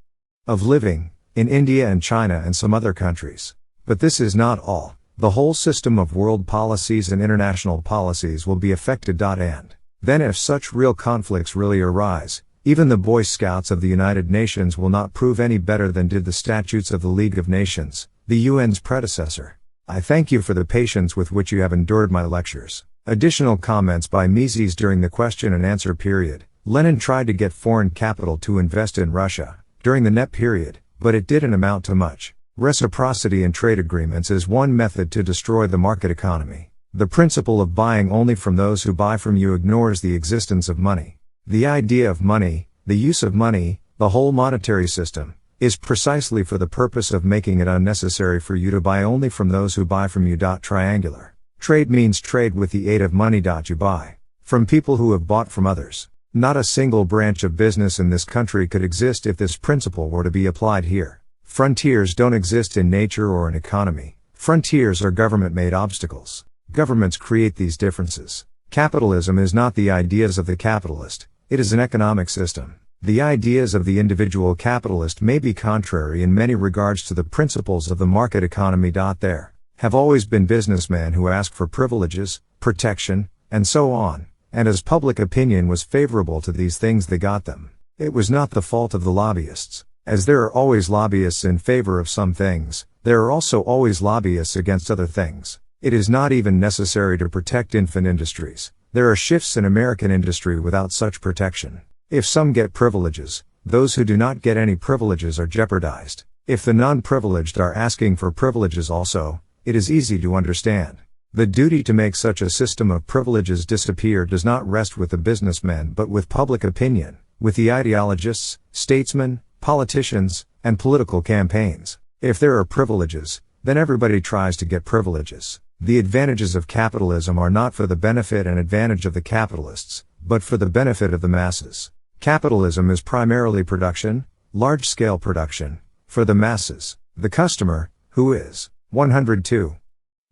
S5: of living, in India and China and some other countries. But this is not all. The whole system of world policies and international policies will be affected. And then if such real conflicts really arise, even the Boy Scouts of the United Nations will not prove any better than did the statutes of the League of Nations, the UN's predecessor. I thank you for the patience with which you have endured my lectures. Additional comments by Mises. During the question and answer period, Lenin tried to get foreign capital to invest in Russia, during the NEP period, but it didn't amount to much. Reciprocity in trade agreements is one method to destroy the market economy. The principle of buying only from those who buy from you ignores the existence of money. The idea of money, the use of money, the whole monetary system, is precisely for the purpose of making it unnecessary for you to buy only from those who buy from you. Triangular trade means trade with the aid of money. You buy from people who have bought from others. Not a single branch of business in this country could exist if this principle were to be applied here. Frontiers don't exist in nature or in economy. Frontiers are government-made obstacles. Governments create these differences. Capitalism is not the ideas of the capitalist, it is an economic system. The ideas of the individual capitalist may be contrary in many regards to the principles of the market economy. There have always been businessmen who ask for privileges, protection, and so on, and as public opinion was favorable to these things they got them. It was not the fault of the lobbyists. As there are always lobbyists in favor of some things, there are also always lobbyists against other things. It is not even necessary to protect infant industries. There are shifts in American industry without such protection. If some get privileges, those who do not get any privileges are jeopardized. If the non-privileged are asking for privileges also, it is easy to understand. The duty to make such a system of privileges disappear does not rest with the businessmen but with public opinion, with the ideologists, statesmen, politicians, and political campaigns. If there are privileges, then everybody tries to get privileges. The advantages of capitalism are not for the benefit and advantage of the capitalists, but for the benefit of the masses. Capitalism is primarily production, large-scale production, for the masses. The customer, who is 102.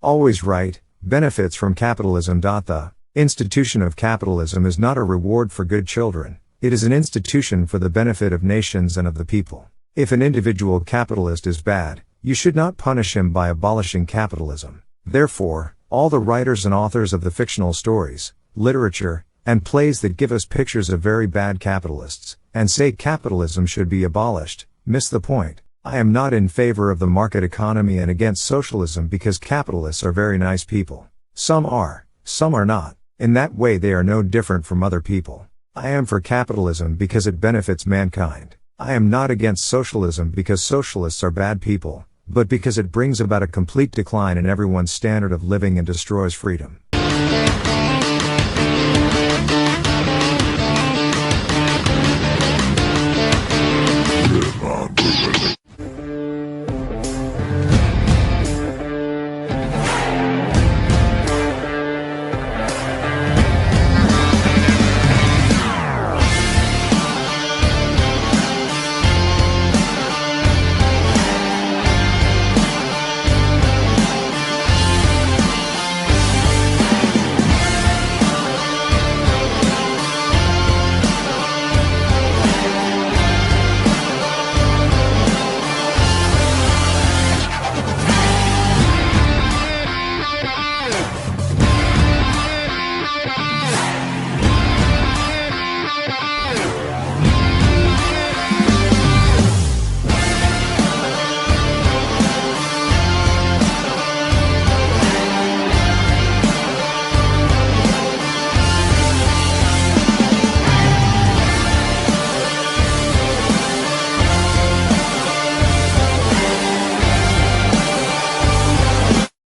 S5: Always right, benefits from capitalism. The institution of capitalism is not a reward for good children, it is an institution for the benefit of nations and of the people. If an individual capitalist is bad, you should not punish him by abolishing capitalism. Therefore, All the writers and authors of the fictional stories, literature, and plays that give us pictures of very bad capitalists, and say capitalism should be abolished, miss the point. I am not in favor of the market economy and against socialism because capitalists are very nice people. Some are not. In that way they are no different from other people. I am for capitalism because it benefits mankind. I am not against socialism because socialists are bad people, but because it brings about a complete decline in everyone's standard of living and destroys freedom.